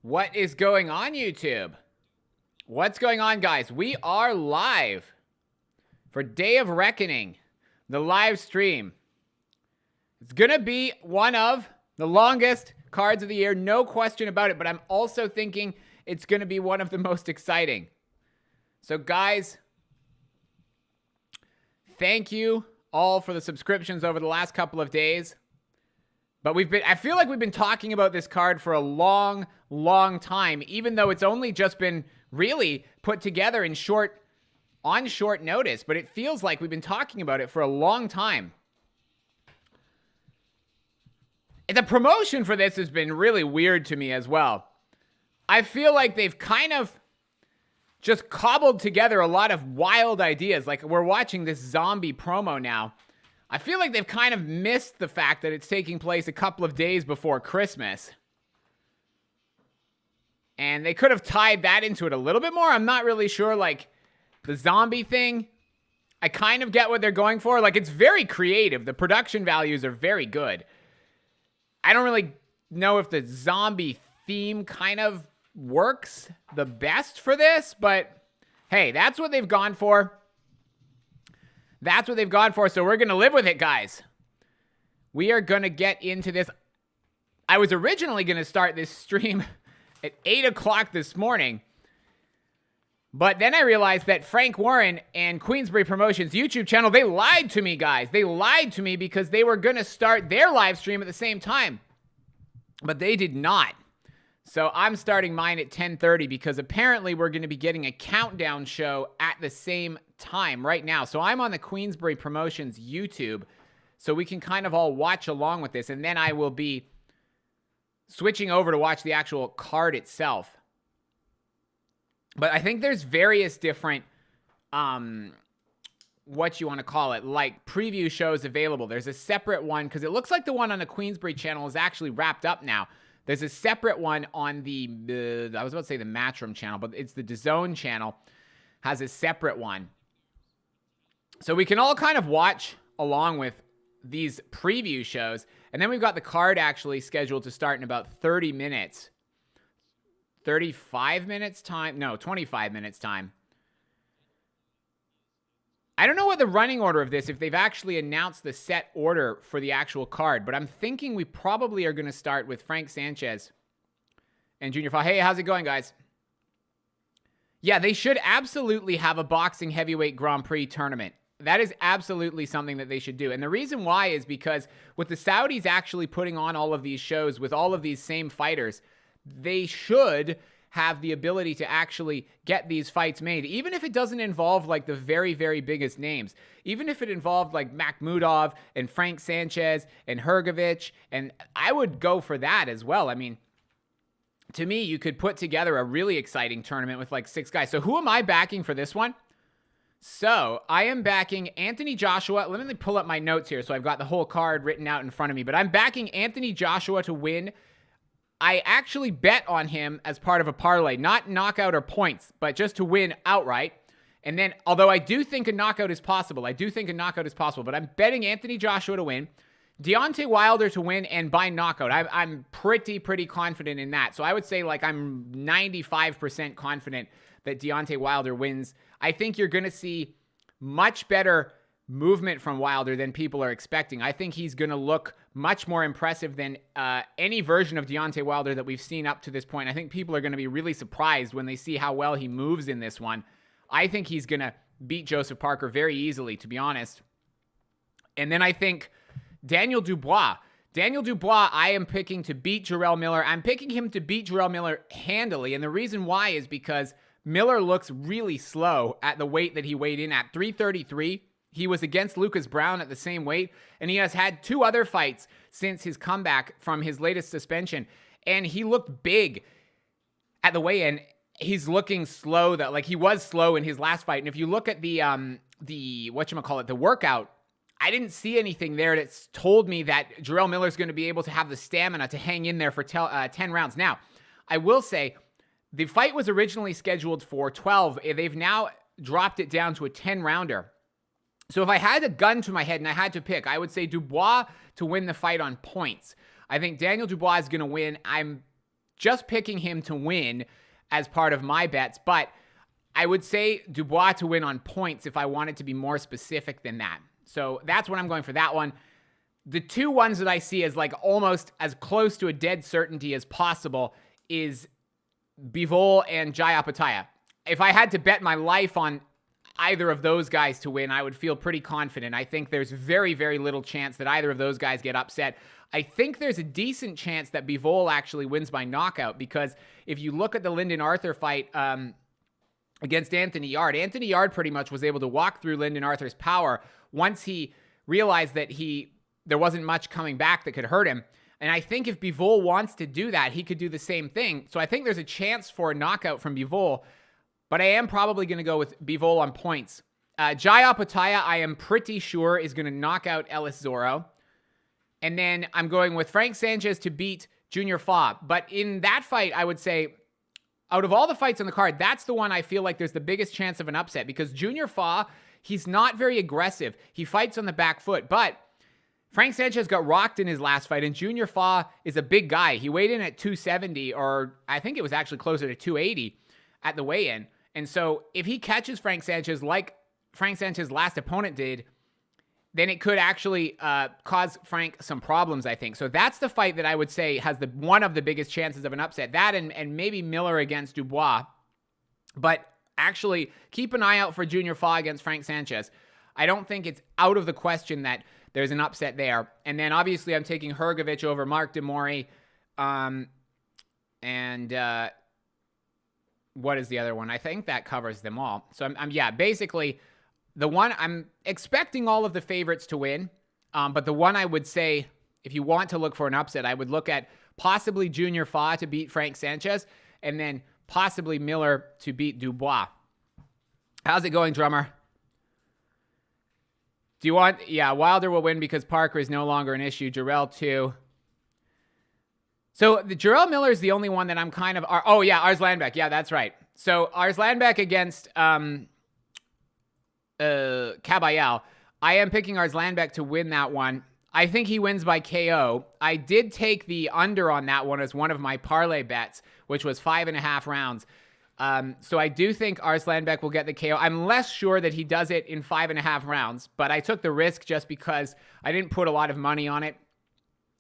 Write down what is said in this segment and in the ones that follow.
What is going on, YouTube? What's going on, guys? We are live for Day of Reckoning, the live stream. It's going to be one of the longest cards of the year, no question about it, but I'm also thinking it's going to be one of the most exciting. So, guys, thank you all for the subscriptions over the last couple of days. But I feel like we've been talking about this card for a long, long time, even though it's only just been really put together on short notice. But it feels like we've been talking about it for a long time. The promotion for this has been really weird to me as well. I feel like they've kind of just cobbled together a lot of wild ideas. Like, we're watching this zombie promo now. I feel like they've kind of missed the fact that it's taking place a couple of days before Christmas. And they could have tied that into it a little bit more. I'm not really sure, like, the zombie thing, I kind of get what they're going for. Like, it's very creative. The production values are very good. I don't really know if the zombie theme kind of works the best for this, but hey, that's what they've gone for. That's what they've gone for, so we're going to live with it, guys. We are going to get into this. I was originally going to start this stream at 8 o'clock this morning, but then I realized that Frank Warren and Queensbury Promotions YouTube channel, they lied to me, guys. They lied to me because they were going to start their live stream at the same time, but they did not. So I'm starting mine at 10:30 because apparently we're going to be getting a countdown show at the same time right now. So I'm on the Queensbury Promotions YouTube, so we can kind of all watch along with this, and then I will be switching over to watch the actual card itself. But I think there's various different, what you want to call it, like preview shows available. There's a separate one, because it looks like the one on the Queensbury channel is actually wrapped up now. There's a separate one on the, I was about to say the Matchroom channel, but it's the DAZN channel, has a separate one. So we can all kind of watch along with these preview shows. And then we've got the card actually scheduled to start in about 30 minutes. 35 minutes time? No, 25 minutes time. I don't know what the running order of this, if they've actually announced the set order for the actual card, but I'm thinking we probably are going to start with Frank Sanchez and Junior Fa. Hey, how's it going, guys? Yeah, they should absolutely have a boxing heavyweight Grand Prix tournament. That is absolutely something that they should do. And the reason why is because with the Saudis actually putting on all of these shows with all of these same fighters, they should have the ability to actually get these fights made, even if it doesn't involve like the very, very biggest names. Even if it involved like Makhmudov and Frank Sanchez and Hrgovic, and I would go for that as well. I mean, to me, you could put together a really exciting tournament with like 6 guys. So who am I backing for this one? So I am backing Anthony Joshua. Let me pull up my notes here so I've got the whole card written out in front of me, but I'm backing Anthony Joshua to win. I actually bet on him as part of a parlay, not knockout or points, but just to win outright. And then, although I do think a knockout is possible, but I'm betting Anthony Joshua to win, Deontay Wilder to win, and by knockout. I'm pretty confident in that. So I would say like I'm 95% confident that Deontay Wilder wins. I think you're going to see much better movement from Wilder than people are expecting. I think he's going to look much more impressive than any version of Deontay Wilder that we've seen up to this point. I think people are going to be really surprised when they see how well he moves in this one. I think he's going to beat Joseph Parker very easily, to be honest. And then I think Daniel Dubois. I am picking to beat Jarrell Miller. I'm picking him to beat Jarrell Miller handily, and the reason why is because Miller looks really slow at the weight that he weighed in at, 333. He was against Lucas Brown at the same weight, and he has had 2 other fights since his comeback from his latest suspension, and he looked big at the weigh-in. He's looking slow, though. Like, he was slow in his last fight, and if you look at the workout, I didn't see anything there that's told me that Jarrell Miller's going to be able to have the stamina to hang in there for 10 rounds. Now, I will say, the fight was originally scheduled for 12. They've now dropped it down to a 10-rounder. So if I had a gun to my head and I had to pick, I would say Dubois to win the fight on points. I think Daniel Dubois is going to win. I'm just picking him to win as part of my bets, but I would say Dubois to win on points if I wanted to be more specific than that. So that's what I'm going for that one. The two ones that I see as like almost as close to a dead certainty as possible is Bivol and Jai Opetaia. If I had to bet my life on either of those guys to win, I would feel pretty confident. I think there's very, very little chance that either of those guys get upset. I think there's a decent chance that Bivol actually wins by knockout, because if you look at the Lyndon Arthur fight against Anthony Yarde pretty much was able to walk through Lyndon Arthur's power once he realized that there wasn't much coming back that could hurt him. And I think if Bivol wants to do that, he could do the same thing. So I think there's a chance for a knockout from Bivol, but I am probably going to go with Bivol on points. Jai Opetaia, I am pretty sure, is going to knock out Ellis Zorro. And then I'm going with Frank Sanchez to beat Junior Fa. But in that fight, I would say, out of all the fights on the card, that's the one I feel like there's the biggest chance of an upset, because Junior Fa, he's not very aggressive. He fights on the back foot, but Frank Sanchez got rocked in his last fight, and Junior Fa is a big guy. He weighed in at 270, or I think it was actually closer to 280 at the weigh-in. And so if he catches Frank Sanchez like Frank Sanchez's last opponent did, then it could actually cause Frank some problems, I think. So that's the fight that I would say has one of the biggest chances of an upset. That and maybe Miller against Dubois. But actually, keep an eye out for Junior Fa against Frank Sanchez. I don't think it's out of the question that there's an upset there. And then obviously I'm taking Hrgovic over Mark de Mori. What is the other one? I think that covers them all. So yeah, basically the one I'm expecting all of the favorites to win. But the one I would say, if you want to look for an upset, I would look at possibly Junior Fa to beat Frank Sanchez, and then possibly Miller to beat Dubois. How's it going, drummer? Do you want... Yeah, Wilder will win because Parker is no longer an issue. Jarrell, too. So the Jarrell Miller is the only one that I'm kind of... Oh, yeah, Arslanbek. Yeah, that's right. So Arslanbek against Kabayel. I am picking Arslanbek to win that one. I think he wins by KO. I did take the under on that one as one of my parlay bets, which was 5.5 rounds. So I do think Arslanbek will get the KO. I'm less sure that he does it in 5.5 rounds, but I took the risk just because I didn't put a lot of money on it.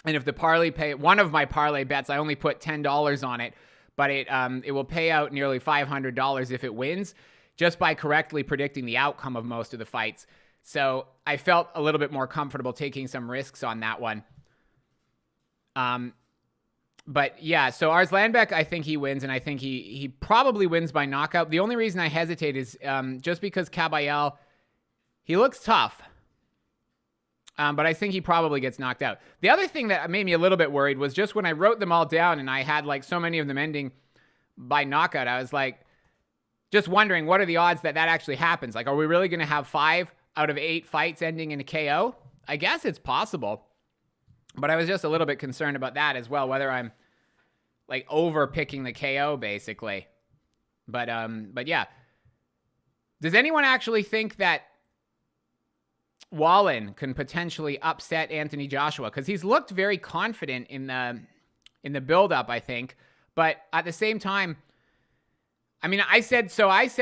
And if the parlay one of my parlay bets, I only put $10 on it, but it will pay out nearly $500 if it wins, just by correctly predicting the outcome of most of the fights. So I felt a little bit more comfortable taking some risks on that one. But yeah, so Arslanbek, I think he wins, and I think he probably wins by knockout. The only reason I hesitate is just because Kabayel, he looks tough. But I think he probably gets knocked out. The other thing that made me a little bit worried was just when I wrote them all down and I had like so many of them ending by knockout, I was like, just wondering, what are the odds that actually happens? Like, are we really going to have 5 out of 8 fights ending in a KO? I guess it's possible. But I was just a little bit concerned about that as well, whether I'm like over picking the KO basically. But yeah. Does anyone actually think that Wallin can potentially upset Anthony Joshua? Because he's looked very confident in the build-up, I think. But at the same time, I mean, I said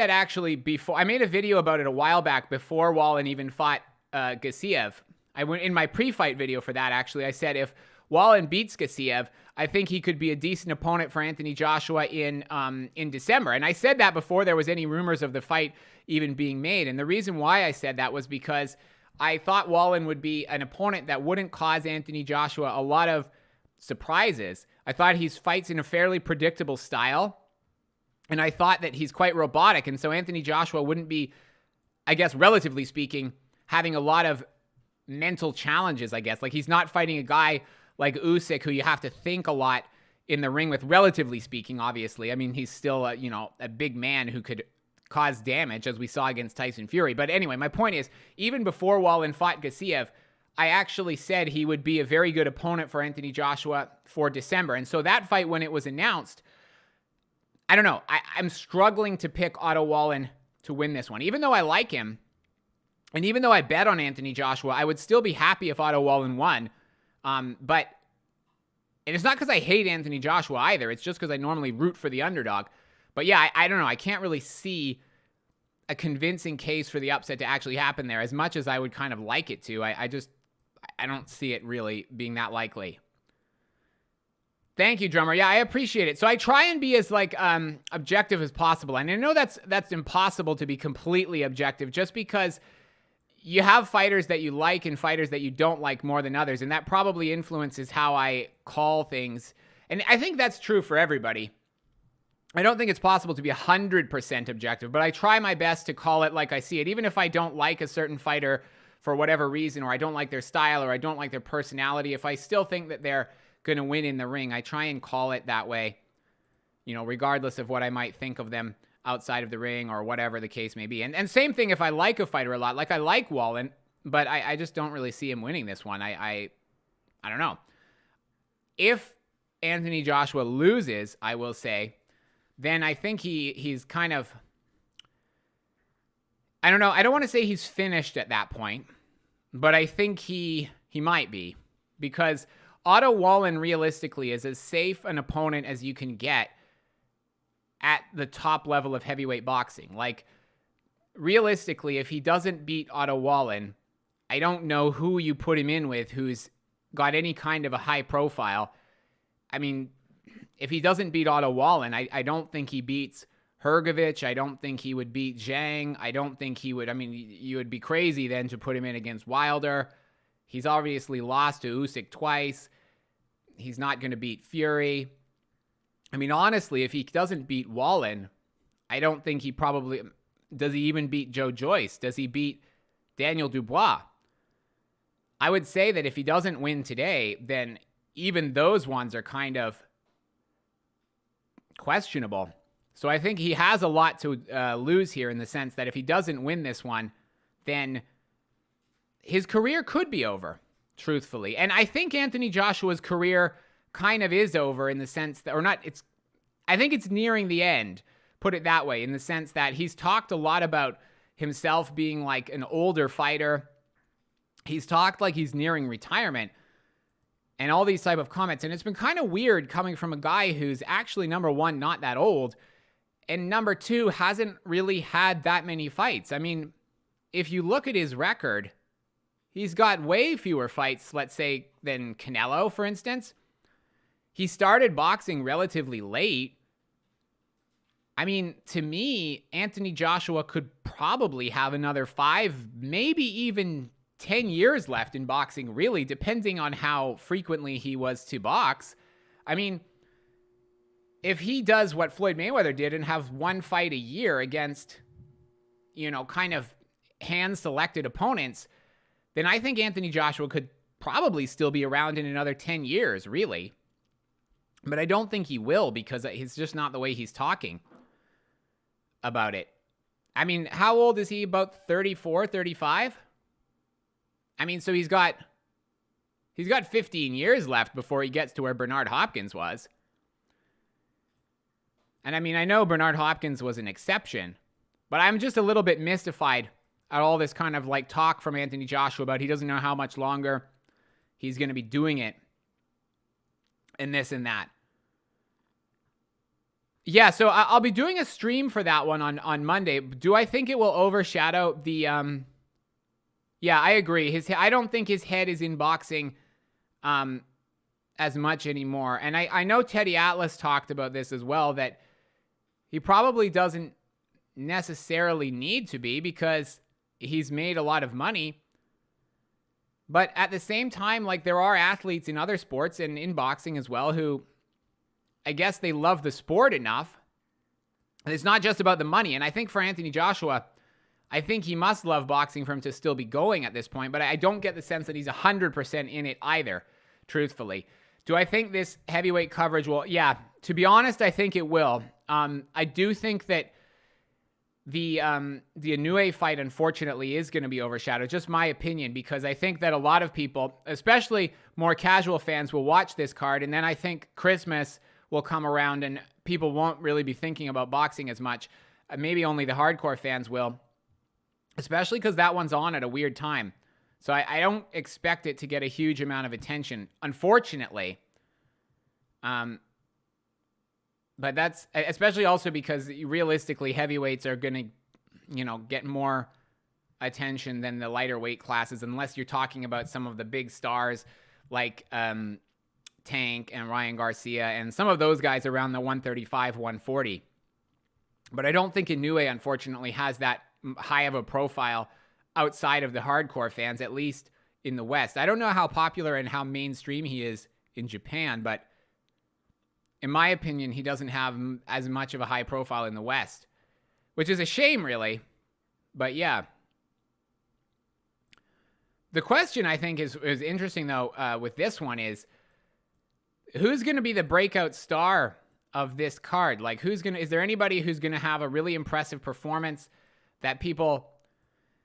actually before, I made a video about it a while back before Wallin even fought Gassiev. I went in my pre-fight video for that, actually. I said if Wallin beats Gassiev, I think he could be a decent opponent for Anthony Joshua in December. And I said that before there was any rumors of the fight even being made. And the reason why I said that was because I thought Wallin would be an opponent that wouldn't cause Anthony Joshua a lot of surprises. I thought he fights in a fairly predictable style. And I thought that he's quite robotic. And so Anthony Joshua wouldn't be, I guess, relatively speaking, having a lot of mental challenges, I guess. Like, he's not fighting a guy like Usyk, who you have to think a lot in the ring with, relatively speaking, obviously. I mean, he's still, a big man who could cause damage, as we saw against Tyson Fury. But anyway, my point is, even before Wallin fought Gassiev, I actually said he would be a very good opponent for Anthony Joshua for December. And so that fight, when it was announced, I don't know. I'm struggling to pick Otto Wallin to win this one. Even though I like him, and even though I bet on Anthony Joshua, I would still be happy if Otto Wallin won. And And it's not because I hate Anthony Joshua either. It's just because I normally root for the underdog. But yeah, I don't know. I can't really see a convincing case for the upset to actually happen there as much as I would kind of like it to. I don't see it really being that likely. Thank you, drummer. Yeah, I appreciate it. So I try and be as objective as possible. And I know that's impossible to be completely objective just because you have fighters that you like and fighters that you don't like more than others. And that probably influences how I call things. And I think that's true for everybody. I don't think it's possible to be 100% objective, but I try my best to call it like I see it. Even if I don't like a certain fighter for whatever reason, or I don't like their style, or I don't like their personality, if I still think that they're going to win in the ring, I try and call it that way, regardless of what I might think of them outside of the ring or whatever the case may be. And same thing if I like a fighter a lot, like I like Wallin, but I just don't really see him winning this one. I don't know. If Anthony Joshua loses, I will say, then I think he's kind of, I don't know. I don't want to say he's finished at that point, but I think he might be, because Otto Wallin realistically is as safe an opponent as you can get at the top level of heavyweight boxing. Like, realistically, if he doesn't beat Otto Wallin, I don't know who you put him in with who's got any kind of a high profile. I mean, if he doesn't beat Otto Wallin, I don't think he beats Hrgovic. I don't think he would beat Zhang. I don't think he would. I mean, you would be crazy then to put him in against Wilder. He's obviously lost to Usyk twice. He's not going to beat Fury. I mean, honestly, if he doesn't beat Wallin, I don't think he probably... Does he even beat Joe Joyce? Does he beat Daniel Dubois? I would say that if he doesn't win today, then even those ones are kind of questionable. So I think he has a lot to lose here, in the sense that if he doesn't win this one, then his career could be over, truthfully. And I think Anthony Joshua's career kind of is over, in the sense that, or not, I think it's nearing the end, put it that way, in the sense that he's talked a lot about himself being like an older fighter. He's talked like he's nearing retirement and all these type of comments. And it's been kind of weird coming from a guy who's actually, number one, not that old, and number two, hasn't really had that many fights. I mean, if you look at his record, he's got way fewer fights, let's say, than Canelo, for instance. He started boxing relatively late. I mean, to me, Anthony Joshua could probably have another 5, maybe even 10 years left in boxing, really, depending on how frequently he was to box. I mean, if he does what Floyd Mayweather did and have one fight a year against, kind of hand-selected opponents, then I think Anthony Joshua could probably still be around in another 10 years, really. But I don't think he will, because it's just not the way he's talking about it. I mean, how old is he? About 34, 35? I mean, so he's got 15 years left before he gets to where Bernard Hopkins was. And I mean, I know Bernard Hopkins was an exception, but I'm just a little bit mystified at all this kind of like talk from Anthony Joshua about he doesn't know how much longer he's going to be doing it and this and that. Yeah, so I'll be doing a stream for that one on Monday. Do I think it will overshadow the... Yeah, I agree. I don't think his head is in boxing as much anymore. And I know Teddy Atlas talked about this as well, that he probably doesn't necessarily need to be, because he's made a lot of money. But at the same time, like, there are athletes in other sports and in boxing as well who, I guess, they love the sport enough. And it's not just about the money. And I think for Anthony Joshua, I think he must love boxing for him to still be going at this point. But I don't get the sense that he's 100% in it either, truthfully. Do I think this heavyweight coverage will? Yeah, to be honest, I think it will. I do think that the Inoue fight, unfortunately, is going to be overshadowed. Just my opinion, because I think that a lot of people, especially more casual fans, will watch this card, and then I think Christmas will come around and people won't really be thinking about boxing as much. Maybe only the hardcore fans will, especially because that one's on at a weird time. So I don't expect it to get a huge amount of attention, unfortunately. But that's especially also because realistically heavyweights are going to, get more attention than the lighter weight classes, unless you're talking about some of the big stars like Tank and Ryan Garcia and some of those guys around the 135, 140. But I don't think Inoue, unfortunately, has that high of a profile outside of the hardcore fans, at least in the West. I don't know how popular and how mainstream he is in Japan, but in my opinion, he doesn't have as much of a high profile in the West, which is a shame, really. But yeah. The question I think is interesting, though, with this one is, who's going to be the breakout star of this card? Like, is there anybody who's going to have a really impressive performance that people,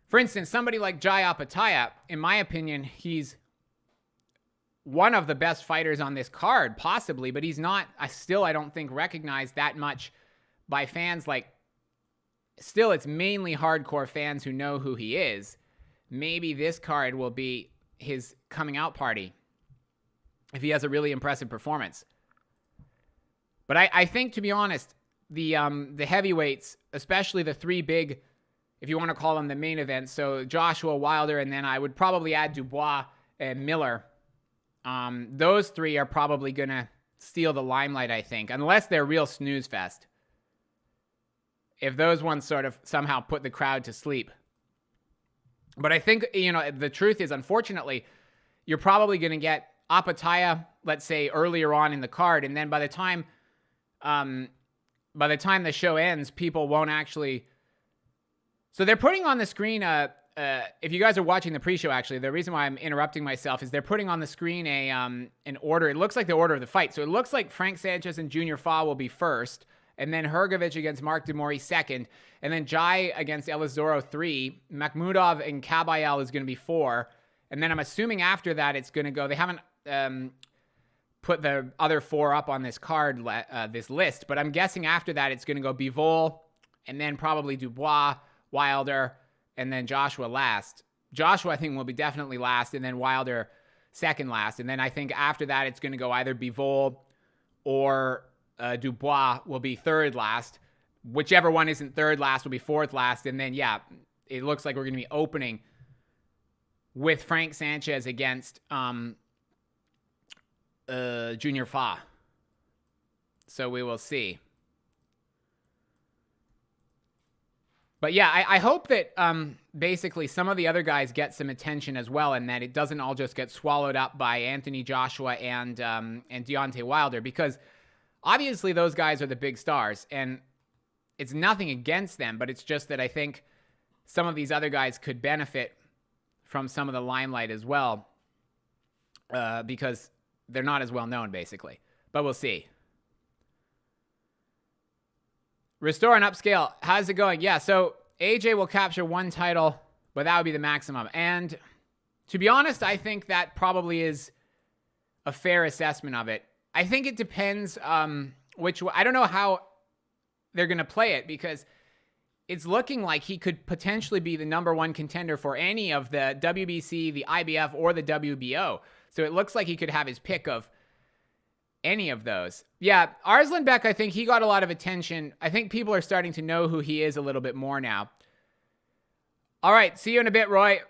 for instance, somebody like Jai Opetaia, in my opinion, he's one of the best fighters on this card, possibly, but he's not, I don't think, recognized that much by fans. Like, still, it's mainly hardcore fans who know who he is. Maybe this card will be his coming out party if he has a really impressive performance. But I think, to be honest, the heavyweights, especially the three big, if you want to call them the main events, so Joshua, Wilder, and then I would probably add Dubois and Miller. Those three are probably going to steal the limelight, I think, unless they're real snooze fest. If those ones sort of somehow put the crowd to sleep. But I think, the truth is, unfortunately, you're probably going to get Opetaia, let's say, earlier on in the card, and then by the time the show ends, people won't actually. So they're putting on the screen. If you guys are watching the pre-show, actually, the reason why I'm interrupting myself is they're putting on the screen an order. It looks like the order of the fight. So it looks like Frank Sanchez and Junior Fa will be first, and then Hrgovic against Mark Demori second, and then Jai against Ellis Zorro 3. Makhmudov and Kabayel is going to be 4, and then I'm assuming after that it's going to go. They haven't put the other 4 up on this card, this list, but I'm guessing after that it's going to go Bivol, and then probably Dubois, Wilder, and then Joshua last. Joshua, I think, will be definitely last, and then Wilder second last. And then I think after that, it's going to go either Bivol or Dubois will be third last. Whichever one isn't third last will be fourth last. And then, yeah, it looks like we're going to be opening with Frank Sanchez against Junior Fa. So we will see. But yeah, I hope that basically some of the other guys get some attention as well, and that it doesn't all just get swallowed up by Anthony Joshua and Deontay Wilder, because obviously those guys are the big stars, and it's nothing against them, but it's just that I think some of these other guys could benefit from some of the limelight as well, because they're not as well known, basically. But we'll see. Restore and upscale. How's it going? Yeah, so AJ will capture 1 title, but that would be the maximum. And to be honest, I think that probably is a fair assessment of it. I think it depends which way. I don't know how they're going to play it, because it's looking like he could potentially be the number 1 contender for any of the WBC, the IBF, or the WBO. So it looks like he could have his pick of any of those. Yeah, Arslanbek, I think he got a lot of attention. I think people are starting to know who he is a little bit more now. All right, see you in a bit, Roy.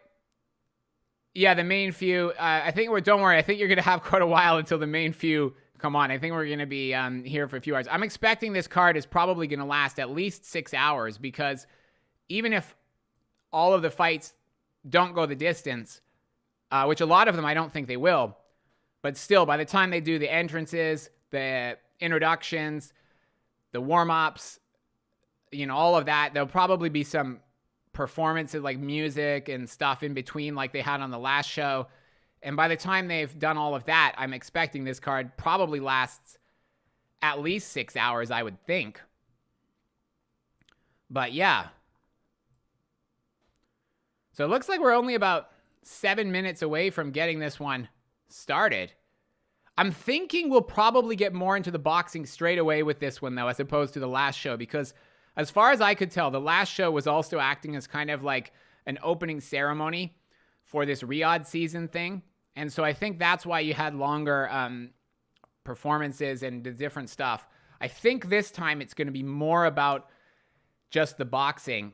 Yeah, the main few. I think don't worry. I think you're going to have quite a while until the main few come on. I think we're going to be here for a few hours. I'm expecting this card is probably going to last at least 6 hours, because even if all of the fights don't go the distance, which a lot of them I don't think they will, but still, by the time they do the entrances, the introductions, the warm-ups, all of that, there'll probably be some performances like music and stuff in between like they had on the last show. And by the time they've done all of that, I'm expecting this card probably lasts at least 6 hours, I would think. But yeah. So it looks like we're only about 7 minutes away from getting this one started. I'm thinking we'll probably get more into the boxing straight away with this one, though, as opposed to the last show, because as far as I could tell, the last show was also acting as kind of like an opening ceremony for this Riyadh season thing. And so I think that's why you had longer performances and the different stuff. I think this time it's going to be more about just the boxing.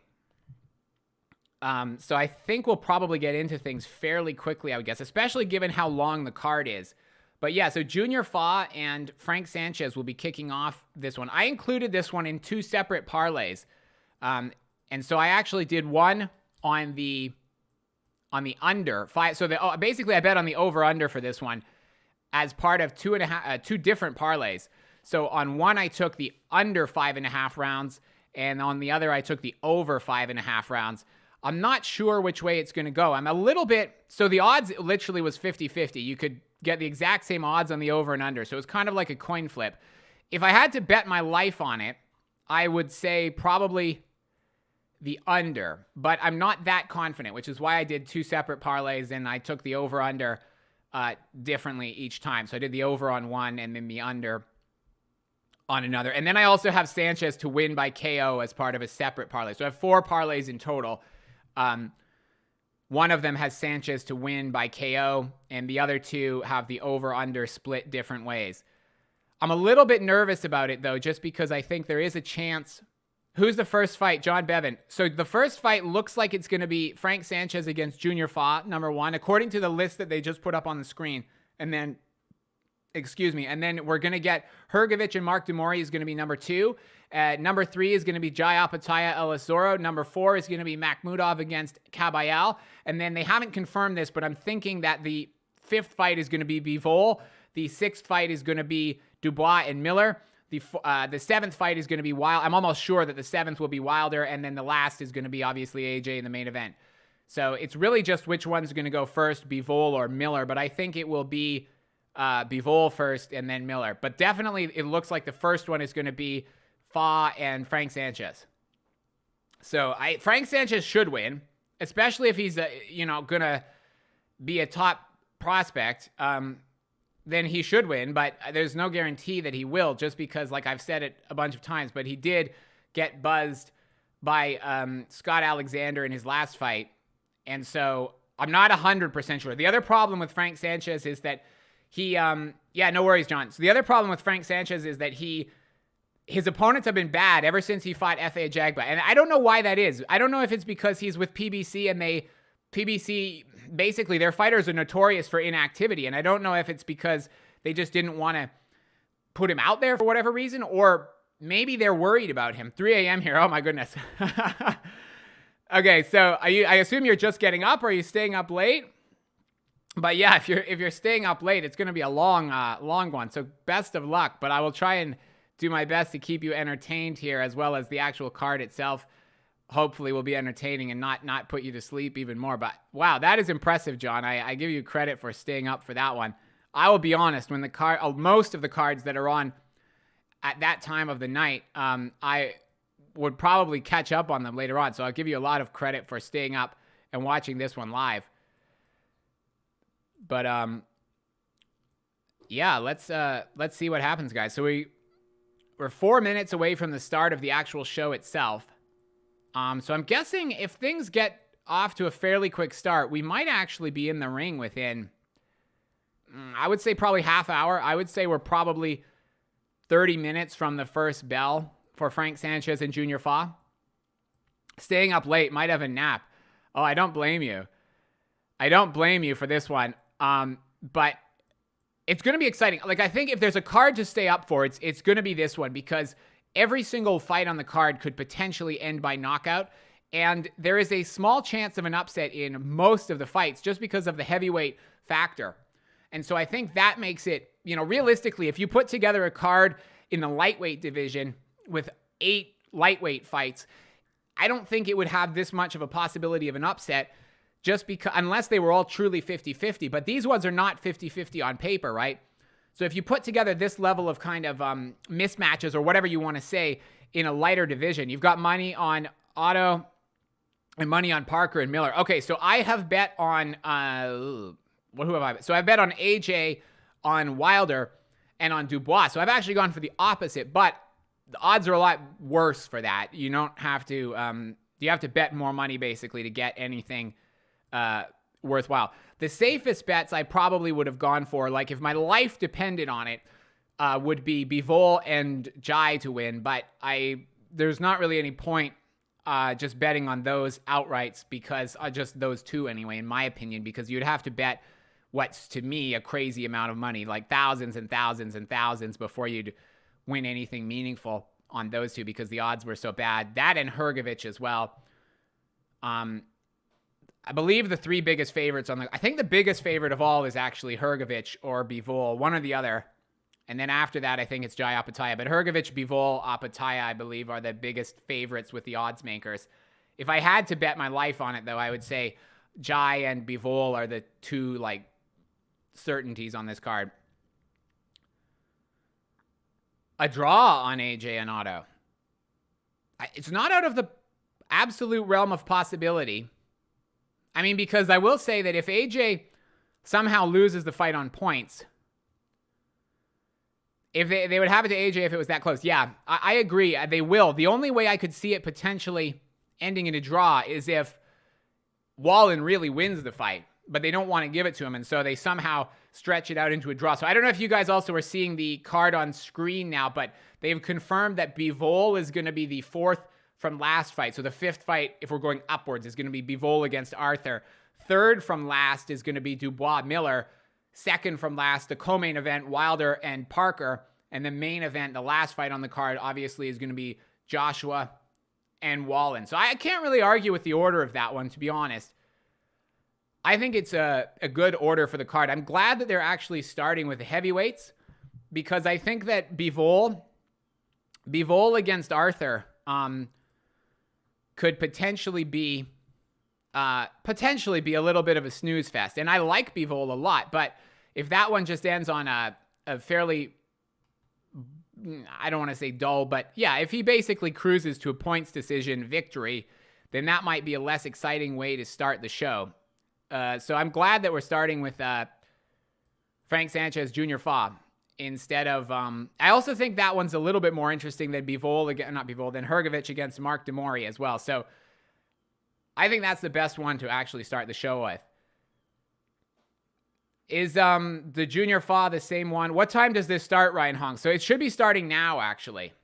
So I think we'll probably get into things fairly quickly, I would guess, especially given how long the card is. But yeah, so Junior Fa and Frank Sanchez will be kicking off this one. I included this one in 2 separate parlays. And so I actually did one on the under 5. So basically I bet on the over under for this one as part of 2 different parlays. So on one, I took the under 5.5 rounds, and on the other, I took the over 5.5 rounds. I'm not sure which way it's going to go. I'm a little bit, so the odds literally was 50-50. You could get the exact same odds on the over and under. So it was kind of like a coin flip. If I had to bet my life on it, I would say probably the under, but I'm not that confident, which is why I did 2 separate parlays, and I took the over under differently each time. So I did the over on one and then the under on another. And then I also have Sanchez to win by KO as part of a separate parlay. So I have 4 parlays in total. One of them has Sanchez to win by KO, and the other 2 have the over-under split different ways. I'm a little bit nervous about it, though, just because I think there is a chance. Who's the first fight? John Bevan. So the first fight looks like it's going to be Frank Sanchez against Junior Fa, number 1, according to the list that they just put up on the screen. And then, and then we're going to get Hrgovic and Mark Mori is going to be number 2. Number 3 is going to be Opetaia, Ellis, Zorro. Number 4 is going to be Makhmudov against Kabayel. And then they haven't confirmed this, but I'm thinking that the 5th fight is going to be Bivol. The 6th fight is going to be Dubois and Miller. The 7th fight is going to be Wild. I'm almost sure that the 7th will be Wilder, and then the last is going to be obviously AJ in the main event. So it's really just which one's going to go first, Bivol or Miller. But I think it will be Bivol first and then Miller. But definitely it looks like the first one is going to be Fa and Frank Sanchez. So Frank Sanchez should win, especially if he's going to be a top prospect. Then he should win, but there's no guarantee that he will, just because, like I've said it a bunch of times, but he did get buzzed by Scott Alexander in his last fight. And so I'm not 100% sure. The other problem with Frank Sanchez is that he, no worries, John. So the other problem with Frank Sanchez is that his opponents have been bad ever since he fought F.A. Jagba. And I don't know why that is. I don't know if it's because he's with PBC and PBC, basically, their fighters are notorious for inactivity. And I don't know if it's because they just didn't want to put him out there for whatever reason, or maybe they're worried about him. 3 a.m. here. Oh, my goodness. Okay, so I assume you're just getting up, or are you staying up late? But yeah, if you're staying up late, it's going to be a long one. So best of luck. But I will try and do my best to keep you entertained here, as well as the actual card itself. Hopefully will be entertaining and not put you to sleep even more. But wow, that is impressive, John. I give you credit for staying up for that one. I will be honest, when most of the cards that are on at that time of the night, I would probably catch up on them later on. So I'll give you a lot of credit for staying up and watching this one live. But yeah, let's see what happens, guys. So we're 4 minutes away from the start of the actual show itself. So I'm guessing if things get off to a fairly quick start, we might actually be in the ring within, I would say probably half hour. I would say we're probably 30 minutes from the first bell for Frank Sanchez and Junior Fa. Staying up late, might have a nap. Oh, I don't blame you. I don't blame you for this one. But it's going to be exciting. Like, I think if there's a card to stay up for, it's going to be this one, because every single fight on the card could potentially end by knockout, and there is a small chance of an upset in most of the fights just because of the heavyweight factor. And so I think that makes it, realistically, if you put together a card in the lightweight division with 8 lightweight fights, I don't think it would have this much of a possibility of an upset, just because, unless they were all truly 50-50. But these ones are not 50-50 on paper, right? So if you put together this level of kind of mismatches, or whatever you want to say, in a lighter division, you've got money on Otto and money on Parker and Miller. Okay, so I have bet on, who have I bet? So I bet on AJ, on Wilder, and on Dubois. So I've actually gone for the opposite, but the odds are a lot worse for that. You don't have to, you have to bet more money basically to get anything worthwhile. The safest bets I probably would have gone for, like if my life depended on it, would be Bivol and Jai to win, but there's not really any point just betting on those outrights because just those two anyway, in my opinion, because you'd have to bet what's to me a crazy amount of money, like thousands and thousands and thousands before you'd win anything meaningful on those two because the odds were so bad. That and Hrgovic as well. I believe the three biggest favorites I think the biggest favorite of all is actually Hrgovic or Bivol, one or the other. And then after that, I think it's Jai Opetaia. But Hrgovic, Bivol, Opetaia, I believe, are the biggest favorites with the odds makers. If I had to bet my life on it, though, I would say Jai and Bivol are the two, like, certainties on this card. A draw on AJ and Otto. It's not out of the absolute realm of possibility. I mean, because I will say that if AJ somehow loses the fight on points, if they would have it to AJ if it was that close. Yeah, I agree. They will. The only way I could see it potentially ending in a draw is if Wallin really wins the fight, but they don't want to give it to him, and so they somehow stretch it out into a draw. So I don't know if you guys also are seeing the card on screen now, but they've confirmed that Bivol is going to be the fourth from last fight. So the fifth fight, if we're going upwards, is going to be Bivol against Arthur. Third from last is going to be Dubois Miller. Second from last, the co-main event, Wilder and Parker. And the main event, the last fight on the card, obviously is going to be Joshua and Wallin. So I can't really argue with the order of that one, to be honest. I think it's a good order for the card. I'm glad that they're actually starting with the heavyweights because I think that Bivol against Arthur could potentially be a little bit of a snooze fest. And I like Bivol a lot, but if that one just ends on a fairly, I don't want to say dull, but yeah, if he basically cruises to a points decision victory, then that might be a less exciting way to start the show. So I'm glad that we're starting with Frank Sanchez, Junior Fa instead of. I also think that one's a little bit more interesting than than Hrgovic against Mark Mori as well. So I think that's the best one to actually start the show with. Is the Junior Fa the same one? What time does this start, Ryan Hong? So it should be starting now, actually.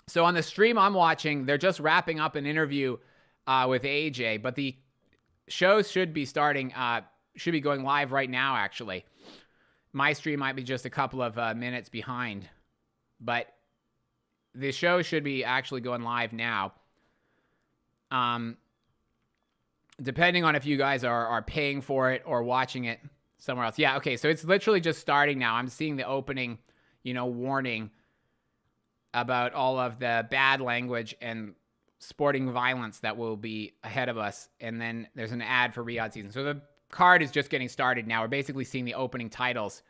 So on the stream I'm watching, they're just wrapping up an interview with AJ, but the show should be starting, should be going live right now, actually. My stream might be just a couple of minutes behind, but the show should be actually going live now. Depending on if you guys are paying for it or watching it somewhere else. Yeah, okay, so it's literally just starting now. I'm seeing the opening, warning about all of the bad language and sporting violence that will be ahead of us. And then there's an ad for Riyadh season. So the card is just getting started now. We're basically seeing the opening titles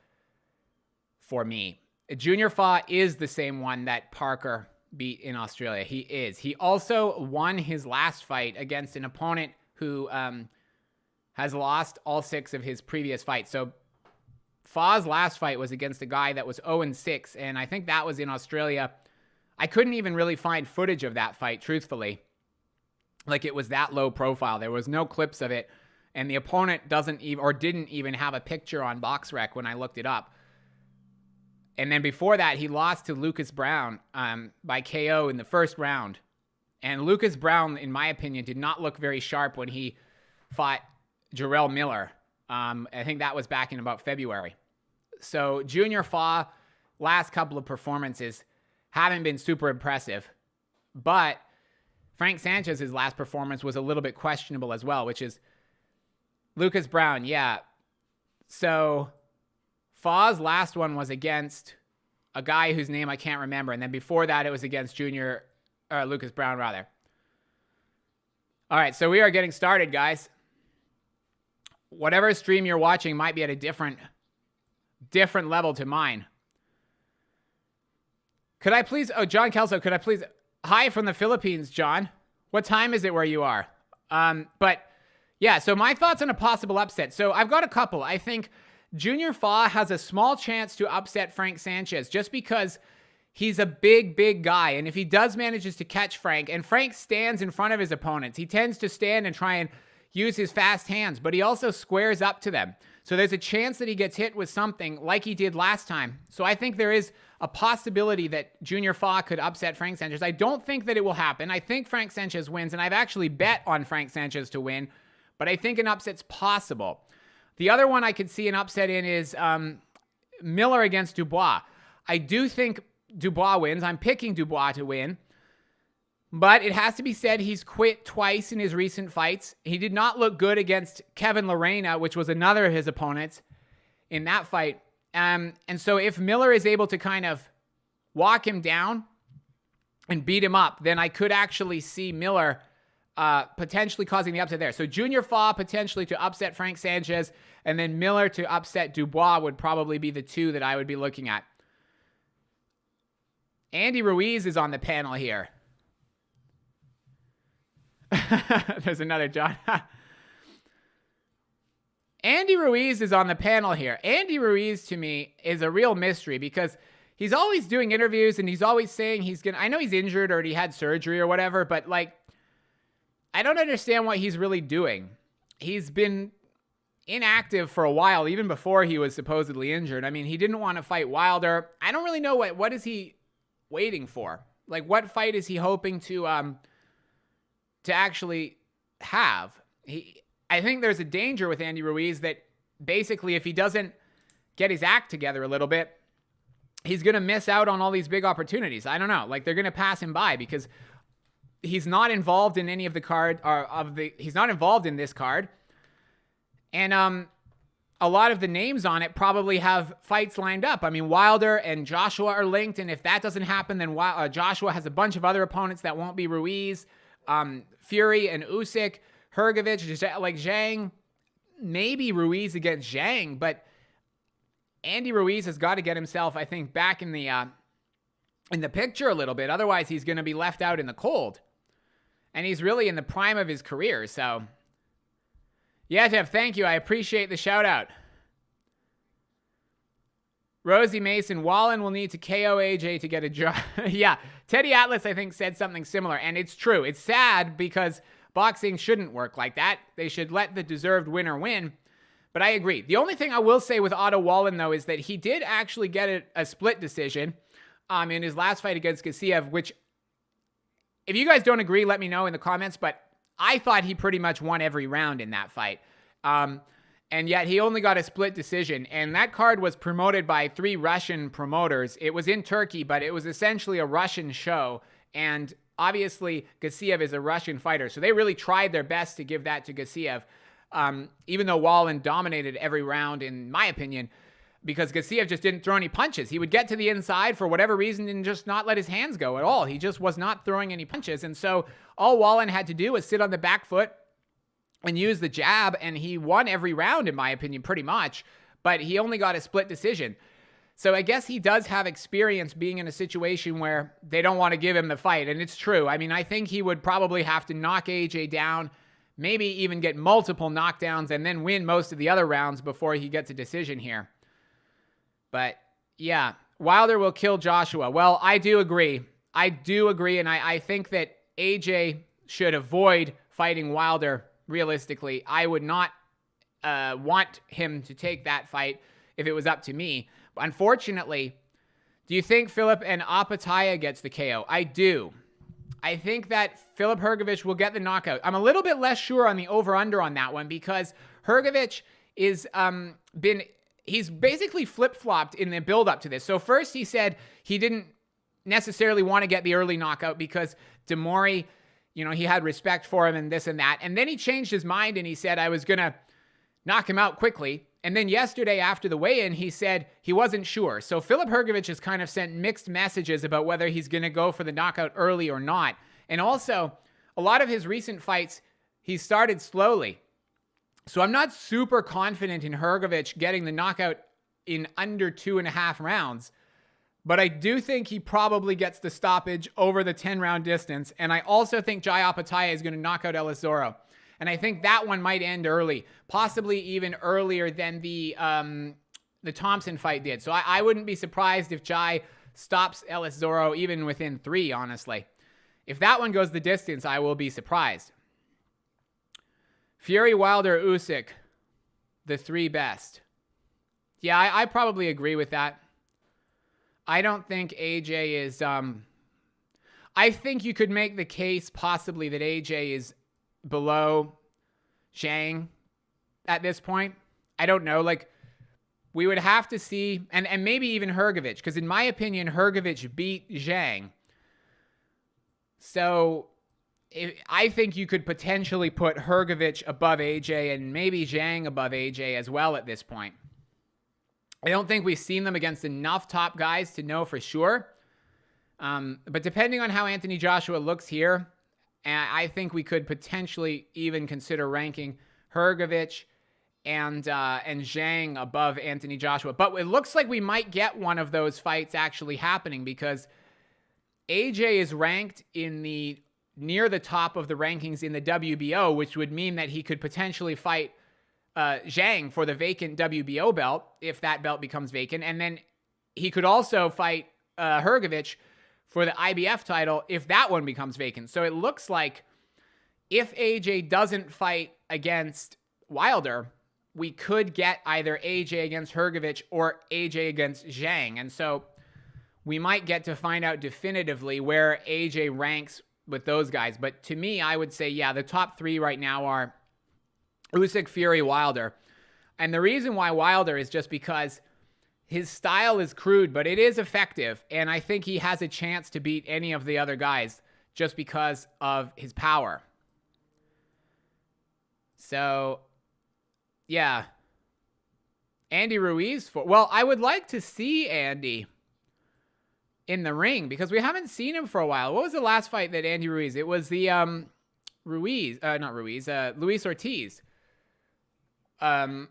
for me. Junior Fa is the same one that Parker beat in Australia. He is. He also won his last fight against an opponent who has lost all 6 of his previous fights. So Fa's last fight was against a guy that was 0-6, and I think that was in Australia. I couldn't even really find footage of that fight, truthfully. Like, it was that low profile. There was no clips of it, and the opponent didn't even have a picture on BoxRec when I looked it up. And then before that, he lost to Lucas Brown by KO in the first round. And Lucas Brown, in my opinion, did not look very sharp when he fought Jarrell Miller. I think that was back in about February. So Junior Fa, last couple of performances haven't been super impressive. But Frank Sanchez's last performance was a little bit questionable as well, which is Lucas Brown. Yeah. So Fa's last one was against a guy whose name I can't remember. And then before that, it was against Lucas Brown, rather. All right, so we are getting started, guys. Whatever stream you're watching might be at a different level to mine. Could I please, John Kelso, could I please, hi from the Philippines, John. What time is it where you are? But yeah, so my thoughts on a possible upset. So I've got a couple. I think Junior Fa has a small chance to upset Frank Sanchez just because he's a big guy. And if he does manages to catch Frank, and Frank stands in front of his opponents, he tends to stand and try and use his fast hands, but he also squares up to them. So there's a chance that he gets hit with something like he did last time. So I think there is a possibility that Junior Fa could upset Frank Sanchez. I don't think that it will happen. I think Frank Sanchez wins, and I've actually bet on Frank Sanchez to win, but I think an upset's possible. The other one I could see an upset in is Miller against Dubois. I do think Dubois wins. I'm picking Dubois to win. But it has to be said, he's quit twice in his recent fights. He did not look good against Kevin Lorena, which was another of his opponents in that fight. And so if Miller is able to kind of walk him down and beat him up, then I could actually see Miller potentially causing the upset there. So Junior Fa potentially to upset Frank Sanchez, and then Miller to upset Dubois would probably be the two that I would be looking at. Andy Ruiz is on the panel here. There's another John. Andy Ruiz is on the panel here. Andy Ruiz, to me, is a real mystery because he's always doing interviews and he's always saying he's going to... I know he's injured or he had surgery or whatever, but, like, I don't understand what he's really doing. He's been inactive for a while, even before he was supposedly injured. I mean, he didn't want to fight Wilder. I don't really know what is he waiting for. Like, what fight is he hoping to actually have? I think there's a danger with Andy Ruiz that basically if he doesn't get his act together a little bit, he's going to miss out on all these big opportunities. I don't know. Like, they're going to pass him by because he's not involved in any of the card he's not involved in this card. And a lot of the names on it probably have fights lined up. I mean, Wilder and Joshua are linked, and if that doesn't happen, then Joshua has a bunch of other opponents that won't be Ruiz. Fury and Usyk, Hrgovic, like Zhang, maybe Ruiz against Zhang, but Andy Ruiz has got to get himself, I think, back in the picture a little bit. Otherwise, he's going to be left out in the cold. And he's really in the prime of his career, so... Yeah, Jeff, thank you. I appreciate the shout-out. Rosie Mason, Wallin will need to KO AJ to get a job. Yeah, Teddy Atlas, I think, said something similar, and it's true. It's sad because boxing shouldn't work like that. They should let the deserved winner win, but I agree. The only thing I will say with Otto Wallin, though, is that he did actually get a split decision in his last fight against Gassiev, which, if you guys don't agree, let me know in the comments, but I thought he pretty much won every round in that fight. And yet he only got a split decision. And that card was promoted by 3 Russian promoters. It was in Turkey, but it was essentially a Russian show. And obviously Gassiev is a Russian fighter. So they really tried their best to give that to Gassiev. Even though Wallin dominated every round, in my opinion, because Gassiev just didn't throw any punches. He would get to the inside for whatever reason and just not let his hands go at all. He just was not throwing any punches. And so all Wallin had to do was sit on the back foot and use the jab, and he won every round, in my opinion, pretty much. But he only got a split decision. So I guess he does have experience being in a situation where they don't want to give him the fight. And it's true. I mean, I think he would probably have to knock AJ down, maybe even get multiple knockdowns, and then win most of the other rounds before he gets a decision here. But, yeah, Wilder will kill Joshua. Well, I do agree. And I think that AJ should avoid fighting Wilder, realistically. I would not want him to take that fight if it was up to me. But unfortunately, do you think Filip and Opetaia gets the KO? I do. I think that Filip Hrgovic will get the knockout. I'm a little bit less sure on the over-under on that one because Hrgovic is he's basically flip-flopped in the build-up to this. So first he said he didn't necessarily want to get the early knockout because Mori, you know, he had respect for him and this and that. And then he changed his mind and he said, I was going to knock him out quickly. And then yesterday after the weigh-in, he said he wasn't sure. So Filip Hrgovic has kind of sent mixed messages about whether he's going to go for the knockout early or not. And also, a lot of his recent fights, he started slowly. So I'm not super confident in Hrgovic getting the knockout in under 2.5 rounds. But I do think he probably gets the stoppage over the 10-round distance. And I also think Jai Opetaia is going to knock out Ellis Zorro. And I think that one might end early, possibly even earlier than the Thompson fight did. So I wouldn't be surprised if Jai stops Ellis Zorro even within 3, honestly. If that one goes the distance, I will be surprised. Fury, Wilder, Usyk. the three best. Yeah, I probably agree with that. I don't think AJ is... I think you could make the case possibly that AJ is below Zhang at this point. I don't know. Like, we would have to see... And maybe even Hrgovic. Because in my opinion, Hrgovic beat Zhang. So... I think you could potentially put Hrgovic above AJ and maybe Zhang above AJ as well at this point. I don't think we've seen them against enough top guys to know for sure. But depending on how Anthony Joshua looks here, I think we could potentially even consider ranking Hrgovic and Zhang above Anthony Joshua. But it looks like we might get one of those fights actually happening because AJ is ranked in the near the top of the rankings in the WBO, which would mean that he could potentially fight Zhang for the vacant WBO belt, if that belt becomes vacant. And then he could also fight Hrgovic for the IBF title if that one becomes vacant. So it looks like if AJ doesn't fight against Wilder, we could get either AJ against Hrgovic or AJ against Zhang. And so we might get to find out definitively where AJ ranks with those guys. But to me, I would say, yeah, the top three right now are Usyk, Fury, Wilder. And the reason why Wilder is just because his style is crude, but it is effective. And I think he has a chance to beat any of the other guys just because of his power. So, yeah. Andy Ruiz. Well, I would like to see Andy in the ring because we haven't seen him for a while. What was the last fight that Andy Ruiz? It was the Luis Ortiz. And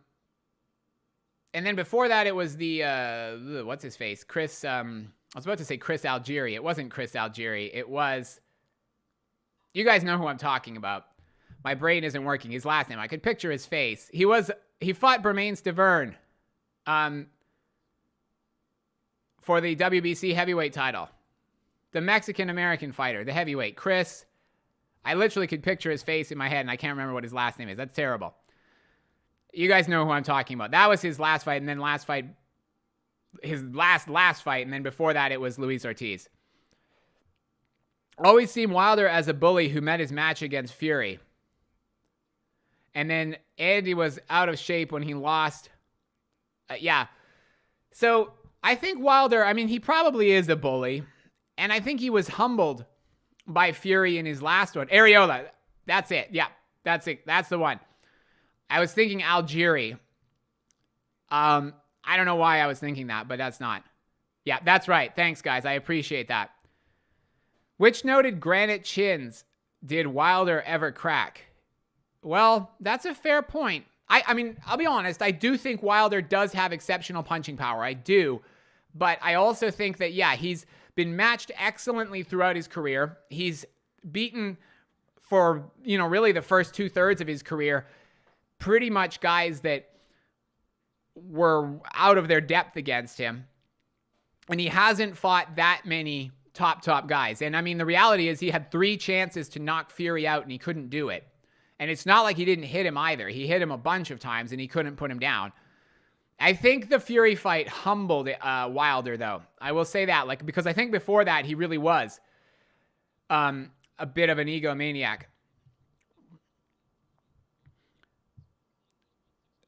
then before that, it was the what's his face? Chris. I was about to say Chris Algieri. It wasn't Chris Algieri. It was. You guys know who I'm talking about. My brain isn't working. His last name. I could picture his face. He fought Bermain Stavern. For the WBC heavyweight title. The Mexican-American fighter, the heavyweight, Chris. I literally could picture his face in my head, and I can't remember what his last name is. That's terrible. You guys know who I'm talking about. That was his last fight, and then his last fight, and then before that, it was Luis Ortiz. Always seen Wilder as a bully who met his match against Fury. And then Andy was out of shape when he lost. Yeah. So I think Wilder, I mean, he probably is a bully. And I think he was humbled by Fury in his last one. Areola. That's it. Yeah, that's it. That's the one. I was thinking Algieri. I don't know why I was thinking that, but that's not. Yeah, that's right. Thanks, guys. I appreciate that. Which noted granite chins did Wilder ever crack? Well, that's a fair point. I mean, I'll be honest. I do think Wilder does have exceptional punching power. I do. But I also think that, yeah, he's been matched excellently throughout his career. He's beaten for, really the first 2/3 of his career, pretty much guys that were out of their depth against him. And he hasn't fought that many top guys. And I mean, the reality is he had 3 chances to knock Fury out and he couldn't do it. And it's not like he didn't hit him either. He hit him a bunch of times and he couldn't put him down. I think the Fury fight humbled Wilder, though. I will say that, because I think before that he really was a bit of an egomaniac.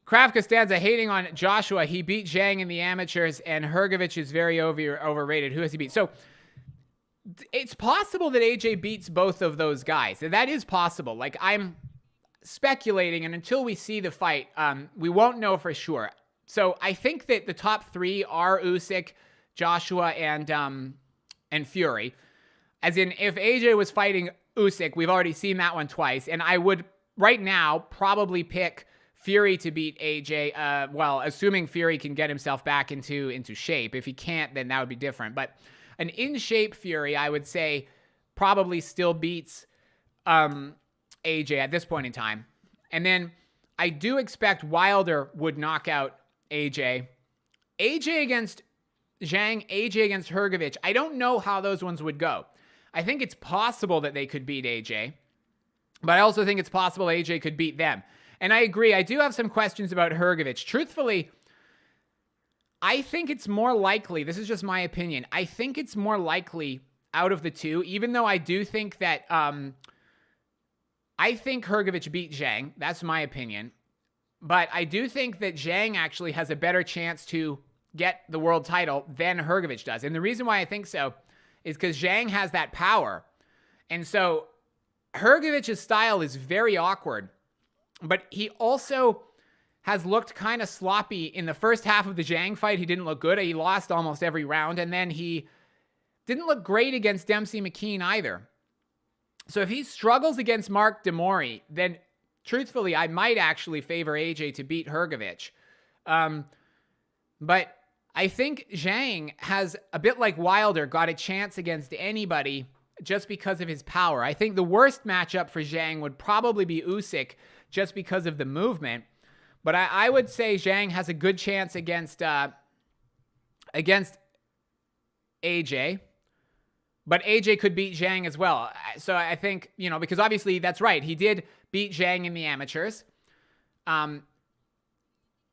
Krav Costanza hating on Joshua. He beat Zhang in the amateurs, and Hrgovic is very overrated. Who has he beat? So it's possible that AJ beats both of those guys. That is possible. I'm speculating, and until we see the fight, we won't know for sure. So I think that the top 3 are Usyk, Joshua, and Fury. As in, if AJ was fighting Usyk, we've already seen that one twice, and I would, right now, probably pick Fury to beat AJ, assuming Fury can get himself back into shape. If he can't, then that would be different. But an in-shape Fury, I would say, probably still beats AJ at this point in time. And then I do expect Wilder would knock out AJ. AJ against Zhang, AJ against Hrgovic. I don't know how those ones would go. I think it's possible that they could beat AJ, but I also think it's possible AJ could beat them. And I agree. I do have some questions about Hrgovic. Truthfully, I think it's more likely, this is just my opinion, I think it's more likely out of the two, even though I do think that, I think Hrgovic beat Zhang. That's my opinion. But I do think that Zhang actually has a better chance to get the world title than Hrgovic does. And the reason why I think so is because Zhang has that power. And so Hrgovic's style is very awkward. But he also has looked kind of sloppy in the first half of the Zhang fight. He didn't look good. He lost almost every round. And then he didn't look great against Dempsey McKean either. So if he struggles against Mark Mori, then truthfully, I might actually favor AJ to beat Hrgovic. But I think Zhang has, a bit like Wilder, got a chance against anybody just because of his power. I think the worst matchup for Zhang would probably be Usyk just because of the movement. But I would say Zhang has a good chance against AJ. But AJ could beat Zhang as well. So I think, because obviously that's right. He did beat Zhang in the amateurs.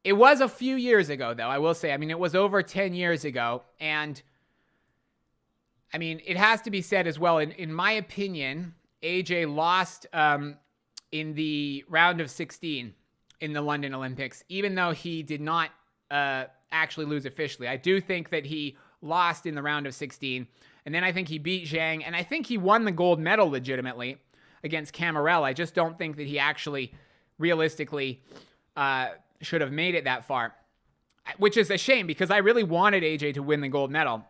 It was a few years ago, though, I will say. I mean, it was over 10 years ago. And, I mean, it has to be said as well, in my opinion, AJ lost in the round of 16 in the London Olympics, even though he did not actually lose officially. I do think that he lost in the round of 16. And then I think he beat Zhang. And I think he won the gold medal legitimately against Kabayel. I just don't think that he actually realistically should have made it that far, which is a shame because I really wanted AJ to win the gold medal.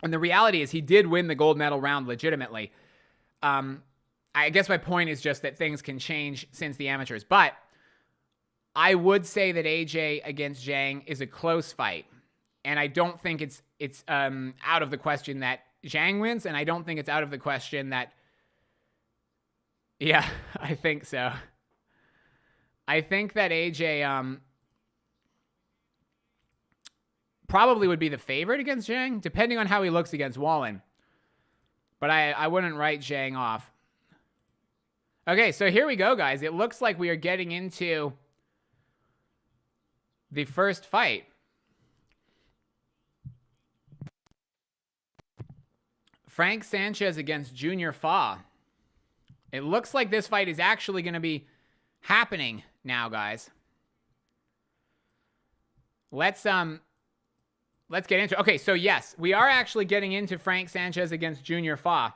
And the reality is he did win the gold medal round legitimately. I guess my point is just that things can change since the amateurs. But I would say that AJ against Zhang is a close fight. And I don't think it's out of the question that Zhang wins. And I don't think it's out of the question that... Yeah, I think so. I think that AJ probably would be the favorite against Zhang, depending on how he looks against Wallin. But I wouldn't write Zhang off. Okay, so here we go, guys. It looks like we are getting into the first fight. Frank Sanchez against Junior Fa. It looks like this fight is actually going to be happening now, guys. Let's get into it. Okay, so yes, we are actually getting into Frank Sanchez against Junior Fa.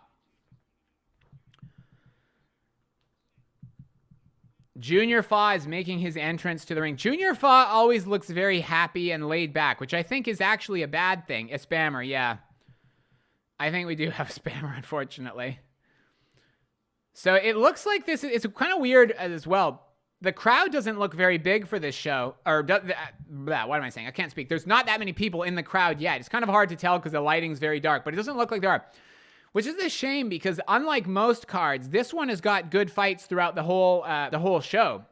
Junior Fa is making his entrance to the ring. Junior Fa always looks very happy and laid back, which I think is actually a bad thing. A spammer, yeah. I think we do have a spammer, unfortunately. So it looks like this is kind of weird as well. The crowd doesn't look very big for this show. Or, what am I saying? I can't speak. There's not that many people in the crowd yet. It's kind of hard to tell because the lighting's very dark, but it doesn't look like there are. Which is a shame because unlike most cards, this one has got good fights throughout the whole show.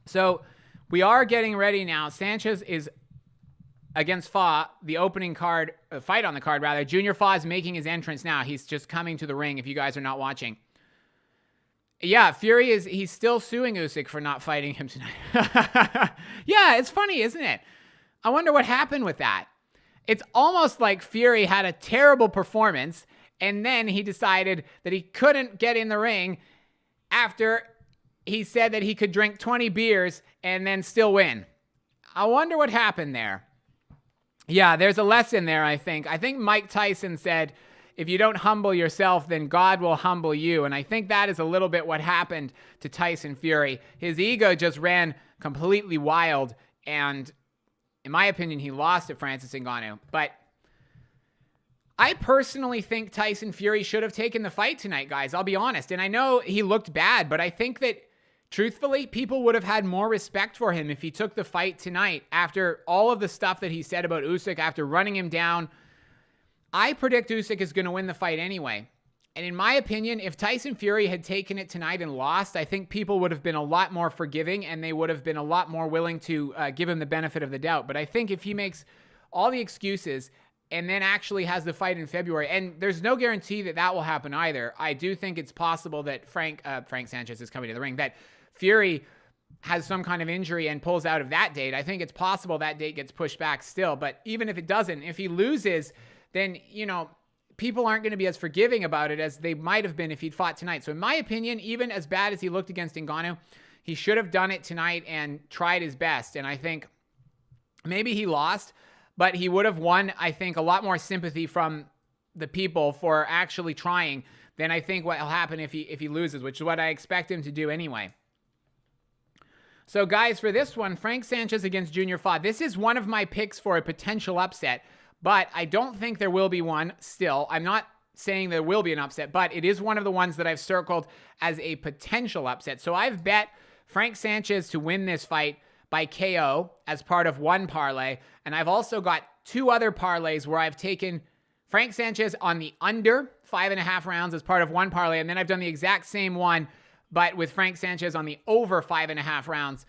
So we are getting ready now. Sanchez is against Fa, the opening card, fight on the card rather. Junior Fa is making his entrance now. He's just coming to the ring if you guys are not watching. Yeah, Fury he's still suing Usyk for not fighting him tonight. Yeah, it's funny, isn't it? I wonder what happened with that. It's almost like Fury had a terrible performance and then he decided that he couldn't get in the ring after he said that he could drink 20 beers and then still win. I wonder what happened there. Yeah, there's a lesson there, I think. I think Mike Tyson said, if you don't humble yourself, then God will humble you. And I think that is a little bit what happened to Tyson Fury. His ego just ran completely wild. And in my opinion, he lost to Francis Ngannou. But I personally think Tyson Fury should have taken the fight tonight, guys. I'll be honest. And I know he looked bad, but I think that truthfully, people would have had more respect for him if he took the fight tonight after all of the stuff that he said about Usyk, after running him down. I predict Usyk is going to win the fight anyway. And in my opinion, if Tyson Fury had taken it tonight and lost, I think people would have been a lot more forgiving and they would have been a lot more willing to give him the benefit of the doubt. But I think if he makes all the excuses and then actually has the fight in February, and there's no guarantee that that will happen either, I do think it's possible that Frank Sanchez is coming to the ring, that Fury has some kind of injury and pulls out of that date. I think it's possible that date gets pushed back still. But even if it doesn't, if he loses, then, you know, people aren't going to be as forgiving about it as they might have been if he'd fought tonight. So in my opinion, even as bad as he looked against Ngannou, he should have done it tonight and tried his best. And I think maybe he lost, but he would have won, I think, a lot more sympathy from the people for actually trying than I think what will happen if he loses, which is what I expect him to do anyway. So, guys, for this one, Frank Sanchez against Junior Fa. This is one of my picks for a potential upset, but I don't think there will be one still. I'm not saying there will be an upset, but it is one of the ones that I've circled as a potential upset. So I've bet Frank Sanchez to win this fight by KO as part of one parlay, and I've also got two other parlays where I've taken Frank Sanchez on the under 5.5 rounds as part of one parlay, and then I've done the exact same one but with Frank Sanchez on the over 5.5 rounds.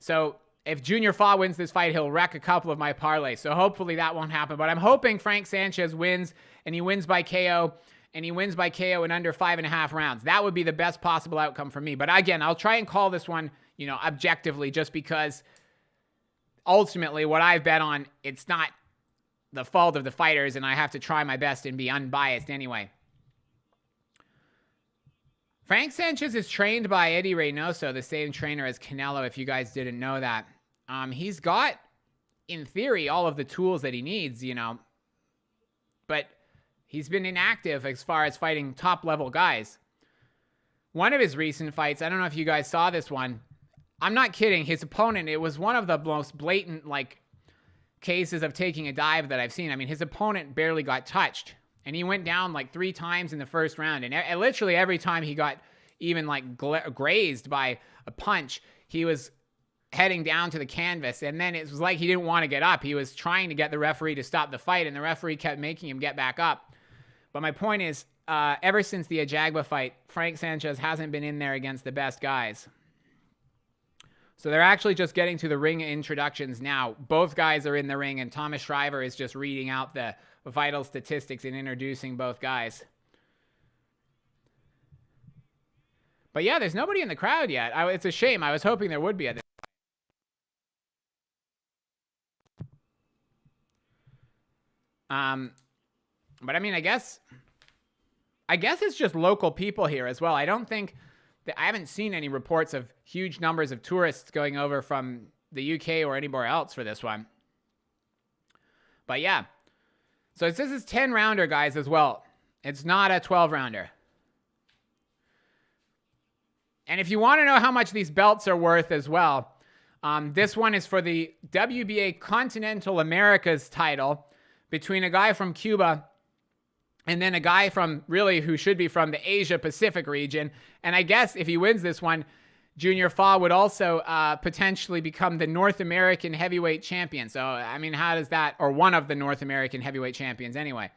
So if Junior Fa wins this fight, he'll wreck a couple of my parlays. So hopefully that won't happen. But I'm hoping Frank Sanchez wins, and he wins by KO, and he wins by KO in under 5.5 rounds. That would be the best possible outcome for me. But again, I'll try and call this one, you know, objectively, just because ultimately what I've bet on, it's not the fault of the fighters, and I have to try my best and be unbiased anyway. Frank Sanchez is trained by Eddie Reynoso, the same trainer as Canelo, if you guys didn't know that. He's got, in theory, all of the tools that he needs, you know, but he's been inactive as far as fighting top-level guys. One of his recent fights, I don't know if you guys saw this one. I'm not kidding. His opponent, it was one of the most blatant, like, cases of taking a dive that I've seen. I mean, his opponent barely got touched. And he went down like 3 times in the first round. And literally every time he got even like grazed by a punch, he was heading down to the canvas. And then it was like he didn't want to get up. He was trying to get the referee to stop the fight, and the referee kept making him get back up. But my point is, ever since the Ajagba fight, Frank Sanchez hasn't been in there against the best guys. So they're actually just getting to the ring introductions now. Both guys are in the ring, and Thomas Shriver is just reading out the vital statistics and introducing both guys. But yeah, there's nobody in the crowd yet. It's a shame. I was hoping there would be at this point. But I mean, I guess it's just local people here as well. I don't think that, I haven't seen any reports of huge numbers of tourists going over from the UK or anywhere else for this one. But yeah. So this is 10-rounder, guys, as well. It's not a 12-rounder. And if you want to know how much these belts are worth as well, this one is for the WBA Continental Americas title between a guy from Cuba and then a guy from, really, who should be from the Asia-Pacific region. And I guess if he wins this one, Junior Fa would also potentially become the North American heavyweight champion. So, I mean, how does that, or one of the North American heavyweight champions anyway.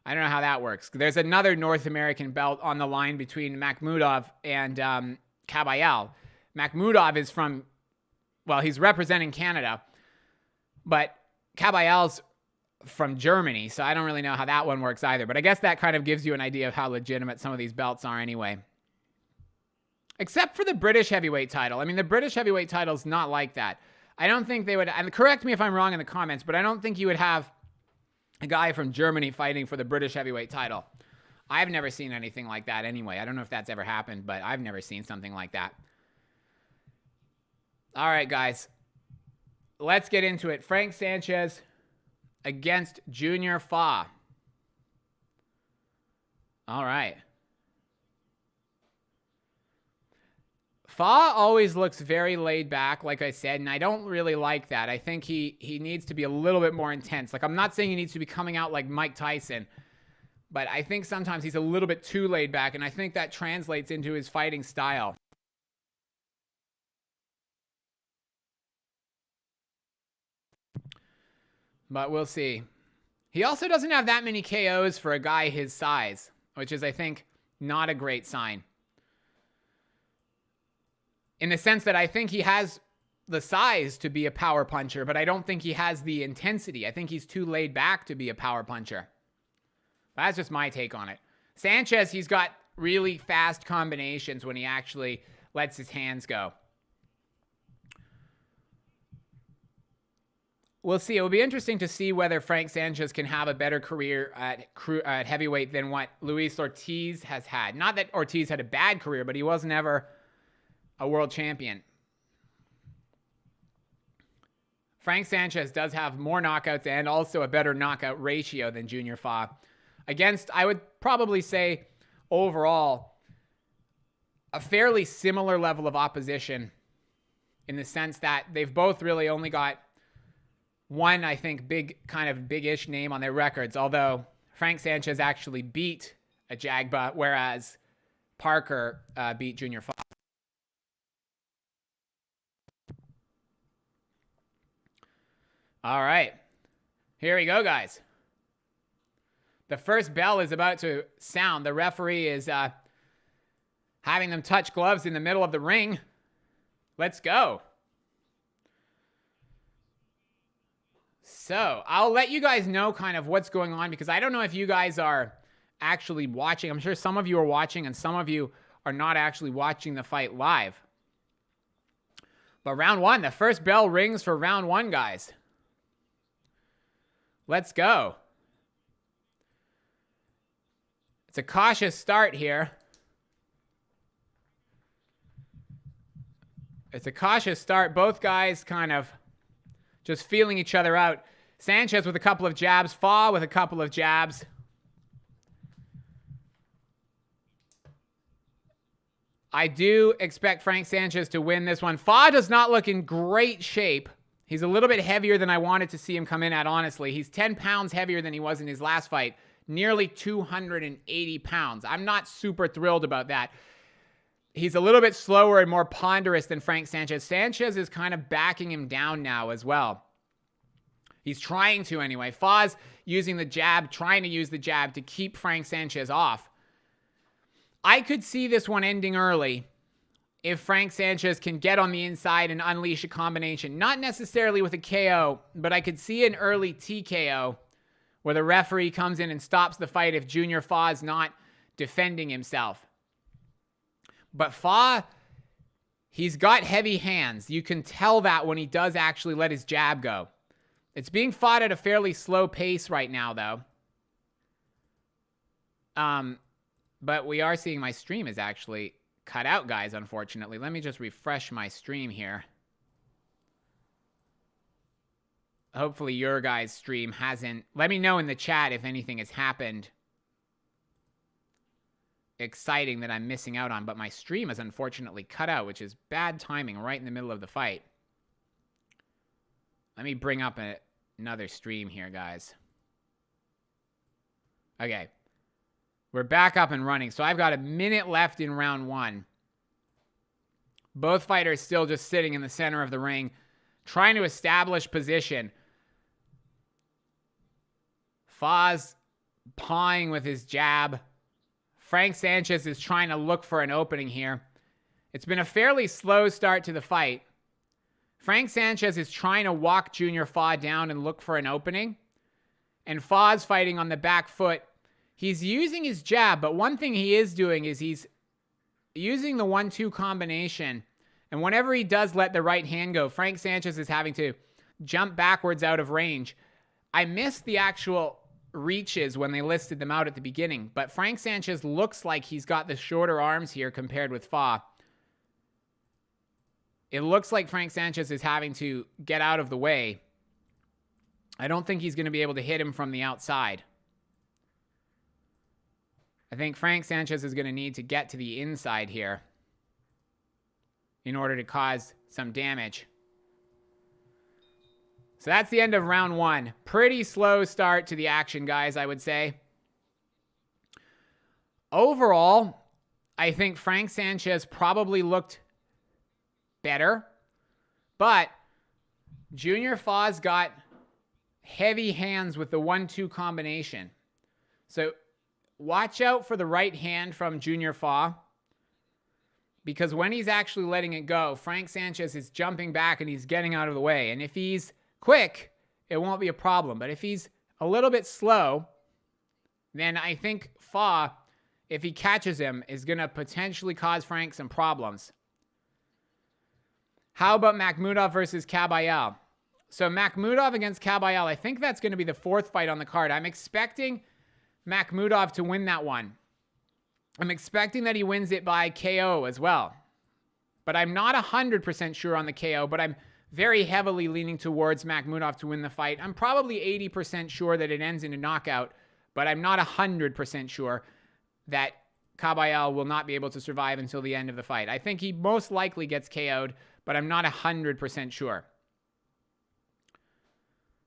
I don't know how that works. There's another North American belt on the line between Makhmudov and Kabayel. Makhmudov is from, well, he's representing Canada, but Kabayel's from Germany, so I don't really know how that one works either. But I guess that kind of gives you an idea of how legitimate some of these belts are anyway. Except for the British heavyweight title. I mean, the British heavyweight title is not like that. I don't think they would, and correct me if I'm wrong in the comments, but I don't think you would have a guy from Germany fighting for the British heavyweight title. I've never seen anything like that anyway. I don't know if that's ever happened, but I've never seen something like that. All right, guys. Let's get into it. Frank Sanchez against Junior Fa. All right. Fa always looks very laid back, like I said, and I don't really like that. I think he needs to be a little bit more intense. Like, I'm not saying he needs to be coming out like Mike Tyson, but I think sometimes he's a little bit too laid back, and I think that translates into his fighting style. But we'll see. He also doesn't have that many KOs for a guy his size, which is, I think, not a great sign. In the sense that I think he has the size to be a power puncher, but I don't think he has the intensity. I think he's too laid back to be a power puncher. That's just my take on it. Sanchez, he's got really fast combinations when he actually lets his hands go. we'll see. It will be interesting to see whether Frank Sanchez can have a better career at heavyweight than what Luis Ortiz has had. Not that Ortiz had a bad career, but he was never a world champion. Frank Sanchez does have more knockouts and also a better knockout ratio than Junior Fa. Against, I would probably say, overall, a fairly similar level of opposition in the sense that they've both really only got one, I think, big-ish name on their records, although Frank Sanchez actually beat a Jagba, whereas Parker beat Junior Fa. All right. Here we go, guys. The first bell is about to sound. The referee is having them touch gloves in the middle of the ring. Let's go. So, I'll let you guys know kind of what's going on because I don't know if you guys are actually watching. I'm sure some of you are watching and some of you are not actually watching the fight live. But round one, the first bell rings for round one, guys. Let's go. It's a cautious start here. It's a cautious start. Both guys kind of just feeling each other out. Sanchez with a couple of jabs. Fa with a couple of jabs. I do expect Frank Sanchez to win this one. Fa does not look in great shape. He's a little bit heavier than I wanted to see him come in at, honestly. He's 10 pounds heavier than he was in his last fight. Nearly 280 pounds. I'm not super thrilled about that. He's a little bit slower and more ponderous than Frank Sanchez. Sanchez is kind of backing him down now as well. He's trying to anyway. Fa's using the jab, trying to use the jab to keep Frank Sanchez off. I could see this one ending early if Frank Sanchez can get on the inside and unleash a combination. Not necessarily with a KO, but I could see an early TKO where the referee comes in and stops the fight if Junior Fa is not defending himself. But Fa, he's got heavy hands. You can tell that when he does actually let his jab go. It's being fought at a fairly slow pace right now, though. But we are seeing my stream is actually cut out, guys, unfortunately. Let me just refresh my stream here. Hopefully your guys' stream hasn't... Let me know in the chat if anything has happened exciting that I'm missing out on. But my stream is unfortunately cut out, which is bad timing right in the middle of the fight. Let me bring up another stream here, guys. Okay. We're back up and running. So I've got a minute left in round one. Both fighters still just sitting in the center of the ring, trying to establish position. Fa's pawing with his jab. Frank Sanchez is trying to look for an opening here. It's been a fairly slow start to the fight. Frank Sanchez is trying to walk Junior Fa down and look for an opening. And Fa's fighting on the back foot. He's using his jab, but one thing he is doing is he's using the 1-2 combination. And whenever he does let the right hand go, Frank Sanchez is having to jump backwards out of range. I missed the actual reaches when they listed them out at the beginning, but Frank Sanchez looks like he's got the shorter arms here compared with Fa. It looks like Frank Sanchez is having to get out of the way. I don't think he's going to be able to hit him from the outside. I think Frank Sanchez is going to need to get to the inside here in order to cause some damage. So that's the end of round one. Pretty slow start to the action, guys, I would say. Overall, I think Frank Sanchez probably looked better, but Junior Fa's got heavy hands with the 1-2 combination. So watch out for the right hand from Junior Fa, because when he's actually letting it go, Frank Sanchez is jumping back and he's getting out of the way. And if he's quick, it won't be a problem. But if he's a little bit slow, then I think Fa, if he catches him, is going to potentially cause Frank some problems. How about Makhmudov versus Kabayel? So Makhmudov against Kabayel. I think that's going to be the 4th fight on the card. I'm expecting Makhmudov to win that one. I'm expecting that he wins it by KO as well. But I'm not 100% sure on the KO, but I'm very heavily leaning towards Makhmudov to win the fight. I'm probably 80% sure that it ends in a knockout, but I'm not 100% sure that Kabayel will not be able to survive until the end of the fight. I think he most likely gets KO'd, but I'm not 100% sure.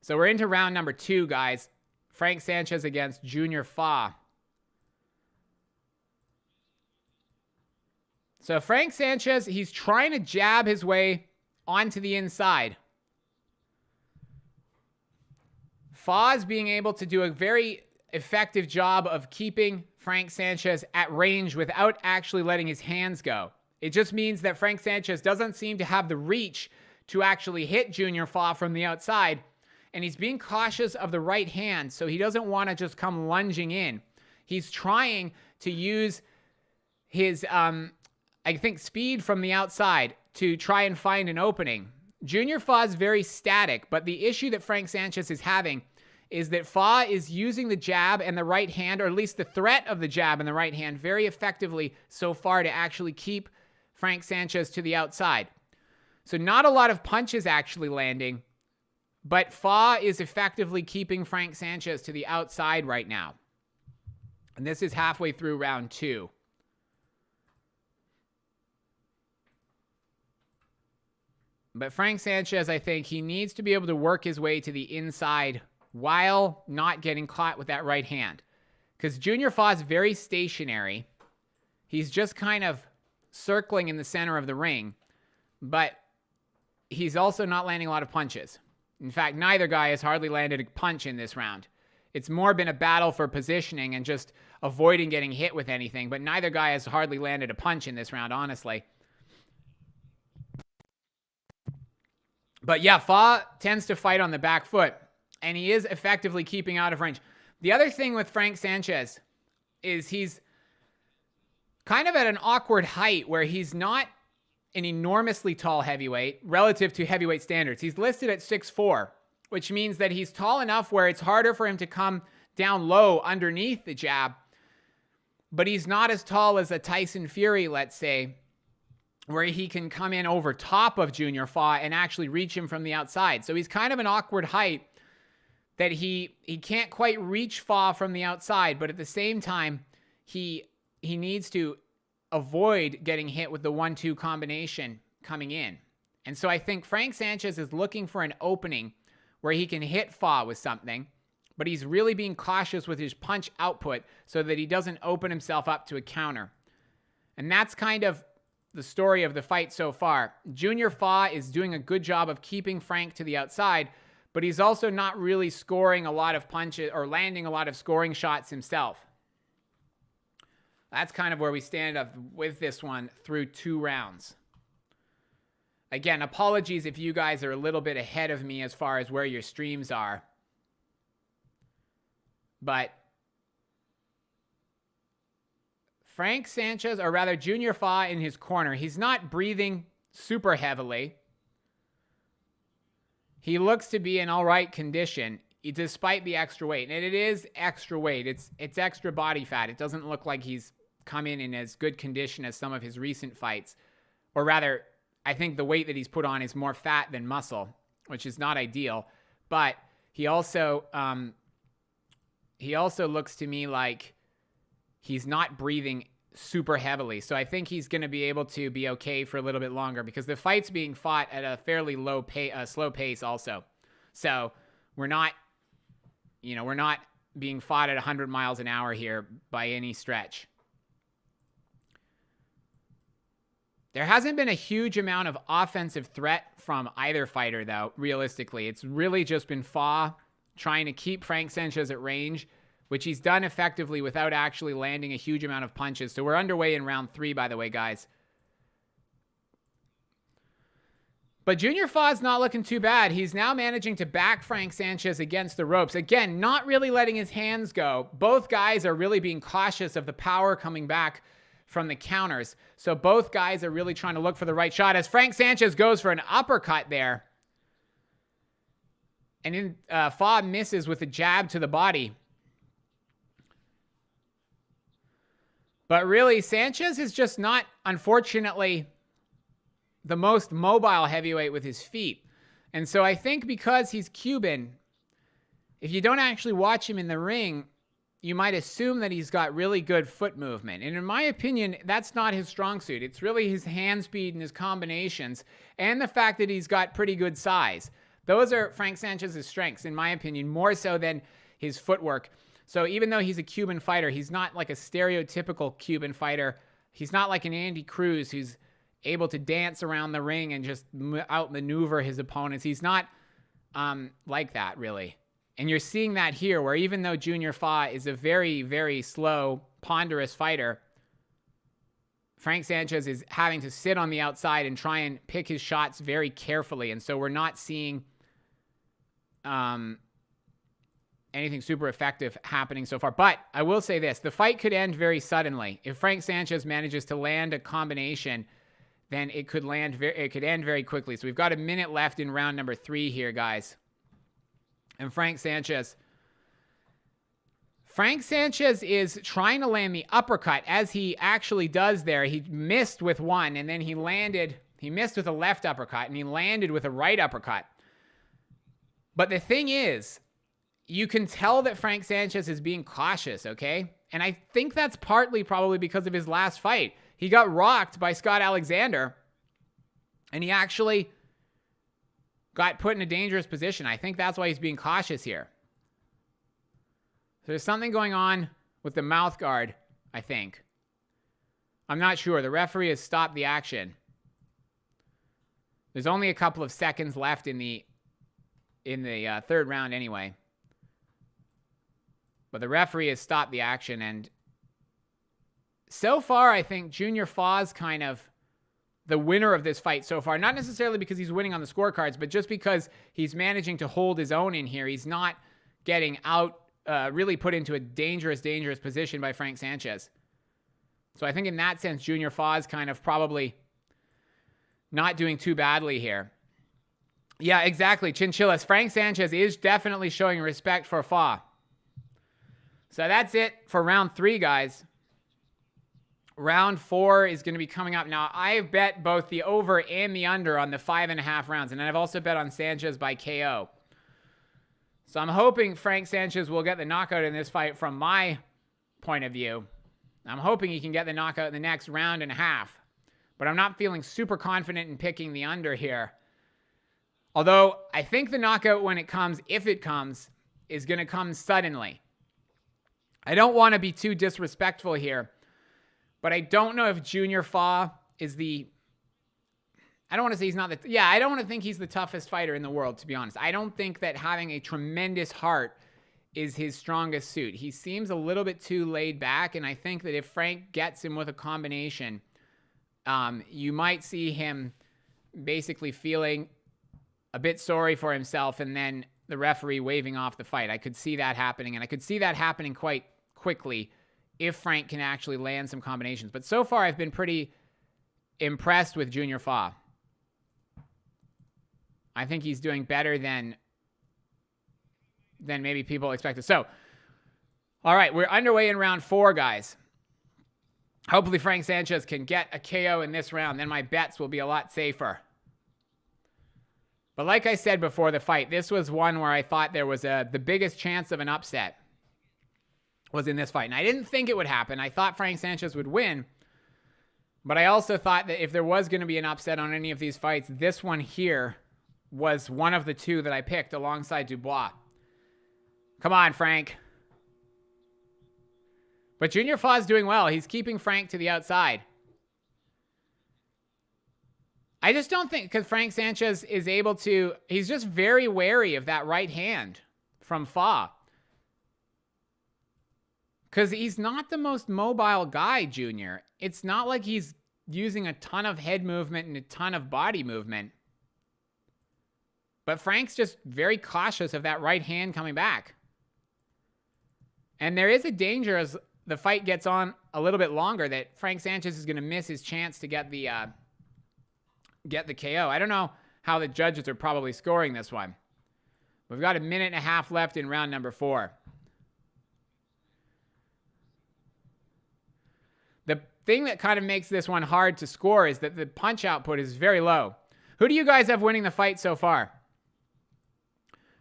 So we're into round number 2, guys. Frank Sanchez against Junior Fa. So Frank Sanchez, he's trying to jab his way onto the inside. Fa's being able to do a very effective job of keeping Frank Sanchez at range without actually letting his hands go. It just means that Frank Sanchez doesn't seem to have the reach to actually hit Junior Fa from the outside, and he's being cautious of the right hand, so he doesn't want to just come lunging in. He's trying to use his, I think, speed from the outside to try and find an opening. Junior Fa is very static, but the issue that Frank Sanchez is having is that Fa is using the jab and the right hand, or at least the threat of the jab and the right hand, very effectively so far to actually keep Frank Sanchez to the outside. So not a lot of punches actually landing, but Fa is effectively keeping Frank Sanchez to the outside right now. And this is halfway through round 2. But Frank Sanchez, I think he needs to be able to work his way to the inside while not getting caught with that right hand. Because Junior Fa is very stationary. He's just kind of circling in the center of the ring. But he's also not landing a lot of punches. In fact, neither guy has hardly landed a punch in this round. It's more been a battle for positioning and just avoiding getting hit with anything. But neither guy has hardly landed a punch in this round, honestly. But yeah, Fa tends to fight on the back foot, and he is effectively keeping out of range. The other thing with Frank Sanchez is he's kind of at an awkward height where he's not an enormously tall heavyweight relative to heavyweight standards. He's listed at 6'4", which means that he's tall enough where it's harder for him to come down low underneath the jab, but he's not as tall as a Tyson Fury, let's say, where he can come in over top of Junior Fa and actually reach him from the outside. So he's kind of an awkward height that he can't quite reach Fa from the outside, but at the same time, he needs to avoid getting hit with the 1-2 combination coming in. And so I think Frank Sanchez is looking for an opening where he can hit Fa with something, but he's really being cautious with his punch output so that he doesn't open himself up to a counter. And that's kind of the story of the fight so far. Junior Fa is doing a good job of keeping Frank to the outside, but he's also not really scoring a lot of punches or landing a lot of scoring shots himself. That's kind of where we stand up with this one through 2 rounds. Again, apologies if you guys are a little bit ahead of me as far as where your streams are. But Frank Sanchez, or rather Junior Fa in his corner, he's not breathing super heavily. He looks to be in all right condition despite the extra weight. And it is extra weight. It's extra body fat. It doesn't look like he's come in as good condition as some of his recent fights. Or rather, I think the weight that he's put on is more fat than muscle, which is not ideal. But he also looks to me like he's not breathing super heavily. So I think he's going to be able to be okay for a little bit longer because the fight's being fought at a fairly slow pace also. So we're not being fought at 100 miles an hour here by any stretch. There hasn't been a huge amount of offensive threat from either fighter, though, realistically. It's really just been Fa trying to keep Frank Sanchez at range, which he's done effectively without actually landing a huge amount of punches. So we're underway in round 3, by the way, guys. But Junior Fa's not looking too bad. He's now managing to back Frank Sanchez against the ropes. Again, not really letting his hands go. Both guys are really being cautious of the power coming back from the counters. So both guys are really trying to look for the right shot. As Frank Sanchez goes for an uppercut there, And then Fa misses with a jab to the body. But really, Sanchez is just not, unfortunately, the most mobile heavyweight with his feet. And so I think because he's Cuban, if you don't actually watch him in the ring, you might assume that he's got really good foot movement. And in my opinion, that's not his strong suit. It's really his hand speed and his combinations and the fact that he's got pretty good size. Those are Frank Sanchez's strengths, in my opinion, more so than his footwork. So even though he's a Cuban fighter, he's not like a stereotypical Cuban fighter. He's not like an Andy Cruz who's able to dance around the ring and just outmaneuver his opponents. He's not like that, really. And you're seeing that here, where even though Junior Fa is a very, very slow, ponderous fighter, Frank Sanchez is having to sit on the outside and try and pick his shots very carefully. And so we're not seeing anything super effective happening so far. But I will say this, the fight could end very suddenly. If Frank Sanchez manages to land a combination, then it could end very quickly. So we've got a minute left in round number 3 here, guys. And Frank Sanchez is trying to land the uppercut, as he actually does there. He missed with one, and then he missed with a left uppercut, and he landed with a right uppercut. But the thing is, you can tell that Frank Sanchez is being cautious, okay? And I think that's partly probably because of his last fight. He got rocked by Scott Alexander, and he actually got put in a dangerous position. I think that's why he's being cautious here. So there's something going on with the mouth guard, I think. I'm not sure. The referee has stopped the action. There's only a couple of seconds left in the third round anyway. But the referee has stopped the action, and so far I think Junior Fa's kind of the winner of this fight so far. Not necessarily because he's winning on the scorecards, but just because he's managing to hold his own in here. He's not getting out, really put into a dangerous position by Frank Sanchez. So I think in that sense, Junior Fa's kind of probably not doing too badly here. Yeah, exactly. Chinchillas. Frank Sanchez is definitely showing respect for Fa. So that's it for round 3, guys. Round 4 is going to be coming up. Now, I've bet both the over and the under on the 5.5 rounds. And I've also bet on Sanchez by KO. So I'm hoping Frank Sanchez will get the knockout in this fight from my point of view. I'm hoping he can get the knockout in the next round and a half. But I'm not feeling super confident in picking the under here. Although, I think the knockout when it comes, if it comes, is going to come suddenly. I don't want to be too disrespectful here, but I don't know if Junior Fa is I don't want to say he's not I don't want to think he's the toughest fighter in the world, to be honest. I don't think that having a tremendous heart is his strongest suit. He seems a little bit too laid back, and I think that if Frank gets him with a combination, you might see him basically feeling a bit sorry for himself, and then the referee waving off the fight. I could see that happening, and I could see that happening quite quickly if Frank can actually land some combinations. But so far, I've been pretty impressed with Junior Fa. I think he's doing better than maybe people expected. So, all right, we're underway in round 4, guys. Hopefully Frank Sanchez can get a KO in this round. Then my bets will be a lot safer. But like I said before the fight, this was one where I thought there was the biggest chance of an upset was in this fight. And I didn't think it would happen. I thought Frank Sanchez would win. But I also thought that if there was going to be an upset on any of these fights, this one here was one of the two that I picked alongside Dubois. Come on, Frank. But Junior Fa's doing well. He's keeping Frank to the outside. I just don't think, because Frank Sanchez is able to, he's just very wary of that right hand from Fa. Because he's not the most mobile guy, Junior. It's not like he's using a ton of head movement and a ton of body movement. But Frank's just very cautious of that right hand coming back. And there is a danger as the fight gets on a little bit longer that Frank Sanchez is going to miss his chance to get the KO. I don't know how the judges are probably scoring this one. We've got a minute and a half left in round number 4. The thing that kind of makes this one hard to score is that the punch output is very low. Who do you guys have winning the fight so far?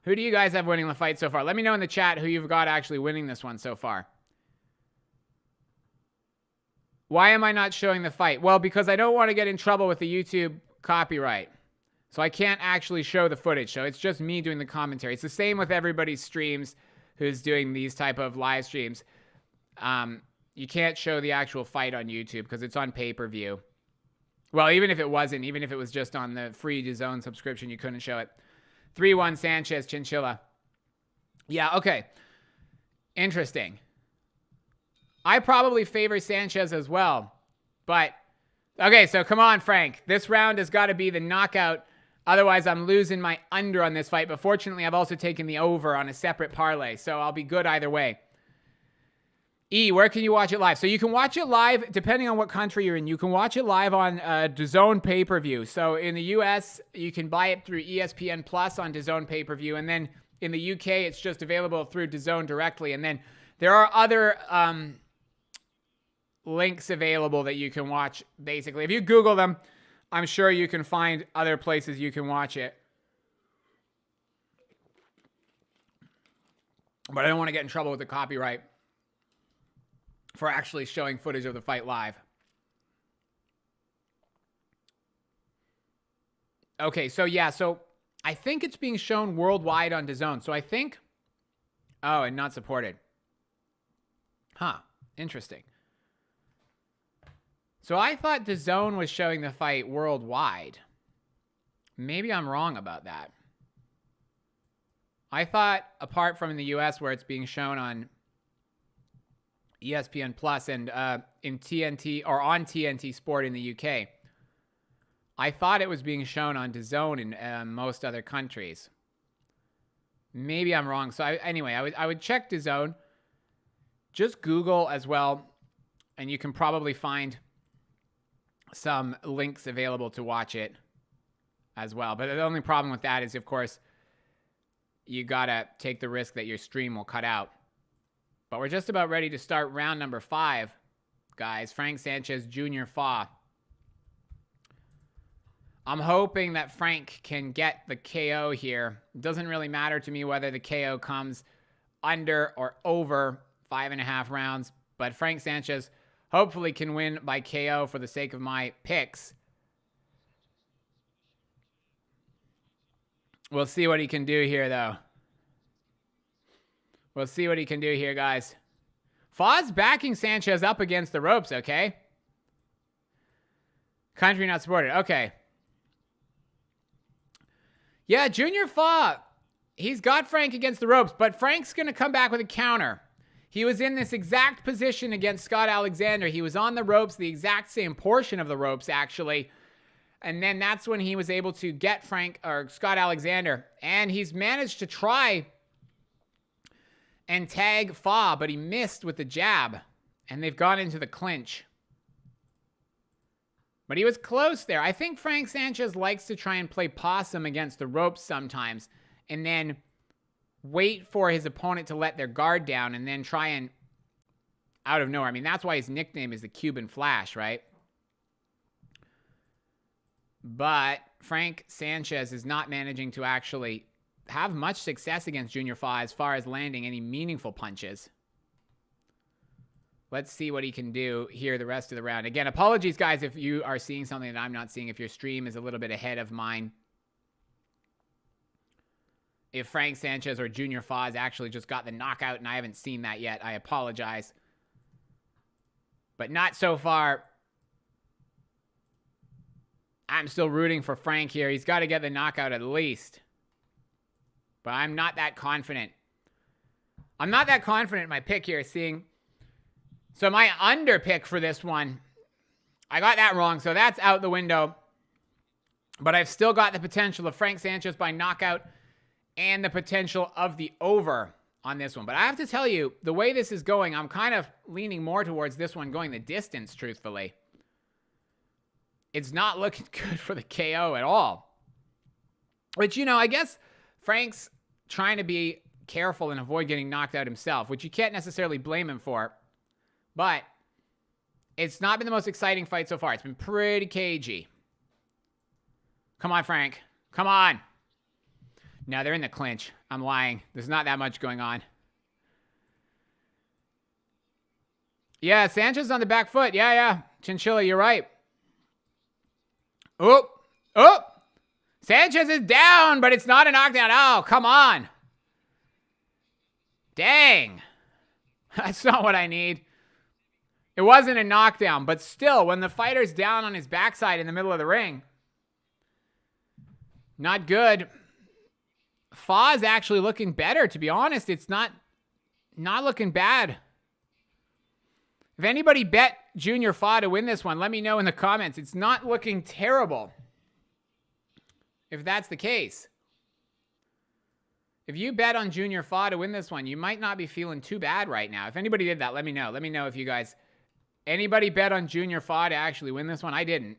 Who do you guys have winning the fight so far? Let me know in the chat who you've got actually winning this one so far. Why am I not showing the fight? Well, because I don't want to get in trouble with the YouTube copyright. So I can't actually show the footage. So it's just me doing the commentary. It's the same with everybody's streams who's doing these type of live streams. You can't show the actual fight on YouTube because it's on pay-per-view. Well, even if it wasn't, even if it was just on the free DAZN subscription, you couldn't show it. 3-1 Sanchez, Chinchilla. Yeah, okay. Interesting. I probably favor Sanchez as well. But, okay, so come on, Frank. This round has got to be the knockout. Otherwise, I'm losing my under on this fight. But fortunately, I've also taken the over on a separate parlay. So I'll be good either way. E, where can you watch it live? So you can watch it live, depending on what country you're in. You can watch it live on DAZN pay-per-view. So in the US, you can buy it through ESPN Plus on DAZN pay-per-view. And then in the UK, it's just available through DAZN directly. And then there are other links available that you can watch, basically. If you Google them, I'm sure you can find other places you can watch it. But I don't want to get in trouble with the copyright for actually showing footage of the fight live. Okay, so yeah, so I think it's being shown worldwide on DAZN. So I think, oh, and not supported. Huh, interesting. So I thought DAZN was showing the fight worldwide. Maybe I'm wrong about that. I thought, apart from in the US where it's being shown on ESPN Plus and in TNT or on TNT Sport in the UK, I thought it was being shown on DAZN in most other countries. Maybe I'm wrong. So anyway, I would check DAZN. Just Google as well, and you can probably find some links available to watch it as well. But the only problem with that is, of course, you gotta take the risk that your stream will cut out. But we're just about ready to start round number 5, guys. Frank Sanchez, Junior Fa. I'm hoping that Frank can get the KO here. It doesn't really matter to me whether the KO comes under or over 5.5 rounds. But Frank Sanchez hopefully can win by KO for the sake of my picks. We'll see what he can do here, though. We'll see what he can do here, guys. Fa's backing Sanchez up against the ropes, okay? Country not supported. Okay. Yeah, Junior Fa, he's got Frank against the ropes, but Frank's going to come back with a counter. He was in this exact position against Scott Alexander. He was on the ropes, the exact same portion of the ropes, actually. And then that's when he was able to get Scott Alexander. And he's managed to try and tag Fa, but he missed with the jab. And they've gone into the clinch. But he was close there. I think Frank Sanchez likes to try and play possum against the ropes sometimes. And then wait for his opponent to let their guard down. And then try and, out of nowhere. I mean, that's why his nickname is the Cuban Flash, right? But Frank Sanchez is not managing to actually have much success against Junior Fa as far as landing any meaningful punches. Let's see what he can do here the rest of the round. Again, apologies, guys, if you are seeing something that I'm not seeing, if your stream is a little bit ahead of mine. If Frank Sanchez or Junior Fa has actually just got the knockout and I haven't seen that yet, I apologize. But not so far. I'm still rooting for Frank here. He's got to get the knockout at least. But I'm not that confident. I'm not that confident in my pick here, seeing. So my under pick for this one, I got that wrong, so that's out the window. But I've still got the potential of Frank Sanchez by knockout and the potential of the over on this one. But I have to tell you, the way this is going, I'm kind of leaning more towards this one going the distance, truthfully. It's not looking good for the KO at all. Which, you know, I guess Frank's trying to be careful and avoid getting knocked out himself, which you can't necessarily blame him for. But it's not been the most exciting fight so far. It's been pretty cagey. Come on, Frank. Come on. No, they're in the clinch. I'm lying. There's not that much going on. Yeah, Sanchez on the back foot. Yeah. Chinchilla, you're right. Oh. Sanchez is down, but it's not a knockdown. Oh, come on. Dang. That's not what I need. It wasn't a knockdown, but still, when the fighter's down on his backside in the middle of the ring, not good. Fa is actually looking better, to be honest. It's not looking bad. If anybody bet Junior Fa to win this one, let me know in the comments. It's not looking terrible, if that's the case. If you bet on Junior Fa to win this one, you might not be feeling too bad right now. If anybody did that, let me know. Let me know if you guys... Anybody bet on Junior Fa to actually win this one? I didn't.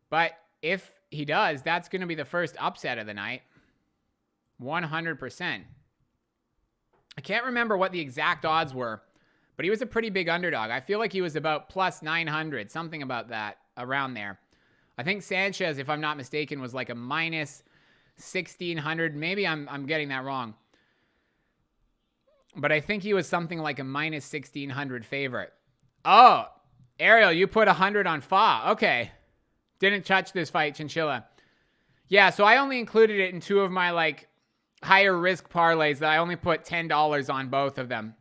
But if he does, that's going to be the first upset of the night. 100%. I can't remember what the exact odds were, but he was a pretty big underdog. I feel like he was about plus 900, something about that, around there. I think Sanchez, if I'm not mistaken, was like a minus 1,600. Maybe I'm getting that wrong. But I think he was something like a minus 1,600 favorite. Oh, Ariel, you put 100 on Fa. Okay. Didn't touch this fight, Chinchilla. Yeah, so I only included it in two of my, like, higher risk parlays that I only put $10 on both of them.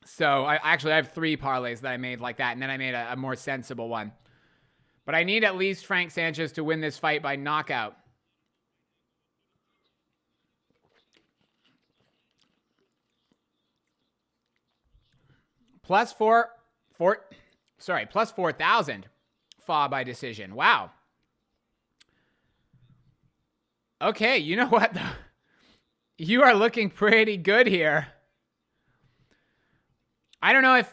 So I have 3 parlays that I made like that, and then I made a more sensible one. But I need at least Frank Sanchez to win this fight by knockout. Plus 4,000 Fa by decision. Wow. Okay, you know what, though? You are looking pretty good here. I don't know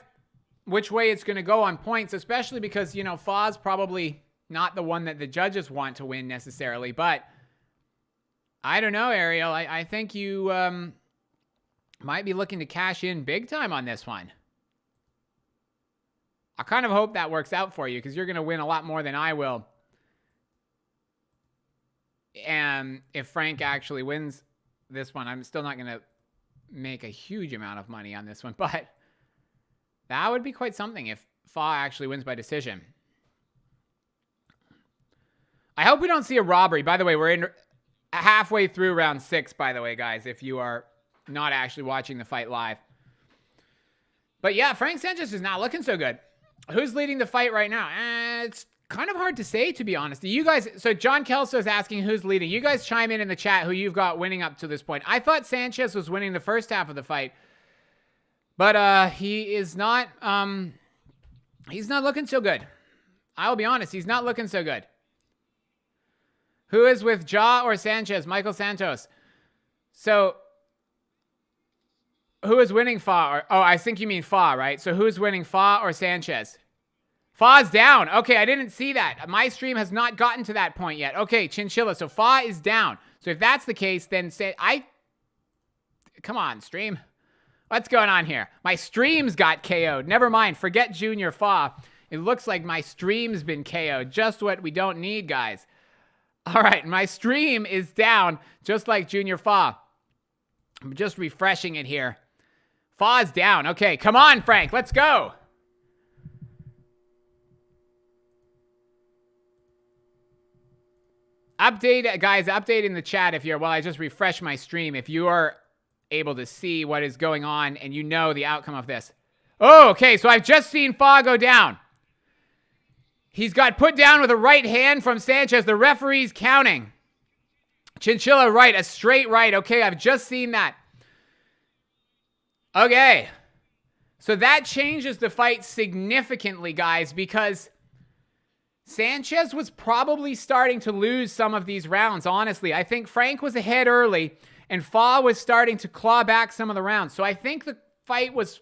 which way it's going to go on points, especially because, Fa's probably not the one that the judges want to win necessarily. But I don't know, Ariel. I think you might be looking to cash in big time on this one. I kind of hope that works out for you because you're going to win a lot more than I will. And if Frank actually wins this one, I'm still not going to make a huge amount of money on this one. But that would be quite something if Fa actually wins by decision. I hope we don't see a robbery. By the way, we're in halfway through round 6, by the way, guys, if you are not actually watching the fight live. But yeah, Frank Sanchez is not looking so good. Who's leading the fight right now? It's kind of hard to say, to be honest. You guys, so John Kelso is asking who's leading. You guys chime in the chat who you've got winning up to this point. I thought Sanchez was winning the first half of the fight, but he is not. He's not looking so good. I'll be honest, he's not looking so good. Who is with Ja or Sanchez? Michael Santos. So who is winning Fa? I think you mean Fa, right? So who's winning, Fa or Sanchez? Fa's down. Okay, I didn't see that. My stream has not gotten to that point yet. Okay, Chinchilla. So Fa is down. So if that's the case, then come on, stream. What's going on here? My stream's got KO'd. Never mind. Forget Junior Fa. It looks like my stream's been KO'd. Just what we don't need, guys. All right, my stream is down, just like Junior Fa. I'm just refreshing it here. Fa's down. Okay, come on, Frank. Let's go. Update, guys, update in the chat while I just refresh my stream, if you are able to see what is going on and you know the outcome of this. Oh, okay, so I've just seen Fa go down. He's got put down with a right hand from Sanchez. The referee's counting. Chinchilla right, a straight right. Okay, I've just seen that. Okay. So that changes the fight significantly, guys, because Sanchez was probably starting to lose some of these rounds, honestly. I think Frank was ahead early, and Fa was starting to claw back some of the rounds. So I think the fight was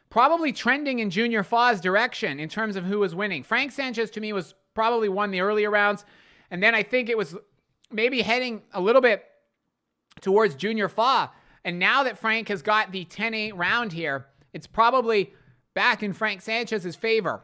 probably trending in Junior Fa's direction in terms of who was winning. Frank Sanchez, to me, was probably won the earlier rounds, and then I think it was maybe heading a little bit towards Junior Fa. And now that Frank has got the 10-8 round here, it's probably back in Frank Sanchez's favor.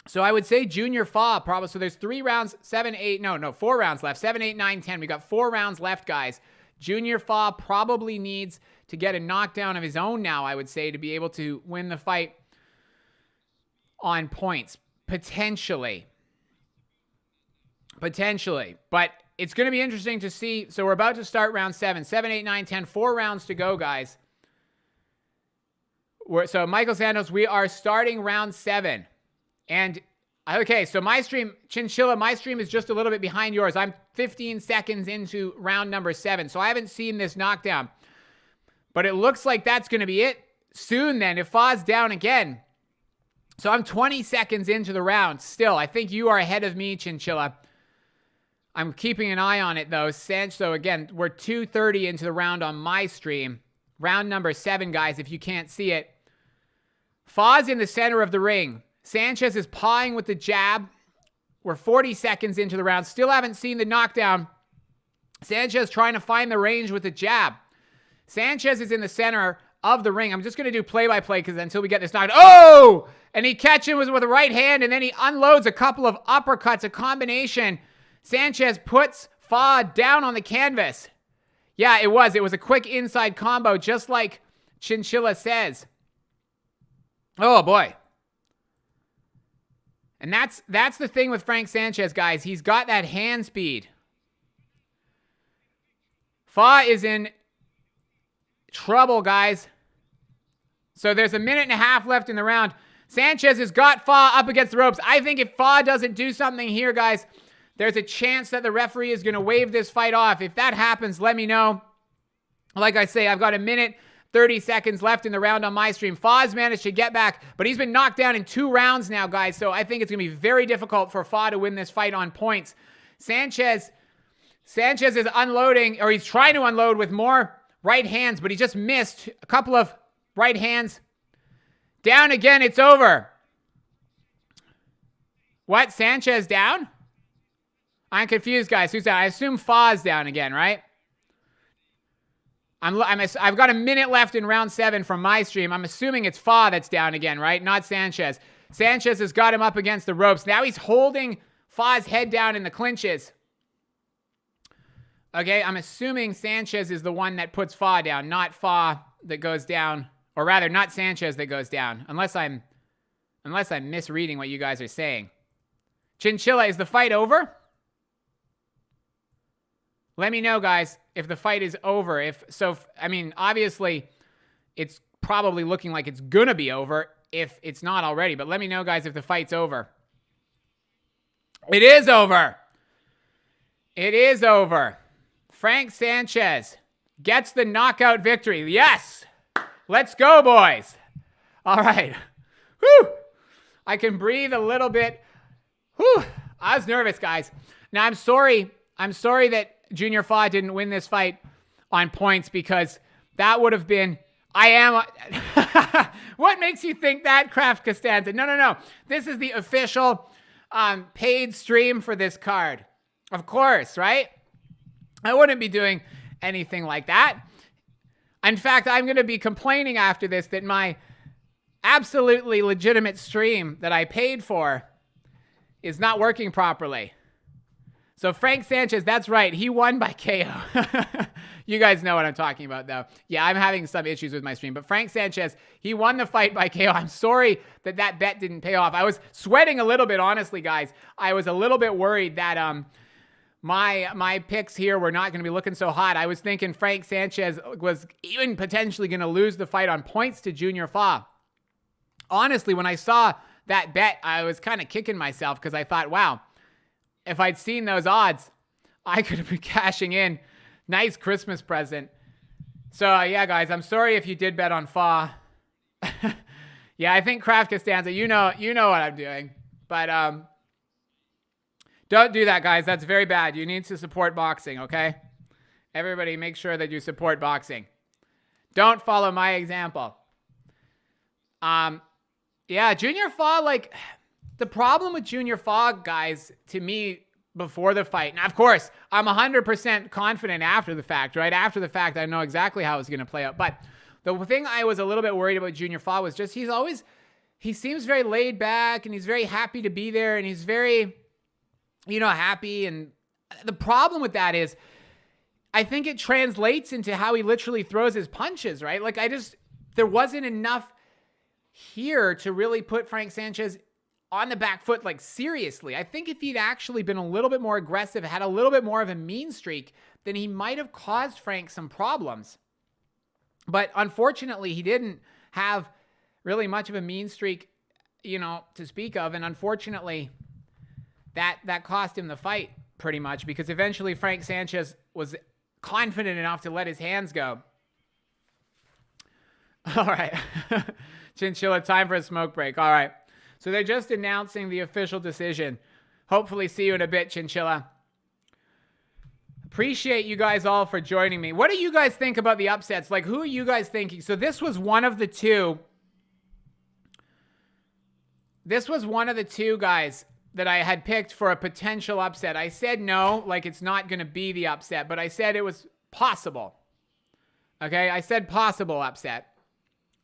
So I would say Junior Fa probably. So there's 3 rounds, 7, 8. No, 4 rounds left. 7, 8, 9, 10. We got 4 rounds left, guys. Junior Fa probably needs to get a knockdown of his own now, I would say, to be able to win the fight on points. Potentially. But it's going to be interesting to see. So we're about to start round 7. 7, 8, 9, 10. 4 rounds to go, guys. So Michael Santos, we are starting round 7. And, okay, so my stream, Chinchilla, my stream is just a little bit behind yours. I'm 15 seconds into round number 7. So I haven't seen this knockdown. But it looks like that's going to be it soon then, if Fa's down again. So I'm 20 seconds into the round still. I think you are ahead of me, Chinchilla. I'm keeping an eye on it, though. So, again, we're 2:30 into the round on my stream. Round number 7, guys, if you can't see it. Fa's in the center of the ring. Sanchez is pawing with the jab. We're 40 seconds into the round. Still haven't seen the knockdown. Sanchez trying to find the range with the jab. Sanchez is in the center of the ring. I'm just going to do play-by-play because until we get this knockdown. Oh! And he catches him with a right hand, and then he unloads a couple of uppercuts, a combination. Sanchez puts Fa down on the canvas. Yeah, it was. It was a quick inside combo, just like Chinchilla says. Oh, boy. And that's the thing with Frank Sanchez, guys. He's got that hand speed. Fa is in trouble, guys. So there's a minute and a half left in the round. Sanchez has got Fa up against the ropes. I think if Fa doesn't do something here, guys, there's a chance that the referee is going to wave this fight off. If that happens, let me know. Like I say, I've got a minute, 30 seconds left in the round on my stream. Fa's managed to get back, but he's been knocked down in 2 rounds now, guys. So I think it's going to be very difficult for Fa to win this fight on points. Sanchez is unloading, or he's trying to unload with more right hands, but he just missed a couple of right hands. Down again, it's over. What? Sanchez down? I'm confused, guys. Who's down? I assume Fa's down again, right? I've got a minute left in round 7 from my stream. I'm assuming it's Fa that's down again, right? Not Sanchez. Sanchez has got him up against the ropes. Now he's holding Fa's head down in the clinches. Okay, I'm assuming Sanchez is the one that puts Fa down, not Fa that goes down. Or rather, not Sanchez that goes down. Unless I'm misreading what you guys are saying. Chinchilla, is the fight over? Let me know, guys, if the fight is over. I mean, obviously, it's probably looking like it's going to be over if it's not already. But let me know, guys, if the fight's over. It is over. It is over. Frank Sanchez gets the knockout victory. Yes. Let's go, boys. All right. Whew. I can breathe a little bit. Whew. I was nervous, guys. Now, I'm sorry that Junior Fa didn't win this fight on points because that would have been... What makes you think that, Kraft Costanza? No. This is the official paid stream for this card. Of course, right? I wouldn't be doing anything like that. In fact, I'm going to be complaining after this that my absolutely legitimate stream that I paid for is not working properly. So Frank Sanchez, that's right. He won by KO. You guys know what I'm talking about, though. Yeah, I'm having some issues with my stream. But Frank Sanchez, he won the fight by KO. I'm sorry that bet didn't pay off. I was sweating a little bit, honestly, guys. I was a little bit worried that my picks here were not going to be looking so hot. I was thinking Frank Sanchez was even potentially going to lose the fight on points to Junior Fa. Honestly, when I saw that bet, I was kind of kicking myself because I thought, wow, if I'd seen those odds, I could have been cashing in. Nice Christmas present. So, yeah, guys, I'm sorry if you did bet on Fa. Yeah, I think Kraft Costanza, you know what I'm doing. But don't do that, guys. That's very bad. You need to support boxing, okay? Everybody make sure that you support boxing. Don't follow my example. Yeah, Junior Fa, like, the problem with Junior Fa, guys, to me, before the fight. Now, of course, I'm 100% confident after the fact, right? After the fact, I know exactly how it's going to play out. But the thing I was a little bit worried about Junior Fa was just he seems very laid back, and he's very happy to be there, and he's very, happy. And the problem with that is I think it translates into how he literally throws his punches, right? Like, there wasn't enough here to really put Frank Sanchez on the back foot, like, seriously. I think if he'd actually been a little bit more aggressive, had a little bit more of a mean streak, then he might have caused Frank some problems. But unfortunately, he didn't have really much of a mean streak, to speak of. And unfortunately, that cost him the fight pretty much, because eventually Frank Sanchez was confident enough to let his hands go. All right. Chinchilla, time for a smoke break. All right. So they're just announcing the official decision. Hopefully see you in a bit, Chinchilla. Appreciate you guys all for joining me. What do you guys think about the upsets? Like, who are you guys thinking? So this was one of the two. This was one of the two guys that I had picked for a potential upset. I said no, like it's not going to be the upset, but I said it was possible. Okay, I said possible upset.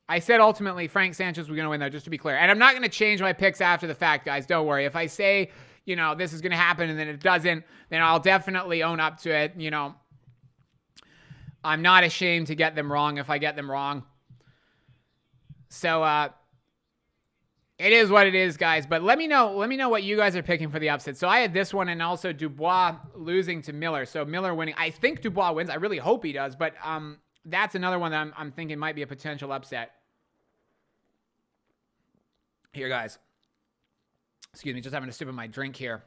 I said ultimately Frank Sanchez was going to win, though, just to be clear. And I'm not going to change my picks after the fact, guys. Don't worry. If I say, this is going to happen and then it doesn't, then I'll definitely own up to it. I'm not ashamed to get them wrong if I get them wrong. So, it is what it is, guys. But let me know what you guys are picking for the upset. So I had this one, and also Dubois losing to Miller. So Miller winning. I think Dubois wins. I really hope he does. But that's another one that I'm thinking might be a potential upset. Here, guys. Excuse me, just having a sip of my drink here.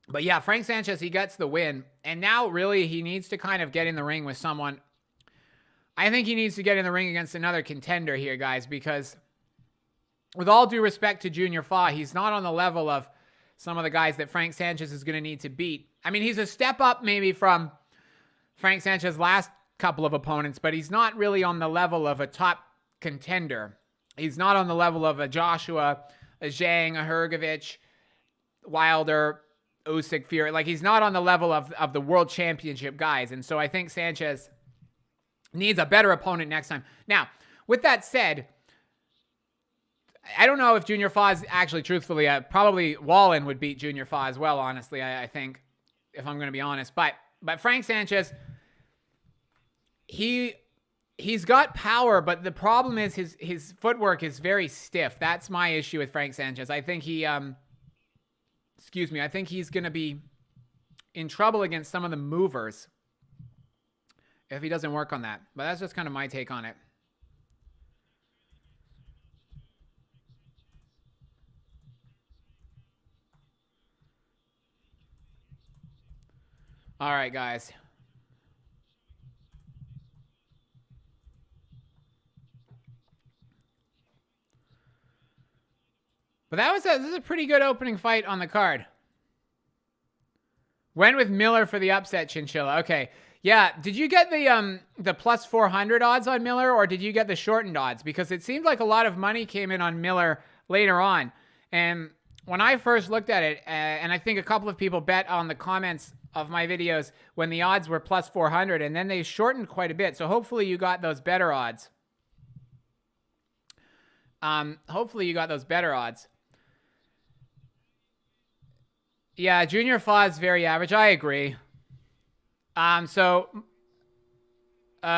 But yeah, Frank Sanchez, he gets the win. And now really he needs to kind of get in the ring with someone. I think he needs to get in the ring against another contender here, guys, because with all due respect to Junior Fa, he's not on the level of some of the guys that Frank Sanchez is going to need to beat. I mean, he's a step up maybe from Frank Sanchez's last couple of opponents, but he's not really on the level of a top contender. He's not on the level of a Joshua, a Zhang, a Hrgovic, Wilder, Usyk, Fury. Like, he's not on the level of the world championship guys. And so I think Sanchez needs a better opponent next time. Now, with that said, I don't know if Junior Fa is actually, truthfully, probably Wallin would beat Junior Fa as well, honestly, I think, if I'm going to be honest. But Frank Sanchez, he's got power, but the problem is his footwork is very stiff. That's my issue with Frank Sanchez. I think I think he's going to be in trouble against some of the movers if he doesn't work on that. But that's just kind of my take on it. All right, guys. But this is a pretty good opening fight on the card. Went with Miller for the upset, Chinchilla. Okay. Yeah, did you get the plus 400 odds on Miller, or did you get the shortened odds? Because it seemed like a lot of money came in on Miller later on. And when I first looked at it, and I think a couple of people bet on the comments of my videos when the odds were plus 400, and then they shortened quite a bit. So hopefully you got those better odds. Yeah, Junior Fa is very average. I agree. So we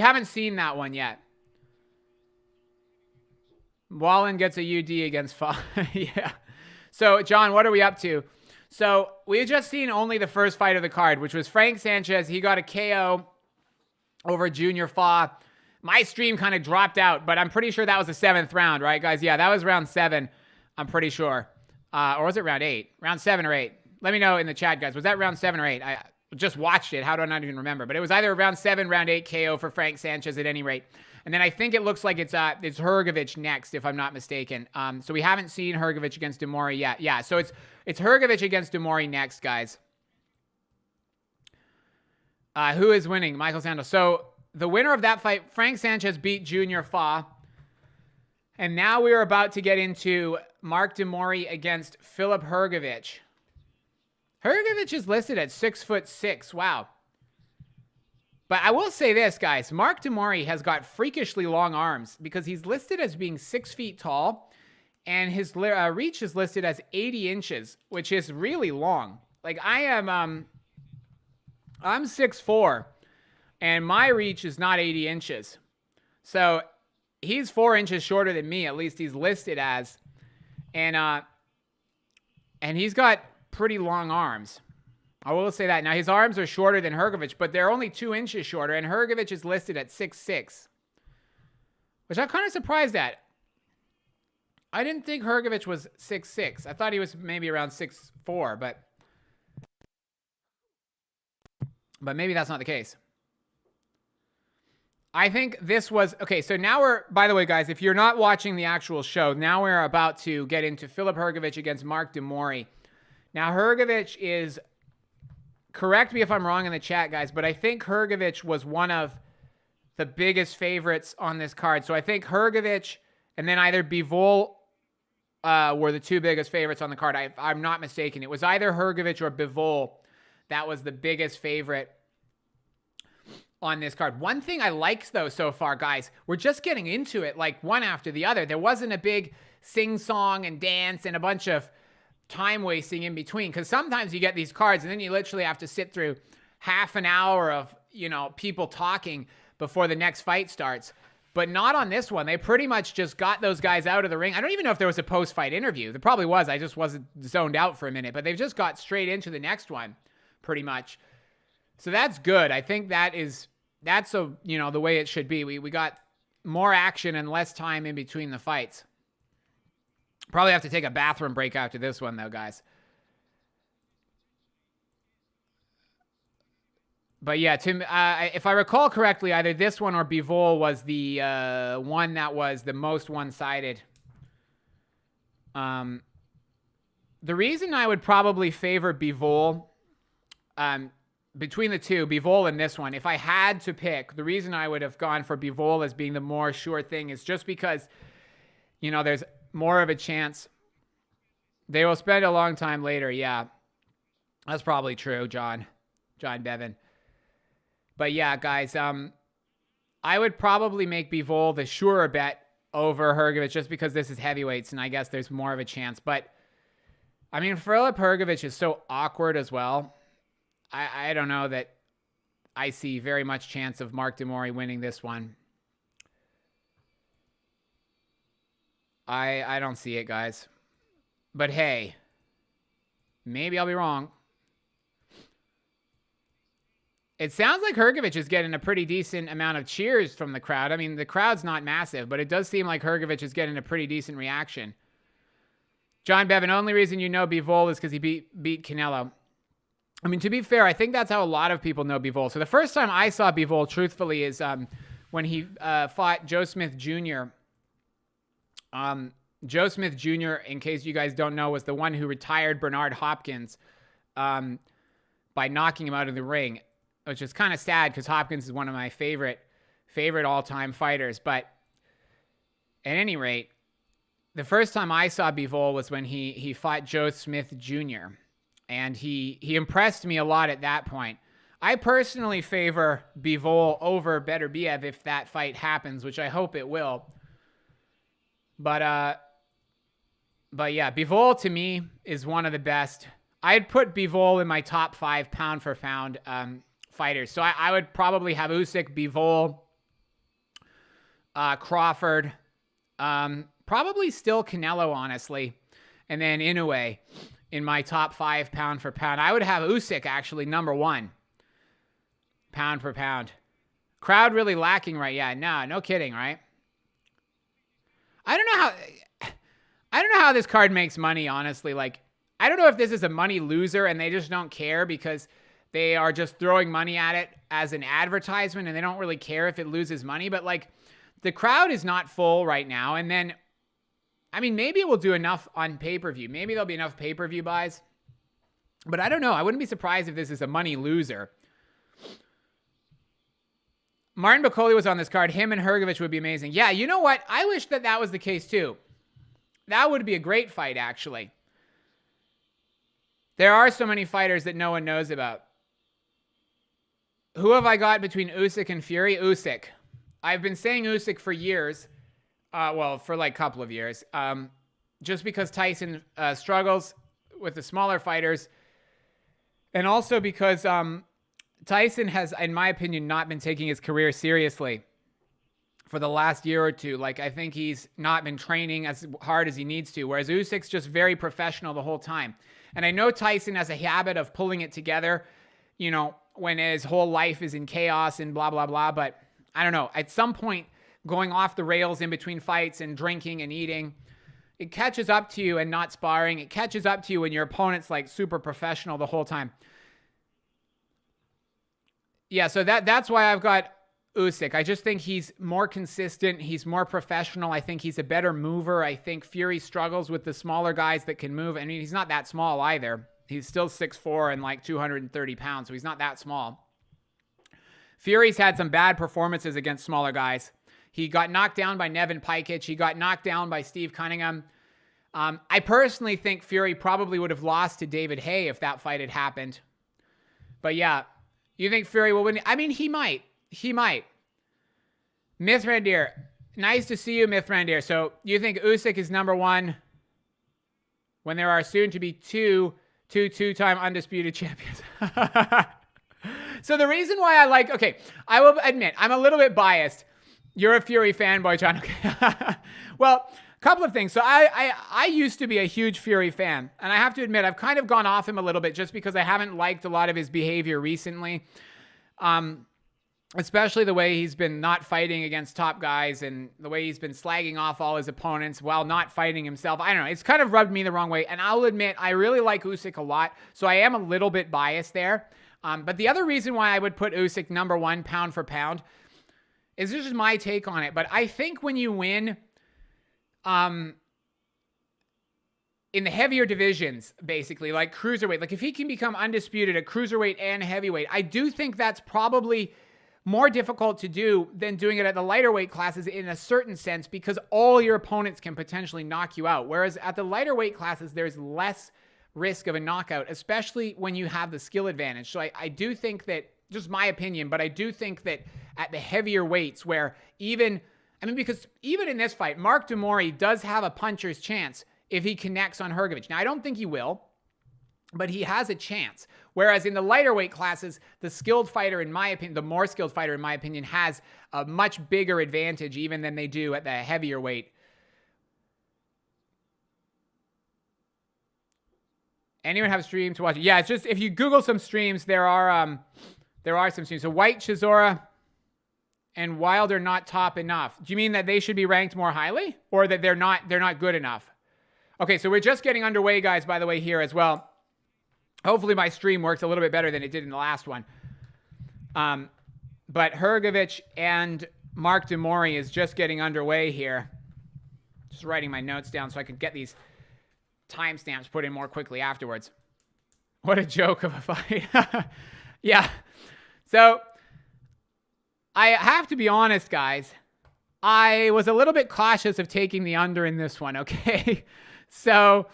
haven't seen that one yet. Wallin gets a UD against Fa. Yeah. So, John, what are we up to? So, we had just seen only the first fight of the card, which was Frank Sanchez. He got a KO over Junior Fa. My stream kind of dropped out, but I'm pretty sure that was the 7th round, right, guys? Yeah, that was round 7, I'm pretty sure. Or was it round 8? Round 7 or 8. Let me know in the chat, guys. Was that round 7 or 8? I just watched it. How do I not even remember? But it was either round 7, round 8 KO for Frank Sanchez at any rate. And then I think it looks like it's Hrgovic next, if I'm not mistaken. So we haven't seen Hrgovic against Mori yet. Yeah, so it's Hrgovic against Mori next, guys. Who is winning? Michael Santos. So the winner of that fight, Frank Sanchez beat Junior Fa. And now we are about to get into Mark Mori against Filip Hrgovic. Hrgovic is listed at 6'6". Wow. But I will say this, guys. Mark Mori has got freakishly long arms because he's listed as being 6 feet tall, and his reach is listed as 80 inches, which is really long. Like I'm 6'4", and my reach is not 80 inches. So he's 4 inches shorter than me, at least he's listed as. And he's got pretty long arms. I will say that. Now, his arms are shorter than Hrgovic, but they're only 2 inches shorter, and Hrgovic is listed at 6'6", which I'm kind of surprised at. I didn't think Hrgovic was 6'6". I thought he was maybe around 6'4", but maybe that's not the case. I think this was... Okay, so now we're... By the way, guys, if you're not watching the actual show, now we're about to get into Filip Hrgovic against Mark Mori. Now, Hrgovic is... Correct me if I'm wrong in the chat, guys, but I think Hrgovic was one of the biggest favorites on this card. So I think Hrgovic and then either Bivol were the two biggest favorites on the card. I'm not mistaken. It was either Hrgovic or Bivol that was the biggest favorite on this card. One thing I liked, though, so far, guys, we're just getting into it like one after the other. There wasn't a big sing-song and dance and a bunch of time wasting in between, because sometimes you get these cards and then you literally have to sit through half an hour of, you know, people talking before the next fight starts. But not on this one. They pretty much just got those guys out of the ring. I don't even know if there was a post-fight interview. There probably was. I just wasn't zoned out for a minute. But they've just got straight into the next one, pretty much. So that's good. I think that's the way it should be. We got more action and less time in between the fights. Probably have to take a bathroom break after this one, though, guys. But yeah, if I recall correctly, either this one or Bivol was the one that was the most one-sided. The reason I would probably favor Bivol, between the two, Bivol and this one, if I had to pick, the reason I would have gone for Bivol as being the more sure thing is just because, you know, there's more of a chance they will spend a long time later. Yeah, that's probably true, John Bevan. But yeah, guys, I would probably make Bivol the surer bet over Hrgovic just because this is heavyweights and I guess there's more of a chance. But I mean, Filip Hrgovic is so awkward as well. I don't know that I see very much chance of Mark Mori winning this one. I don't see it, guys. But hey, maybe I'll be wrong. It sounds like Hrgovic is getting a pretty decent amount of cheers from the crowd. I mean, the crowd's not massive, but it does seem like Hrgovic is getting a pretty decent reaction. John Bevan, only reason you know Bivol is because he beat Canelo. I mean, to be fair, I think that's how a lot of people know Bivol. So the first time I saw Bivol, truthfully, is when he fought Joe Smith Jr., Joe Smith Jr., in case you guys don't know, was the one who retired Bernard Hopkins by knocking him out of the ring, which is kind of sad because Hopkins is one of my favorite all-time fighters. But at any rate, the first time I saw Bivol was when he fought Joe Smith Jr., and he impressed me a lot at that point. I personally favor Bivol over Beterbiev if that fight happens, which I hope it will. But yeah, Bivol to me is one of the best. I'd put Bivol in my top 5 pound for pound fighters. So I would probably have Usyk, Bivol, Crawford, probably still Canelo, honestly, and then Inoue in my top 5 pound for pound. I would have Usyk actually number 1 pound for pound. Crowd really lacking right? Yeah, no kidding, right? I don't know how this card makes money, honestly. Like, I don't know if this is a money loser and they just don't care because they are just throwing money at it as an advertisement and they don't really care if it loses money. But, like, the crowd is not full right now. And then, I mean, maybe it will do enough on pay-per-view. Maybe there'll be enough pay-per-view buys. But I don't know. I wouldn't be surprised if this is a money loser. Martin Bacoli was on this card. Him and Hrgovic would be amazing. Yeah, you know what? I wish that that was the case too. That would be a great fight, actually. There are so many fighters that no one knows about. Who have I got between Usyk and Fury? Usyk. I've been saying Usyk for years. Well, for like a couple of years. Just because Tyson struggles with the smaller fighters. And also because Tyson has, in my opinion, not been taking his career seriously for the last year or two. Like, I think he's not been training as hard as he needs to, whereas Usyk's just very professional the whole time. And I know Tyson has a habit of pulling it together, you know, when his whole life is in chaos and blah, blah, blah. But I don't know. At some point, going off the rails in between fights and drinking and eating, it catches up to you, and not sparring. It catches up to you when your opponent's like super professional the whole time. Yeah, so that's why I've got Usyk. I just think he's more consistent. He's more professional. I think he's a better mover. I think Fury struggles with the smaller guys that can move. I mean, he's not that small either. He's still 6'4" and like 230 pounds, so he's not that small. Fury's had some bad performances against smaller guys. He got knocked down by Nevin Pikic. He got knocked down by Steve Cunningham. I personally think Fury probably would have lost to David Haye if that fight had happened. But yeah, you think Fury will win? I mean, he might. He might. Mithrandir. Nice to see you, Mithrandir. So you think Usyk is number one when there are soon to be two-time undisputed champions? So the reason why I like... Okay, I will admit, I'm a little bit biased. You're a Fury fanboy, John. Okay. Well, a couple of things. So I used to be a huge Fury fan. And I have to admit, I've kind of gone off him a little bit just because I haven't liked a lot of his behavior recently. Especially the way he's been not fighting against top guys and the way he's been slagging off all his opponents while not fighting himself. I don't know. It's kind of rubbed me the wrong way. And I'll admit, I really like Usyk a lot. So I am a little bit biased there. But the other reason why I would put Usyk number one pound for pound is just my take on it. But I think when you win in the heavier divisions, basically, like cruiserweight, like if he can become undisputed at cruiserweight and heavyweight, I do think that's probably more difficult to do than doing it at the lighter weight classes in a certain sense, because all your opponents can potentially knock you out. Whereas at the lighter weight classes, there's less risk of a knockout, especially when you have the skill advantage. So I do think that, just my opinion, but I do think that at the heavier weights where because even in this fight, Mark Mori does have a puncher's chance if he connects on Hrgovic. Now, I don't think he will, but he has a chance. Whereas in the lighter weight classes, the skilled fighter, in my opinion, the more skilled fighter, in my opinion, has a much bigger advantage even than they do at the heavier weight. Anyone have a stream to watch? Yeah, it's just, if you Google some streams, there are some streams. So White, Chisora, and Wilder not top enough. Do you mean that they should be ranked more highly, or that they're not good enough? Okay, so we're just getting underway, guys, by the way, here as well. Hopefully my stream works a little bit better than it did in the last one. But Hrgovic and Mark Mori is just getting underway here. Just writing my notes down so I can get these timestamps put in more quickly afterwards. What a joke of a fight. Yeah. So I have to be honest, guys. I was a little bit cautious of taking the under in this one, okay? So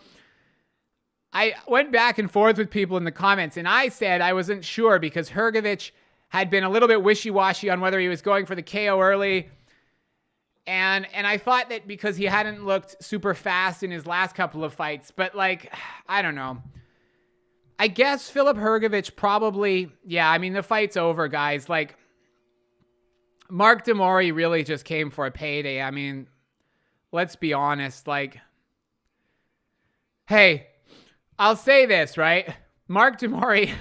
I went back and forth with people in the comments, and I said I wasn't sure because Hrgovic had been a little bit wishy-washy on whether he was going for the KO early. And I thought that because he hadn't looked super fast in his last couple of fights, but like, I don't know. I guess Filip Hrgovic probably, yeah, I mean, the fight's over, guys. Like, Mark Mori really just came for a payday. I mean, let's be honest. Like, hey, I'll say this, right? Mark Mori,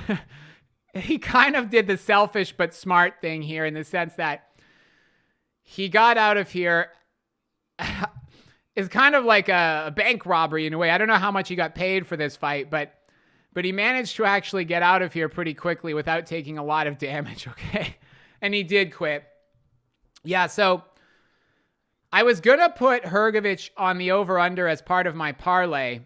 he kind of did the selfish but smart thing here in the sense that he got out of here. It's kind of like a bank robbery in a way. I don't know how much he got paid for this fight, but he managed to actually get out of here pretty quickly without taking a lot of damage, okay? And he did quit. Yeah, so I was going to put Hrgovic on the over-under as part of my parlay.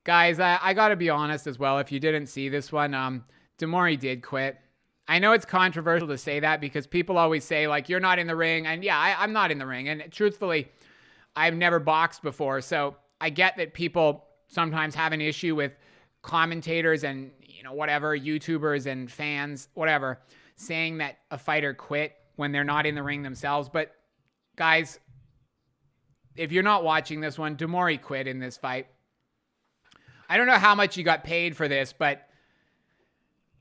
Guys, I got to be honest as well. If you didn't see this one, Mori did quit. I know it's controversial to say that because people always say, like, you're not in the ring. And yeah, I'm not in the ring. And truthfully, I've never boxed before. So I get that people sometimes have an issue with commentators and, you know, whatever, YouTubers and fans, whatever, saying that a fighter quit when they're not in the ring themselves. But guys, if you're not watching this one, Mori quit in this fight. I don't know how much he got paid for this, but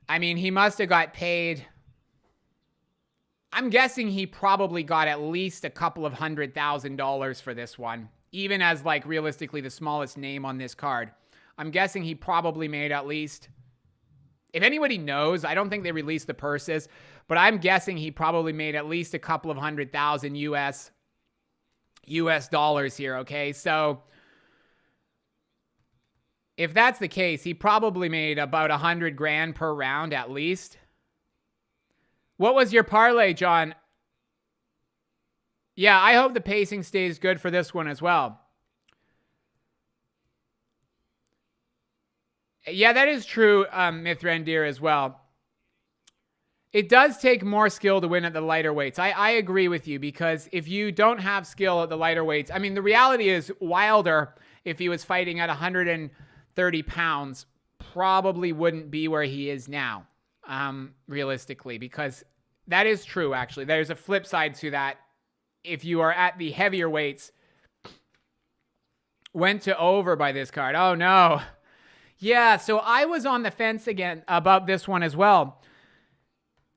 I mean, he must have got paid. I'm guessing he probably got at least a couple of $100,000 for this one, even as like realistically the smallest name on this card. I'm guessing he probably made at least, if anybody knows, I don't think they released the purses, but I'm guessing he probably made at least a couple of $100,000 US dollars here, okay? So if that's the case, he probably made about 100 grand per round at least. What was your parlay, John? Yeah, I hope the pacing stays good for this one as well. Yeah, that is true, Mithrandir, as well. It does take more skill to win at the lighter weights. I agree with you, because if you don't have skill at the lighter weights, I mean, the reality is Wilder, if he was fighting at 130 pounds, probably wouldn't be where he is now, realistically, because that is true, actually. There's a flip side to that. If you are at the heavier weights, went to over by this card. Oh, no. Yeah, so I was on the fence again about this one as well.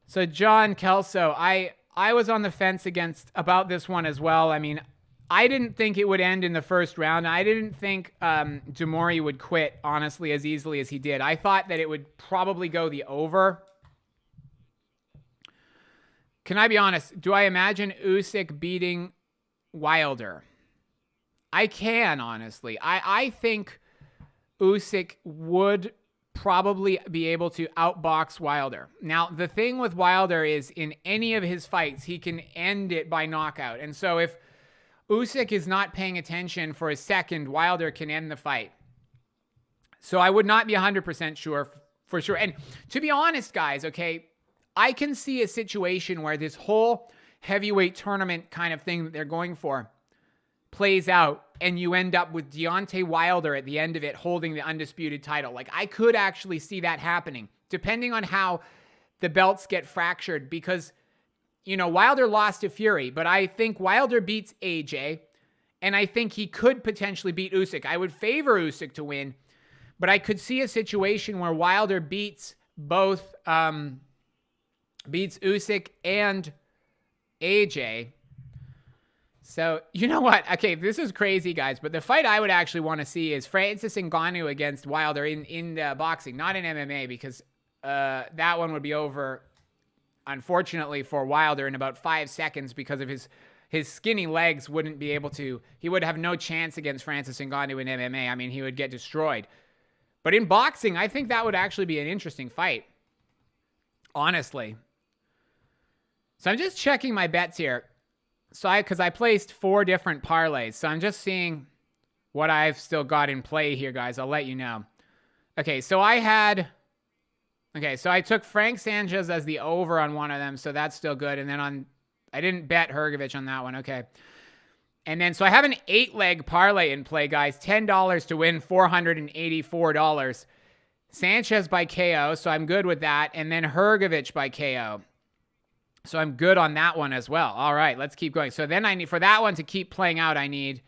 So John Kelso, I was on the fence about this one as well. I mean, I didn't think it would end in the first round. I didn't think Mori would quit, honestly, as easily as he did. I thought that it would probably go the over. Can I be honest? Do I imagine Usyk beating Wilder? I can, honestly. I think Usyk would probably be able to outbox Wilder. Now, the thing with Wilder is in any of his fights, he can end it by knockout. And so if Usyk is not paying attention for a second, Wilder can end the fight. So I would not be 100% sure for sure. And to be honest, guys, okay, I can see a situation where this whole heavyweight tournament kind of thing that they're going for plays out and you end up with Deontay Wilder at the end of it holding the undisputed title. Like, I could actually see that happening, depending on how the belts get fractured, because, you know, Wilder lost to Fury, but I think Wilder beats AJ, and I think he could potentially beat Usyk. I would favor Usyk to win, but I could see a situation where Wilder beats both, beats Usyk and AJ. So, you know what? Okay, this is crazy, guys, but the fight I would actually want to see is Francis Ngannou against Wilder in boxing, not in MMA, because that one would be over, unfortunately, for Wilder in about 5 seconds because of his skinny legs wouldn't be able to, he would have no chance against Francis Ngannou in MMA. I mean, he would get destroyed. But in boxing, I think that would actually be an interesting fight, honestly. So I'm just checking my bets here. So because I placed 4 different parlays. So I'm just seeing what I've still got in play here, guys. I'll let you know. Okay, so I took Frank Sanchez as the over on one of them. So that's still good. And then I didn't bet Hrgovic on that one. Okay. And then, so I have an 8-leg parlay in play, guys. $10 to win, $484. Sanchez by KO. So I'm good with that. And then Hrgovic by KO. So I'm good on that one as well. All right, let's keep going. So then I need, for that one to keep playing out, I need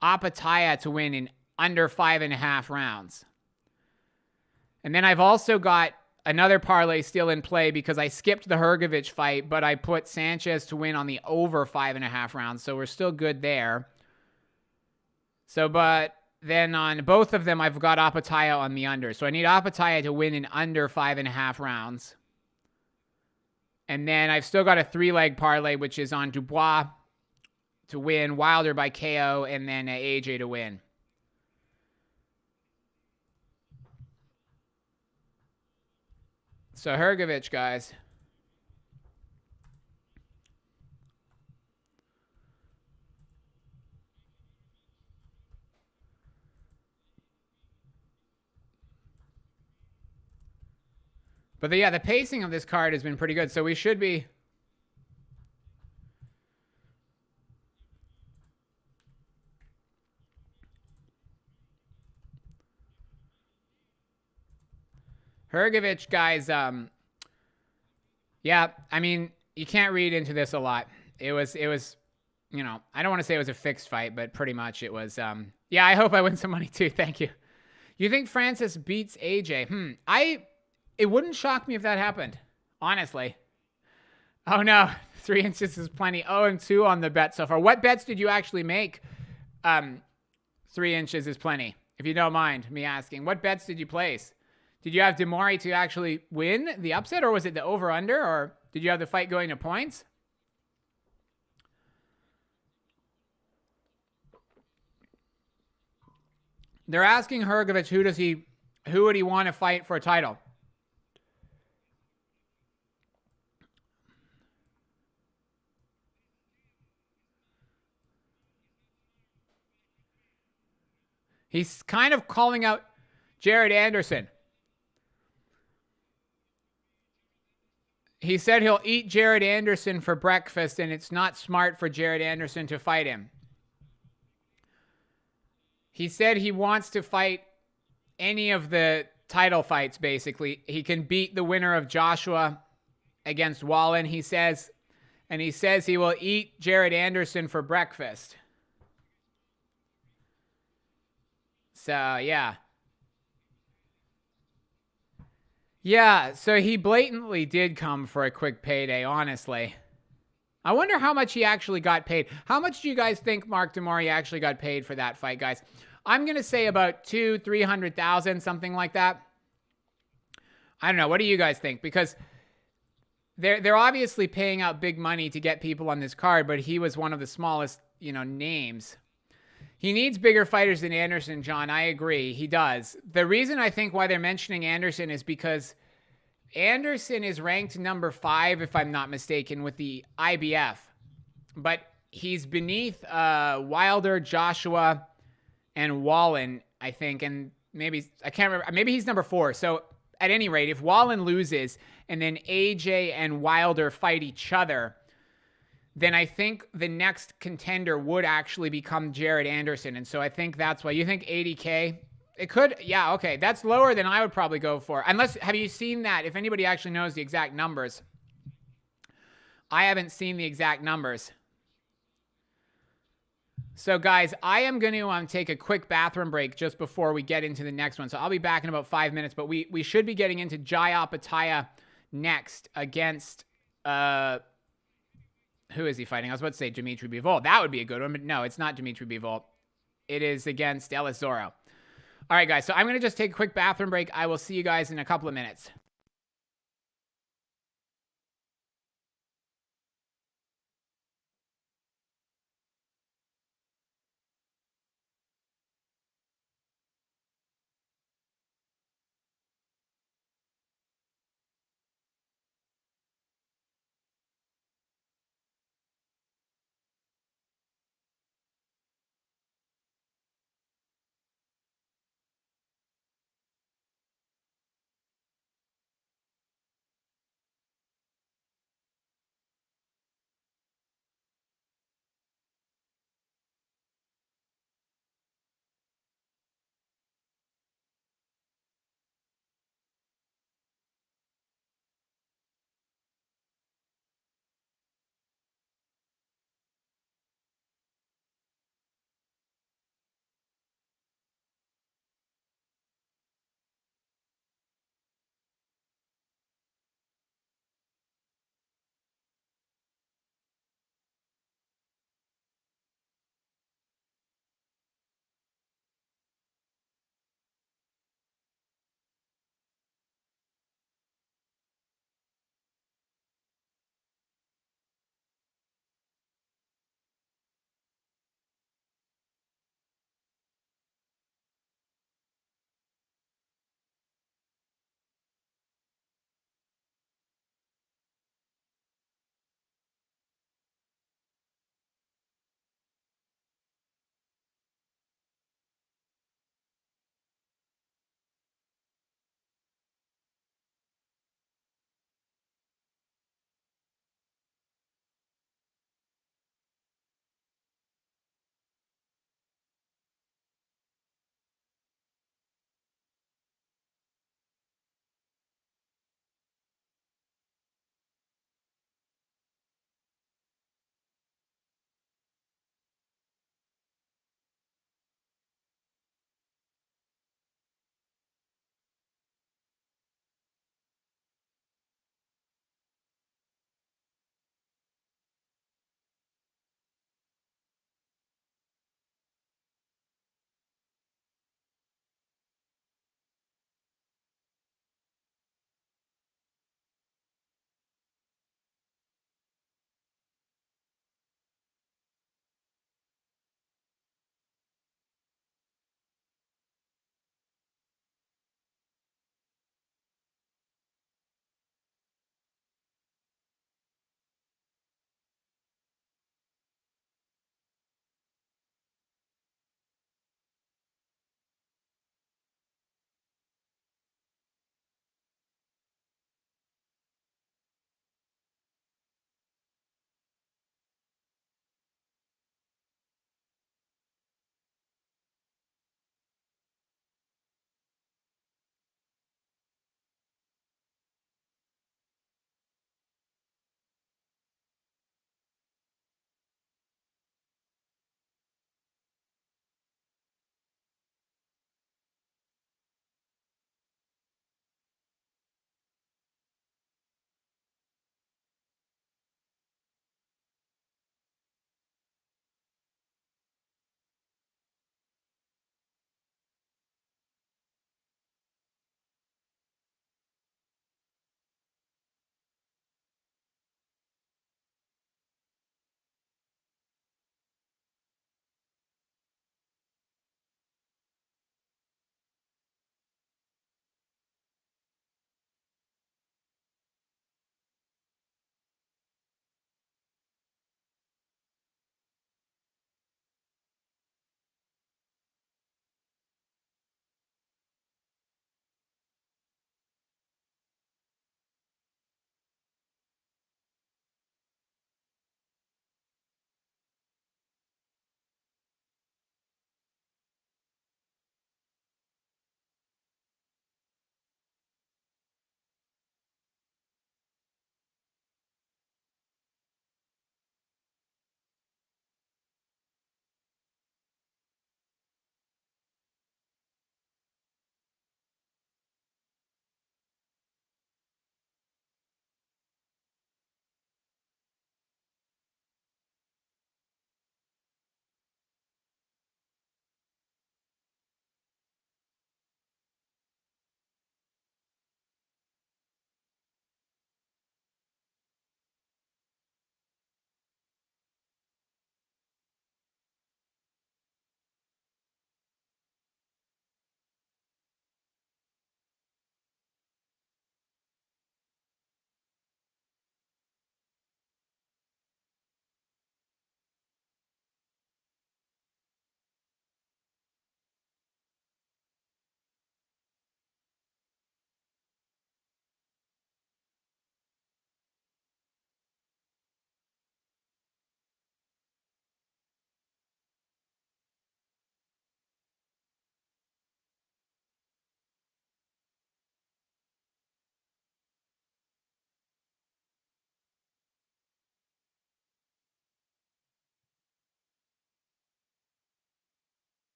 Opetaia to win in under 5.5 rounds. And then I've also got another parlay still in play because I skipped the Hrgovic fight, but I put Sanchez to win on the over 5.5 rounds. So we're still good there. So, but then on both of them, I've got Opetaia on the under. So I need Opetaia to win in under 5.5 rounds. And then I've still got a 3-leg parlay, which is on Dubois to win, Wilder by KO, and then AJ to win. So Hrgovic, guys. But yeah, the pacing of this card has been pretty good. So we should be... Hrgovic, guys, yeah, I mean, you can't read into this a lot. It was, you know, I don't want to say it was a fixed fight, but pretty much it was, yeah, I hope I win some money too. Thank you. You think Francis beats AJ? It wouldn't shock me if that happened, honestly. Oh no, 3 inches is plenty. 0-2 on the bet so far. What bets did you actually make? 3 inches is plenty, if you don't mind me asking. What bets did you place? Did you have Mori to actually win the upset, or was it the over-under, or did you have the fight going to points? They're asking Hrgovic who would he want to fight for a title? He's kind of calling out Jared Anderson. He said he'll eat Jared Anderson for breakfast, and it's not smart for Jared Anderson to fight him. He said he wants to fight any of the title fights, basically. He can beat the winner of Joshua against Wallin, he says. And he says he will eat Jared Anderson for breakfast. So, yeah. Yeah, so he blatantly did come for a quick payday, honestly. I wonder how much he actually got paid. How much do you guys think Mark Mori actually got paid for that fight, guys? I'm going to say about $200,000-300,000, something like that. I don't know. What do you guys think? Because they're obviously paying out big money to get people on this card, but he was one of the smallest, you know, names. He needs bigger fighters than Anderson, John. I agree. He does. The reason I think why they're mentioning Anderson is because Anderson is ranked number 5, if I'm not mistaken, with the IBF. But he's beneath Wilder, Joshua, and Wallin, I think. And maybe, I can't remember, maybe he's number 4. So at any rate, if Wallin loses and then AJ and Wilder fight each other, then I think the next contender would actually become Jared Anderson. And so I think that's why. You think 80K? It could. Yeah, okay. That's lower than I would probably go for. Unless, have you seen that? If anybody actually knows the exact numbers. I haven't seen the exact numbers. So, guys, I am going to take a quick bathroom break just before we get into the next one. So I'll be back in about 5 minutes. But we should be getting into Jai Opetaia next against... who is he fighting? I was about to say Dmitrii Bivol. That would be a good one, but no, it's not Dmitrii Bivol. It is against Ellis Zorro. All right, guys, so I'm going to just take a quick bathroom break. I will see you guys in a couple of minutes.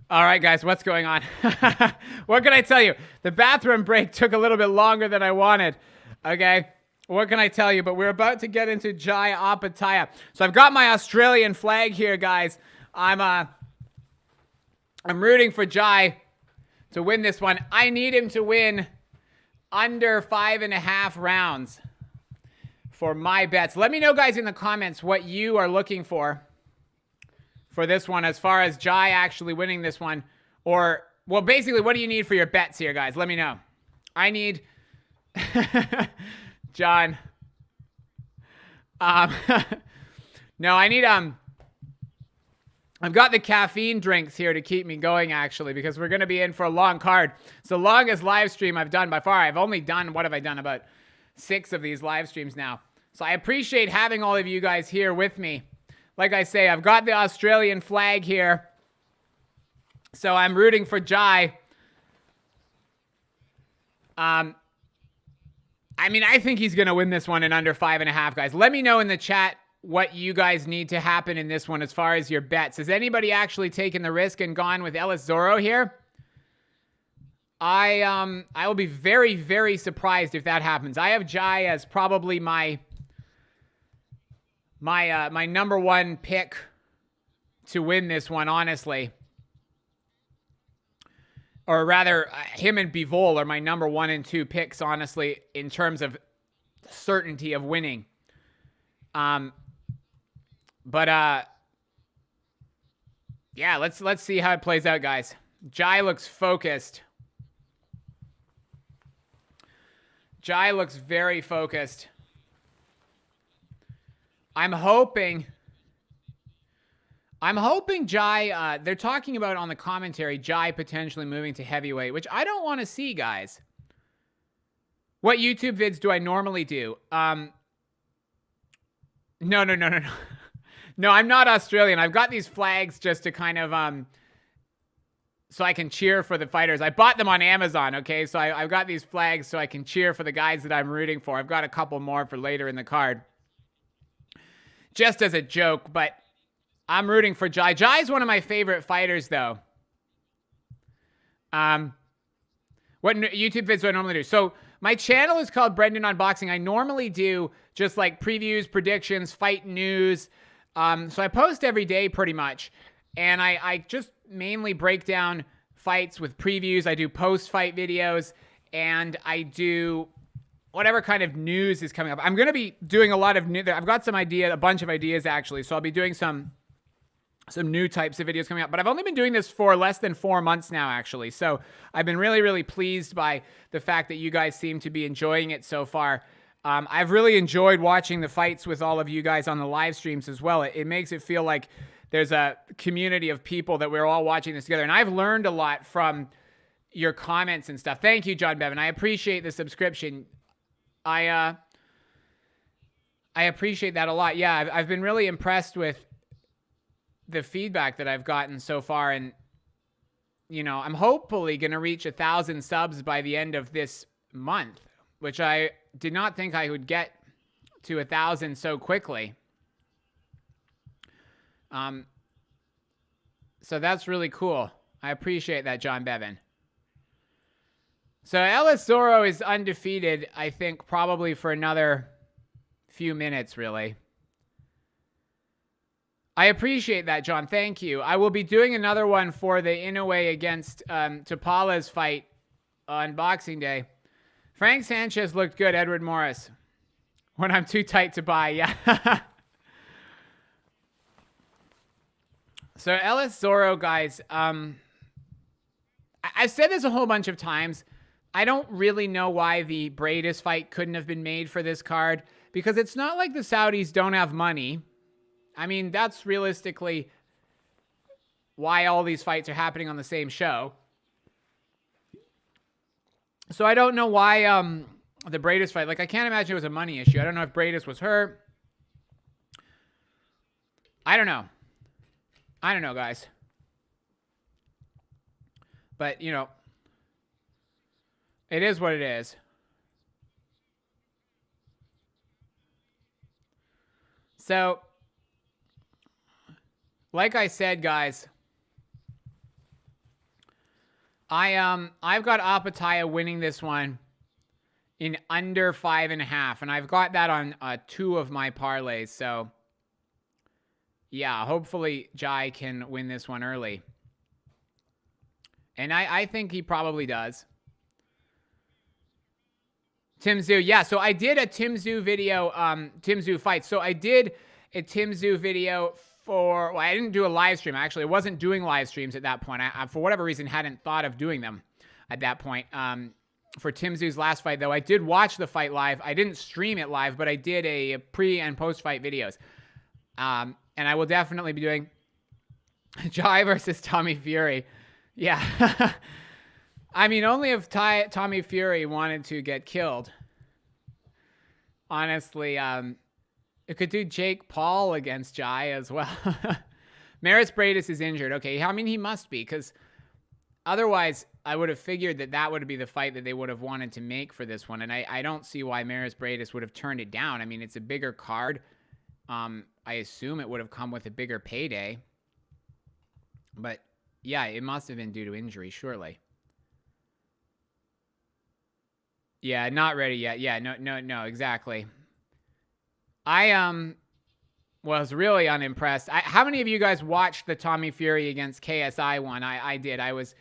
All right, guys, what's going on? What can I tell you? The bathroom break took a little bit longer than I wanted. Okay, what can I tell you? But we're about to get into Jai Opetaia. So I've got my Australian flag here, guys. I'm rooting for Jai to win this one. I need him to win under 5.5 rounds for my bets. Let me know, guys, in the comments what you are looking for this one as far as Jai actually winning this one. Or, well, basically, what do you need for your bets here, guys? Let me know. I need... John. No, I need... I've got the caffeine drinks here to keep me going, actually, because we're going to be in for a long card. It's the longest live stream I've done by far. I've only done, what have I done? About 6 of these live streams now. So I appreciate having all of you guys here with me. Like I say, I've got the Australian flag here. So I'm rooting for Jai. I mean, I think he's going to win this one in under 5.5, guys. Let me know in the chat what you guys need to happen in this one as far as your bets. Has anybody actually taken the risk and gone with Ellis Zorro here? I will be very, very surprised if that happens. I have Jai as probably my number one pick to win this one, honestly. Or rather, him and Bivol are my number 1 and 2 picks, honestly, in terms of certainty of winning. Yeah, let's see how it plays out, guys. Jai looks focused. Jai looks very focused. I'm hoping Jai, they're talking about on the commentary, Jai potentially moving to heavyweight, which I don't want to see, guys. What YouTube vids do I normally do? No. No, I'm not Australian. I've got these flags just to kind of, so I can cheer for the fighters. I bought them on Amazon, okay? So I've got these flags so I can cheer for the guys that I'm rooting for. I've got a couple more for later in the card. Just as a joke, but I'm rooting for Jai. Jai's one of my favorite fighters, though. What YouTube vids do I normally do? So my channel is called Brendan Unboxing. I normally do just like previews, predictions, fight news. So I post every day pretty much. And I just mainly break down fights with previews. I do post-fight videos. And I do whatever kind of news is coming up. I'm going to be doing a lot of new... I've got a bunch of ideas, actually. So I'll be doing some new types of videos coming up. But I've only been doing this for less than 4 months now, actually. So I've been really, really pleased by the fact that you guys seem to be enjoying it so far. I've really enjoyed watching the fights with all of you guys on the live streams as well. It makes it feel like there's a community of people that we're all watching this together. And I've learned a lot from your comments and stuff. Thank you, John Bevan. I appreciate the subscription. I appreciate that a lot. Yeah, I've been really impressed with the feedback that I've gotten so far. And, you know, I'm hopefully going to reach 1,000 subs by the end of this month, which I did not think I would get to 1,000 so quickly. So that's really cool. I appreciate that, John Bevan. So Ellis Zorro is undefeated, I think, probably for another few minutes, really. I appreciate that, John. Thank you. I will be doing another one for the Inoue against Tapala's fight on Boxing Day. Frank Sanchez looked good, Edward Morris. When I'm too tight to buy, yeah. So Ellis Zorro, guys, I've said this a whole bunch of times. I don't really know why the Bradis fight couldn't have been made for this card, because it's not like the Saudis don't have money. I mean, that's realistically why all these fights are happening on the same show. So I don't know why the Bradis fight, like I can't imagine it was a money issue. I don't know if Bradis was hurt. I don't know. I don't know, guys. But, you know, it is what it is. So, like I said, guys, I've got Opetaia winning this one in under 5.5, and I've got that on 2 of my parlays. So yeah, hopefully Jai can win this one early, and I think he probably does. Tim Tszyu, yeah. So I did a Tim Tszyu video, Tim Tszyu fight. So I did a Tim Tszyu video for, well, I didn't do a live stream. Actually, I wasn't doing live streams at that point. I for whatever reason, hadn't thought of doing them at that point. For Tim Tszyu's last fight, though, I did watch the fight live. I didn't stream it live, but I did a pre and post fight videos. And I will definitely be doing Jai versus Tommy Fury. Yeah. I mean, only if Tommy Fury wanted to get killed. Honestly, it could do Jake Paul against Jai as well. Maris Bradis is injured. Okay, I mean, he must be, because otherwise I would have figured that would be the fight that they would have wanted to make for this one. And I don't see why Maris Bradis would have turned it down. I mean, it's a bigger card. I assume it would have come with a bigger payday. But yeah, it must have been due to injury, surely. Yeah, not ready yet. Yeah, no, exactly. I was really unimpressed. How many of you guys watched the Tommy Fury against KSI one? I did. I was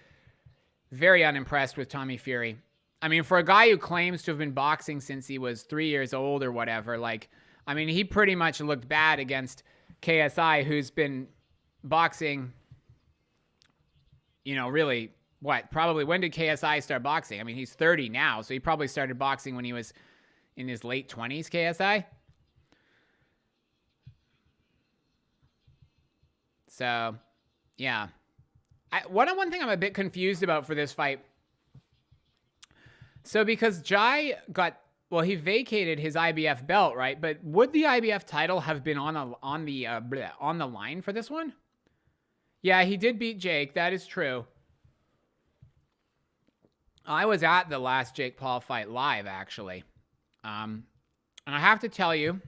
very unimpressed with Tommy Fury. I mean, for a guy who claims to have been boxing since he was 3 years old or whatever, like, I mean, he pretty much looked bad against KSI, who's been boxing, you know, really, what? Probably, when did KSI start boxing? I mean, he's 30 now, so he probably started boxing when he was in his late 20s, KSI. So, yeah. One thing I'm a bit confused about for this fight. So, because Jai got, well, he vacated his IBF belt, right? But would the IBF title have been on the line for this one? Yeah, he did beat Jake. That is true. I was at the last Jake Paul fight live, actually. And I have to tell you,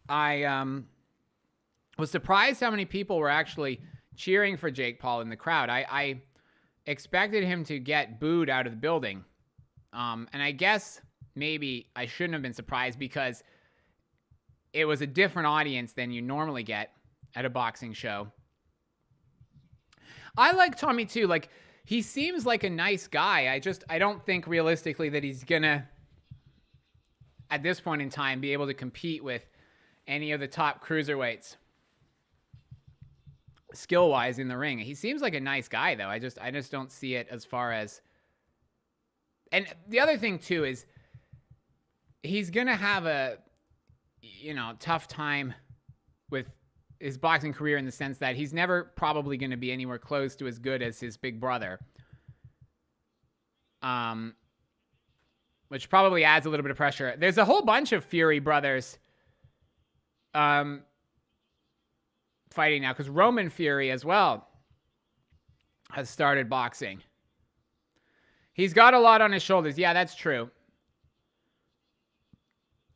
I was surprised how many people were actually cheering for Jake Paul in the crowd. I expected him to get booed out of the building. And I guess maybe I shouldn't have been surprised, because it was a different audience than you normally get at a boxing show. I like Tommy too. Like, he seems like a nice guy. I don't think realistically that he's gonna, at this point in time, be able to compete with any of the top cruiserweights skill-wise in the ring. He seems like a nice guy, though. I just don't see it as far as. And the other thing too is he's gonna have a, you know, tough time with his boxing career, in the sense that he's never probably going to be anywhere close to as good as his big brother. Which probably adds a little bit of pressure. There's a whole bunch of Fury brothers fighting now, because Roman Fury as well has started boxing. He's got a lot on his shoulders. Yeah, that's true.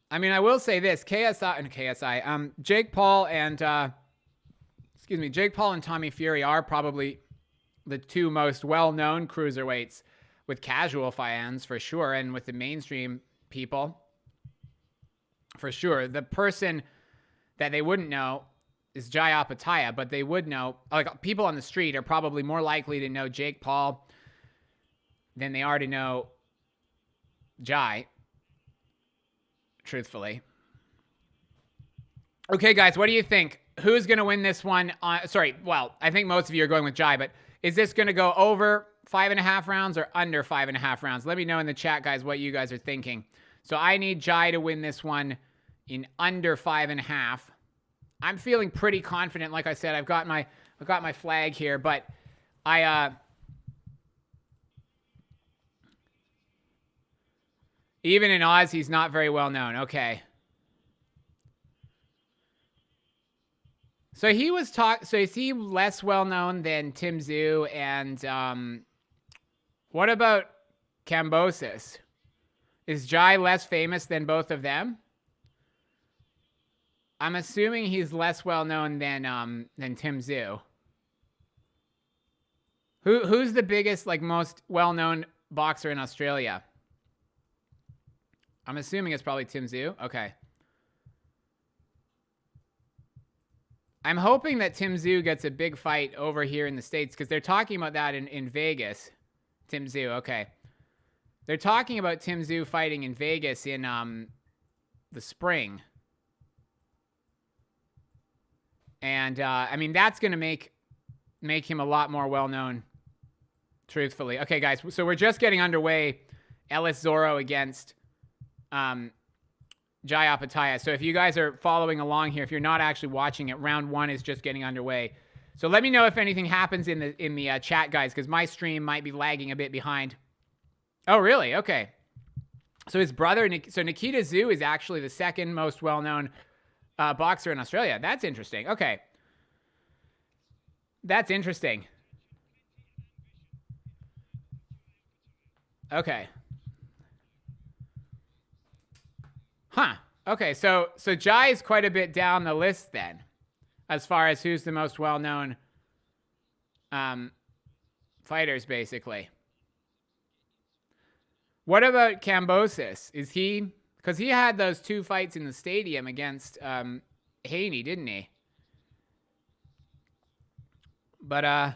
I mean, I will say this: Jake Paul and Jake Paul and Tommy Fury are probably the two most well-known cruiserweights with casual fans, for sure, and with the mainstream people, for sure. The person that they wouldn't know is Jai Opetaia, but they would know, like, people on the street are probably more likely to know Jake Paul than they are to know Jai, truthfully. Okay, guys, what do you think? Who's going to win this one? I think most of you are going with Jai, but is this going to go over 5.5 rounds or under 5.5 rounds? Let me know in the chat, guys, what you guys are thinking. So I need Jai to win this one in under 5.5. I'm feeling pretty confident. Like I said, I've got my flag here, but even in Oz, he's not very well known. Okay. So he was so is he less well known than Tim Tszyu? And what about Kambosos? Is Jai less famous than both of them? I'm assuming he's less well known than Tim Tszyu. Who's the biggest, like, most well-known boxer in Australia? I'm assuming it's probably Tim Tszyu. Okay. I'm hoping that Tim Tszyu gets a big fight over here in the States because they're talking about that in Vegas. Tim Tszyu, okay. They're talking about Tim Tszyu fighting in Vegas in the spring. And, I mean, that's going to make him a lot more well-known, truthfully. Okay, guys, so we're just getting underway. Ellis Zorro against Jai Opetaia. So if you guys are following along here, if you're not actually watching it, round 1 is just getting underway. So let me know if anything happens in the chat, guys, because my stream might be lagging a bit behind. Oh, really? Okay. So his brother, so Nikita Tszyu is actually the second most well-known boxer in Australia. That's interesting. Okay. That's interesting. Okay. Huh. Okay, so Jai is quite a bit down the list then, as far as who's the most well-known fighters, basically. What about Kambosos? Is he... Because he had those 2 fights in the stadium against Haney, didn't he? But, all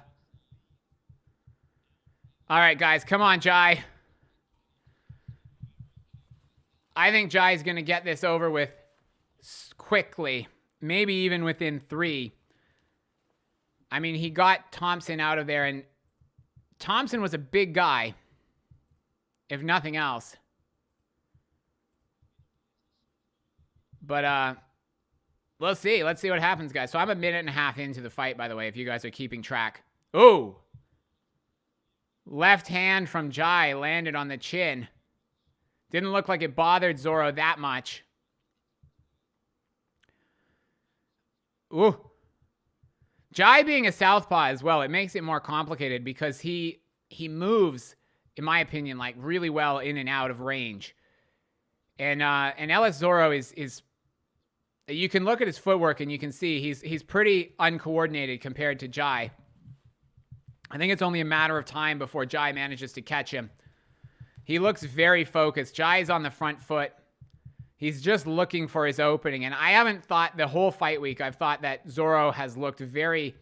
right, guys, come on, Jai. I think Jai's going to get this over with quickly. Maybe even within 3. I mean, he got Thompson out of there, and Thompson was a big guy, if nothing else. But, we'll see. Let's see what happens, guys. So I'm a minute and a half into the fight, by the way, if you guys are keeping track. Ooh. Left hand from Jai landed on the chin. Didn't look like it bothered Zorro that much. Ooh. Jai being a southpaw as well, it makes it more complicated because he moves, in my opinion, like really well in and out of range. And Ellis Zorro is you can look at his footwork and you can see he's pretty uncoordinated compared to Jai. I think it's only a matter of time before Jai manages to catch him. He looks very focused. Jai's on the front foot. He's just looking for his opening. And I haven't thought the whole fight week, I've thought that Zorro has looked very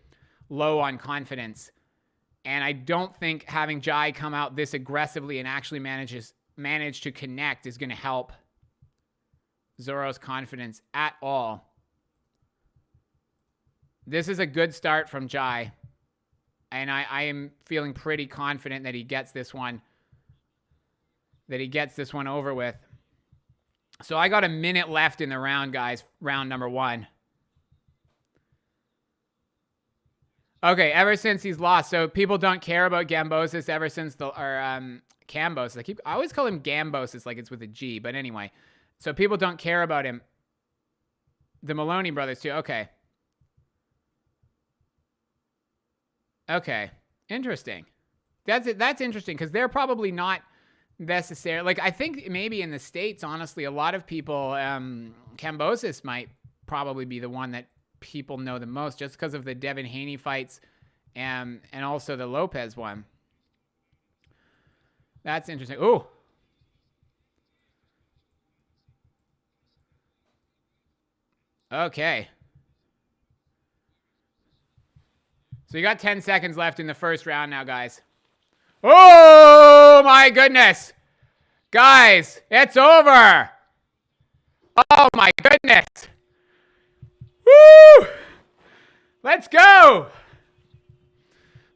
low on confidence. And I don't think having Jai come out this aggressively and actually manage to connect is going to help Zorro's confidence at all. This is a good start from Jai. And I am feeling pretty confident that he gets this one. That he gets this one over with. So I got a minute left in the round, guys. Round number 1. Okay, ever since he's lost. So people don't care about Kambosos ever since Kambosos. I always call him Gambosis like it's with a G. But anyway. So people don't care about him. The Maloney brothers too. Okay. Okay. Interesting. That's interesting because they're probably not necessarily, like, I think maybe in the States, honestly, a lot of people, Kambosos might probably be the one that people know the most just because of the Devin Haney fights and also the Lopez one. That's interesting. Ooh. Okay. So you got 10 seconds left in the first round now, guys. Oh, my goodness. Guys, it's over. Oh, my goodness. Woo! Let's go.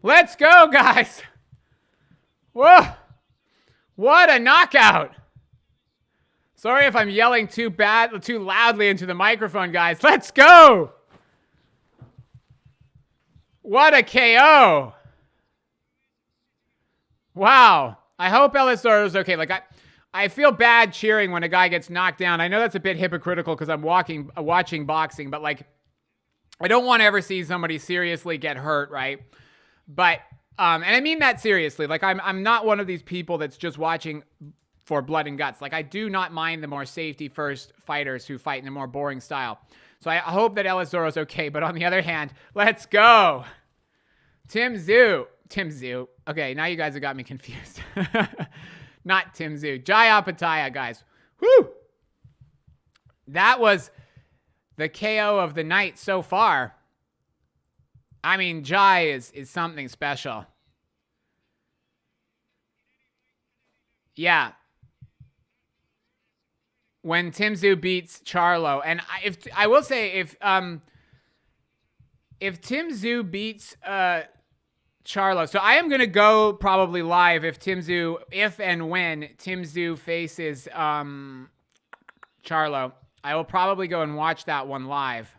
Let's go, guys. Whoa. What a knockout. Sorry if I'm yelling too loudly into the microphone, guys. Let's go. What a KO. Wow. I hope Ellis Zorro's okay. Like, I feel bad cheering when a guy gets knocked down. I know that's a bit hypocritical because I'm watching boxing, but, like, I don't want to ever see somebody seriously get hurt, right? But, and I mean that seriously. Like, I'm not one of these people that's just watching for blood and guts. Like, I do not mind the more safety-first fighters who fight in a more boring style. So I hope that Ellis Zorro's okay. But on the other hand, let's go. Tim Tszyu. Tim Tszyu. Okay, now you guys have got me confused. Not Tim Tszyu. Jai Opetaia, guys. Woo! That was the KO of the night so far. I mean, Jai is something special. Yeah. When Tim Tszyu beats Charlo, and I will say if Tim Tszyu beats Charlo, so I am gonna go probably live if and when Tim Tszyu faces Charlo. I will probably go and watch that one live.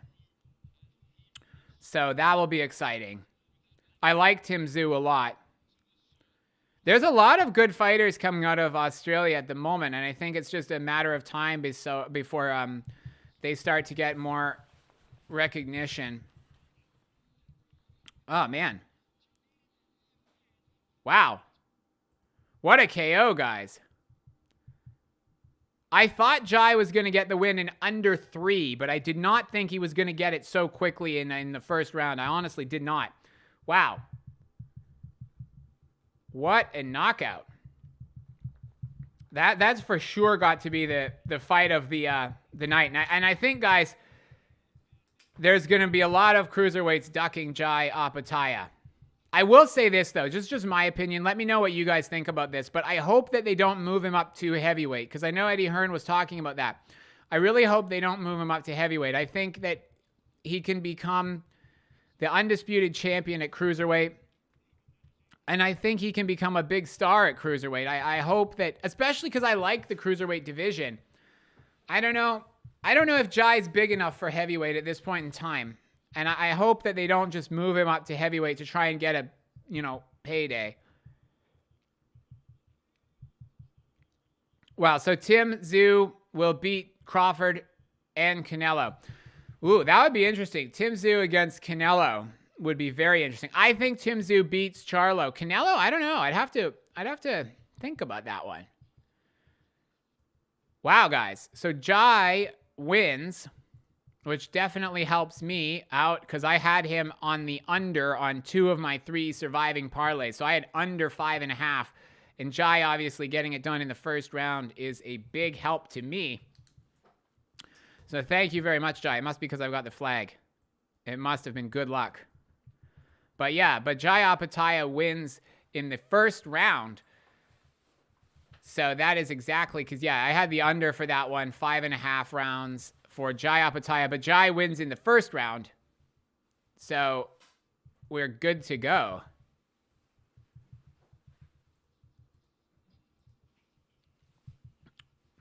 So that will be exciting. I like Tim Tszyu a lot. There's a lot of good fighters coming out of Australia at the moment, and I think it's just a matter of time before they start to get more recognition. Oh, man. Wow. What a KO, guys. I thought Jai was going to get the win in under 3, but I did not think he was going to get it so quickly in the first round. I honestly did not. Wow. What a knockout. That's for sure got to be the fight of the night. And I think, guys, there's going to be a lot of cruiserweights ducking Jai Opetaia. I will say this, though, just my opinion. Let me know what you guys think about this. But I hope that they don't move him up to heavyweight, because I know Eddie Hearn was talking about that. I really hope they don't move him up to heavyweight. I think that he can become the undisputed champion at cruiserweight. And I think he can become a big star at cruiserweight. I hope that, especially because I like the cruiserweight division. I don't know if Jai's big enough for heavyweight at this point in time. And I hope that they don't just move him up to heavyweight to try and get a, payday. Wow, so Tim Tszyu will beat Crawford and Canelo. Ooh, that would be interesting. Tim Tszyu against Canelo would be very interesting. I think Tim Tszyu beats Charlo. Canelo, I don't know. I'd have to think about that one. Wow, guys. So Jai wins, which definitely helps me out because I had him on the under on 2 of my 3 surviving parlays. So I had under 5.5. And Jai obviously getting it done in the first round is a big help to me. So thank you very much, Jai. It must be because I've got the flag. It must have been good luck. But yeah, Jai Opetaia wins in the first round. So that is exactly, because yeah, I had the under for that one, 5.5 rounds for Jai Opetaia, but Jai wins in the first round. So we're good to go.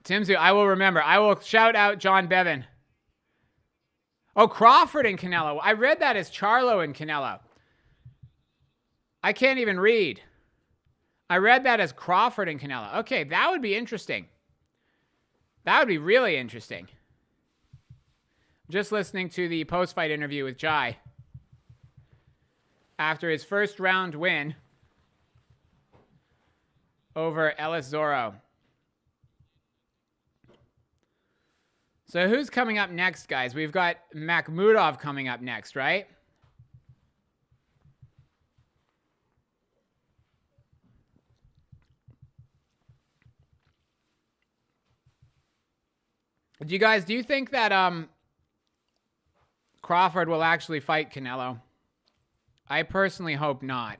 Tim Tszyu, I will remember. I will shout out John Bevan. Oh, Crawford and Canelo. I read that as Charlo and Canelo. I can't even read. I read that as Crawford and Canelo. Okay, that would be interesting. That would be really interesting. Just listening to the post-fight interview with Jai after his first round win over Ellis Zorro. So who's coming up next, guys? We've got Makhmudov coming up next, right? Do you think that Crawford will actually fight Canelo? I personally hope not.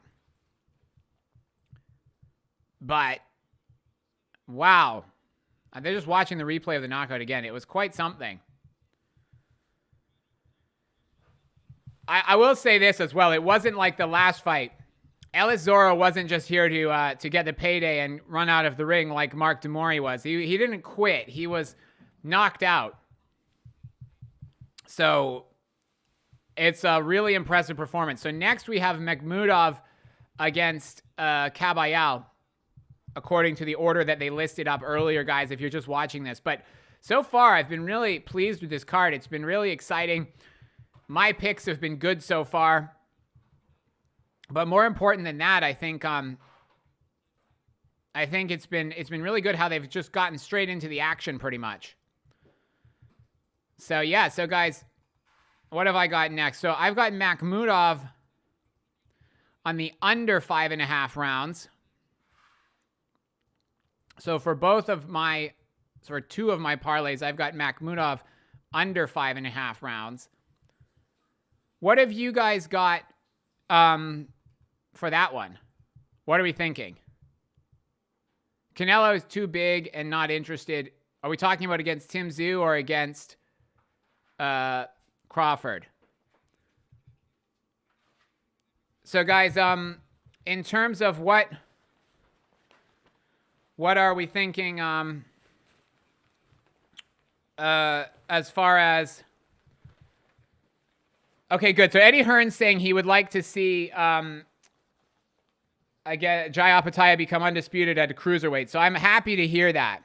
But, wow. They're just watching the replay of the knockout again. It was quite something. I will say this as well. It wasn't like the last fight. Ellis Zorro wasn't just here to get the payday and run out of the ring like Mark Mori was. He didn't quit. He was knocked out. So it's a really impressive performance. So next we have Makhmudov against Kabayel, according to the order that they listed up earlier, guys, if you're just watching this. But so far, I've been really pleased with this card. It's been really exciting. My picks have been good so far. But more important than that, I think it's been really good how they've just gotten straight into the action pretty much. So, yeah. So, guys, what have I got next? So, I've got Makhmudov on the under 5.5 rounds. So for both of my, for two of my parlays, I've got Makhmudov under 5.5 rounds. What have you guys got for that one? What are we thinking? Canelo is too big and not interested. Are we talking about against Tim Tszyu or against Crawford? So guys, in terms of what are we thinking as far as... Okay, good. So Eddie Hearn's saying he would like to see again, Jai Opetaia become undisputed at a cruiserweight. So I'm happy to hear that.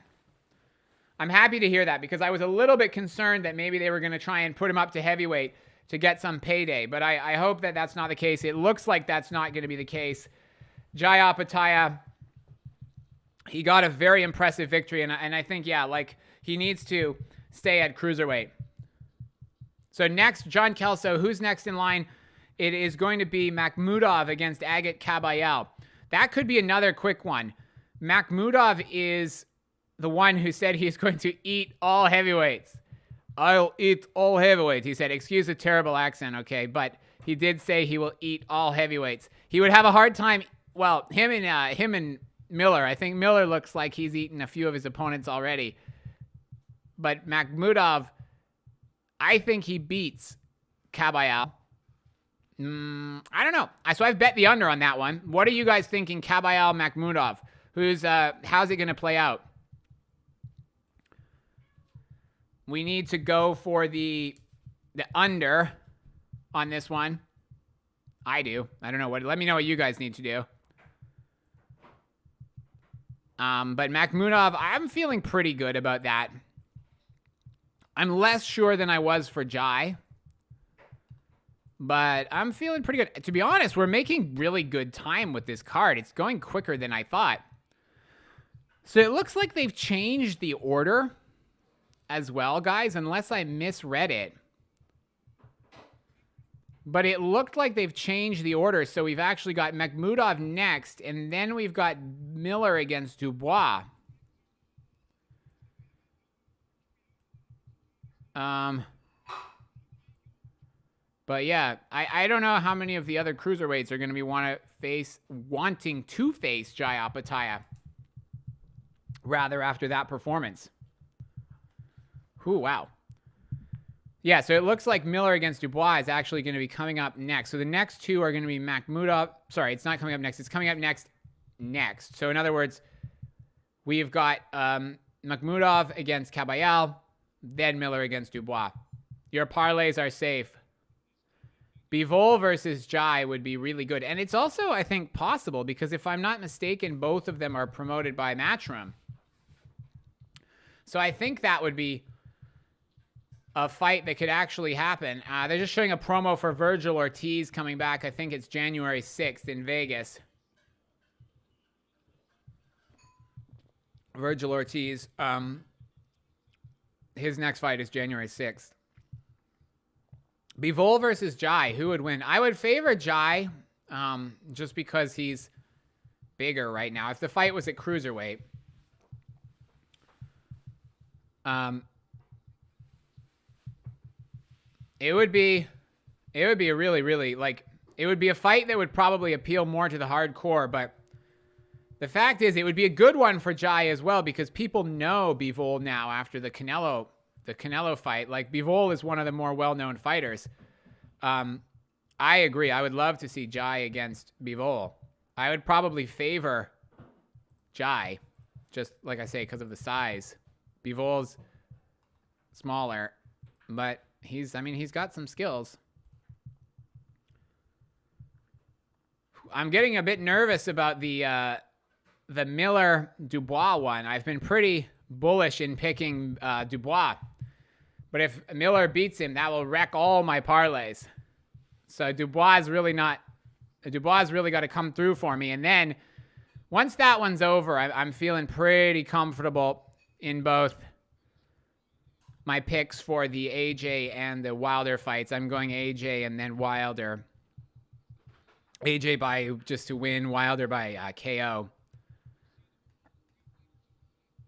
I'm happy to hear that because I was a little bit concerned that maybe they were going to try and put him up to heavyweight to get some payday. But I hope that that's not the case. It looks like that's not going to be the case. Jai Opetaia, he got a very impressive victory. And I think, yeah, like he needs to stay at cruiserweight. So next, John Kelso, who's next in line? It is going to be Makhmudov against Agit Kabayel. That could be another quick one. Makhmudov is the one who said he's going to eat all heavyweights. I'll eat all heavyweights, he said. Excuse the terrible accent, okay? But he did say he will eat all heavyweights. He would have a hard time. Well, him and Miller. I think Miller looks like he's eaten a few of his opponents already. But Makhmudov, I think he beats Kabayel. I don't know. So I've bet the under on that one. What are you guys thinking, Kabayel, Makhmudov? How's it going to play out? We need to go for the under on this one. I do. I don't know. Let me know what you guys need to do. But Makhmudov, I'm feeling pretty good about that. I'm less sure than I was for Jai. But I'm feeling pretty good. To be honest, we're making really good time with this card. It's going quicker than I thought. So it looks like they've changed the order as well, guys, unless I misread it. But it looked like they've changed the order. So we've actually got Makhmudov next, and then we've got Miller against Dubois. But yeah, I don't know how many of the other cruiserweights are going to be wanting to face Jai Opetaia. Rather, after that performance. Ooh, wow. Yeah, so it looks like Miller against Dubois is actually going to be coming up next. So the next two are going to be Makhmudov. Sorry, it's not coming up next. It's coming up next. So in other words, we've got Makhmudov against Kabayel, then Miller against Dubois. Your parlays are safe. Bivol versus Jai would be really good. And it's also, I think, possible because if I'm not mistaken, both of them are promoted by Matchroom. So I think that would be a fight that could actually happen. They're just showing a promo for Virgil Ortiz coming back. I think it's January 6th in Vegas. Virgil Ortiz, his next fight is January 6th. Bivol versus Jai, who would win? I would favor Jai just because he's bigger right now. If the fight was at cruiserweight, it would be a really, really, like, it would be a fight that would probably appeal more to the hardcore, but the fact is it would be a good one for Jai as well because people know Bivol now after the Canelo fight. Like, Bivol is one of the more well-known fighters. I agree. I would love to see Jai against Bivol. I would probably favor Jai, just like I say, because of the size. Bivol's smaller, but he's got some skills. I'm getting a bit nervous about the Miller-Dubois one. I've been pretty bullish in picking Dubois. But if Miller beats him, that will wreck all my parlays. So Dubois really got to come through for me. And then once that one's over, I'm feeling pretty comfortable in both my picks for the AJ and the Wilder fights. I'm going AJ and then Wilder. AJ by just to win, Wilder by KO.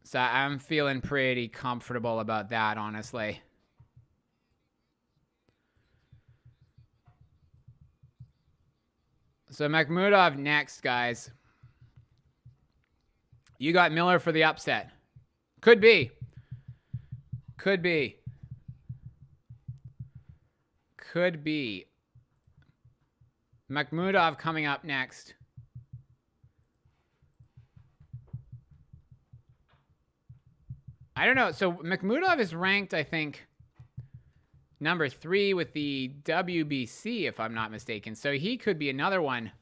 So I'm feeling pretty comfortable about that, honestly. So Makhmudov next, guys. You got Miller for the upset. Could be. Could be. Could be. Makhmudov coming up next. I don't know. So Makhmudov is ranked, I think, number 3 with the WBC, if I'm not mistaken. So he could be another one.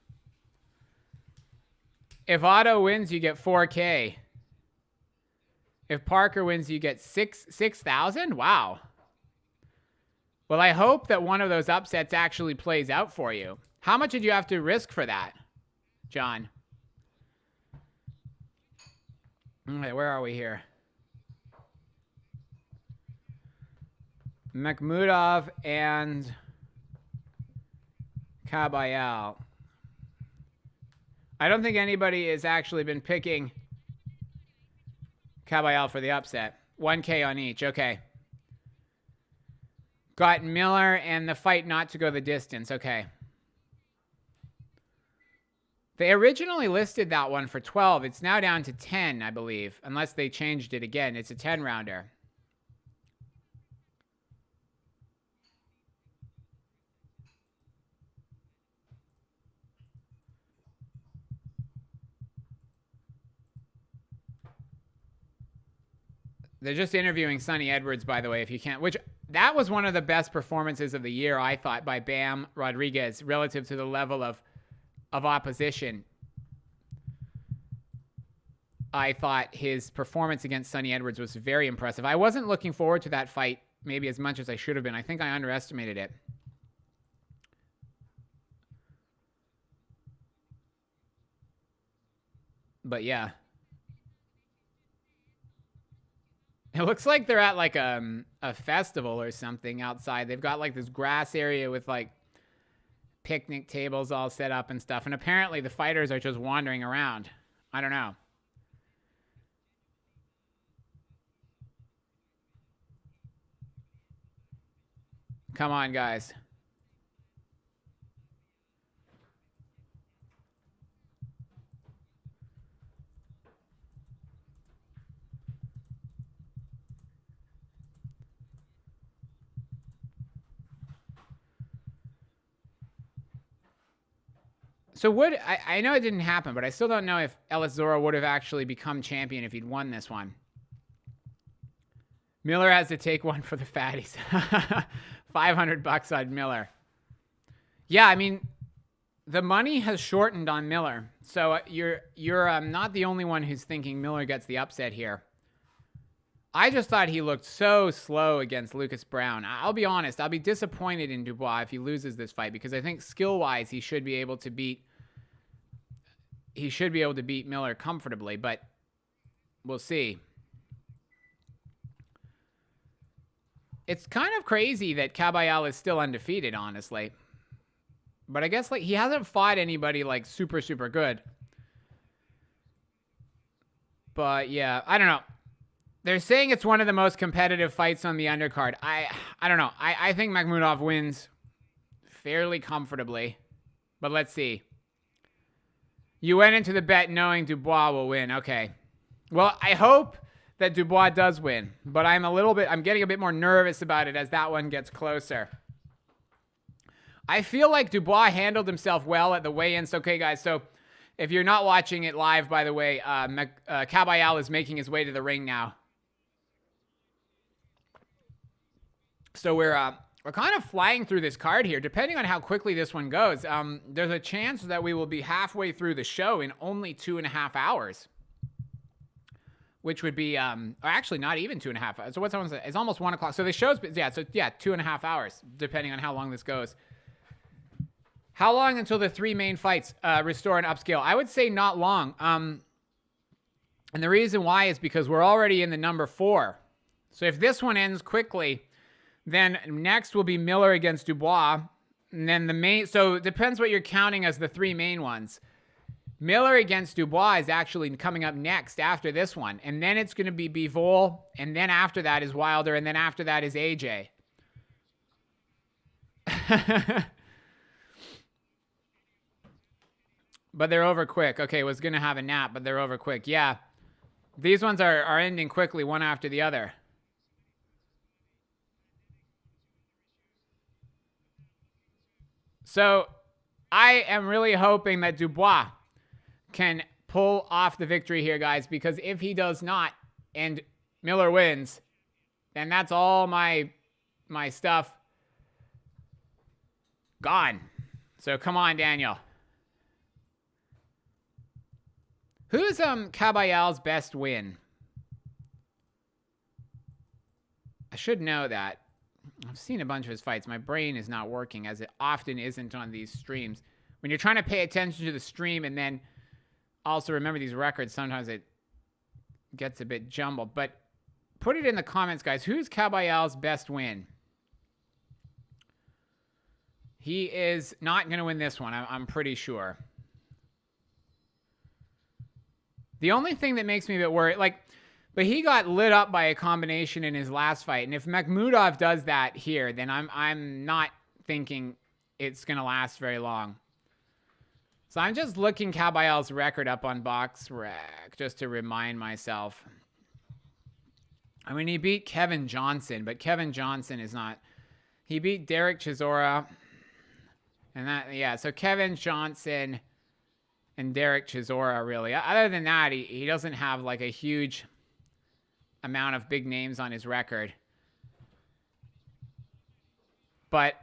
If Otto wins, you get 4K. If Parker wins, you get 6,000? Wow. Well, I hope that one of those upsets actually plays out for you. How much did you have to risk for that, John? Okay, where are we here? Makhmudov and Kabayel. I don't think anybody has actually been picking Kabayel for the upset. 1K on each. Okay. Got Miller and the fight not to go the distance. Okay. They originally listed that one for 12. It's now down to 10, I believe. Unless they changed it again. It's a 10-rounder. They're just interviewing Sonny Edwards, by the way, if you can't. Which, that was one of the best performances of the year, I thought, by Bam Rodriguez, relative to the level of opposition. I thought his performance against Sonny Edwards was very impressive. I wasn't looking forward to that fight maybe as much as I should have been. I think I underestimated it. But yeah. It looks like they're at like a festival or something outside. They've got like this grass area with like picnic tables all set up and stuff. And apparently the fighters are just wandering around. I don't know. Come on, guys. So I know it didn't happen, but I still don't know if Ellis Zorro would have actually become champion if he'd won this one. Miller has to take one for the fatties. $500 on Miller. Yeah, I mean, the money has shortened on Miller. So you're not the only one who's thinking Miller gets the upset here. I just thought he looked so slow against Lucas Brown. I'll be honest. I'll be disappointed in Dubois if he loses this fight because I think skill-wise he should be able to beat Miller comfortably, but we'll see. It's kind of crazy that Kabayel is still undefeated, honestly. But I guess like he hasn't fought anybody like super, super good. But yeah, I don't know. They're saying it's one of the most competitive fights on the undercard. I don't know. I think Makhmudov wins fairly comfortably. But let's see. You went into the bet knowing Dubois will win. Okay. Well, I hope that Dubois does win. But I'm getting a bit more nervous about it as that one gets closer. I feel like Dubois handled himself well at the weigh-ins. Okay, guys, so if you're not watching it live, by the way, Kabayel is making his way to the ring now. So we're kind of flying through this card here. Depending on how quickly this one goes, there's a chance that we will be halfway through the show in only 2.5 hours. Which would be, or actually not even 2.5 hours. So what's someone say? It's almost 1 o'clock. So the show's, 2.5 hours, depending on how long this goes. How long until the 3 main fights restore and upscale? I would say not long. And the reason why is because we're already in the number 4. So if this one ends quickly, then next will be Miller against Dubois. And then the main, so it depends what you're counting as the 3 main ones. Miller against Dubois is actually coming up next after this one. And then it's going to be Bivol. And then after that is Wilder. And then after that is AJ. But they're over quick. Okay, was going to have a nap, but they're over quick. Yeah. These ones are ending quickly, one after the other. So I am really hoping that Dubois can pull off the victory here, guys, because if he does not and Miller wins, then that's all my stuff gone. So come on, Daniel. Who's Kabayel's best win? I should know that. I've seen a bunch of his fights. My brain is not working, as it often isn't on these streams. When you're trying to pay attention to the stream and then also remember these records, sometimes it gets a bit jumbled. But put it in the comments, guys. Who's Kabayel's best win? He is not going to win this one, I'm pretty sure. The only thing that makes me a bit worried, but he got lit up by a combination in his last fight. And if Makhmudov does that here, then I'm not thinking it's going to last very long. So I'm just looking Kabayel's record up on BoxRec just to remind myself. I mean, he beat Kevin Johnson, but Kevin Johnson is not. He beat Derek Chisora. And that, yeah, so Kevin Johnson and Derek Chisora, really. Other than that, he doesn't have like a huge amount of big names on his record. But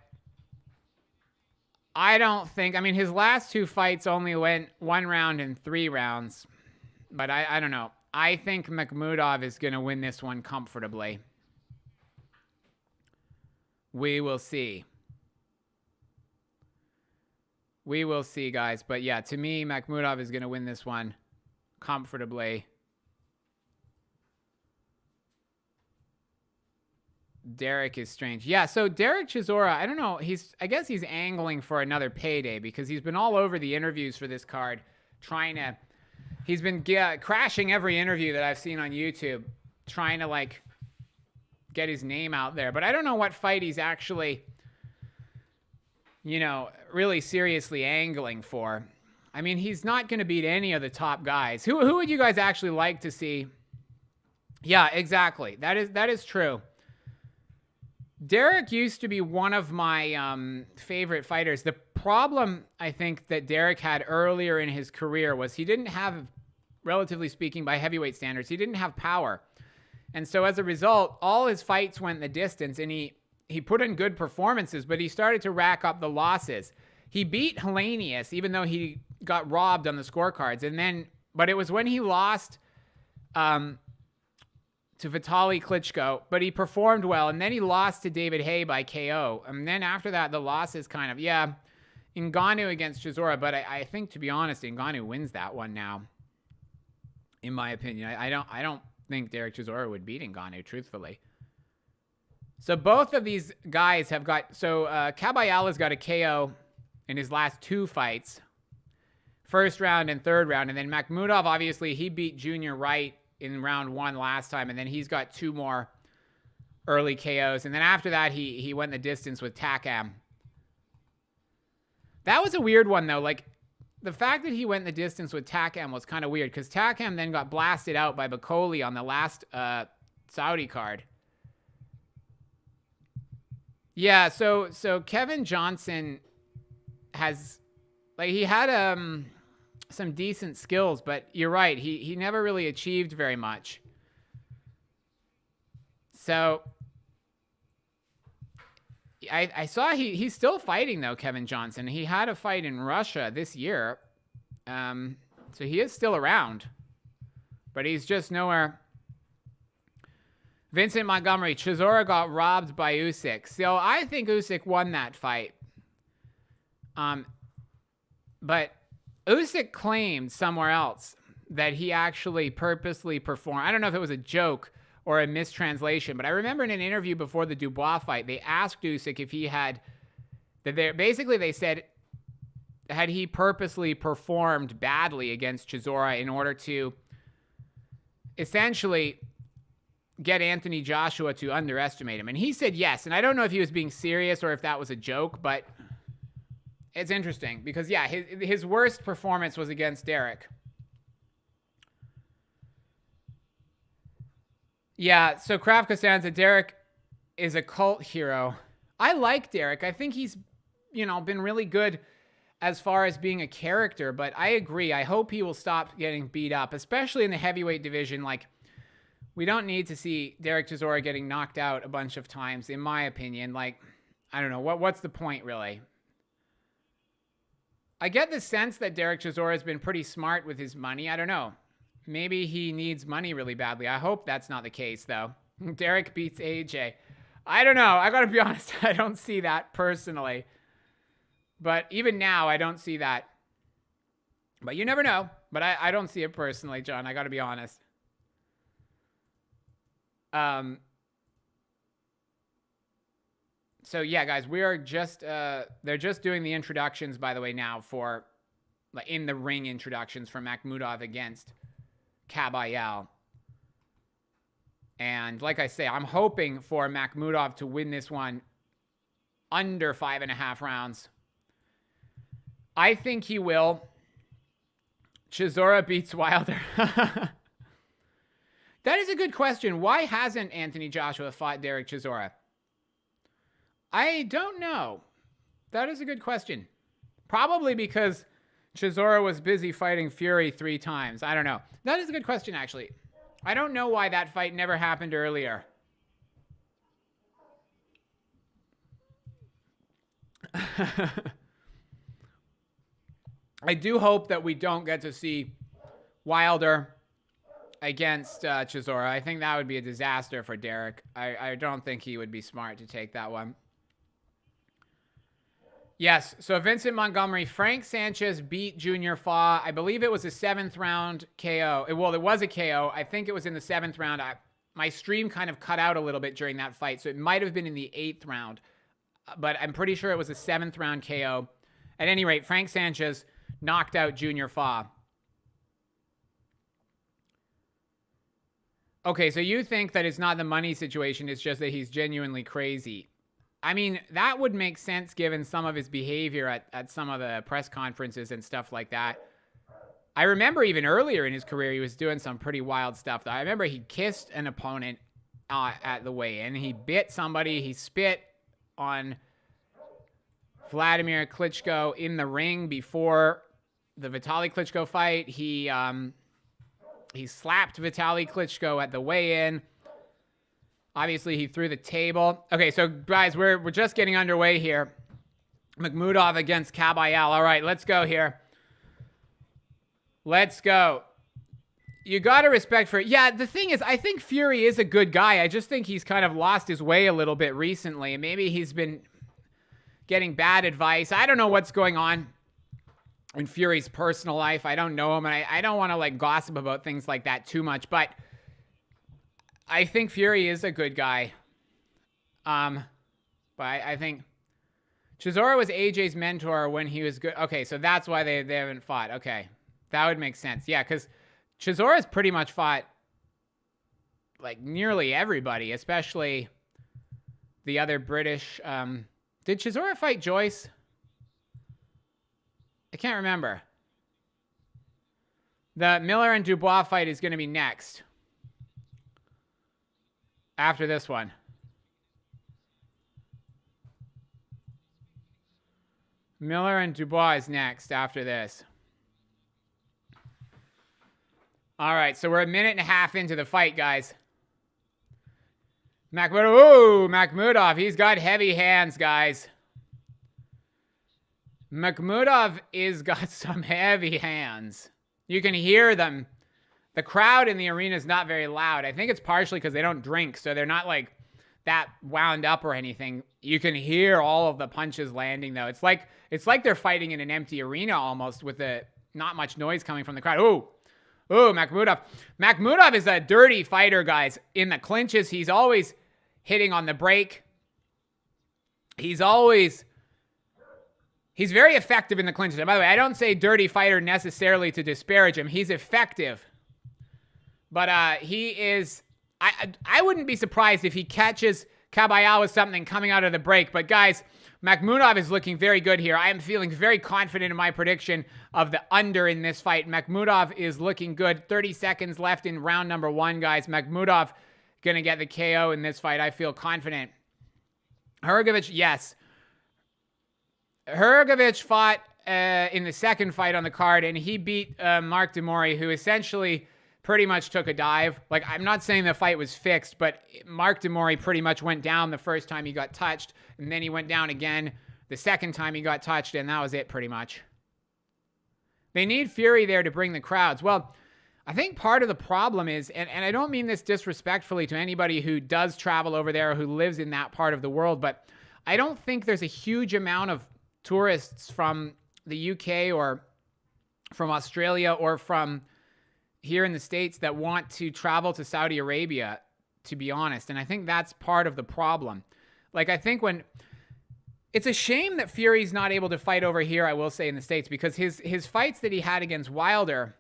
I don't think, I mean, his last 2 fights only went 1 round and 3 rounds. But I don't know. I think Makhmudov is going to win this one comfortably. We will see. We will see, guys. But yeah, to me, Makhmudov is going to win this one comfortably. Derek is strange. Yeah, so Derek Chisora, I don't know. I guess he's angling for another payday because he's been all over the interviews for this card trying to... He's been crashing every interview that I've seen on YouTube trying to, like, get his name out there. But I don't know what fight he's actually... you know, really seriously angling for. I mean, he's not going to beat any of the top guys. Who would you guys actually like to see? Yeah, exactly. That is true. Derek used to be one of my favorite fighters. The problem, I think, that Derek had earlier in his career was he didn't have, relatively speaking, by heavyweight standards, he didn't have power. And so as a result, all his fights went the distance, and he put in good performances, but he started to rack up the losses. He beat Hellenius, even though he got robbed on the scorecards. But it was when he lost to Vitaly Klitschko, but he performed well. And then he lost to David Haye by KO. And then after that, the losses kind of, yeah, Ngannou against Chisora. But I think, to be honest, Ngannou wins that one now, in my opinion. I don't think Derek Chisora would beat Ngannou, truthfully. So both of these guys have got... So Kabayel has got a KO in his last 2 fights. First round and third round. And then Makhmudov, obviously, he beat Junior Wright in round 1 last time. And then he's got 2 more early KOs. And then after that, he went the distance with Takam. That was a weird one, though. Like, the fact that he went the distance with Takam was kind of weird. Because Takam then got blasted out by Bakoli on the last Saudi card. Yeah, so Kevin Johnson has, like, he had some decent skills, but you're right, he never really achieved very much. So I saw he's still fighting, though, Kevin Johnson. He had a fight in Russia this year, so he is still around, but he's just nowhere. Vincent Montgomery, Chisora got robbed by Usyk. So I think Usyk won that fight. But Usyk claimed somewhere else that he actually purposely performed. I don't know if it was a joke or a mistranslation, but I remember in an interview before the Dubois fight, they asked Usyk if he had Basically, they said, had he purposely performed badly against Chisora in order to essentially get Anthony Joshua to underestimate him? And he said yes. And I don't know if he was being serious or if that was a joke, but it's interesting because, yeah, his worst performance was against Derek. Yeah, so Kraft Costanza, Derek is a cult hero. I like Derek. I think he's, been really good as far as being a character, but I agree. I hope he will stop getting beat up, especially in the heavyweight division. Like, we don't need to see Derek Chisora getting knocked out a bunch of times, in my opinion. Like, I don't know. What's the point, really? I get the sense that Derek Chisora has been pretty smart with his money. I don't know. Maybe he needs money really badly. I hope that's not the case, though. Derek beats AJ. I don't know. I got to be honest. I don't see that personally. But even now, I don't see that. But you never know. But I don't see it personally, John. I got to be honest. So, yeah, guys, we are just... they're just doing the introductions, by the way, now for... in the ring introductions for Makhmudov against Kabayel. And like I say, I'm hoping for Makhmudov to win this one under 5.5 rounds. I think he will. Chisora beats Wilder. That is a good question. Why hasn't Anthony Joshua fought Derek Chisora? I don't know. That is a good question. Probably because Chisora was busy fighting Fury 3 times. I don't know. That is a good question, actually. I don't know why that fight never happened earlier. I do hope that we don't get to see Wilder against Chisora. I think that would be a disaster for Derek. I don't think he would be smart to take that one. Yes, so Vincent Montgomery, Frank Sanchez beat Junior Fa. I believe it was a 7th round KO. Well, it was a KO. I think it was in the 7th round. My stream kind of cut out a little bit during that fight, so it might have been in the 8th round. But I'm pretty sure it was a 7th round KO. At any rate, Frank Sanchez knocked out Junior Fa. Okay, so you think that it's not the money situation, it's just that he's genuinely crazy. I mean, that would make sense given some of his behavior at some of the press conferences and stuff like that. I remember even earlier in his career, he was doing some pretty wild stuff. I remember he kissed an opponent at the weigh-in. He bit somebody. He spit on Vladimir Klitschko in the ring before the Vitaly Klitschko fight. He slapped Vitaly Klitschko at the weigh-in. Obviously, he threw the table. Okay, so guys, we're just getting underway here. Makhmudov against Kabayel. All right, let's go here. Let's go. You got to respect for... Yeah, the thing is, I think Fury is a good guy. I just think he's kind of lost his way a little bit recently. Maybe he's been getting bad advice. I don't know what's going on in Fury's personal life. I don't know him, and I don't want to like gossip about things like that too much, but I think Fury is a good guy. But I think Chisora was AJ's mentor when he was good. Okay, so that's why they haven't fought. Okay, that would make sense. Yeah, because Chisora's pretty much fought like nearly everybody, especially the other British. Did Chisora fight Joyce? I can't remember. The Miller and Dubois fight is going to be next. After this one. Miller and Dubois is next after this. All right, so we're a minute and a half into the fight, guys. Makhmudov, he's got heavy hands, guys. Makhmudov is got some heavy hands. You can hear them. The crowd in the arena is not very loud. I think it's partially because they don't drink, so they're not like that wound up or anything. You can hear all of the punches landing, though. It's like they're fighting in an empty arena almost with not much noise coming from the crowd. Ooh, Makhmudov. Makhmudov is a dirty fighter, guys. In the clinches, he's always hitting on the break. He's always He's very effective in the clinches. And by the way, I don't say dirty fighter necessarily to disparage him. He's effective. But he is... I wouldn't be surprised if he catches Kabayel with something coming out of the break. But guys, Makhmudov is looking very good here. I am feeling very confident in my prediction of the under in this fight. Makhmudov is looking good. 30 seconds left in round number 1, guys. Makhmudov going to get the KO in this fight. I feel confident. Hrgovic, yes. Hrgovic fought in the second fight on the card, and he beat Mori, who essentially pretty much took a dive. Like, I'm not saying the fight was fixed, but Mori pretty much went down the first time he got touched, and then he went down again the second time he got touched, and that was it pretty much. They need Fury there to bring the crowds. Well, I think part of the problem is, and I don't mean this disrespectfully to anybody who does travel over there or who lives in that part of the world, but I don't think there's a huge amount of tourists from the UK or from Australia or from here in the States that want to travel to Saudi Arabia, to be honest. And I think that's part of the problem. Like, I think when... It's a shame that Fury's not able to fight over here, I will say, in the States, because his fights that he had against Wilder,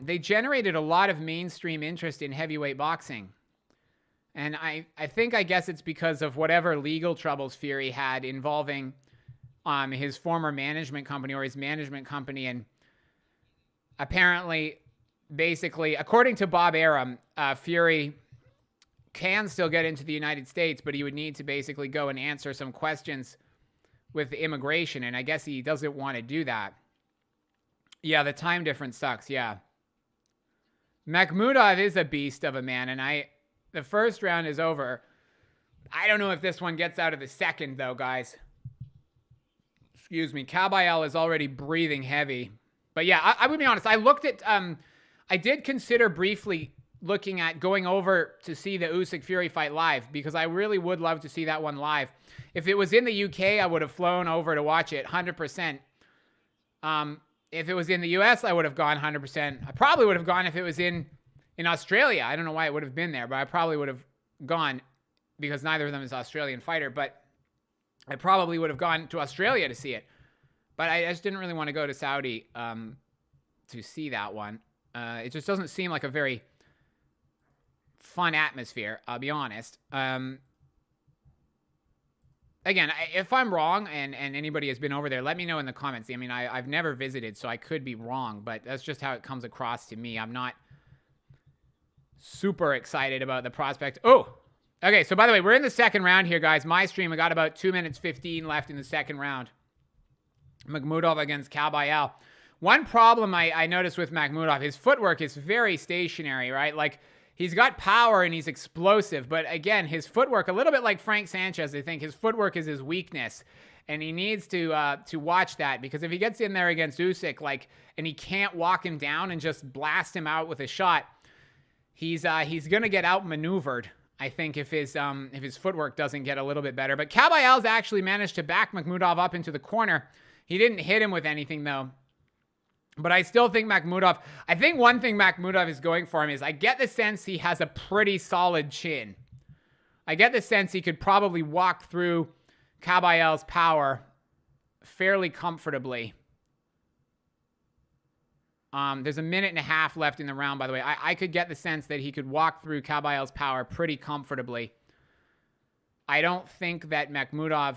they generated a lot of mainstream interest in heavyweight boxing. And I guess it's because of whatever legal troubles Fury had involving his former management company or his management company. And apparently, basically, according to Bob Arum, Fury can still get into the United States, but he would need to basically go and answer some questions with immigration. And I guess he doesn't want to do that. Yeah, the time difference sucks. Yeah. Makhmudov is a beast of a man. And the first round is over. I don't know if this one gets out of the second, though, guys. Excuse me. Kabayel is already breathing heavy. But yeah, I would be honest. I looked at, I did consider briefly looking at going over to see the Usyk Fury fight live, because I really would love to see that one live. If it was in the UK, I would have flown over to watch it 100%. If it was in the US, I would have gone 100%. I probably would have gone if it was in Australia. I don't know why it would have been there, but I probably would have gone, because neither of them is an Australian fighter, but I probably would have gone to Australia to see it. But I just didn't really want to go to Saudi to see that one. It just doesn't seem like a very fun atmosphere, I'll be honest. Again, if I'm wrong and anybody has been over there, let me know in the comments. I mean, I've never visited, so I could be wrong, but that's just how it comes across to me. I'm not super excited about the prospect. Oh, okay. So by the way, we're in the second round here, guys. My stream, I got about 2 minutes 15 left in the second round. Makhmudov against Kabayel. One problem I noticed with Makhmudov, his footwork is very stationary, right? Like, he's got power and he's explosive, but again, his footwork, a little bit like Frank Sanchez, I think his footwork is his weakness, and he needs to watch that, because if he gets in there against Usyk, like, and he can't walk him down and just blast him out with a shot, he's gonna get outmaneuvered, I think, if his footwork doesn't get a little bit better. But Kabayel's actually managed to back Makhmudov up into the corner. He didn't hit him with anything though. But I still think Makhmudov, I think one thing Makhmudov is going for him is, I get the sense he has a pretty solid chin. I get the sense he could probably walk through Kabayel's power fairly comfortably. There's a minute and a half left in the round, by the way. I could get the sense that he could walk through Kabayel's power pretty comfortably. I don't think that Makhmudov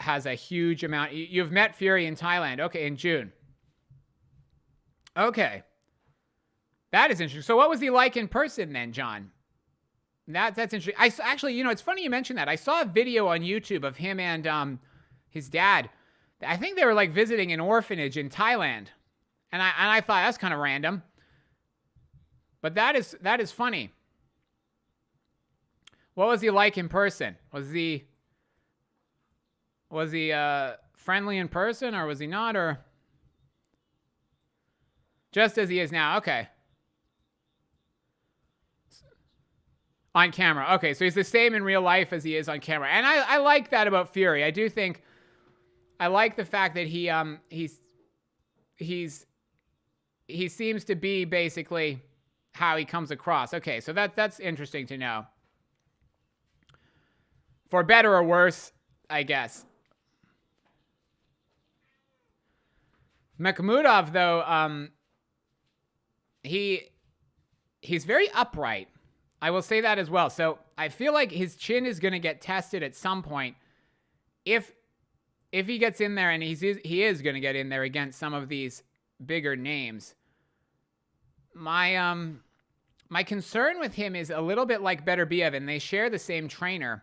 has a huge amount. You've met Fury in Thailand. Okay, in June. Okay. That is interesting. So what was he like in person then, John? That's interesting. Actually, you know, it's funny you mentioned that. I saw a video on YouTube of him and his dad. I think they were like visiting an orphanage in Thailand. And I thought that's kind of random. But that is funny. What was he like in person? Was he friendly in person, or was he not, or just as he is now? Okay. On camera. Okay, so he's the same in real life as he is on camera. And I like that about Fury. I do think I like the fact that he seems to be basically how he comes across. Okay, so that's interesting to know. For better or worse, I guess. Makhmudov, though, he's very upright. I will say that as well. So I feel like his chin is going to get tested at some point. If he gets in there, and he is going to get in there against some of these bigger names. My concern with him is a little bit like Beterbiev, and they share the same trainer.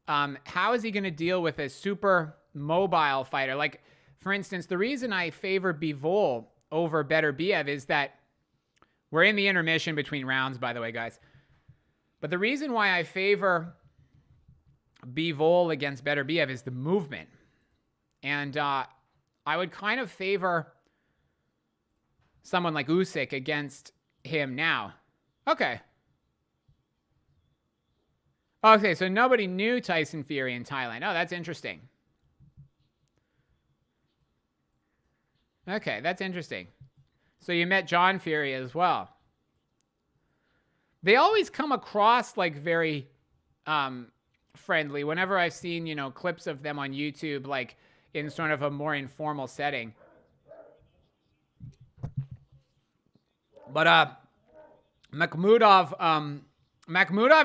How is he going to deal with a super mobile fighter? Like, for instance, the reason I favor Bivol over Beterbiev is that we're in the intermission between rounds, by the way, guys. But the reason why I favor Bivol against Beterbiev is the movement. And I would kind of favor someone like Usyk against him now. Okay. Okay, so nobody knew Tyson Fury in Thailand. Oh, that's interesting. Okay, that's interesting. So you met John Fury as well. They always come across like very friendly. Whenever I've seen, clips of them on YouTube, like in sort of a more informal setting. But Makhmudov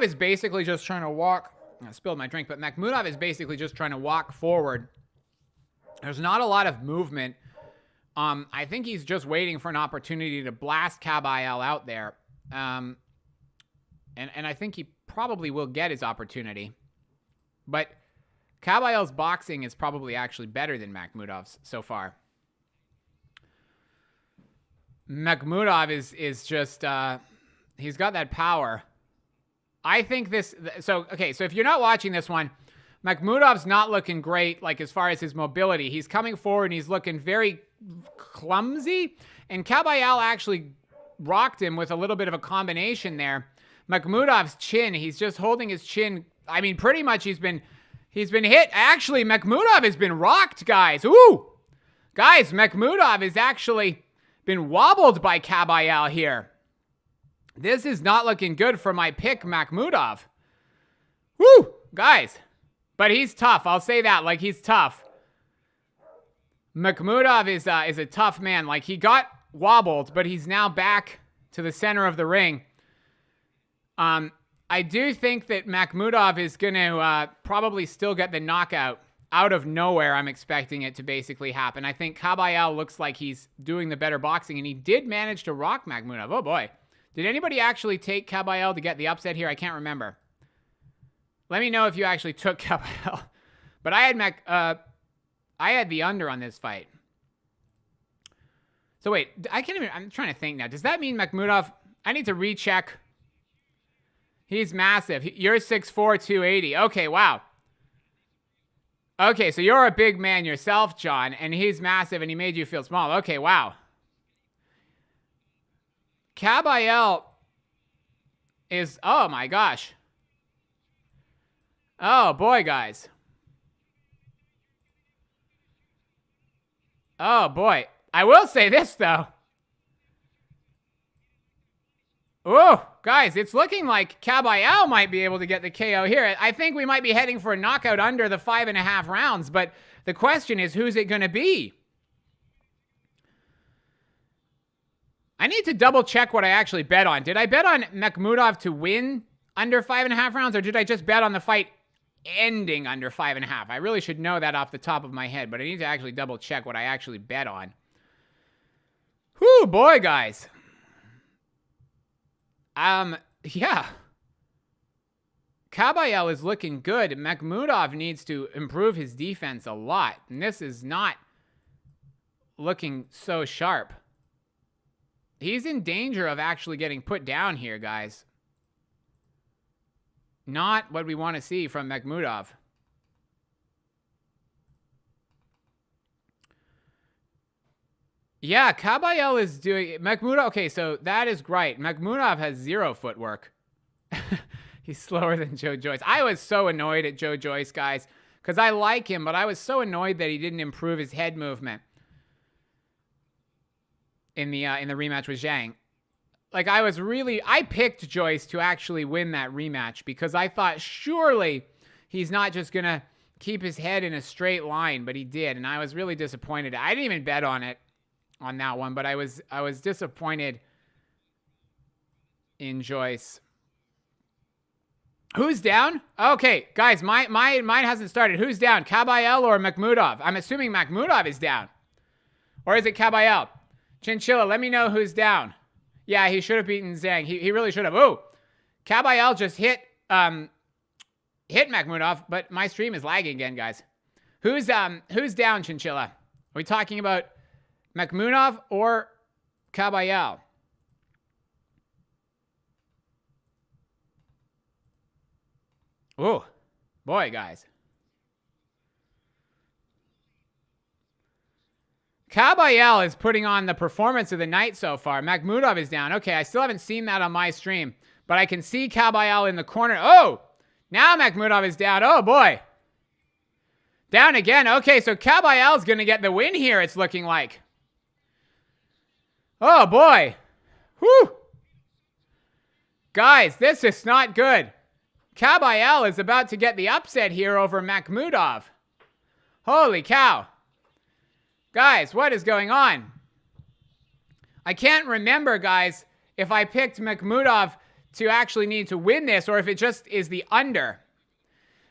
is basically just trying to walk. I spilled my drink, but Makhmudov is basically just trying to walk forward. There's not a lot of movement. I think he's just waiting for an opportunity to blast Kabayel out there. And I think he probably will get his opportunity. But Kabayel's boxing is probably actually better than Makhmudov's so far. Makhmudov is just, he's got that power. I think this, so if you're not watching this one, Makhmudov's not looking great, like as far as his mobility. He's coming forward and he's looking very clumsy. And Kabayel actually rocked him with a little bit of a combination there. Makhmudov's chin, he's just holding his chin. I mean, pretty much he's been hit. Actually, Makhmudov has been rocked, guys. Ooh! Guys, Makhmudov has actually been wobbled by Kabayel here. This is not looking good for my pick, Makhmudov. Woo! Guys. But he's tough. I'll say that. Like, he's tough. Makhmudov is a tough man. Like, he got wobbled, but he's now back to the center of the ring. I do think that Makhmudov is going to probably still get the knockout out of nowhere. I'm expecting it to basically happen. I think Kabayel looks like he's doing the better boxing, and he did manage to rock Makhmudov. Oh, boy. Did anybody actually take Kabayel to get the upset here? I can't remember. Let me know if you actually took Kabayel. But I had the under on this fight. So wait, I'm trying to think now. Does that mean Makhmudov, I need to recheck. He's massive. You're 6'4", 280. Okay, wow. Okay, so you're a big man yourself, John, and he's massive and he made you feel small. Okay, wow. Kabayel is, oh my gosh. Oh boy, guys. Oh boy. I will say this though. Oh, guys, it's looking like Kabayel might be able to get the KO here. I think we might be heading for a knockout under the 5.5 rounds, but the question is, who's it going to be? I need to double check what I actually bet on. Did I bet on Makhmudov to win under 5.5 rounds, or did I just bet on the fight ending under 5.5? I really should know that off the top of my head, but I need to actually double check what I actually bet on. Whew, boy, guys. Yeah. Kabayel is looking good. Makhmudov needs to improve his defense a lot, and this is not looking so sharp. He's in danger of actually getting put down here, guys. Not what we want to see from Makhmudov. Yeah, Kabayel is doing... Makhmudov... Okay, so that is great. Makhmudov has 0 footwork. He's slower than Joe Joyce. I was so annoyed at Joe Joyce, guys, because I like him, but I was so annoyed that he didn't improve his head movement in the rematch with Zhang. Like, I picked Joyce to actually win that rematch because I thought surely he's not just going to keep his head in a straight line, but he did, and I was really disappointed. I didn't even bet on it. on that one, but I was disappointed in Joyce. Who's down? Okay, guys, mine hasn't started. Who's down? Kabayel or Makhmudov? I'm assuming Makhmudov is down. Or is it Kabayel? Chinchilla, let me know who's down. Yeah, he should have beaten Zhang. He really should have. Ooh, Kabayel just hit Makhmudov, but my stream is lagging again, guys. Who's down, Chinchilla? Are we talking about Makhmudov or Kabayel? Oh, boy, guys. Kabayel is putting on the performance of the night so far. Makhmudov is down. Okay, I still haven't seen that on my stream, but I can see Kabayel in the corner. Oh, now Makhmudov is down. Oh, boy. Down again. Okay, so Kabayel's going to get the win here, it's looking like. Oh, boy. Whew. Guys, this is not good. Kabayel is about to get the upset here over Makhmudov. Holy cow. Guys, what is going on? I can't remember, guys, if I picked Makhmudov to actually need to win this or if it just is the under.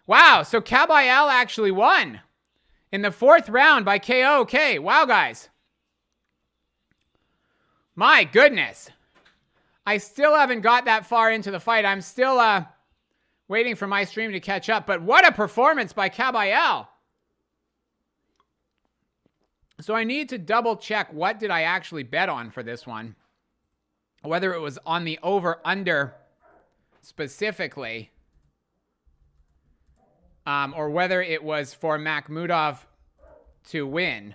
Wow, so Kabayel actually won in the 4th round by KO. Okay, wow, guys. My goodness. I still haven't got that far into the fight. I'm still waiting for my stream to catch up. But what a performance by Kabayel. So I need to double check what did I actually bet on for this one. Whether it was on the over-under specifically. Or whether it was for Makhmudov to win.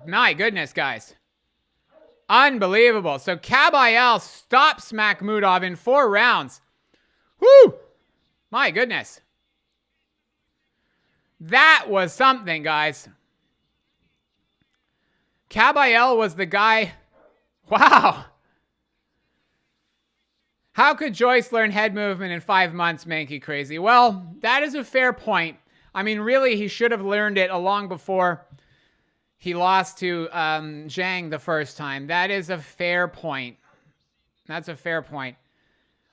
My goodness, guys. Unbelievable. So Kabayel stops Makhmudov in 4 rounds. Woo! My goodness. That was something, guys. Kabayel was the guy. Wow. How could Joyce learn head movement in 5 months, Mankey Crazy? Well, that is a fair point. I mean, really, he should have learned it long before he lost to Zhang the first time. That is a fair point. That's a fair point.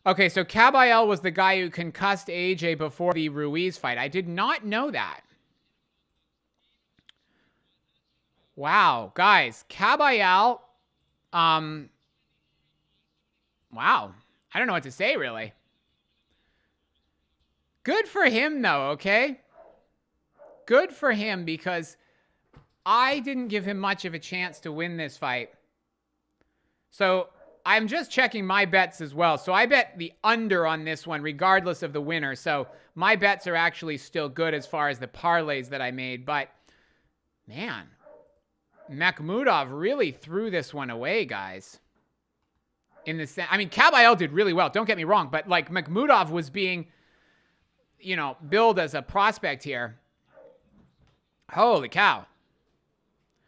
Okay, so Kabayel was the guy who concussed AJ before the Ruiz fight. I did not know that. Wow, guys. Kabayel, wow. I don't know what to say, really. Good for him, though, okay? Good for him, because I didn't give him much of a chance to win this fight. So I'm just checking my bets as well. So I bet the under on this one, regardless of the winner. So my bets are actually still good as far as the parlays that I made. But, man, Makhmudov really threw this one away, guys. In the sense, I mean, Kabayel did really well. Don't get me wrong. But, like, Makhmudov was being, you know, billed as a prospect here. Holy cow.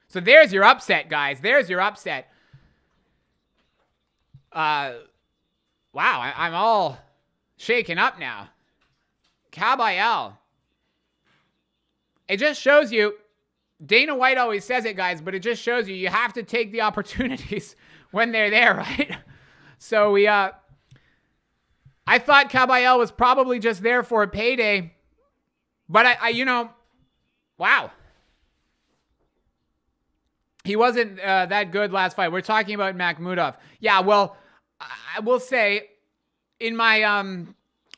So there's your upset, guys. There's your upset. Wow, I'm all shaken up now. Kabayel. It just shows you, Dana White always says it, guys, but it just shows you have to take the opportunities when they're there, right? So I thought Kabayel was probably just there for a payday, but I you know, wow. He wasn't that good last fight. We're talking about Makhmudov. Yeah, well, I will say, in my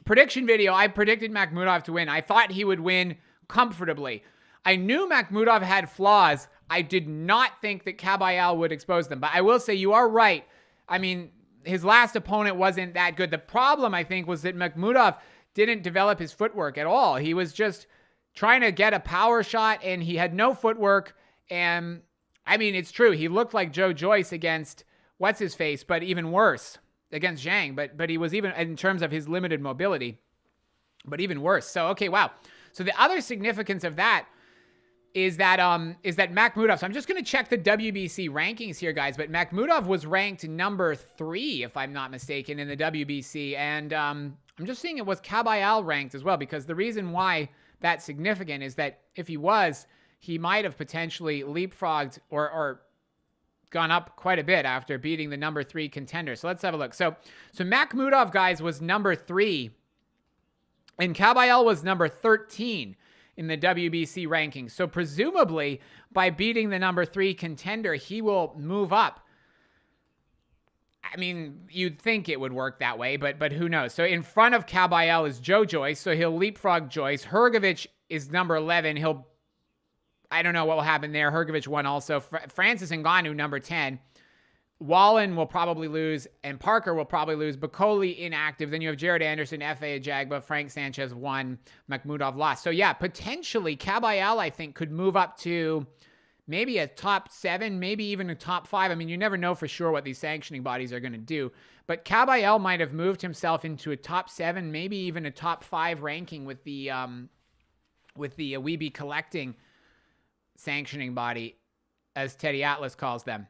prediction video, I predicted Makhmudov to win. I thought he would win comfortably. I knew Makhmudov had flaws. I did not think that Kabayel would expose them. But I will say, you are right. I mean, his last opponent wasn't that good. The problem, I think, was that Makhmudov didn't develop his footwork at all. He was just trying to get a power shot, and he had no footwork. And I mean, it's true. He looked like Joe Joyce against what's-his-face, but even worse against Zhang. But he was even, in terms of his limited mobility, but even worse. So, okay, wow. So the other significance of that is that Makhmudov, so I'm just going to check the WBC rankings here, guys, but Makhmudov was ranked number 3, if I'm not mistaken, in the WBC. And I'm just seeing it was Kabayel ranked as well, because the reason why that's significant is that if he was, he might have potentially leapfrogged or gone up quite a bit after beating the number 3 contender. So let's have a look. So Makhmudov, guys, was number 3, and Kabayel was number 13 in the WBC rankings. So presumably, by beating the number 3 contender, he will move up. I mean, you'd think it would work that way, but who knows? So in front of Kabayel is Joe Joyce, so he'll leapfrog Joyce. Hrgovic is number 11. I don't know what will happen there. Hrgovic won also. Francis Ngannou, number 10. Wallin will probably lose, and Parker will probably lose. Bakoli inactive. Then you have Jared Anderson, F.A. Ajagba, Frank Sanchez won, Makhmudov lost. So yeah, potentially Kabayel, I think, could move up to maybe a top 7, maybe even a top 5. I mean, you never know for sure what these sanctioning bodies are going to do. But Kabayel might have moved himself into a top 7, maybe even a top 5 ranking with the Weeby collecting sanctioning body, as Teddy Atlas calls them.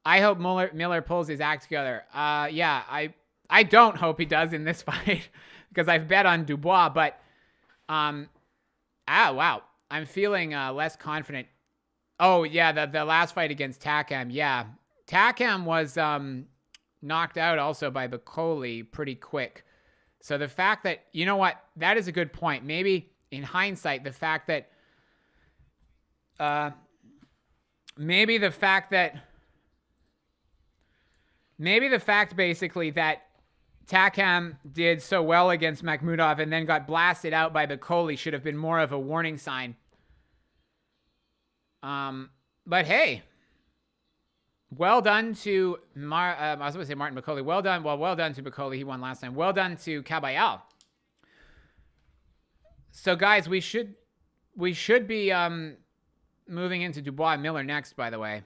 I hope Miller pulls his act together. Yeah, I don't hope he does in this fight because I've bet on Dubois, but wow. I'm feeling less confident. Oh, yeah, the last fight against Takam, yeah. Takam was knocked out also by Bakoli pretty quick. So the fact that, you know what, that is a good point. Maybe in hindsight, the fact that basically that Takam did so well against Makhmudov and then got blasted out by Bakoli should have been more of a warning sign. But hey, well done to I was going to say Martin Bakoli. Well done to Bakoli. He won last time. Well done to Kabayel. So guys, we should be moving into Dubois and Miller next, by the way.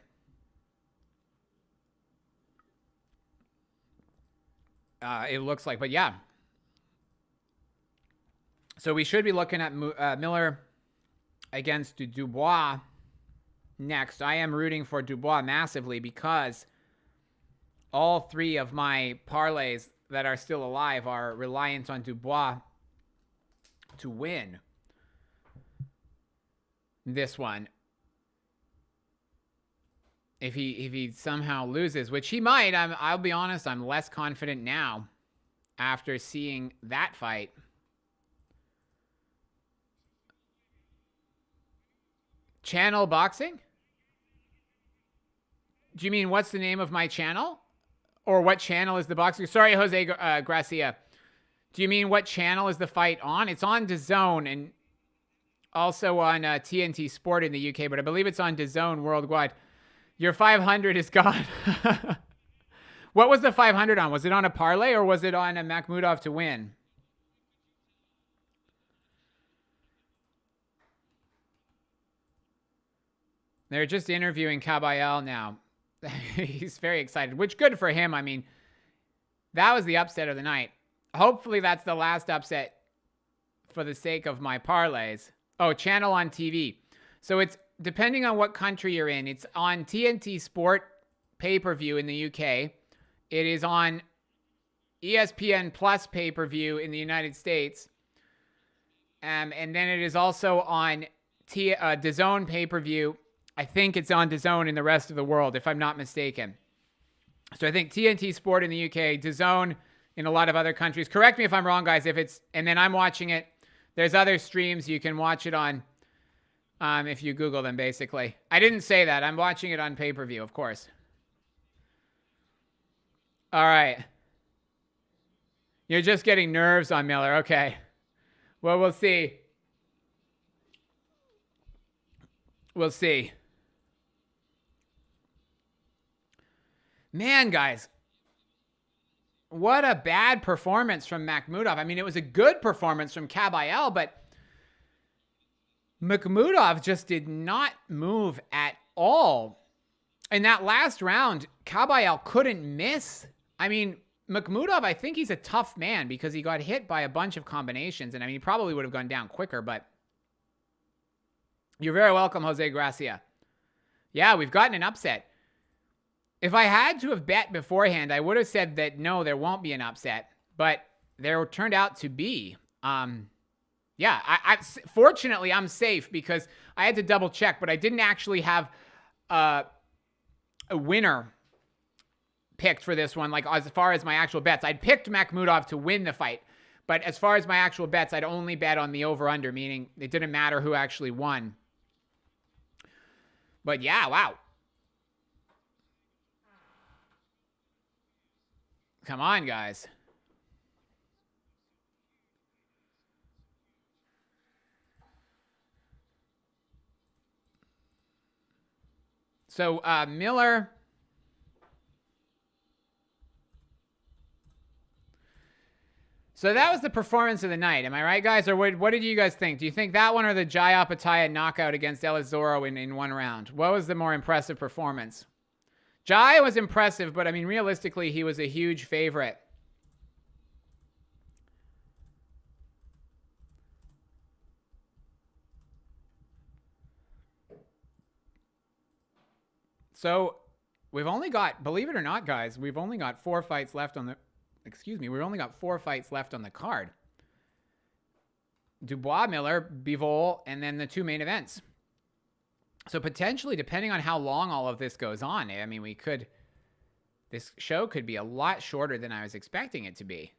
It looks like, but yeah. So we should be looking at Miller against Dubois next. I am rooting for Dubois massively because all 3 of my parlays that are still alive are reliant on Dubois to win this one. If he somehow loses, which he might, I'll be honest, I'm less confident now after seeing that fight. Channel Boxing? Do you mean what's the name of my channel? Or what channel is the boxing? Sorry, Jose Gracia. Do you mean what channel is the fight on? It's on DAZN and also on TNT Sport in the UK, but I believe it's on DAZN worldwide. Your 500 is gone. What was the 500 on? Was it on a parlay or was it on a Makhmudov to win? They're just interviewing Kabayel now. He's very excited, which good for him. I mean, that was the upset of the night. Hopefully that's the last upset for the sake of my parlays. Oh, channel on TV. So it's depending on what country you're in. It's on TNT Sport pay-per-view in the UK. It is on ESPN Plus pay-per-view in the United States. And then it is also on DAZN pay-per-view. I think it's on DAZN in the rest of the world, if I'm not mistaken. So I think TNT Sport in the UK, DAZN in a lot of other countries. Correct me if I'm wrong, guys. And then I'm watching it. There's other streams you can watch it on if you Google them, basically. I didn't say that. I'm watching it on pay-per-view, of course. All right. You're just getting nerves on Miller. Okay. Well, we'll see. We'll see. Man, guys. What a bad performance from Makhmudov. I mean, it was a good performance from Kabayel, but Makhmudov just did not move at all. In that last round, Kabayel couldn't miss. I mean, Makhmudov, I think he's a tough man because he got hit by a bunch of combinations. And I mean, he probably would have gone down quicker, but you're very welcome, Jose Gracia. Yeah, we've gotten an upset. If I had to have bet beforehand, I would have said that no, there won't be an upset. But there turned out to be. Yeah, fortunately, I'm safe because I had to double check, but I didn't actually have a winner picked for this one, like as far as my actual bets. I'd picked Makhmudov to win the fight, but as far as my actual bets, I'd only bet on the over-under, meaning it didn't matter who actually won. But yeah, wow. Come on, guys. So, Miller. So that was the performance of the night. Am I right, guys? Or what did you guys think? Do you think that one or the Opetaia knockout against Ellis Zorro in one round? What was the more impressive performance? Jai was impressive, but I mean, realistically, he was a huge favorite. So we've only got, believe it or not, guys, we've only got 4 fights left on the, we've only got 4 fights left on the card. Dubois, Miller, Bivol, and then the 2 main events. So potentially, depending on how long all of this goes on, I mean, this show could be a lot shorter than I was expecting it to be.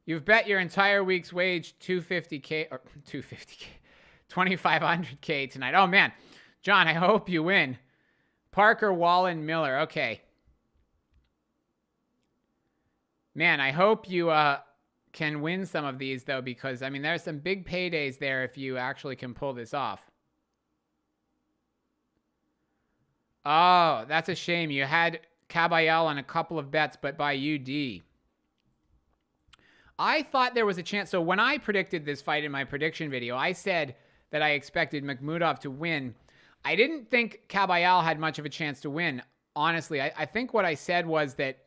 You've bet your entire week's wage $250K, or $250K, $2,500K tonight. Oh, man. John, I hope you win. Parker, Wallin, Miller. Okay. Man, I hope you can win some of these, though, because, I mean, there's some big paydays there if you actually can pull this off. Oh, that's a shame. You had Kabayel on a couple of bets, but by UD. I thought there was a chance. So when I predicted this fight in my prediction video, I said that I expected Makhmudov to win. I didn't think Kabayel had much of a chance to win. Honestly, I think what I said was that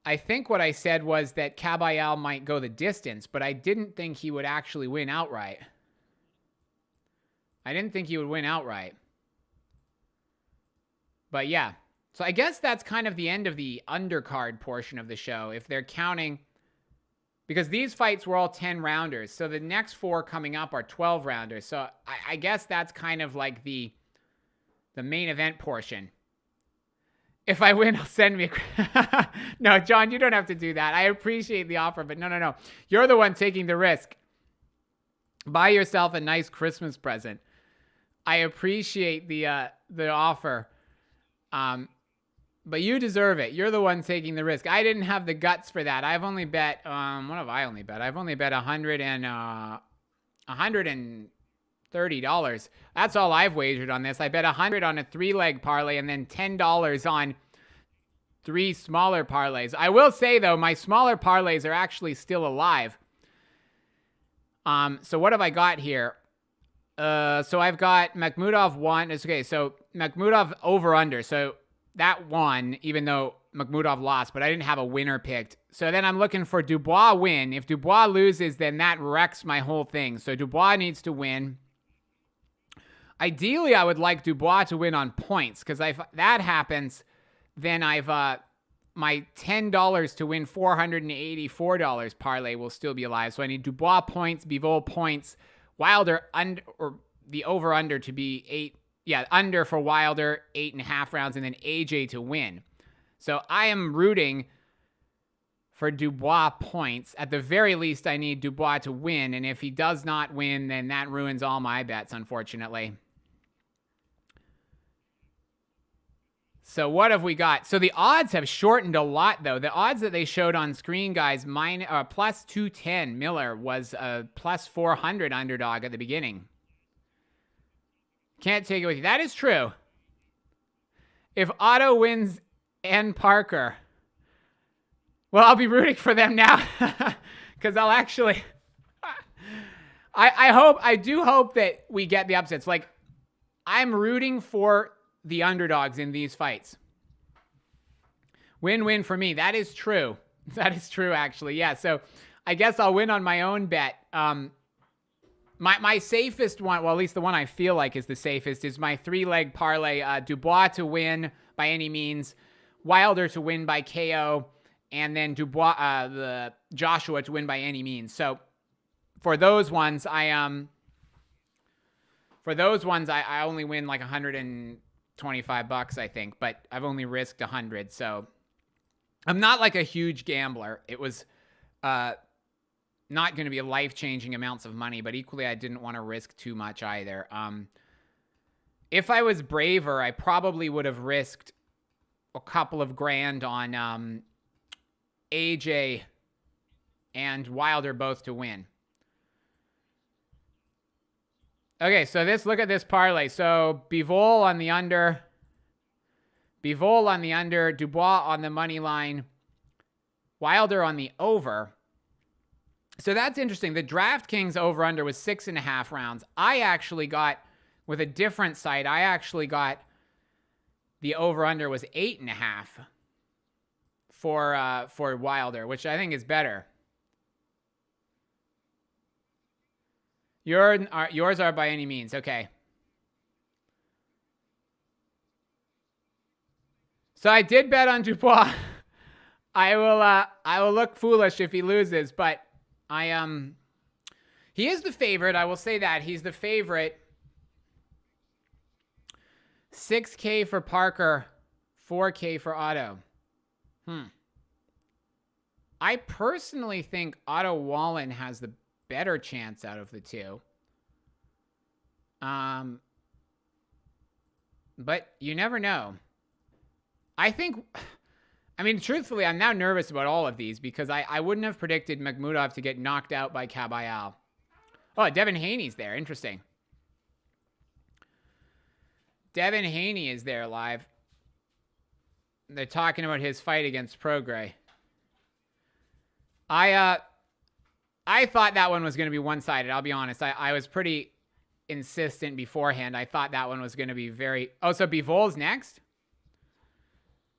Kabayel might go the distance, but I didn't think he would actually win outright. I didn't think he would win outright. But yeah, so I guess that's kind of the end of the undercard portion of the show, if they're counting, because these fights were all 10-rounders. So the next 4 coming up are 12-rounders. So I guess that's kind of like the main event portion. If I win, I'll send me a... No, John, you don't have to do that. I appreciate the offer, but no. You're the one taking the risk. Buy yourself a nice Christmas present. I appreciate the offer. But you deserve it. You're the one taking the risk. I didn't have the guts for that. I've only bet, what have I only bet? I've only bet $130. That's all I've wagered on this. I bet $100 on a 3-leg parlay and then $10 on 3 smaller parlays. I will say, though, my smaller parlays are actually still alive. So what have I got here? So I've got Makhmudov 1. Okay, so Makhmudov over-under. So that won, even though Makhmudov lost, but I didn't have a winner picked. So then I'm looking for Dubois win. If Dubois loses, then that wrecks my whole thing. So Dubois needs to win. Ideally, I would like Dubois to win on points, because if that happens, then I've my $10 to win $484 parlay will still be alive. So I need Dubois points, Bivol points, Wilder under, or the over-under to be 8. Yeah, under for Wilder, 8.5 rounds, and then AJ to win. So I am rooting for Dubois points. At the very least, I need Dubois to win, and if he does not win, then that ruins all my bets, unfortunately. So what have we got? So the odds have shortened a lot, though. The odds that they showed on screen, guys, plus 210. Miller was a plus 400 underdog at the beginning. Can't take it with you. That is true. If Otto wins and Parker, well, I'll be rooting for them now because I'll actually. I do hope that we get the upsets. Like, I'm rooting for the underdogs in these fights. Win-win for me. That is true. That is true, actually. Yeah. So I guess I'll win on my own bet. My safest one, well, at least the one I feel like is the safest, is my 3-leg parlay. Dubois to win by any means, Wilder to win by KO, and then Dubois, the Joshua to win by any means. So for those ones, I only win like $125, I think, but I've only risked 100. So I'm not like a huge gambler. It was not going to be life-changing amounts of money, but equally I didn't want to risk too much either. If I was braver, I probably would have risked a couple of grand on AJ and Wilder both to win. Okay, so look at this parlay. So Bivol on the under, Dubois on the money line, Wilder on the over. So that's interesting. The DraftKings over-under was 6.5 rounds. I actually got, with a different site, the over-under was 8.5 for Wilder, which I think is better. Yours are by any means. Okay. So I did bet on Dubois. I will look foolish if he loses, but he is the favorite. I will say that he's the favorite. 6K for Parker, 4K for Otto. I personally think Otto Wallin has the better chance out of the two. But you never know. Truthfully, I'm now nervous about all of these because I wouldn't have predicted Makhmudov to get knocked out by Kabayel. Oh, Devin Haney's there. Interesting. Devin Haney is there live. They're talking about his fight against Prograis. I thought that one was going to be one-sided. I'll be honest. I was pretty insistent beforehand. I thought that one was going to be very... Oh, so Bivol's next?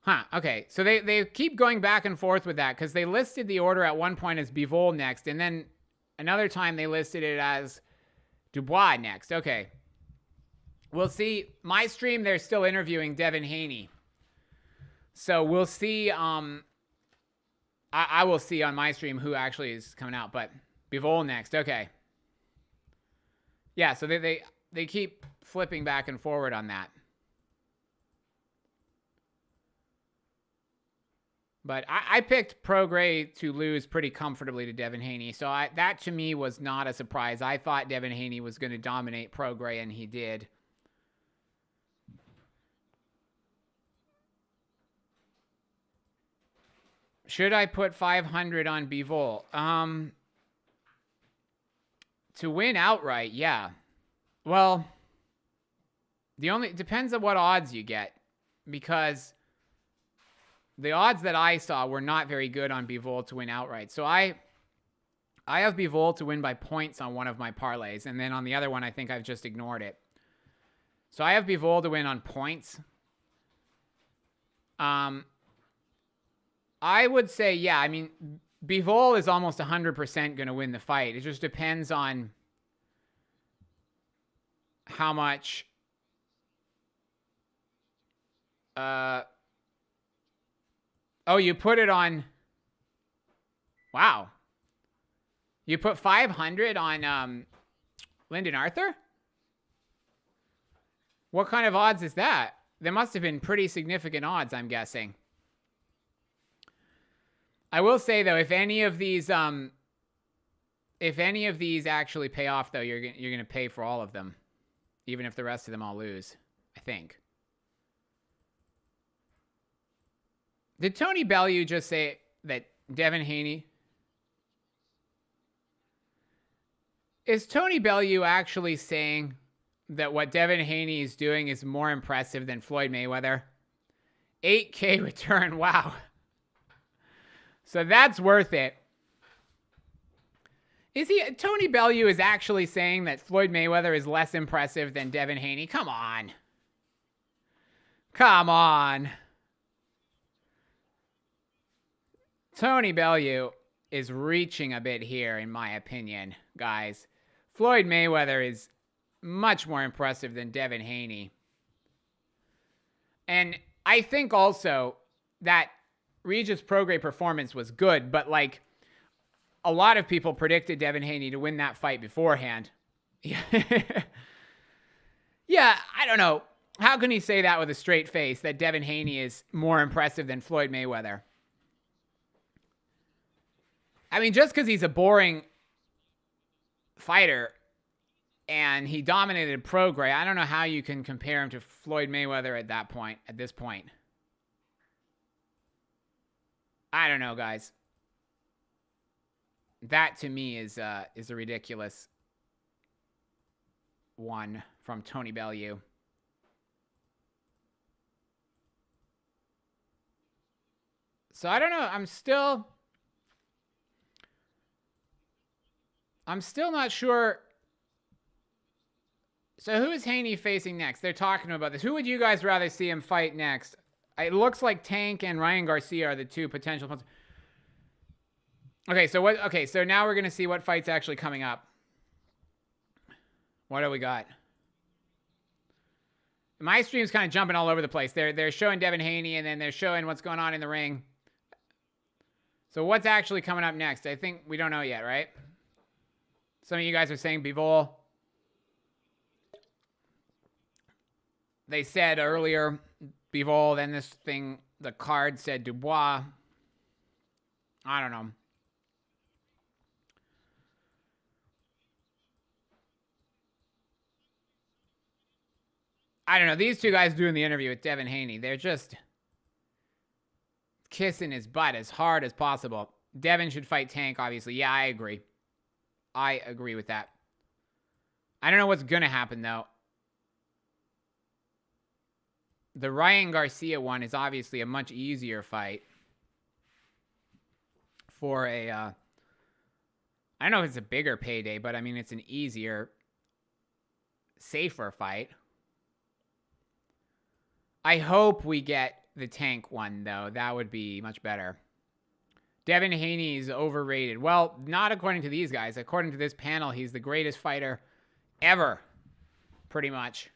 Huh, okay. So they keep going back and forth with that because they listed the order at one point as Bivol next, and then another time they listed it as Dubois next. Okay. We'll see. My stream, they're still interviewing Devin Haney. So we'll see. I will see on my stream who actually is coming out, but Bivol next. Okay. Yeah, so they keep flipping back and forward on that. But I picked Prograis to lose pretty comfortably to Devin Haney. So that to me was not a surprise. I thought Devin Haney was going to dominate Prograis, and he did. Should I put 500 on Bivol? To win outright, yeah. Well, depends on what odds you get, because the odds that I saw were not very good on Bivol to win outright. So I have Bivol to win by points on one of my parlays, and then on the other one, I think I've just ignored it. So I have Bivol to win on points. I would say, yeah, Bivol is almost 100% going to win the fight. It just depends on how much... Oh, you put it on... Wow. You put 500 on Lyndon Arthur? What kind of odds is that? There must have been pretty significant odds, I'm guessing. I will say, though, if any of these actually pay off, though, you're going to pay for all of them, even if the rest of them all lose, I think. Did Tony Bellew just say that Devin Haney... Is Tony Bellew actually saying that what Devin Haney is doing is more impressive than Floyd Mayweather? 8K return, wow. So that's worth it. Tony Bellew is actually saying that Floyd Mayweather is less impressive than Devin Haney? Come on. Come on. Tony Bellew is reaching a bit here, in my opinion, guys. Floyd Mayweather is much more impressive than Devin Haney. And I think also that Regis Prograis performance was good, but like a lot of people predicted Devin Haney to win that fight beforehand. Yeah, I don't know. How can he say that with a straight face, that Devin Haney is more impressive than Floyd Mayweather? I mean, just because he's a boring fighter and he dominated Prograis, I don't know how you can compare him to Floyd Mayweather at this point. I don't know, guys. That to me is a ridiculous one from Tony Bellew. So I don't know. I'm still not sure. So who is Haney facing next? They're talking about this. Who would you guys rather see him fight next? It looks like Tank and Ryan Garcia are the two potential ones. Okay, so now we're going to see what fight's actually coming up. What do we got? My stream's kind of jumping all over the place. They're showing Devin Haney, and then they're showing what's going on in the ring. So what's actually coming up next? I think we don't know yet, right? Some of you guys are saying Bivol. They said earlier Bivol, then this thing, the card said Dubois. I don't know. I don't know. These two guys doing the interview with Devin Haney, they're just kissing his butt as hard as possible. Devin should fight Tank, obviously. Yeah, I agree. I agree with that. I don't know what's going to happen, though. The Ryan Garcia one is obviously a much easier fight for a, I don't know if it's a bigger payday, but I mean, it's an easier, safer fight. I hope we get the Tank one, though. That would be much better. Devin Haney is overrated. Well, not according to these guys. According to this panel, he's the greatest fighter ever, pretty much.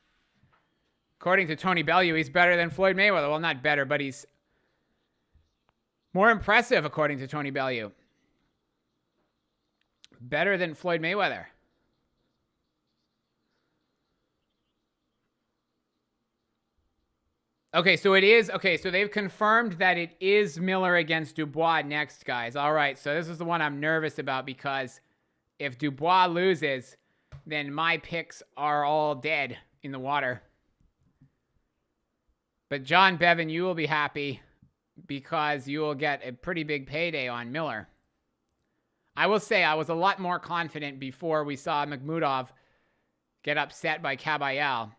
According to Tony Bellew, he's better than Floyd Mayweather. Well, not better, but he's more impressive, according to Tony Bellew. Better than Floyd Mayweather. Okay, so it is. Okay, so they've confirmed that it is Miller against Dubois next, guys. All right, so this is the one I'm nervous about because if Dubois loses, then my picks are all dead in the water. But John Bevan, you will be happy because you will get a pretty big payday on Miller. I will say I was a lot more confident before we saw Makhmudov get upset by Kabayel.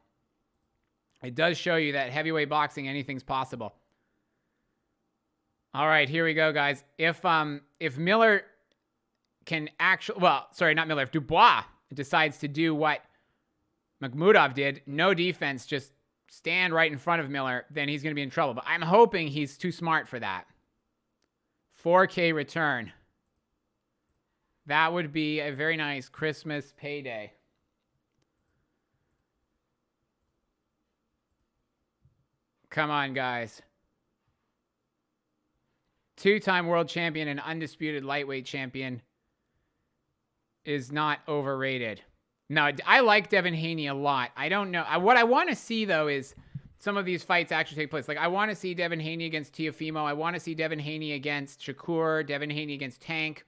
It does show you that heavyweight boxing, anything's possible. All right, here we go, guys. If Miller can actually, well, sorry, not Miller. If Dubois decides to do what Makhmudov did, no defense, just stand right in front of Miller, then he's going to be in trouble. But I'm hoping he's too smart for that. 4K return. That would be a very nice Christmas payday. Come on, guys. Two-time world champion and undisputed lightweight champion is not overrated. No, I like Devin Haney a lot. I don't know. What I want to see, though, is some of these fights actually take place. Like, I want to see Devin Haney against Teofimo. I want to see Devin Haney against Shakur. Devin Haney against Tank.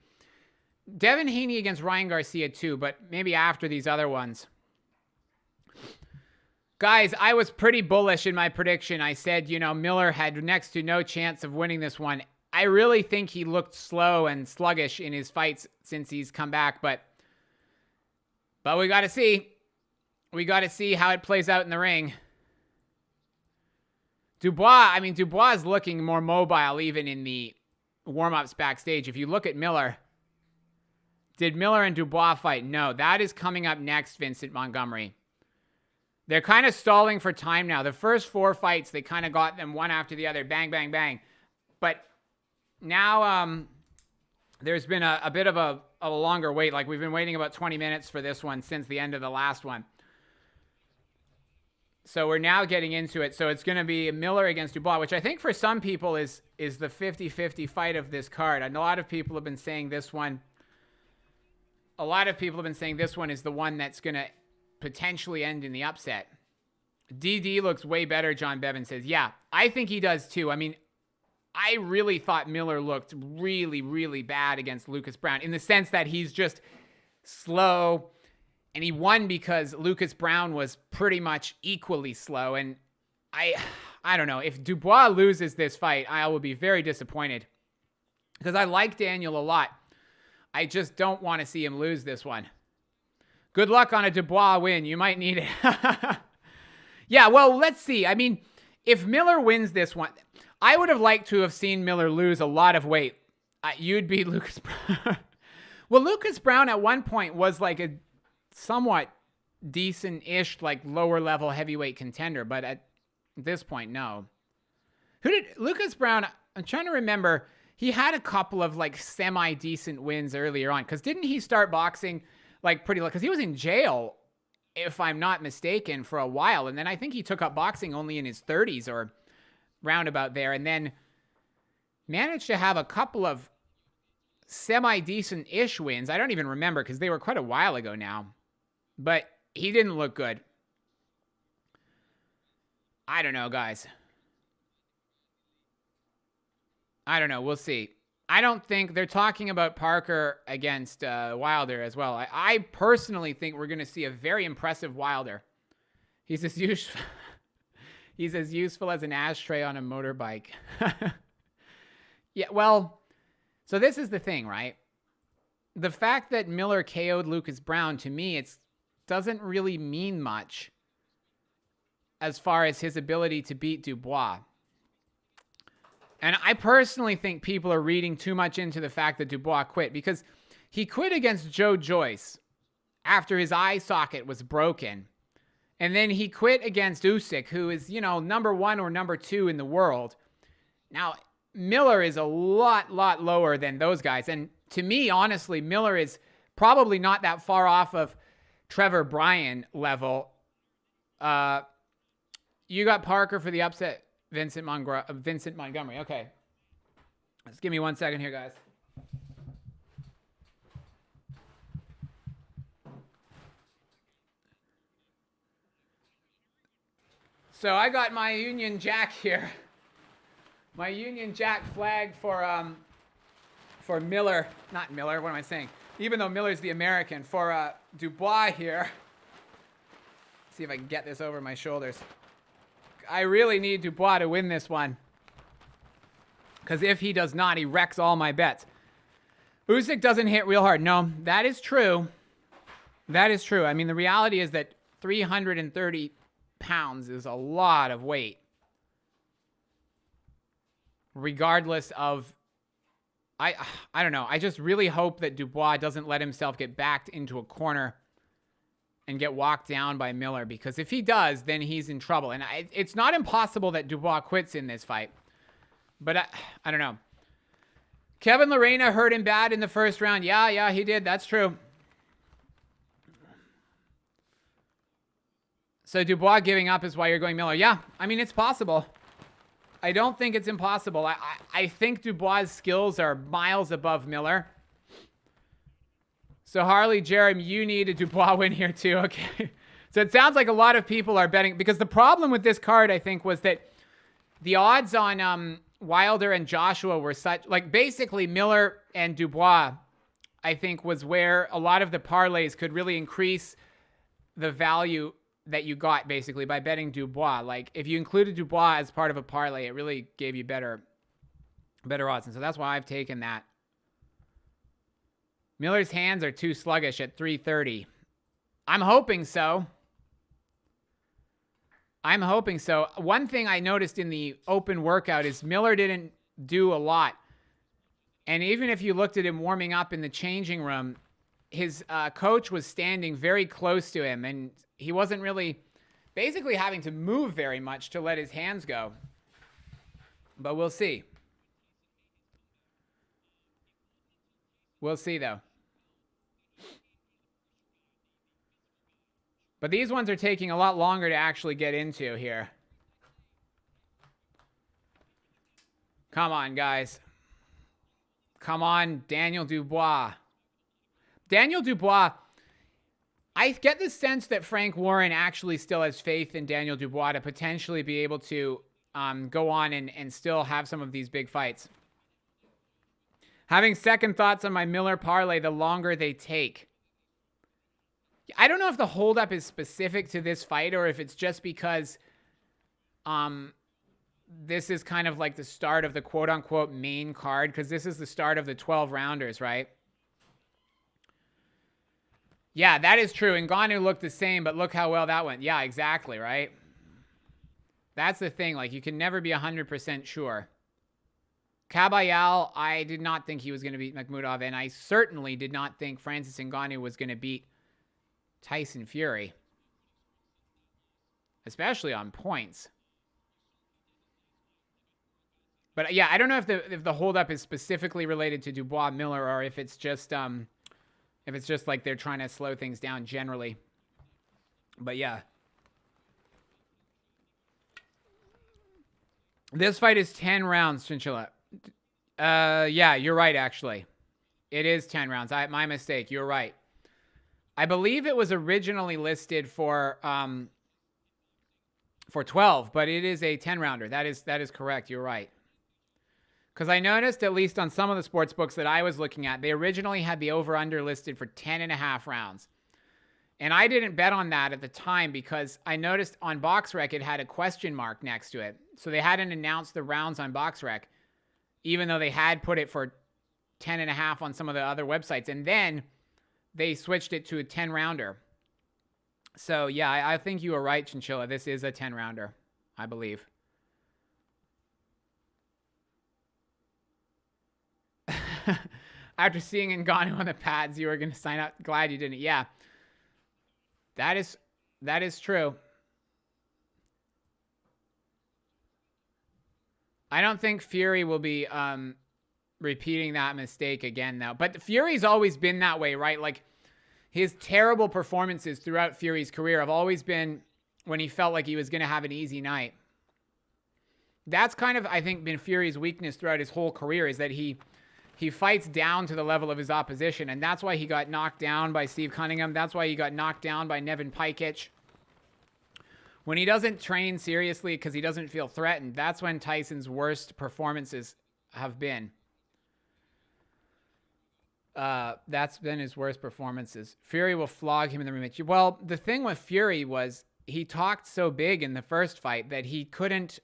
Devin Haney against Ryan Garcia, too, but maybe after these other ones. Guys, I was pretty bullish in my prediction. I said, you know, Miller had next to no chance of winning this one. I really think he looked slow and sluggish in his fights since he's come back, but we got to see. We got to see how it plays out in the ring. Dubois is looking more mobile even in the warm-ups backstage. If you look at Miller, did Miller and Dubois fight? No, that is coming up next, Vincent Montgomery. They're kind of stalling for time now. The first 4 fights, they kind of got them one after the other. Bang, bang, bang. But now there's been a bit of a longer wait. Like, we've been waiting about 20 minutes for this one since the end of the last one. So we're now getting into it. So it's going to be Miller against Dubois, which I think for some people is the 50-50 fight of this card. And a lot of people have been saying this one. A lot of people have been saying this one is the one that's going to potentially end in the upset. DD looks way better, John Bevan says. Yeah, I think he does too. I mean, I really thought Miller looked really, really bad against Lucas Browne in the sense that he's just slow. And he won because Lucas Browne was pretty much equally slow. And I don't know. If Dubois loses this fight, I will be very disappointed. Because I like Daniel a lot. I just don't want to see him lose this one. Good luck on a Dubois win. You might need it. Yeah, well, let's see. I mean, if Miller wins this one, I would have liked to have seen Miller lose a lot of weight. You'd be Lucas Browne. Well, Lucas Browne at one point was like a somewhat decent-ish, like lower-level heavyweight contender, but at this point, no. Who did Lucas Browne? I'm trying to remember. He had a couple of like semi-decent wins earlier on, because didn't he start boxing like pretty? Because he was in jail, if I'm not mistaken, for a while, and then I think he took up boxing only in his 30s or roundabout there, and then managed to have a couple of semi-decent-ish wins. I don't even remember because they were quite a while ago now. But he didn't look good. I don't know, guys. I don't know. We'll see. I don't think they're talking about Parker against Wilder as well. I personally think we're going to see a very impressive Wilder. He's as useful. He's as useful as an ashtray on a motorbike. Yeah, well, so this is the thing, right? The fact that Miller KO'd Lucas Browne, to me, it doesn't really mean much as far as his ability to beat Dubois. And I personally think people are reading too much into the fact that Dubois quit, because he quit against Joe Joyce after his eye socket was broken. And then he quit against Usyk, who is, you know, number 1 or number 2 in the world. Now, Miller is a lot lower than those guys. And to me, honestly, Miller is probably not that far off of Trevor Bryan level. You got Parker for the upset, Vincent Montgomery. Okay. Just give me 1 second here, guys. So I got my Union Jack here. My Union Jack flag for Miller. Not Miller, what am I saying? Even though Miller's the American. For Dubois here. Let's see if I can get this over my shoulders. I really need Dubois to win this one. Because if he does not, he wrecks all my bets. Usyk doesn't hit real hard. No, that is true. That is true. I mean, the reality is that 330 pounds is a lot of weight. Regardless of... I don't know. I just really hope that Dubois doesn't let himself get backed into a corner and get walked down by Miller, because if he does, then he's in trouble. And it's not impossible that Dubois quits in this fight. But I don't know. Kevin Lorena hurt him bad in the first round. Yeah, he did. That's true. So Dubois giving up is why you're going Miller. Yeah, I mean, it's possible. I don't think it's impossible. I think Dubois' skills are miles above Miller. So Harley, Jeremy, you need a Dubois win here too. Okay. So it sounds like a lot of people are betting, because the problem with this card, I think, was that the odds on Wilder and Joshua were such, like basically Miller and Dubois, I think, was where a lot of the parlays could really increase the value that you got basically by betting Dubois. Like if you included Dubois as part of a parlay, it really gave you better odds. And so that's why I've taken that. Miller's hands are too sluggish at 330. I'm hoping so. One thing I noticed in the open workout is Miller didn't do a lot. And even if you looked at him warming up in the changing room, his coach was standing very close to him, and he wasn't really basically having to move very much to let his hands go. But we'll see. We'll see, though. But these ones are taking a lot longer to actually get into here. Come on, guys. Come on, Daniel Dubois. Daniel Dubois, I get the sense that Frank Warren actually still has faith in Daniel Dubois to potentially be able to go on and still have some of these big fights. Having second thoughts on my Miller parlay the longer they take. I don't know if the holdup is specific to this fight or if it's just because this is kind of like the start of the quote-unquote main card, because this is the start of the 12-rounders, right? Yeah, that is true. Ngannou looked the same, but look how well that went. Yeah, exactly, right? That's the thing. Like, you can never be 100% sure. Kabayel, I did not think he was going to beat Makhmudov, and I certainly did not think Francis Ngannou was going to beat Tyson Fury. Especially on points. But yeah, I don't know if the holdup is specifically related to Dubois Miller or if it's just like they're trying to slow things down generally. But yeah. This fight is 10 rounds, Chinchilla. Yeah, you're right, actually. It is 10 rounds. My mistake. You're right. I believe it was originally listed for 12, but it is a 10-rounder. That is correct. You're right. Because I noticed, at least on some of the sports books that I was looking at, they originally had the over-under listed for 10.5 rounds. And I didn't bet on that at the time because I noticed on BoxRec it had a question mark next to it. So they hadn't announced the rounds on BoxRec, even though they had put it for 10.5 on some of the other websites. And then they switched it to a 10-rounder. So, yeah, I think you were right, Chinchilla. This is a 10-rounder, I believe. After seeing Ngannou on the pads, you were going to sign up. Glad you didn't. Yeah. That is true. I don't think Fury will be repeating that mistake again, though. But Fury's always been that way, right? Like, his terrible performances throughout Fury's career have always been when he felt like he was going to have an easy night. That's kind of, I think, been Fury's weakness throughout his whole career, is that he fights down to the level of his opposition, and that's why he got knocked down by Steve Cunningham. That's why he got knocked down by Nevin Pikic. When he doesn't train seriously because he doesn't feel threatened, that's when Tyson's worst performances have been. That's been his worst performances. Fury will flog him in the rematch. Well, the thing with Fury was he talked so big in the first fight that he couldn't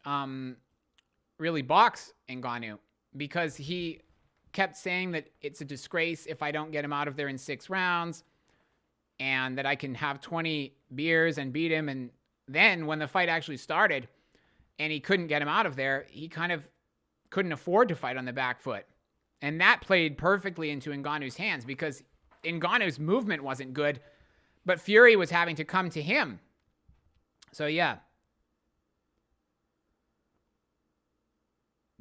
really box Ngannou because he kept saying that it's a disgrace if I don't get him out of there in 6 rounds and that I can have 20 beers and beat him. And then when the fight actually started and he couldn't get him out of there, he kind of couldn't afford to fight on the back foot. And that played perfectly into Ngannou's hands because Ngannou's movement wasn't good, but Fury was having to come to him. So, yeah.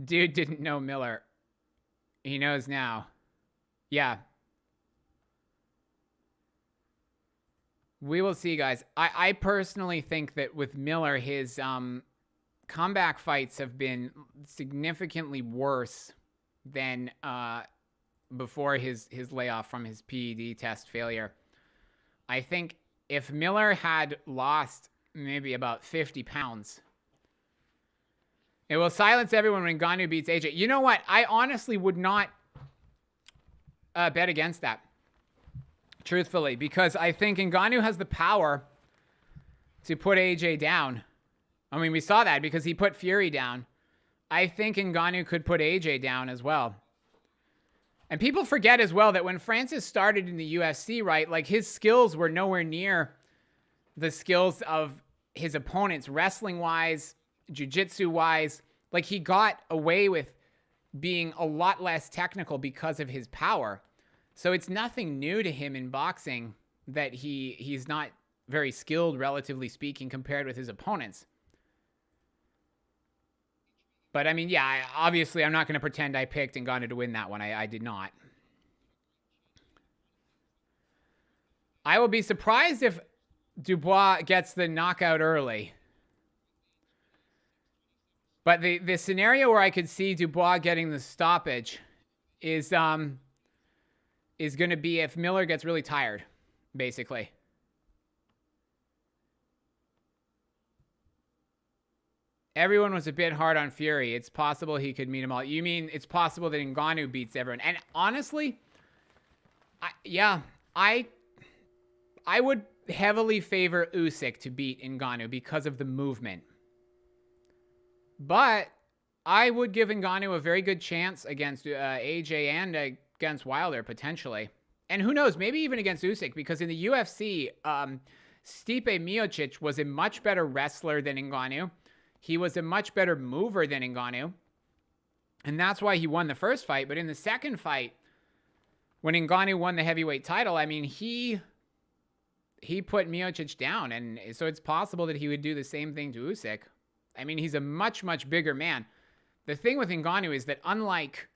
Dude didn't know Miller. He knows now. Yeah. We will see, guys. I personally think that with Miller, his comeback fights have been significantly worse than before his layoff from his PED test failure. I think if Miller had lost maybe about 50 pounds, it will silence everyone when Ngannou beats AJ. You know what? I honestly would not bet against that, truthfully, because I think Ngannou has the power to put AJ down. I mean, we saw that because he put Fury down. I think Ngannou could put AJ down as well. And people forget as well that when Francis started in the UFC, right, like his skills were nowhere near the skills of his opponents, wrestling-wise, jiu-jitsu-wise. Like, he got away with being a lot less technical because of his power. So it's nothing new to him in boxing that he's not very skilled, relatively speaking, compared with his opponents. But, I mean, yeah, obviously I'm not going to pretend I picked Ngannou to win that one. I did not. I will be surprised if Dubois gets the knockout early. But the scenario where I could see Dubois getting the stoppage is going to be if Miller gets really tired, basically. Everyone was a bit hard on Fury. It's possible he could meet them all. You mean it's possible that Ngannou beats everyone? And honestly, I would heavily favor Usyk to beat Ngannou because of the movement. But I would give Ngannou a very good chance against AJ and against Wilder, potentially. And who knows, maybe even against Usyk, because in the UFC, Stipe Miocic was a much better wrestler than Ngannou. He was a much better mover than Ngannou. And that's why he won the first fight. But in the second fight, when Ngannou won the heavyweight title, I mean, he put Miocic down. And so it's possible that he would do the same thing to Usyk. I mean, he's a much, much bigger man. The thing with Ngannou is that unlike...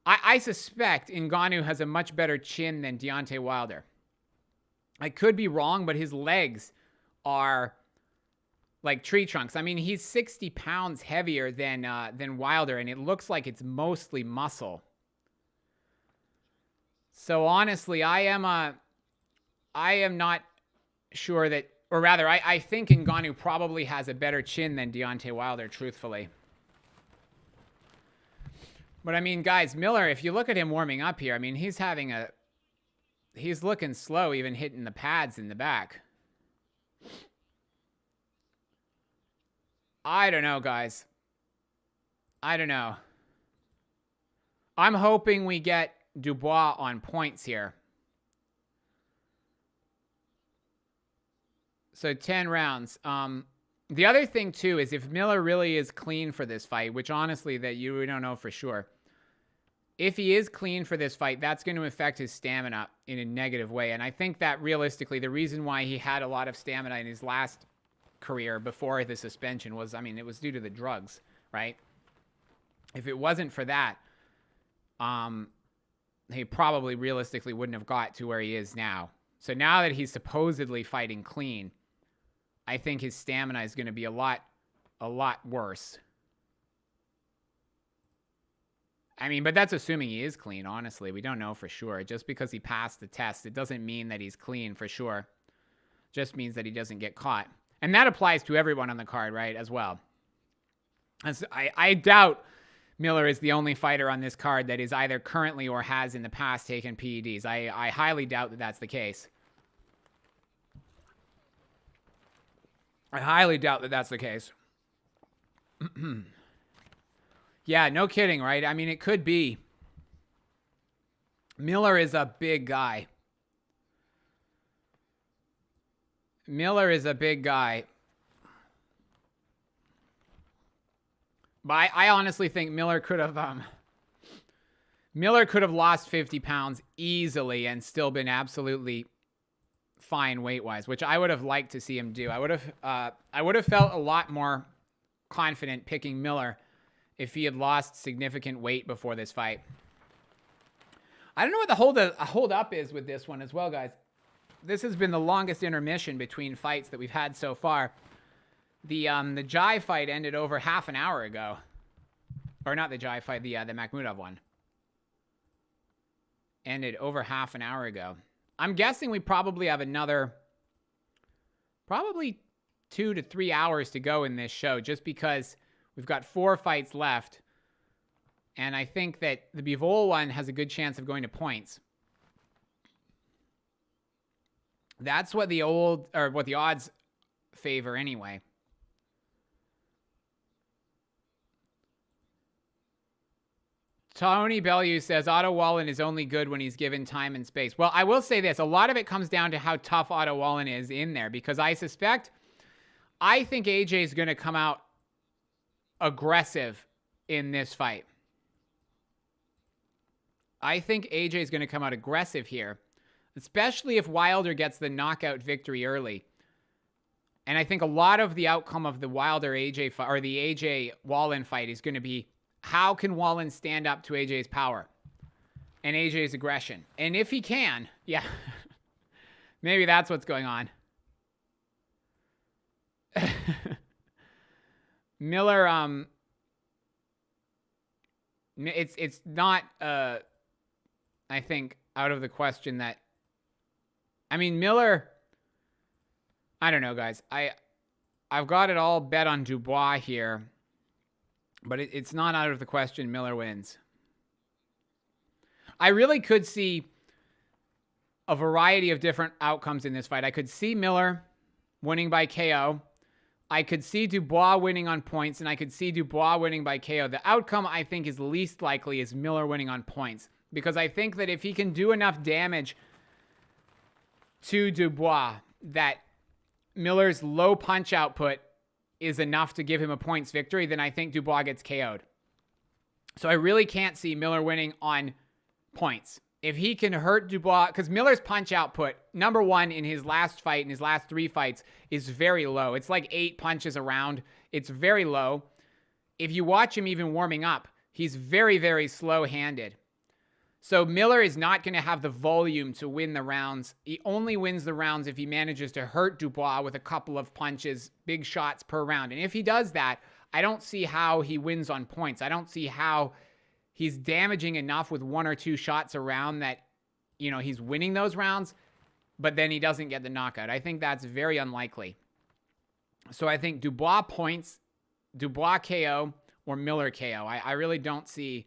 I suspect Ngannou has a much better chin than Deontay Wilder. I could be wrong, but his legs are like tree trunks. I mean, he's 60 pounds heavier than Wilder, and it looks like it's mostly muscle. So honestly, I am not sure that, or rather, I think Ngannou probably has a better chin than Deontay Wilder, truthfully. But I mean, guys, Miller, if you look at him warming up here, I mean, he's looking slow, even hitting the pads in the back. I don't know, guys. I don't know. I'm hoping we get Dubois on points here. So 10 rounds. The other thing, too, is if Miller really is clean for this fight, which honestly that we don't know for sure. If he is clean for this fight, that's going to affect his stamina in a negative way. And I think that realistically, the reason why he had a lot of stamina in his last career before the suspension was, I mean, it was due to the drugs, right? If it wasn't for that, he probably realistically wouldn't have got to where he is now. So now that he's supposedly fighting clean, I think his stamina is going to be a lot worse. I mean, but that's assuming he is clean, honestly. We don't know for sure. Just because he passed the test, it doesn't mean that he's clean for sure. Just means that he doesn't get caught. And that applies to everyone on the card, right, as well. I doubt Miller is the only fighter on this card that is either currently or has in the past taken PEDs. I highly doubt that that's the case. I highly doubt that that's the case. Yeah, no kidding, right? I mean, it could be. Miller is a big guy. Miller is a big guy. But I honestly think Miller could have lost 50 pounds easily and still been absolutely fine weight-wise, which I would have liked to see him do. I would have felt a lot more confident picking Miller if he had lost significant weight before this fight. I don't know what the hold up is with this one as well, guys. This has been the longest intermission between fights that we've had so far. The Jai fight ended over half an hour ago. Or not the Jai fight, the Makhmudov one. Ended over half an hour ago. I'm guessing we probably have another, probably 2 to 3 hours to go in this show, just because we've got 4 fights left. And I think that the Bivol one has a good chance of going to points. That's what the odds favor anyway. Tony Bellew says Otto Wallin is only good when he's given time and space. Well, I will say this. A lot of it comes down to how tough Otto Wallin is in there, because I think AJ is going to come out aggressive in this fight. I think AJ is going to come out aggressive here, especially if Wilder gets the knockout victory early. And I think a lot of the outcome of the Wilder AJ fight, or the AJ Wallin fight, is going to be how can Wallin stand up to AJ's power and AJ's aggression. And if he can, yeah, maybe that's what's going on. Miller, it's not, I think, out of the question that, I mean, Miller, I don't know, guys. I've got it all bet on Dubois here, but it's not out of the question Miller wins. I really could see a variety of different outcomes in this fight. I could see Miller winning by KO. I could see Dubois winning on points, and I could see Dubois winning by KO. The outcome I think is least likely is Miller winning on points, because I think that if he can do enough damage to Dubois, that Miller's low punch output is enough to give him a points victory, then I think Dubois gets KO'd. So I really can't see Miller winning on points. If he can hurt Dubois, because Miller's punch output, number one, in his last fight, in his last 3 fights, is very low. It's like 8 punches a round. It's very low. If you watch him even warming up, he's very, very slow-handed. So Miller is not going to have the volume to win the rounds. He only wins the rounds if he manages to hurt Dubois with a couple of punches, big shots per round. And if he does that, I don't see how he wins on points. I don't see how he's damaging enough with 1 or 2 shots around that, you know, he's winning those rounds, but then he doesn't get the knockout. I think that's very unlikely. So I think Dubois points, Dubois KO, or Miller KO. I really don't see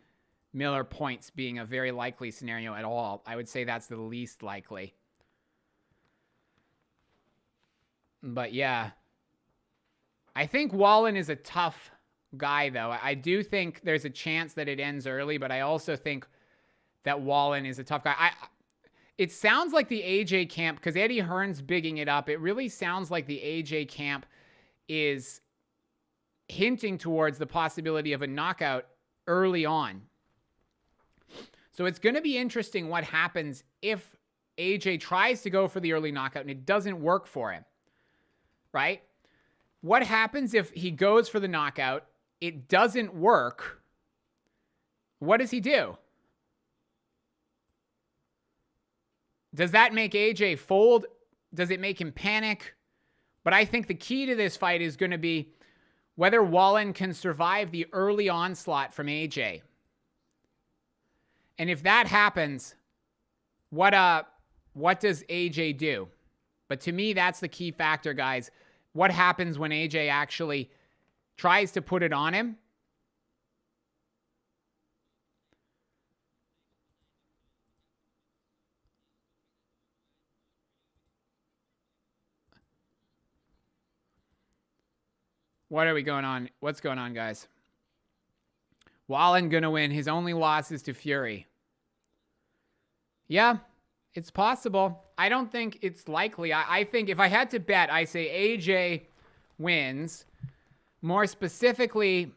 Miller points being a very likely scenario at all. I would say that's the least likely. But yeah, I think Wallin is a tough guy, though. I do think there's a chance that it ends early, but I also think that Wallin is a tough guy. It sounds like the AJ camp, because Eddie Hearn's bigging it up, it really sounds like the AJ camp is hinting towards the possibility of a knockout early on. So it's going to be interesting what happens if AJ tries to go for the early knockout and it doesn't work for him, right? What happens if he goes for the knockout, it doesn't work? What does he do? Does that make AJ fold? Does it make him panic? But I think the key to this fight is going to be whether Wallin can survive the early onslaught from AJ. And if that happens, what does AJ do? But to me, that's the key factor, guys. What happens when AJ actually tries to put it on him? What are we going on? What's going on, guys? Wallin gonna win. His only loss is to Fury. Yeah, it's possible. I don't think it's likely. I think if I had to bet, I say AJ wins. More specifically,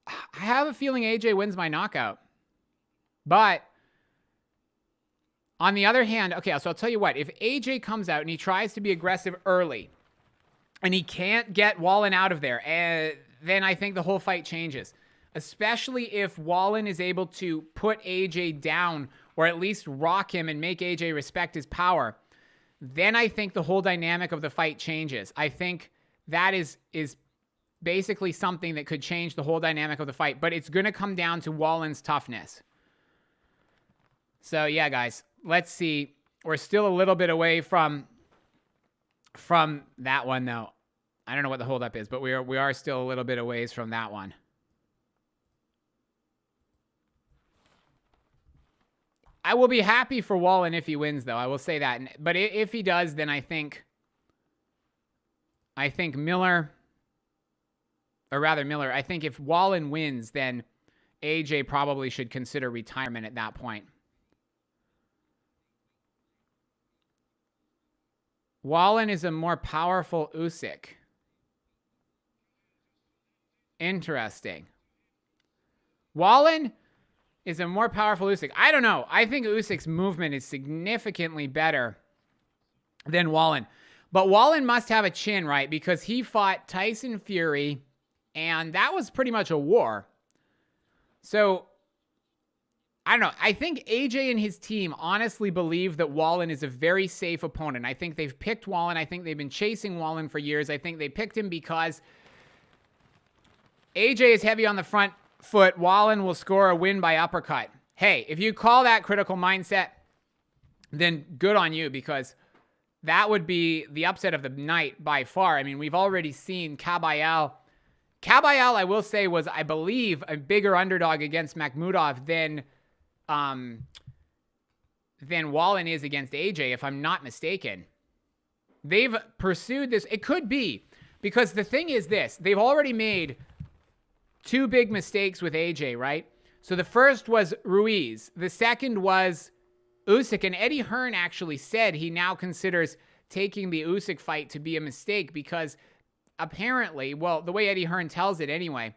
I have a feeling AJ wins my knockout. But on the other hand, okay, so I'll tell you what. If AJ comes out and he tries to be aggressive early and he can't get Wallin out of there, then I think the whole fight changes. Especially if Wallin is able to put AJ down or at least rock him and make AJ respect his power, then I think the whole dynamic of the fight changes. I think that is basically something that could change the whole dynamic of the fight, but it's going to come down to Wallin's toughness. So yeah, guys, let's see. We're still a little bit away from that one, though. I don't know what the holdup is, but we are still a little bit a ways from that one. I will be happy for Wallin if he wins, though. I will say that. But if he does, then I think Miller, or rather Miller, I think if Wallin wins, then AJ probably should consider retirement at that point. Wallin is a more powerful Usyk. Interesting. Wallin is a more powerful Usyk. I don't know. I think Usyk's movement is significantly better than Wallin. But Wallin must have a chin, right? Because he fought Tyson Fury, and that was pretty much a war. So I don't know. I think AJ and his team honestly believe that Wallin is a very safe opponent. I think they've picked Wallin. I think they've been chasing Wallin for years. I think they picked him because AJ is heavy on the front foot. Wallin will score a win by uppercut. Hey, if you call that critical mindset, then good on you, because that would be the upset of the night by far. I mean, we've already seen Kabayel. Kabayel, I will say, was, I believe, a bigger underdog against Makhmudov than Wallin is against AJ, if I'm not mistaken. They've pursued this. It could be, because the thing is this. They've already made 2 big mistakes with AJ, right? So the first was Ruiz. The second was Usyk. And Eddie Hearn actually said he now considers taking the Usyk fight to be a mistake because apparently, well, the way Eddie Hearn tells it anyway,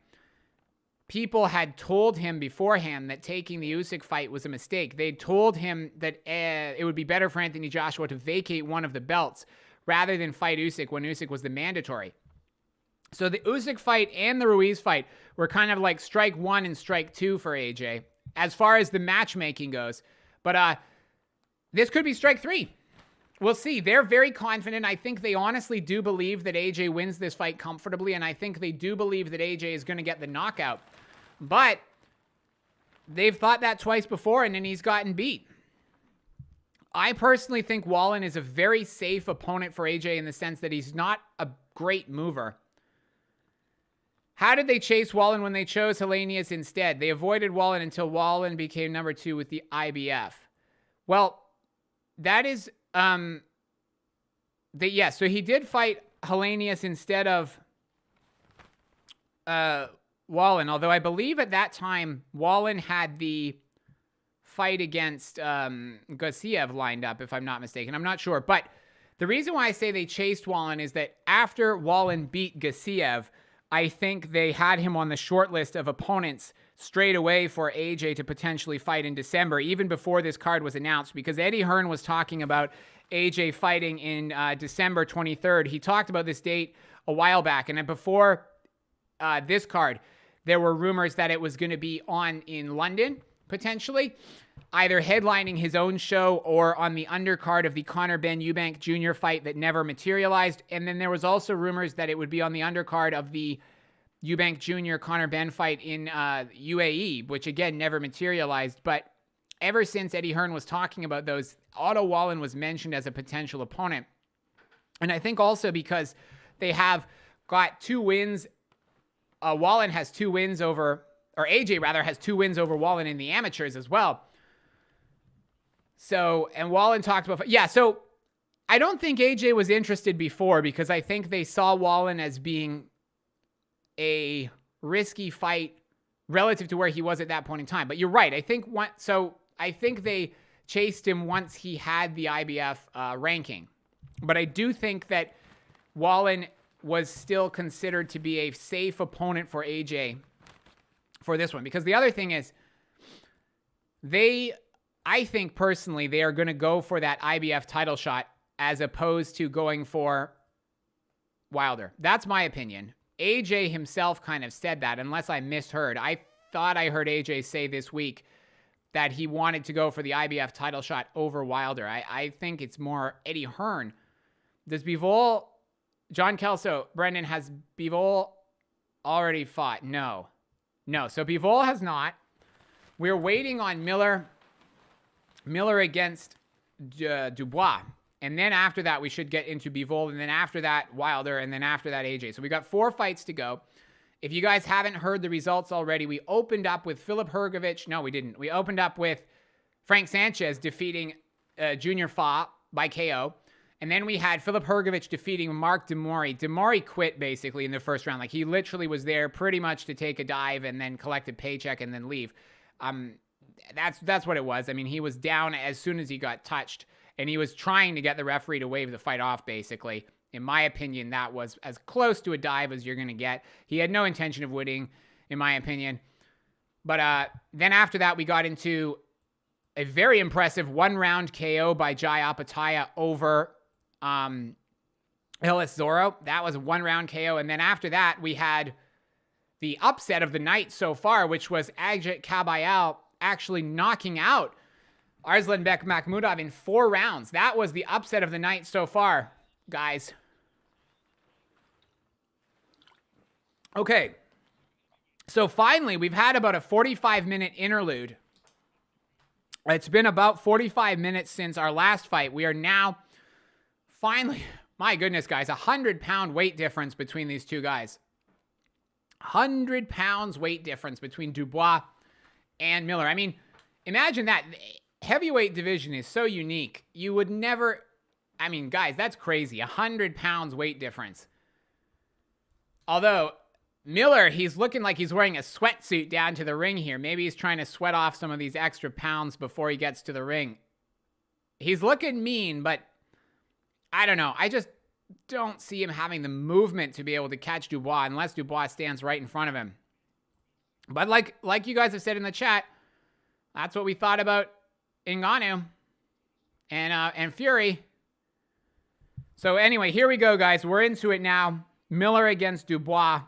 people had told him beforehand that taking the Usyk fight was a mistake. They told him that it would be better for Anthony Joshua to vacate one of the belts rather than fight Usyk when Usyk was the mandatory. So the Usyk fight and the Ruiz fight were kind of like strike 1 and strike 2 for AJ as far as the matchmaking goes. But this could be strike 3. We'll see. They're very confident. I think they honestly do believe that AJ wins this fight comfortably, and I think they do believe that AJ is going to get the knockout. But they've thought that twice before, and then he's gotten beat. I personally think Wallin is a very safe opponent for AJ in the sense that he's not a great mover. How did they chase Wallin when they chose Helenius instead? They avoided Wallin until Wallin became number 2 with the IBF. Well, that is, so he did fight Helenius instead of Wallin, although I believe at that time Wallin had the fight against Gassiev lined up, if I'm not mistaken. I'm not sure, but the reason why I say they chased Wallin is that after Wallin beat Gassiev, I think they had him on the short list of opponents straight away for AJ to potentially fight in December, even before this card was announced, because Eddie Hearn was talking about AJ fighting in December 23rd. He talked about this date a while back, and then before this card, there were rumors that it was going to be on in London, potentially, either headlining his own show or on the undercard of the Conor Ben Eubank Jr. fight that never materialized. And then there was also rumors that it would be on the undercard of the Eubank Jr. Conor Ben fight in UAE, which again never materialized. But ever since Eddie Hearn was talking about those, Otto Wallin was mentioned as a potential opponent. And I think also because they have got 2 wins. Wallin has 2 wins over, or AJ rather has 2 wins over Wallin in the amateurs as well. So, and Wallin talked about, so I don't think AJ was interested before because I think they saw Wallin as being a risky fight relative to where he was at that point in time. But you're right. I think they chased him once he had the IBF ranking. But I do think that Wallin was still considered to be a safe opponent for AJ for this one. Because the other thing is, I think personally, they are going to go for that IBF title shot as opposed to going for Wilder. That's my opinion. AJ himself kind of said that, unless I misheard. I thought I heard AJ say this week that he wanted to go for the IBF title shot over Wilder. I think it's more Eddie Hearn. Does Bivol, John Kelso, Brendan, has Bivol already fought? No. So Bivol has not. We're waiting on Miller against Dubois. And then after that, we should get into Bivol. And then after that, Wilder. And then after that, AJ. So we got 4 fights to go. If you guys haven't heard the results already, we opened up with Filip Hrgovic. No, we didn't. We opened up with Frank Sanchez defeating Junior Fa by KO. And then we had Filip Hrgovic defeating Mark de Mori. De Mori quit basically in the first round. Like, he literally was there pretty much to take a dive and then collect a paycheck and then leave. That's what it was. I mean, he was down as soon as he got touched, and he was trying to get the referee to wave the fight off, basically. In my opinion, that was as close to a dive as you're going to get. He had no intention of winning, in my opinion. But then after that, we got into a very impressive 1-round KO by Jai Opetaia over Ellis Zorro. That was a 1-round KO. And then after that, we had the upset of the night so far, which was Agit Kabayel actually knocking out Arslanbek Makhmudov in 4 rounds. That was the upset of the night so far, guys. Okay. So finally, we've had about a 45-minute interlude. It's been about 45 minutes since our last fight. We are now finally, my goodness, guys, 100-pound weight difference between these two guys. 100 pounds weight difference between Dubois and Miller. I mean, imagine that. Heavyweight division is so unique. You would never, I mean, guys, that's crazy. 100 pounds weight difference. Although, Miller, he's looking like he's wearing a sweatsuit down to the ring here. Maybe he's trying to sweat off some of these extra pounds before he gets to the ring. He's looking mean, but I don't know. I just don't see him having the movement to be able to catch Dubois unless Dubois stands right in front of him. But like you guys have said in the chat, that's what we thought about Ngannou and Fury. So anyway, here we go, guys. We're into it now. Miller against Dubois.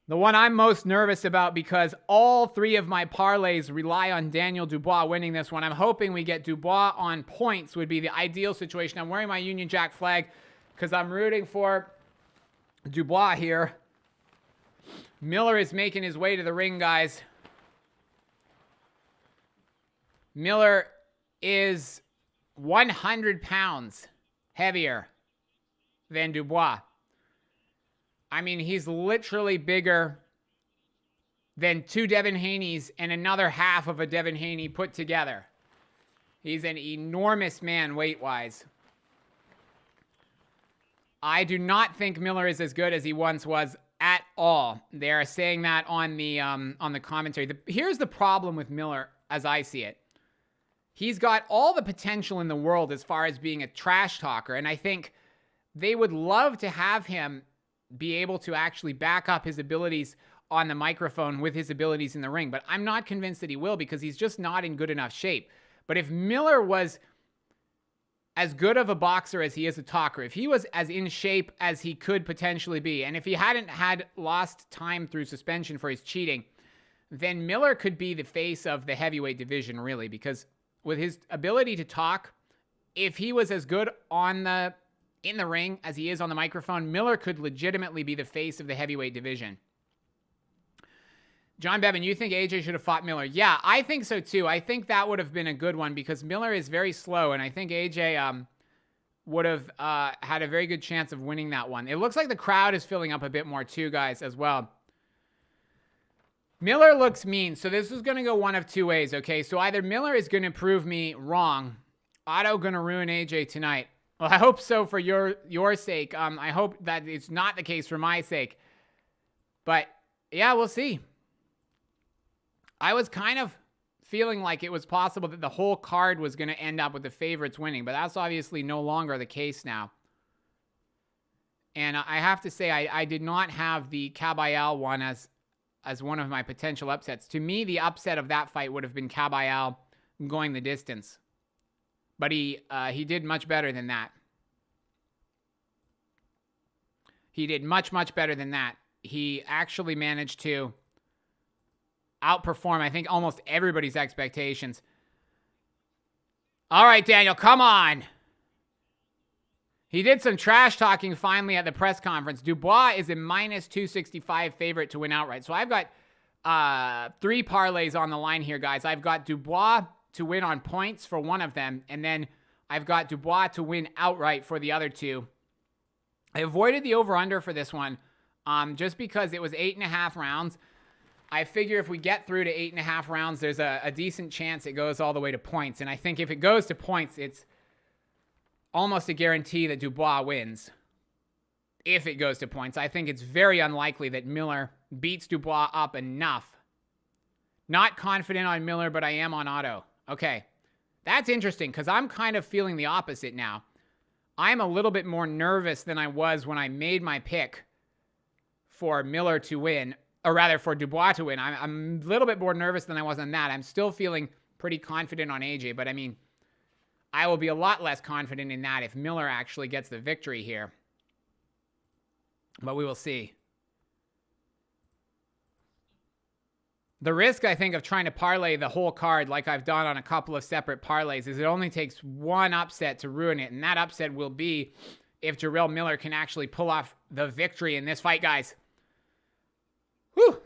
The one I'm most nervous about because all 3 of my parlays rely on Daniel Dubois winning this one. I'm hoping we get Dubois on points would be the ideal situation. I'm wearing my Union Jack flag because I'm rooting for Dubois here. Miller is making his way to the ring, guys. Miller is 100 pounds heavier than Dubois. I mean, he's literally bigger than 2 Devin Haney's and another half of a Devin Haney put together. He's an enormous man weight-wise. I do not think Miller is as good as he once was at all. They're saying that on the commentary. Here's the problem with Miller as I see it. He's got all the potential in the world as far as being a trash talker, and I think they would love to have him be able to actually back up his abilities on the microphone with his abilities in the ring. But I'm not convinced that he will because he's just not in good enough shape. But if Miller was as good of a boxer as he is a talker, if he was as in shape as he could potentially be, and if he hadn't had lost time through suspension for his cheating, then Miller could be the face of the heavyweight division, really, because with his ability to talk, if he was as good in the ring as he is on the microphone, Miller could legitimately be the face of the heavyweight division. John Bevan, you think AJ should have fought Miller? Yeah, I think so too. I think that would have been a good one because Miller is very slow, and I think AJ would have had a very good chance of winning that one. It looks like the crowd is filling up a bit more too, guys, as well. Miller looks mean, so this is going to go one of 2 ways, okay? So either Miller is going to prove me wrong. Otto going to ruin AJ tonight. Well, I hope so for your sake. I hope that it's not the case for my sake. But, yeah, we'll see. I was kind of feeling like it was possible that the whole card was going to end up with the favorites winning, but that's obviously no longer the case now. And I have to say, I did not have the Kabayel one as one of my potential upsets. To me, the upset of that fight would have been Kabayel going the distance. But he did much better than that. He did much, much better than that. He actually managed to outperform, I think, almost everybody's expectations. All right, Daniel, come on. He did some trash talking finally at the press conference. Dubois is a minus 265 favorite to win outright. So I've got 3 parlays on the line here, guys. I've got Dubois to win on points for one of them, and then I've got Dubois to win outright for the other 2. I avoided the over-under for this one just because it was 8.5 rounds. I figure if we get through to 8.5 rounds, there's a decent chance it goes all the way to points. And I think if it goes to points, it's almost a guarantee that Dubois wins. If it goes to points, I think it's very unlikely that Miller beats Dubois up enough. Not confident on Miller, but I am on Otto. Okay, that's interesting because I'm kind of feeling the opposite now. I'm a little bit more nervous than I was when I made my pick for Miller to win, or rather for Dubois to win. I'm a little bit more nervous than I was on that. I'm still feeling pretty confident on AJ, but I mean, I will be a lot less confident in that if Miller actually gets the victory here. But we will see. The risk, I think, of trying to parlay the whole card like I've done on a couple of separate parlays is it only takes one upset to ruin it. And that upset will be if Jarrell Miller can actually pull off the victory in this fight, guys. Whew.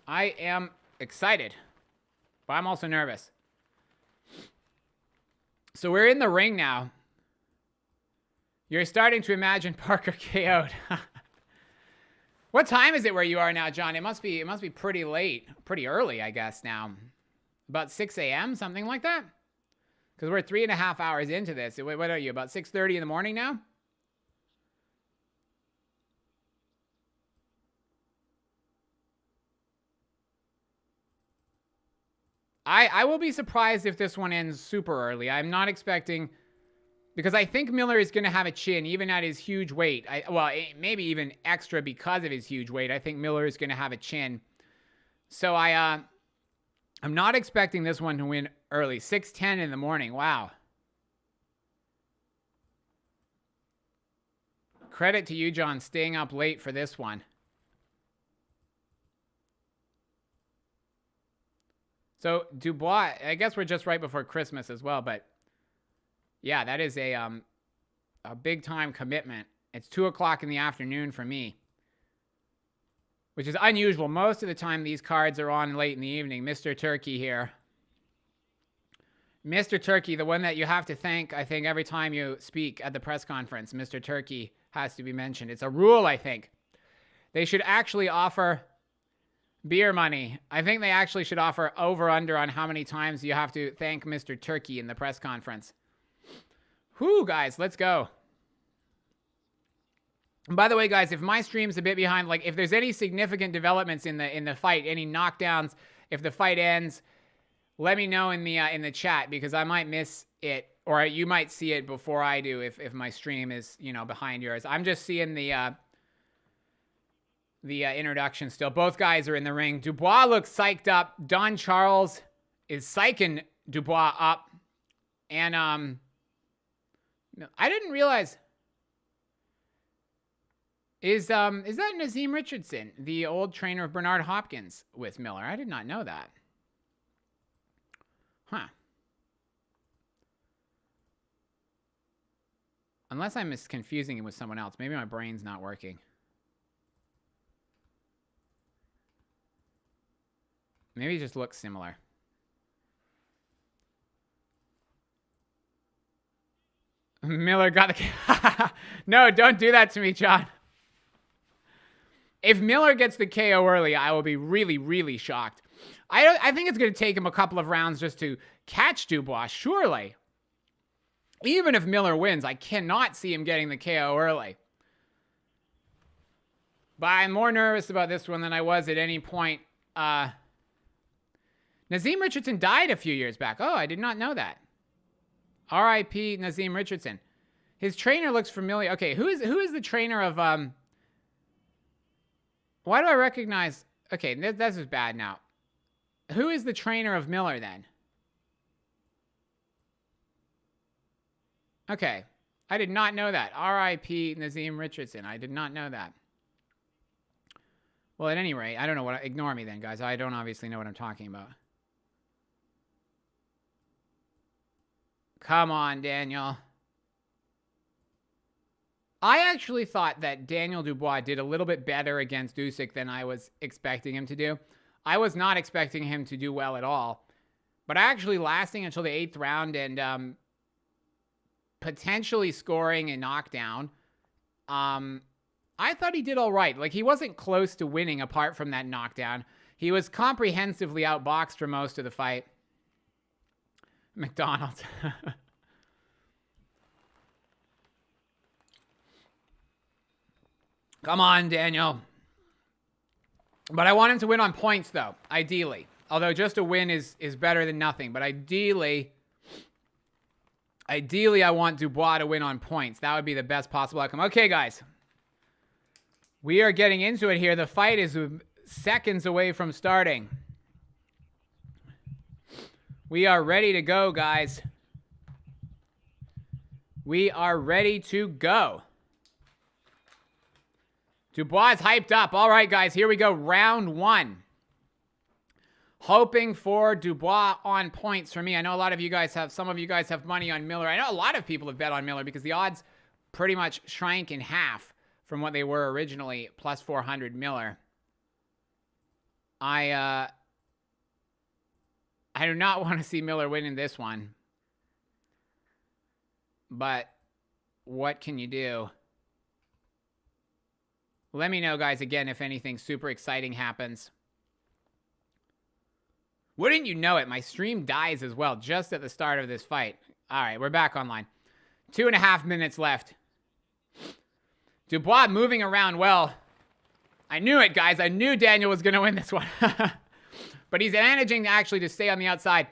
I am excited, but I'm also nervous. So we're in the ring now. You're starting to imagine Parker KO'd. What time is it where you are now, John? It must be pretty late, pretty early, I guess now. About 6 a.m., something like that? Because we're 3.5 hours into this. What are you, about 6:30 in the morning now? I will be surprised if this one ends super early. I'm not expecting, because I think Miller is going to have a chin even at his huge weight. Well, maybe even extra because of his huge weight. I think Miller is going to have a chin. So I'm not expecting this one to win early. 6:10 in the morning. Wow. Credit to you, John, staying up late for this one. So Dubois, I guess we're just right before Christmas as well, but yeah, that is a big time commitment. It's 2 o'clock in the afternoon for me, which is unusual. Most of the time these cards are on late in the evening. Mr. Turkey here. Mr. Turkey, the one that you have to thank, I think, every time you speak at the press conference. Mr. Turkey has to be mentioned. It's a rule, I think. They should actually offer beer money. I think they actually should offer over-under on how many times you have to thank Mr. Turkey in the press conference. Whew, guys, let's go. And by the way, guys, if my stream's a bit behind, like if there's any significant developments in the fight, any knockdowns, if the fight ends, let me know in the chat, because I might miss it, or you might see it before I do if my stream is, you know, behind yours. I'm just seeing the introduction still. Both guys are in the ring. Dubois looks psyched up. Don Charles is psyching Dubois up. And I didn't realize, is that Nazim Richardson, the old trainer of Bernard Hopkins, with Miller? I did not know that. Huh. Unless I'm confusing it with someone else. Maybe my brain's not working. Maybe it just looks similar. Miller got the... No, don't do that to me, John. If Miller gets the KO early, I will be really, really shocked. I think it's going to take him a couple of rounds just to catch Dubois, surely. Even if Miller wins, I cannot see him getting the KO early. But I'm more nervous about this one than I was at any point. Nazim Richardson died a few years back. Oh, I did not know that. R.I.P. Nazim Richardson. His trainer looks familiar. Okay, who is the trainer of... Why do I recognize... Okay, this is bad now. Who is the trainer of Miller then? Okay, I did not know that. R.I.P. Nazim Richardson. I did not know that. Well, at any rate, I don't know what... Ignore me then, guys. I don't obviously know what I'm talking about. Come on, Daniel. I actually thought that Daniel Dubois did a little bit better against Usyk than I was expecting him to do. I was not expecting him to do well at all. But actually lasting until the 8th round and potentially scoring a knockdown, I thought he did all right. Like, he wasn't close to winning apart from that knockdown. He was comprehensively outboxed for most of the fight. McDonald's. Come on, Daniel. But I want him to win on points, though, ideally. Although just a win is better than nothing. But ideally, I want Dubois to win on points. That would be the best possible outcome. Okay, guys. We are getting into it here. The fight is seconds away from starting. We are ready to go, guys. We are ready to go. Dubois is hyped up. All right, guys, here we go. Round 1. Hoping for Dubois on points for me. I know a lot of you guys have, some of you guys have money on Miller. I know a lot of people have bet on Miller because the odds pretty much shrank in half from what they were originally, plus 400 Miller. I do not want to see Miller winning this one. But what can you do? Let me know, guys, again, if anything super exciting happens. Wouldn't you know it, my stream dies as well just at the start of this fight. All right, we're back online. 2.5 minutes left. Dubois moving around well. I knew it, guys. I knew Daniel was going to win this one. But he's managing actually to stay on the outside.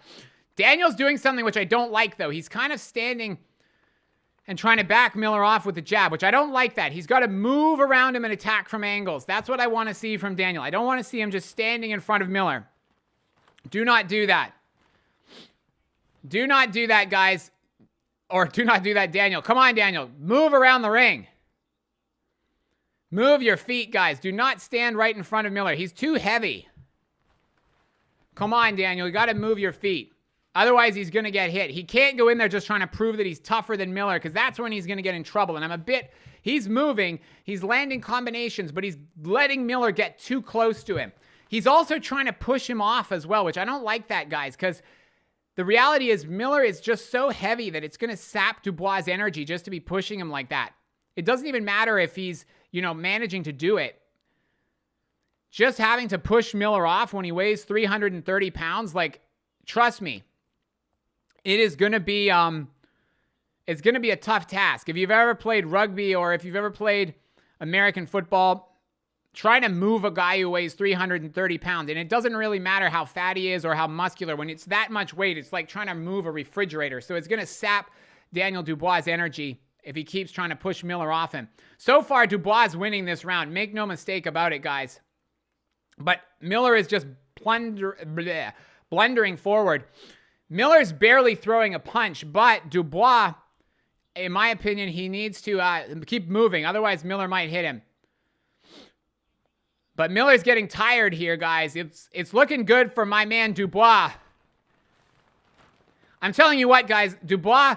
Daniel's doing something which I don't like, though. He's kind of standing and trying to back Miller off with the jab, which I don't like that. He's got to move around him and attack from angles. That's what I want to see from Daniel. I don't want to see him just standing in front of Miller. Do not do that. Do not do that, guys. Or do not do that, Daniel. Come on, Daniel. Move around the ring. Move your feet, guys. Do not stand right in front of Miller. He's too heavy. Come on, Daniel. You got to move your feet. Otherwise, he's going to get hit. He can't go in there just trying to prove that he's tougher than Miller because that's when he's going to get in trouble. And he's moving. He's landing combinations, but he's letting Miller get too close to him. He's also trying to push him off as well, which I don't like that, guys, because the reality is Miller is just so heavy that it's going to sap Dubois' energy just to be pushing him like that. It doesn't even matter if he's, managing to do it. Just having to push Miller off when he weighs 330 pounds, like, trust me, it is going to be, it's going to be a tough task. If you've ever played rugby or if you've ever played American football, trying to move a guy who weighs 330 pounds, and it doesn't really matter how fat he is or how muscular. When it's that much weight, it's like trying to move a refrigerator. So it's going to sap Daniel Dubois' energy if he keeps trying to push Miller off him. So far, Dubois is winning this round. Make no mistake about it, guys. But Miller is just blundering forward. Miller's barely throwing a punch, but Dubois, in my opinion, he needs to keep moving. Otherwise, Miller might hit him. But Miller's getting tired here, guys. It's looking good for my man Dubois. I'm telling you what, guys. Dubois,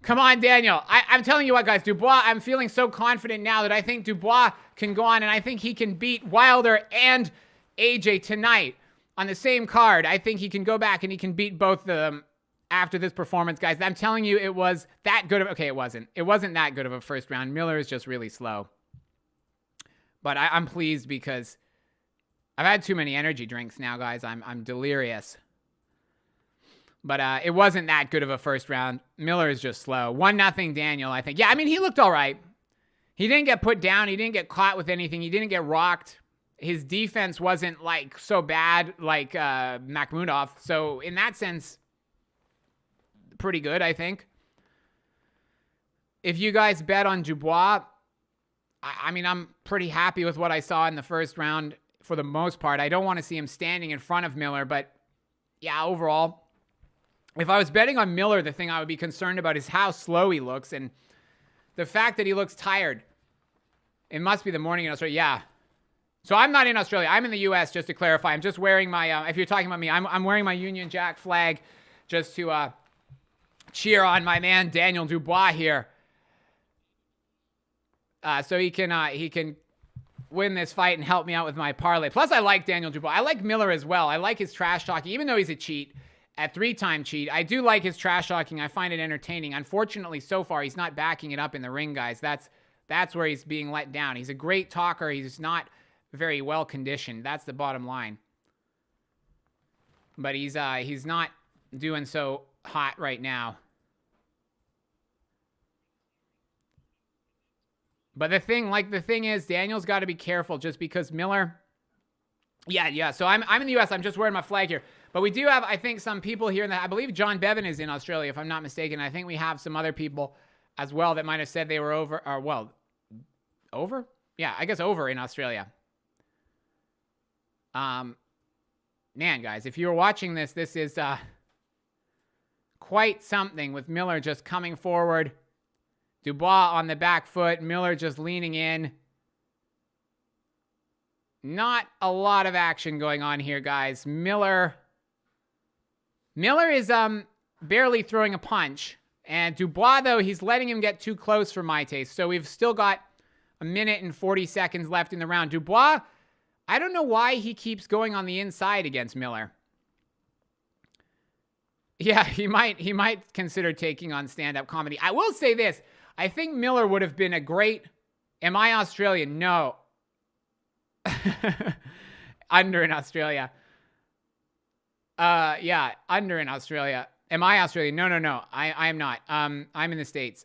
come on, Daniel. I'm telling you what, guys. Dubois, I'm feeling so confident now that I think Dubois can go on, and I think he can beat Wilder and AJ tonight on the same card. I think he can go back and he can beat both of them after this performance, guys. I'm telling you, it was that good of... Okay, it wasn't. It wasn't that good of a first round. Miller is just really slow. But I'm pleased because I've had too many energy drinks now, guys. I'm delirious. But it wasn't that good of a first round. Miller is just slow. 1-0 Daniel, I think. Yeah, I mean, he looked all right. He didn't get put down. He didn't get caught with anything. He didn't get rocked. His defense wasn't, like, so bad like Makhmudov. So, in that sense, pretty good, I think. If you guys bet on Dubois... I mean, I'm pretty happy with what I saw in the first round for the most part. I don't want to see him standing in front of Miller, but yeah, overall, if I was betting on Miller, the thing I would be concerned about is how slow he looks and the fact that he looks tired. It must be the morning in Australia. Yeah. So I'm not in Australia. I'm in the U.S., just to clarify. I'm just wearing my, if you're talking about me, I'm wearing my Union Jack flag just to cheer on my man Daniel Dubois here. So he can win this fight and help me out with my parlay. Plus, I like Daniel Dubois. I like Miller as well. I like his trash talking, even though he's a cheat, a 3-time cheat. I do like his trash talking. I find it entertaining. Unfortunately, so far, he's not backing it up in the ring, guys. That's where he's being let down. He's a great talker. He's not very well conditioned. That's the bottom line. But he's not doing so hot right now. But the thing is, Daniel's got to be careful just because Miller... Yeah. So I'm in the U.S. I'm just wearing my flag here. But we do have, I think, some people here. I believe John Bevan is in Australia, if I'm not mistaken. I think we have some other people as well that might have said they were over... over? Yeah, I guess over in Australia. Man, guys, if you were watching this, this is quite something with Miller just coming forward. Dubois on the back foot. Miller just leaning in. Not a lot of action going on here, guys. Miller is barely throwing a punch. And Dubois, though, he's letting him get too close for my taste. So we've still got a minute and 40 seconds left in the round. Dubois, I don't know why he keeps going on the inside against Miller. Yeah, he might consider taking on stand-up comedy. I will say this. I think Miller would have been a great... Am I Australian? No. Under in Australia. Yeah, under in Australia. Am I Australian? No. I am not. I'm in the States.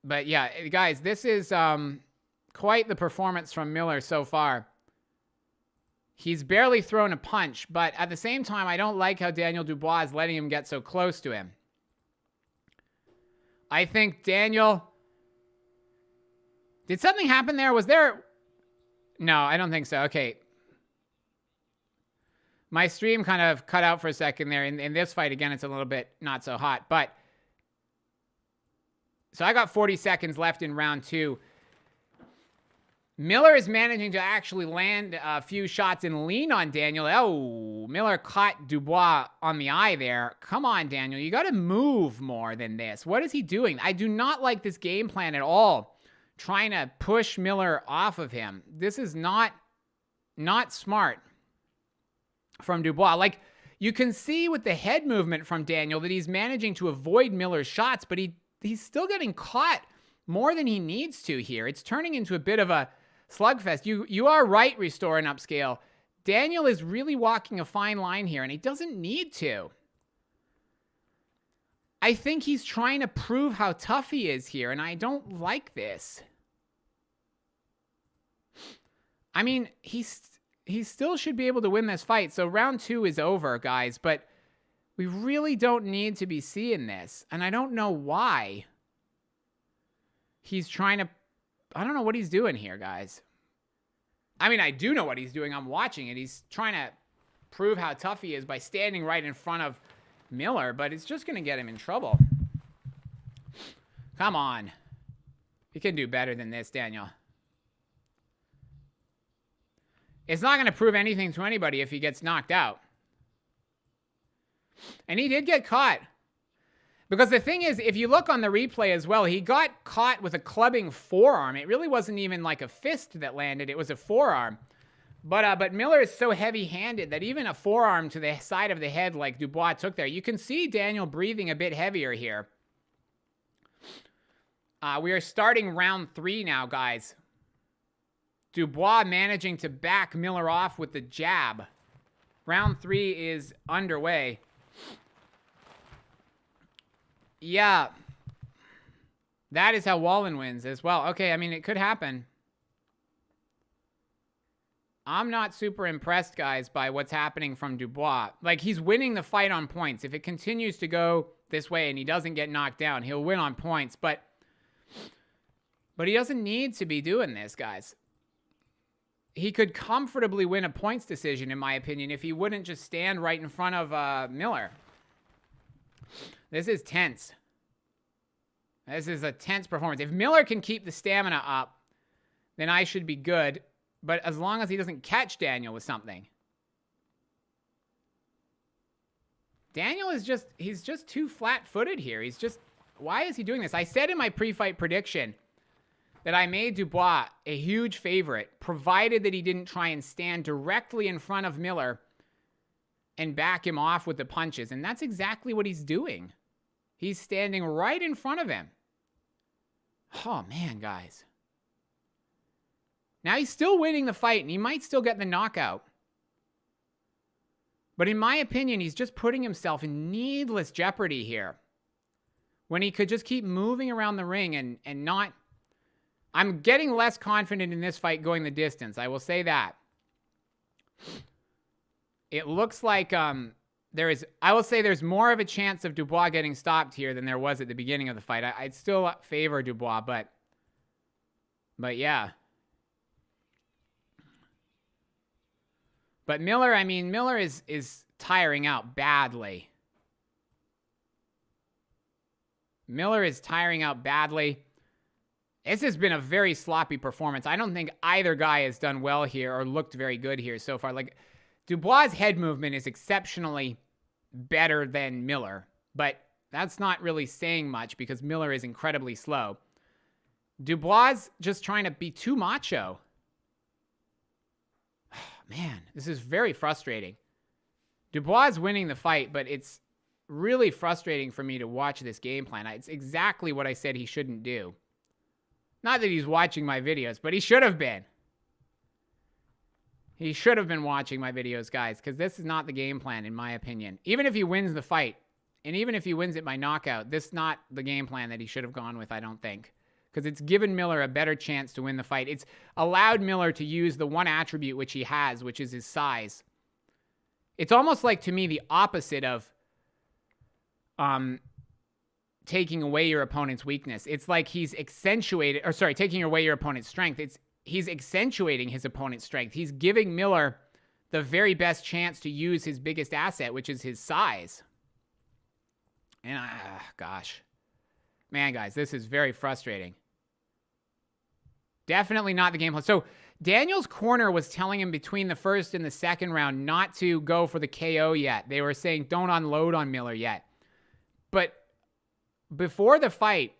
But yeah, guys, this is quite the performance from Miller so far. He's barely thrown a punch, but at the same time, I don't like how Daniel Dubois is letting him get so close to him. I think Daniel... Did something happen there? Was there... No, I don't think so. Okay. My stream kind of cut out for a second there. In this fight, again, it's a little bit not so hot. But... So I got 40 seconds left in round 2. Miller is managing to actually land a few shots and lean on Daniel. Oh, Miller caught Dubois on the eye there. Come on, Daniel. You got to move more than this. What is he doing? I do not like this game plan at all. Trying to push Miller off of him. This is not smart from Dubois. Like, you can see with the head movement from Daniel that he's managing to avoid Miller's shots, but he's still getting caught more than he needs to here. It's turning into a bit of a slugfest. You are right, Restore and Upscale. Daniel is really walking a fine line here, and he doesn't need to. I think he's trying to prove how tough he is here, and I don't like this. I mean, he still should be able to win this fight. So round 2 is over, guys, but we really don't need to be seeing this, and I don't know why. He's trying to... I don't know what he's doing here, guys. I mean, I do know what he's doing. I'm watching it. He's trying to prove how tough he is by standing right in front of Miller, but it's just going to get him in trouble. Come on. You can do better than this, Daniel. It's not going to prove anything to anybody if he gets knocked out. And he did get caught. Because the thing is, if you look on the replay as well, he got caught with a clubbing forearm. It really wasn't even like a fist that landed. It was a forearm. But Miller is so heavy-handed that even a forearm to the side of the head like Dubois took there, you can see Daniel breathing a bit heavier here. We are starting round 3 now, guys. Dubois managing to back Miller off with the jab. Round 3 is underway. Yeah. That is how Wallin wins as well. Okay, I mean, it could happen. I'm not super impressed, guys, by what's happening from Dubois. Like, he's winning the fight on points. If it continues to go this way and he doesn't get knocked down, he'll win on points. But he doesn't need to be doing this, guys. He could comfortably win a points decision, in my opinion, if he wouldn't just stand right in front of Miller. This is tense. This is a tense performance. If Miller can keep the stamina up, then I should be good. But as long as he doesn't catch Daniel with something. Daniel is just, he's just too flat-footed here. He's just, why is he doing this? I said in my pre-fight prediction that I made Dubois a huge favorite, provided that he didn't try and stand directly in front of Miller and back him off with the punches. And that's exactly what he's doing. He's standing right in front of him. Oh, man, guys. Now he's still winning the fight, and he might still get the knockout. But in my opinion, he's just putting himself in needless jeopardy here. When he could just keep moving around the ring and not... I'm getting less confident in this fight going the distance. I will say that. It looks like I will say there's more of a chance of Dubois getting stopped here than there was at the beginning of the fight. I'd still favor Dubois, but yeah. But Miller, I mean, Miller is tiring out badly. Miller is tiring out badly. This has been a very sloppy performance. I don't think either guy has done well here or looked very good here so far. Like, Dubois' head movement is exceptionally better than Miller, but that's not really saying much because Miller is incredibly slow. Dubois just trying to be too macho. Man, this is very frustrating. Dubois is winning the fight, but it's really frustrating for me to watch this game plan. It's exactly what I said he shouldn't do. Not that he's watching my videos, but he should have been. He should have been watching my videos, guys, because this is not the game plan, in my opinion. Even if he wins the fight, and even if he wins it by knockout, this is not the game plan that he should have gone with, I don't think. Because it's given Miller a better chance to win the fight. It's allowed Miller to use the one attribute which he has, which is his size. It's almost like, to me, the opposite of taking away your opponent's weakness. It's like he's taking away your opponent's strength. He's accentuating his opponent's strength. He's giving Miller the very best chance to use his biggest asset, which is his size. And, gosh. Man, guys, this is very frustrating. Definitely not the game plan. So, Daniel's corner was telling him between the first and the second round not to go for the KO yet. They were saying, don't unload on Miller yet. But before the fight,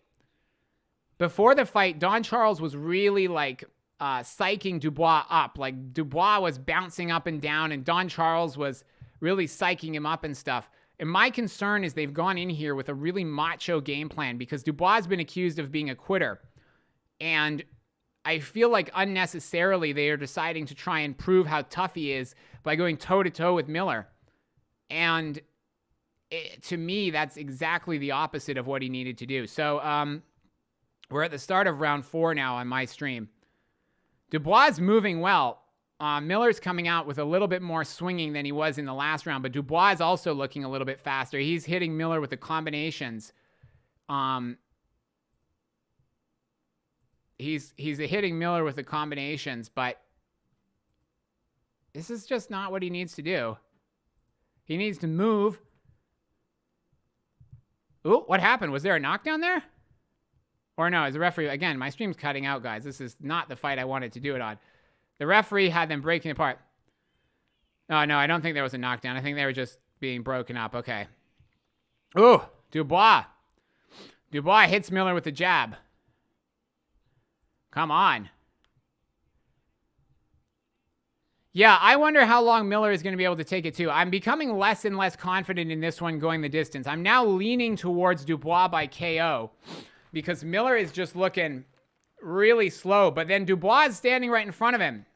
Don Charles was really like psyching Dubois up. Like, Dubois was bouncing up and down, and Don Charles was really psyching him up and stuff. And my concern is they've gone in here with a really macho game plan because Dubois has been accused of being a quitter. And I feel like unnecessarily they are deciding to try and prove how tough he is by going toe-to-toe with Miller. And to me, that's exactly the opposite of what he needed to do. So we're at the start of round 4 now on my stream. Dubois is moving well. Miller's coming out with a little bit more swinging than he was in the last round, but Dubois is also looking a little bit faster. He's hitting Miller with the combinations. He's hitting Miller with the combinations, but this is just not what he needs to do. He needs to move. Ooh, what happened? Was there a knockdown there? Or no, is the referee... Again, my stream's cutting out, guys. This is not the fight I wanted to do it on. The referee had them breaking apart. Oh, no, I don't think there was a knockdown. I think they were just being broken up. Okay. Ooh, Dubois. Dubois hits Miller with the jab. Come on. Yeah, I wonder how long Miller is going to be able to take it, too. I'm becoming less and less confident in this one going the distance. I'm now leaning towards Dubois by KO because Miller is just looking really slow. But then Dubois is standing right in front of him.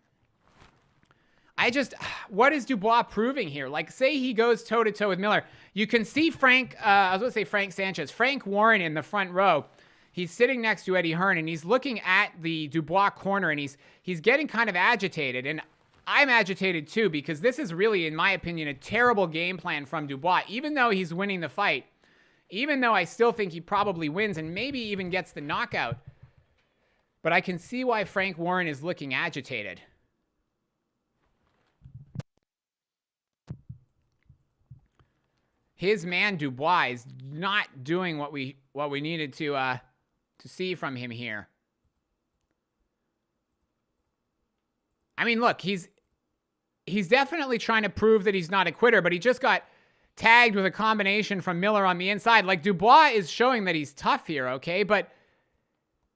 What is Dubois proving here? Like, say he goes toe-to-toe with Miller. You can see Frank Sanchez. Frank Warren in the front row. He's sitting next to Eddie Hearn, and he's looking at the Dubois corner, and he's getting kind of agitated. And I'm agitated too, because this is really, in my opinion, a terrible game plan from Dubois. Even though he's winning the fight, even though I still think he probably wins and maybe even gets the knockout, but I can see why Frank Warren is looking agitated. His man Dubois is not doing what we needed to see from him here. I mean, look, he's definitely trying to prove that he's not a quitter, but he just got tagged with a combination from Miller on the inside. Like, Dubois is showing that he's tough here, okay? But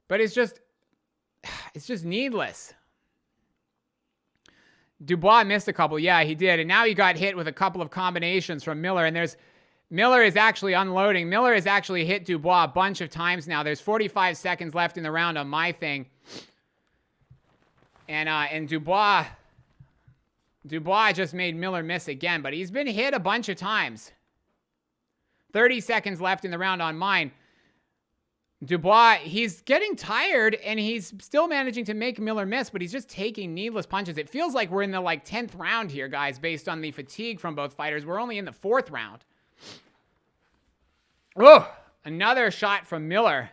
it's just needless. Dubois missed a couple. Yeah, he did. And now he got hit with a couple of combinations from Miller. And Miller is actually unloading. Miller has actually hit Dubois a bunch of times now. There's 45 seconds left in the round on my thing. And Dubois just made Miller miss again, but he's been hit a bunch of times. 30 seconds left in the round on mine. Dubois, he's getting tired, and he's still managing to make Miller miss, but he's just taking needless punches. It feels like we're in the 10th round here, guys, based on the fatigue from both fighters. We're only in the 4th round. Oh, another shot from Miller.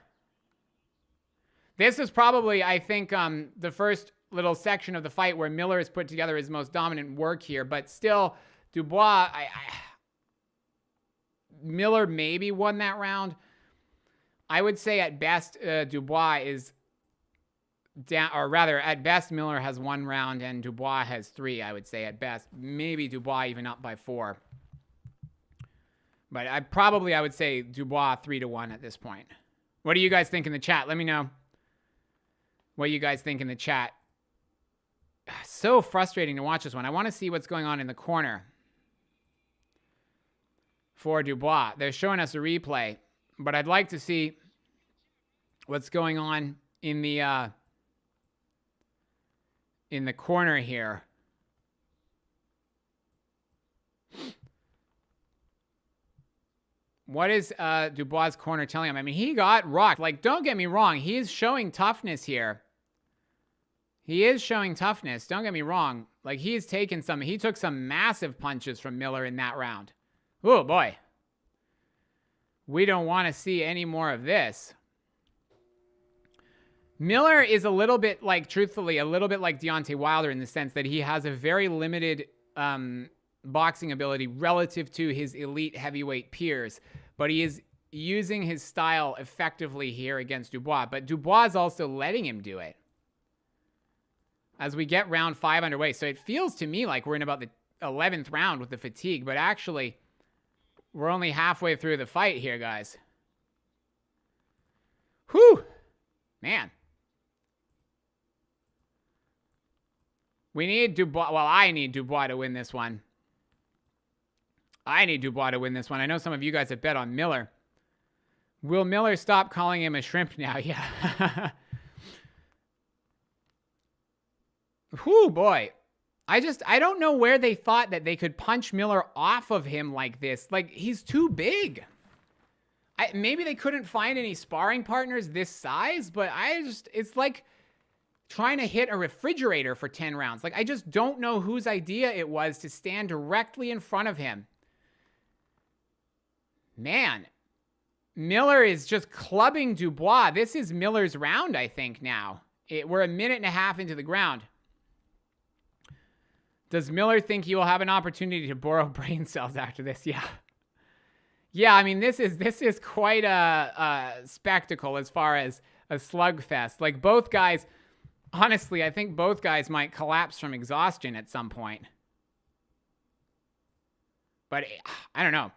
This is probably, I think, the first little section of the fight where Miller has put together his most dominant work here, but still, Dubois, Miller maybe won that round. I would say at best, Dubois is down, or rather, at best, Miller has 1 round and Dubois has 3, I would say, at best. Maybe Dubois even up by 4. But I would say Dubois 3-1 at this point. What do you guys think in the chat? Let me know what you guys think in the chat. So frustrating to watch this one. I want to see what's going on in the corner for Dubois. They're showing us a replay, but I'd like to see what's going on in the corner here. What is Dubois' corner telling him? I mean, he got rocked. Like, don't get me wrong. He is showing toughness here. He is showing toughness. Don't get me wrong. Like, he took some massive punches from Miller in that round. Oh, boy. We don't want to see any more of this. Miller is a little bit like, truthfully, a little bit like Deontay Wilder in the sense that he has a very limited boxing ability relative to his elite heavyweight peers, but he is using his style effectively here against Dubois, but Dubois is also letting him do it as we get round 5 underway. So it feels to me like we're in about the 11th round with the fatigue, but actually we're only halfway through the fight here, guys. Whew, man. We need Dubois. Well, I need Dubois to win this one. I need Dubois to win this one. I know some of you guys have bet on Miller. Will Miller stop calling him a shrimp now? Yeah. Whew, boy. I don't know where they thought that they could punch Miller off of him like this. Like, he's too big. Maybe they couldn't find any sparring partners this size, but it's like trying to hit a refrigerator for 10 rounds. Like, I just don't know whose idea it was to stand directly in front of him. Man, Miller is just clubbing Dubois. This is Miller's round, I think, now. We're a minute and a half into the ground. Does Miller think he will have an opportunity to borrow brain cells after this? Yeah. Yeah, I mean, this is quite a spectacle as far as a slugfest. Like, both guys, honestly, I think both guys might collapse from exhaustion at some point. But I don't know.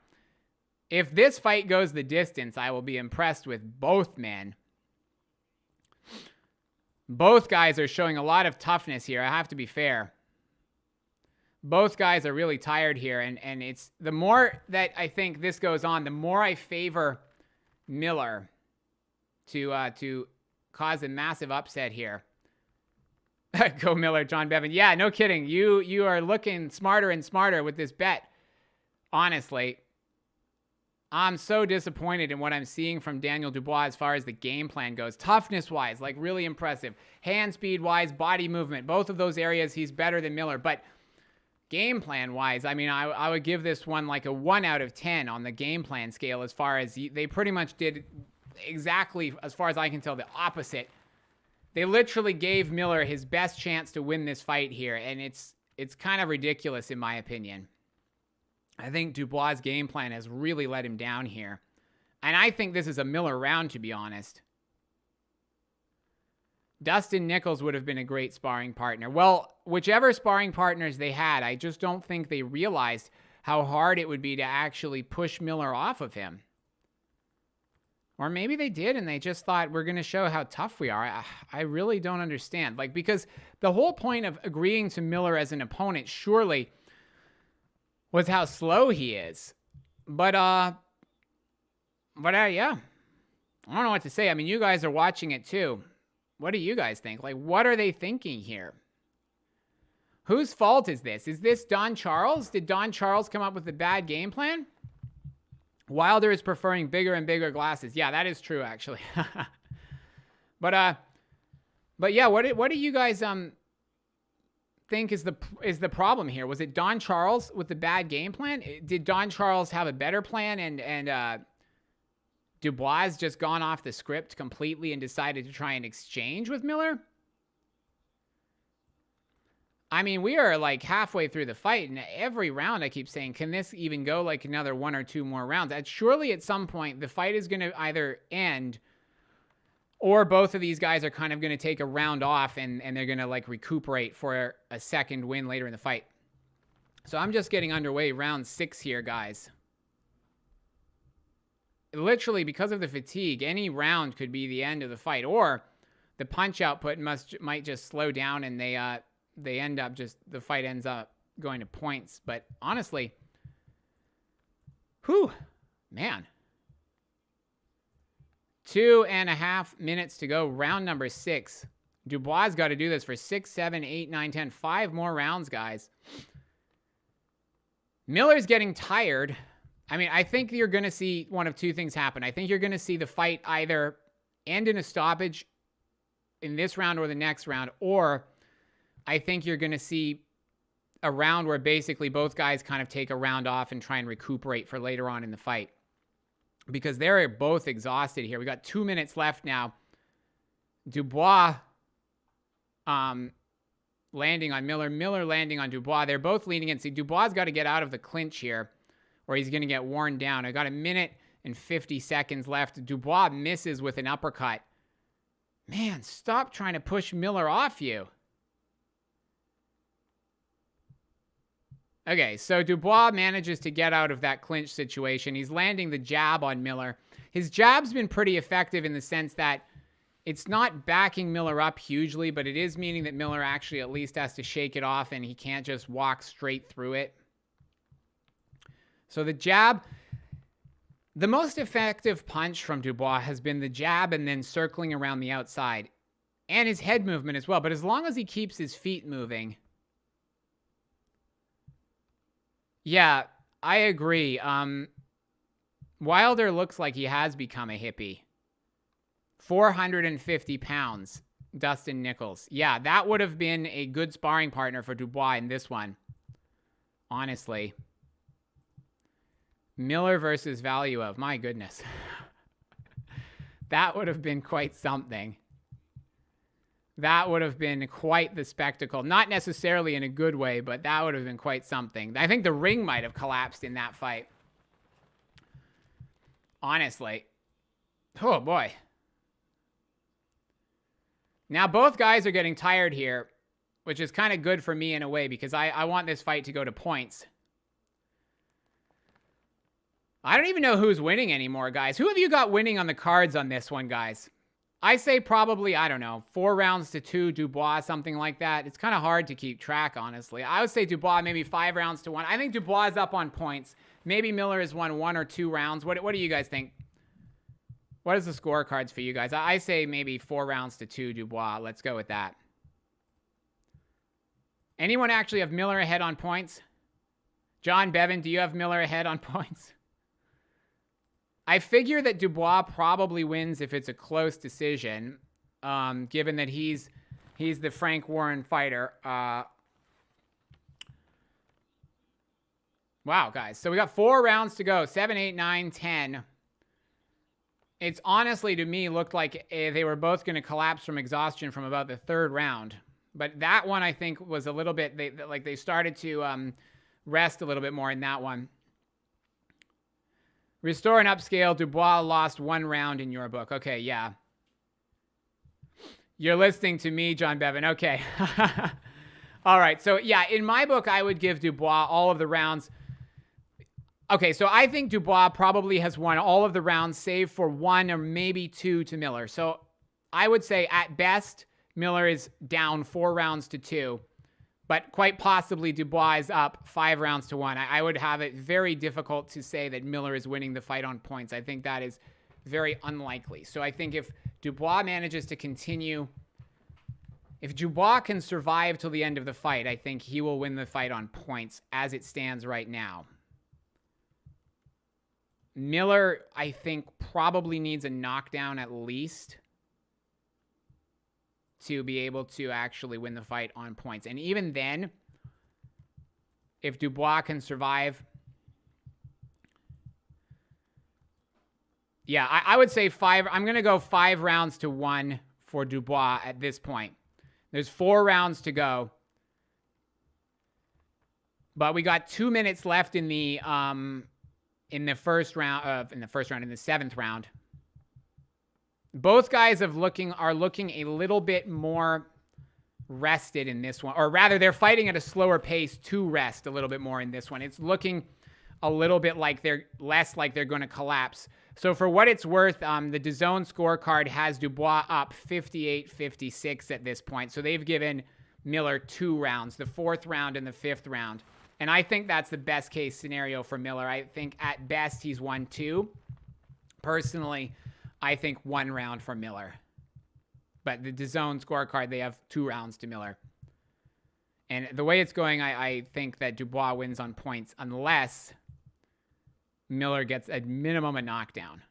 If this fight goes the distance, I will be impressed with both men. Both guys are showing a lot of toughness here. I have to be fair. Both guys are really tired here. And it's the more that I think this goes on, the more I favor Miller to cause a massive upset here. Go Miller, John Bevan. Yeah, no kidding. You are looking smarter and smarter with this bet. Honestly. I'm so disappointed in what I'm seeing from Daniel Dubois as far as the game plan goes. Toughness-wise, like, really impressive. Hand speed-wise, body movement. Both of those areas, he's better than Miller. But game plan-wise, I mean, I would give this one like a 1 out of 10 on the game plan scale as far as they pretty much did exactly, as far as I can tell, the opposite. They literally gave Miller his best chance to win this fight here, and it's kind of ridiculous in my opinion. I think Dubois' game plan has really let him down here. And I think this is a Miller round, to be honest. Dustin Nichols would have been a great sparring partner. Well, whichever sparring partners they had, I just don't think they realized how hard it would be to actually push Miller off of him. Or maybe they did and they just thought, we're going to show how tough we are. I really don't understand. Like, because the whole point of agreeing to Miller as an opponent surely was how slow he is. But yeah. I don't know what to say. I mean, you guys are watching it too. What do you guys think? Like, what are they thinking here? Whose fault is this? Is this Don Charles? Did Don Charles come up with a bad game plan? Wilder is preferring bigger and bigger glasses. Yeah, that is true, actually. But yeah, what do you guys think is the problem here? Was it Don Charles with the bad game plan? Did Don Charles have a better plan and Dubois just gone off the script completely and decided to try and exchange with Miller? I mean, we are like halfway through the fight, and every round I keep saying, can this even go like another 1 or 2 more rounds? And surely at some point the fight is going to either end Or both of these guys are kind of going to take a round off and they're going to like recuperate for a second win later in the fight. So I'm just getting underway round 6 here, guys. Literally, because of the fatigue, any round could be the end of the fight, or the punch output might just slow down and they end up just, the fight ends up going to points. But honestly, whew, man. 2.5 minutes to go. Round number 6. Dubois got to do this for 6, 7, 8, 9, 10. 5 more rounds, guys. Miller's getting tired. I mean, I think you're going to see one of two things happen. I think you're going to see the fight either end in a stoppage in this round or the next round, or I think you're going to see a round where basically both guys kind of take a round off and try and recuperate for later on in the fight. Because they're both exhausted here. We got 2 minutes left now. Dubois landing on Miller. Miller landing on Dubois. They're both leaning in. See, Dubois got to get out of the clinch here, or he's going to get worn down. I got 1 minute and 50 seconds left. Dubois misses with an uppercut. Man, stop trying to push Miller off you. Okay, so Dubois manages to get out of that clinch situation. He's landing the jab on Miller. His jab's been pretty effective in the sense that it's not backing Miller up hugely, but it is meaning that Miller actually at least has to shake it off and he can't just walk straight through it. So the jab, the most effective punch from Dubois has been the jab and then circling around the outside. And his head movement as well. But as long as he keeps his feet moving... Yeah, I agree. Wilder looks like he has become a hippie. 450 pounds, Dustin Nichols. Yeah, that would have been a good sparring partner for Dubois in this one. Honestly. Miller versus Valuev. My goodness. That would have been quite something. That would have been quite the spectacle. Not necessarily in a good way, but that would have been quite something. I think the ring might have collapsed in that fight. Honestly. Oh, boy. Now, both guys are getting tired here, which is kind of good for me in a way, because I want this fight to go to points. I don't even know who's winning anymore, guys. Who have you got winning on the cards on this one, guys? I say probably, I don't know, 4 rounds to 2, Dubois, something like that. It's kind of hard to keep track, honestly. I would say Dubois, maybe 5 rounds to 1. I think Dubois is up on points. Maybe Miller has won 1 or 2 rounds. What do you guys think? What is the scorecards for you guys? I say maybe 4 rounds to 2, Dubois. Let's go with that. Anyone actually have Miller ahead on points? John Bevan, do you have Miller ahead on points? I figure that Dubois probably wins if it's a close decision, given that he's the Frank Warren fighter. Wow, guys. So we got 4 rounds to go. 7, 8, 9, 10. It's honestly, to me, looked like they were both going to collapse from exhaustion from about the 3rd round. But that one, I think, was a little bit... They started to rest a little bit more in that one. Restore and upscale. Dubois lost 1 round in your book. Okay, yeah. You're listening to me, John Bevan. Okay. All right. So, yeah, in my book, I would give Dubois all of the rounds. Okay, so I think Dubois probably has won all of the rounds, save for 1 or maybe 2 to Miller. So I would say, at best, Miller is down 4 rounds to 2. But quite possibly Dubois is up 5 rounds to 1. I would have it very difficult to say that Miller is winning the fight on points. I think that is very unlikely. So I think if Dubois manages to continue, if Dubois can survive till the end of the fight, I think he will win the fight on points as it stands right now. Miller, I think, probably needs a knockdown at least to be able to actually win the fight on points. And even then, if Dubois can survive, yeah, I would say 5. I'm going to go 5 rounds to 1 for Dubois at this point. There's 4 rounds to go. But we got 2 minutes left in the 7th round. Both guys are looking a little bit more rested in this one. Or rather, they're fighting at a slower pace to rest a little bit more in this one. It's looking a little bit like they're less like they're going to collapse. So for what it's worth, the DAZN scorecard has Dubois up 58-56 at this point. So they've given Miller 2 rounds, the 4th round and the 5th round. And I think that's the best case scenario for Miller. I think at best he's won 2. Personally, I think 1 round for Miller. But the DAZN scorecard, they have 2 rounds to Miller. And the way it's going, I think that Dubois wins on points unless Miller gets at minimum a knockdown.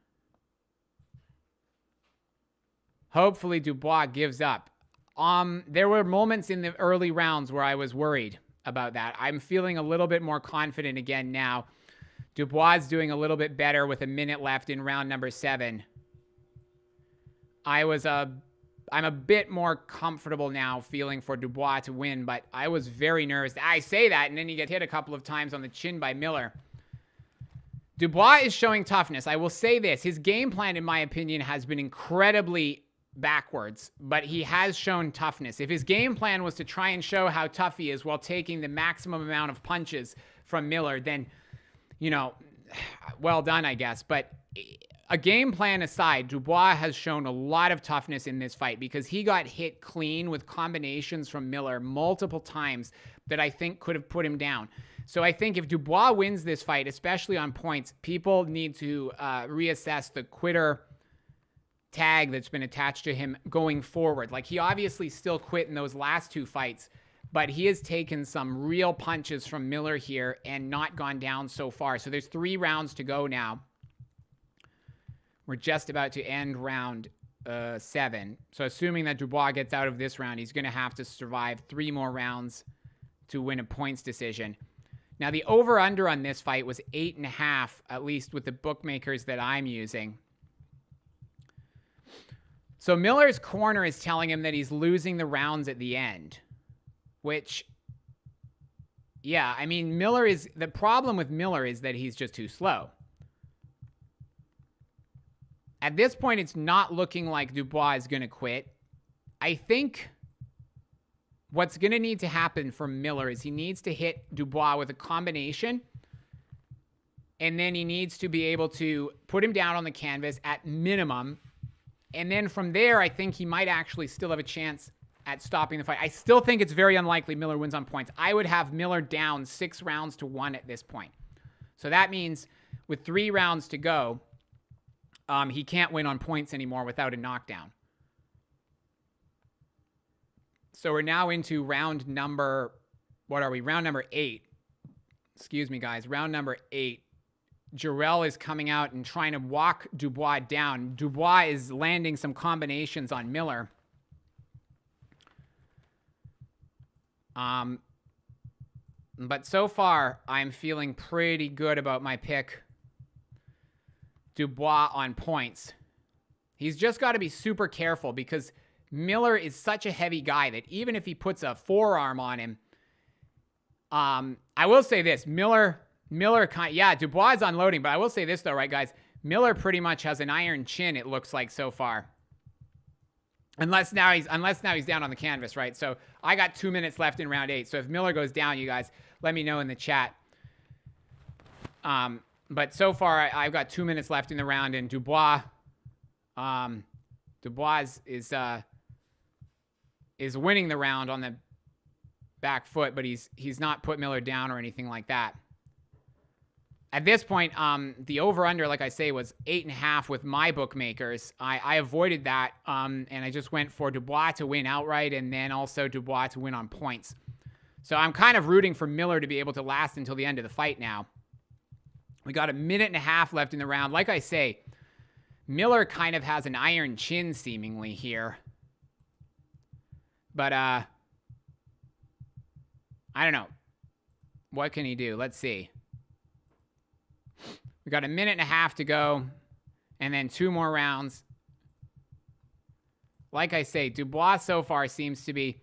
Hopefully Dubois gives up. There were moments in the early rounds where I was worried about that. I'm feeling a little bit more confident again now. Dubois is doing a little bit better with a minute left in round number 7. I'm a bit more comfortable now feeling for Dubois to win, but I was very nervous. I say that, and then you get hit a couple of times on the chin by Miller. Dubois is showing toughness. I will say this. His game plan, in my opinion, has been incredibly backwards, but he has shown toughness. If his game plan was to try and show how tough he is while taking the maximum amount of punches from Miller, then, you know, well done, I guess. But a game plan aside, Dubois has shown a lot of toughness in this fight because he got hit clean with combinations from Miller multiple times that I think could have put him down. So I think if Dubois wins this fight, especially on points, people need to reassess the quitter tag that's been attached to him going forward. Like, he obviously still quit in those last 2 fights, but he has taken some real punches from Miller here and not gone down so far. So there's 3 rounds to go now. We're just about to end round 7. So assuming that Dubois gets out of this round, he's going to have to survive 3 more rounds to win a points decision. Now, the over-under on this fight was 8.5, at least with the bookmakers that I'm using. So Miller's corner is telling him that he's losing the rounds at the end, which, yeah, I mean, the problem with Miller is that he's just too slow. At this point, it's not looking like Dubois is going to quit. I think what's going to need to happen for Miller is he needs to hit Dubois with a combination, and then he needs to be able to put him down on the canvas at minimum. And then from there, I think he might actually still have a chance at stopping the fight. I still think it's very unlikely Miller wins on points. I would have Miller down 6 rounds to 1 at this point. So that means with 3 rounds to go, he can't win on points anymore without a knockdown. So we're now into round number, what are we? Round number 8. Excuse me, guys. Round number 8. Jarrell is coming out and trying to walk Dubois down. Dubois is landing some combinations on Miller. But so far, I'm feeling pretty good about my pick. Dubois on points. He's just got to be super careful because Miller is such a heavy guy that even if he puts a forearm on him, I will say this, Miller, yeah, Dubois is unloading, but I will say this though, right, guys? Miller pretty much has an iron chin, it looks like so far. Unless now he's down on the canvas, right? So I got 2 minutes left in round 8. So if Miller goes down, you guys, let me know in the chat. But so far, I've got 2 minutes left in the round, and Dubois is winning the round on the back foot, but he's not put Miller down or anything like that. At this point, the over-under, like I say, was 8.5 with my bookmakers. I avoided that, and I just went for Dubois to win outright and then also Dubois to win on points. So I'm kind of rooting for Miller to be able to last until the end of the fight now. We got 1.5 minutes left in the round. Like I say, Miller kind of has an iron chin seemingly here. But, I don't know. What can he do? Let's see. We got 1.5 minutes to go, and then 2 more rounds. Like I say, Dubois so far seems to be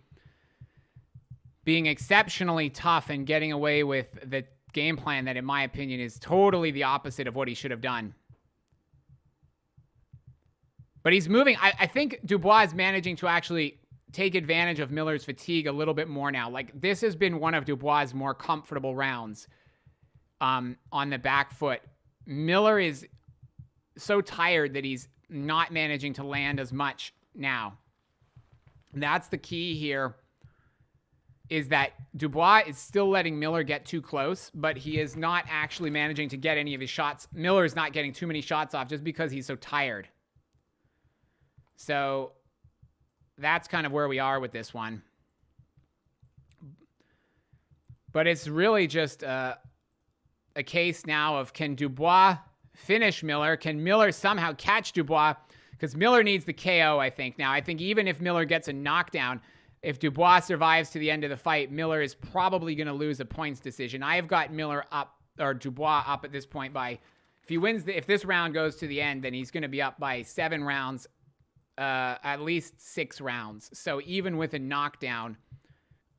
being exceptionally tough and getting away with the game plan that, in my opinion, is totally the opposite of what he should have done. But he's moving. I think Dubois is managing to actually take advantage of Miller's fatigue a little bit more now. Like, this has been one of Dubois' more comfortable rounds on the back foot. Miller is so tired that he's not managing to land as much now. And that's the key here, is that Dubois is still letting Miller get too close, but he is not actually managing to get any of his shots. Miller is not getting too many shots off just because he's so tired. So that's kind of where we are with this one. But it's really just a case now of, can Dubois finish Miller? Can Miller somehow catch Dubois? Because Miller needs the KO, I think. Now, I think even if Miller gets a knockdown, if Dubois survives to the end of the fight, Miller is probably going to lose a points decision. I have got Miller up, or Dubois up at this point by, if he wins, if this round goes to the end, then he's going to be up by 7 rounds, at least 6 rounds. So even with a knockdown,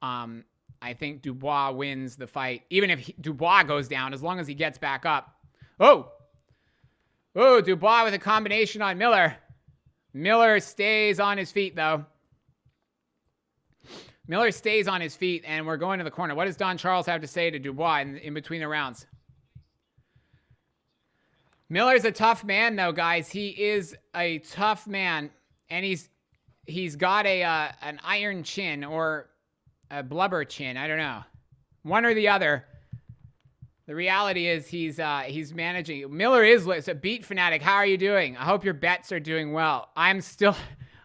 I think Dubois wins the fight. Even if Dubois goes down, as long as he gets back up. Oh, Dubois with a combination on Miller. Miller stays on his feet, though. Miller stays on his feet, and we're going to the corner. What does Don Charles have to say to Dubois in between the rounds? Miller's a tough man, though, guys. He is a tough man, and he's got an iron chin or a blubber chin. I don't know. One or the other. The reality is he's managing. Miller is a beat fanatic. How are you doing? I hope your bets are doing well. I'm still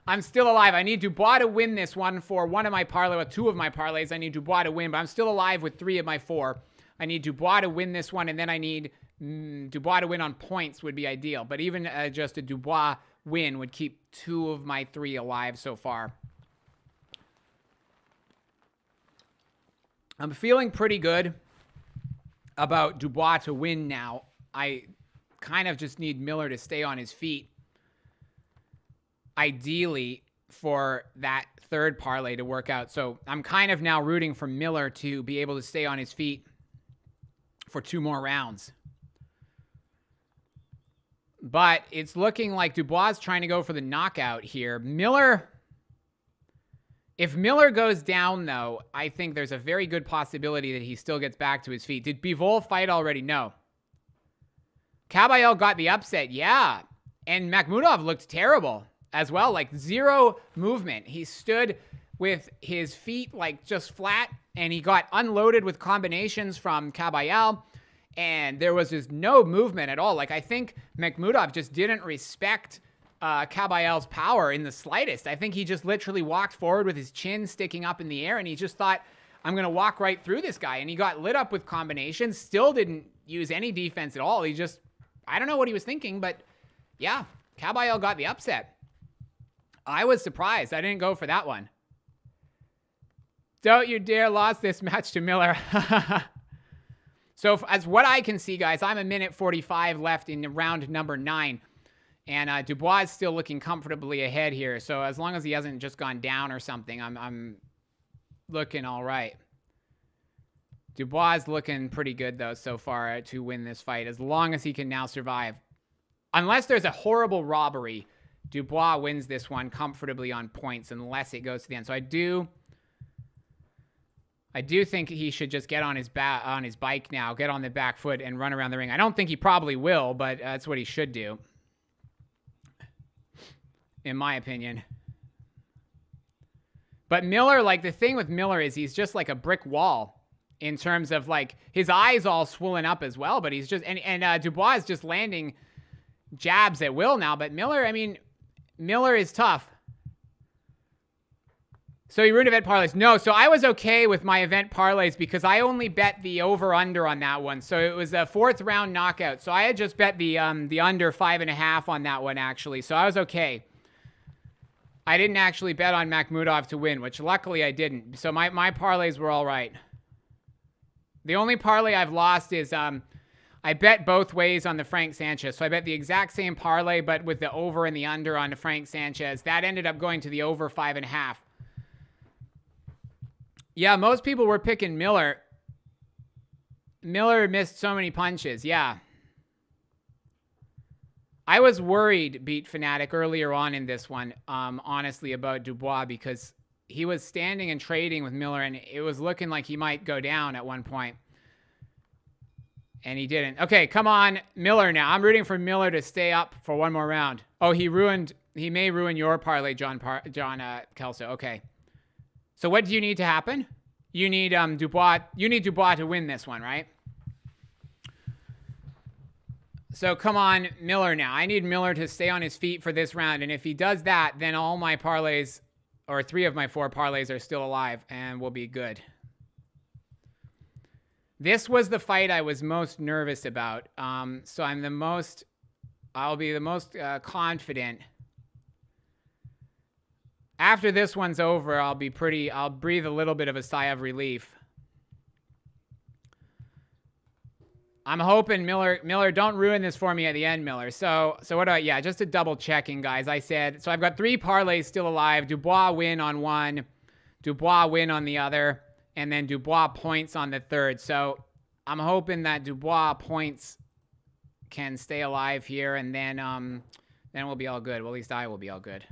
alive. I need Dubois to win this one for one of my parlays, well, 2 of my parlays. I need Dubois to win, but I'm still alive with 3 of my 4. I need Dubois to win this one, and then I need Dubois to win on points would be ideal. But even just a Dubois win would keep 2 of my 3 alive so far. I'm feeling pretty good about Dubois to win now. I kind of just need Miller to stay on his feet, ideally, for that third parlay to work out. So I'm kind of now rooting for Miller to be able to stay on his feet for 2 more rounds. But it's looking like Dubois is trying to go for the knockout here. If Miller goes down, though, I think there's a very good possibility that he still gets back to his feet. Did Bivol fight already? No. Kabayel got the upset, yeah. And Makhmudov looked terrible as well, like 0 movement. He stood with his feet like just flat, and he got unloaded with combinations from Kabayel, and there was just no movement at all. Like, I think Makhmudov just didn't respect Kabayel's power in the slightest. I think he just literally walked forward with his chin sticking up in the air, and he just thought, I'm going to walk right through this guy. And he got lit up with combinations, still didn't use any defense at all. He just, I don't know what he was thinking, but yeah, Kabayel got the upset. I was surprised. I didn't go for that one. Don't you dare lost this match to Miller. So as what I can see, guys, I'm 1:45 left in round number 9. And Dubois is still looking comfortably ahead here. So as long as he hasn't just gone down or something, I'm looking all right. Dubois is looking pretty good, though, so far to win this fight, as long as he can now survive. Unless there's a horrible robbery, Dubois wins this one comfortably on points, unless it goes to the end. So I do think he should just get on his bike now, get on the back foot, and run around the ring. I don't think he probably will, but that's what he should do, in my opinion. But Miller, like, the thing with Miller is he's just like a brick wall in terms of, like, his eyes all swollen up as well, but he's just, and Dubois is just landing jabs at will now. But Miller, I mean, Miller is tough. So you ruined event parlays. No, so I was okay with my event parlays because I only bet the over-under on that one. So it was a 4th round knockout. So I had just bet the under 5.5 on that one, actually. So I was okay. I didn't actually bet on Makhmudov to win, which luckily I didn't. So my parlays were all right. The only parlay I've lost is I bet both ways on the Frank Sanchez. So I bet the exact same parlay, but with the over and the under on the Frank Sanchez. That ended up going to the over 5.5. Yeah, most people were picking Miller. Miller missed so many punches, yeah. I was worried, Beat Fanatic, earlier on in this one, honestly, about Dubois because he was standing and trading with Miller, and it was looking like he might go down at one point. And he didn't. Okay, come on, Miller now. I'm rooting for Miller to stay up for one more round. Oh, he may ruin your parlay, John Kelso. Okay. So what do you need to happen? You need Dubois. You need Dubois to win this one, right? So come on, Miller now. I need Miller to stay on his feet for this round. And if he does that, then all my parlays, or 3 of my 4 parlays, are still alive and will be good. This was the fight I was most nervous about. So I'll be the most confident. After this one's over, I'll breathe a little bit of a sigh of relief. I'm hoping Miller, don't ruin this for me at the end, Miller. So what do yeah, just a double checking, guys. I said, so I've got 3 parlays still alive. Dubois win on one, Dubois win on the other, and then Dubois points on the third. So I'm hoping that Dubois points can stay alive here, and then we'll be all good. Well, at least I will be all good.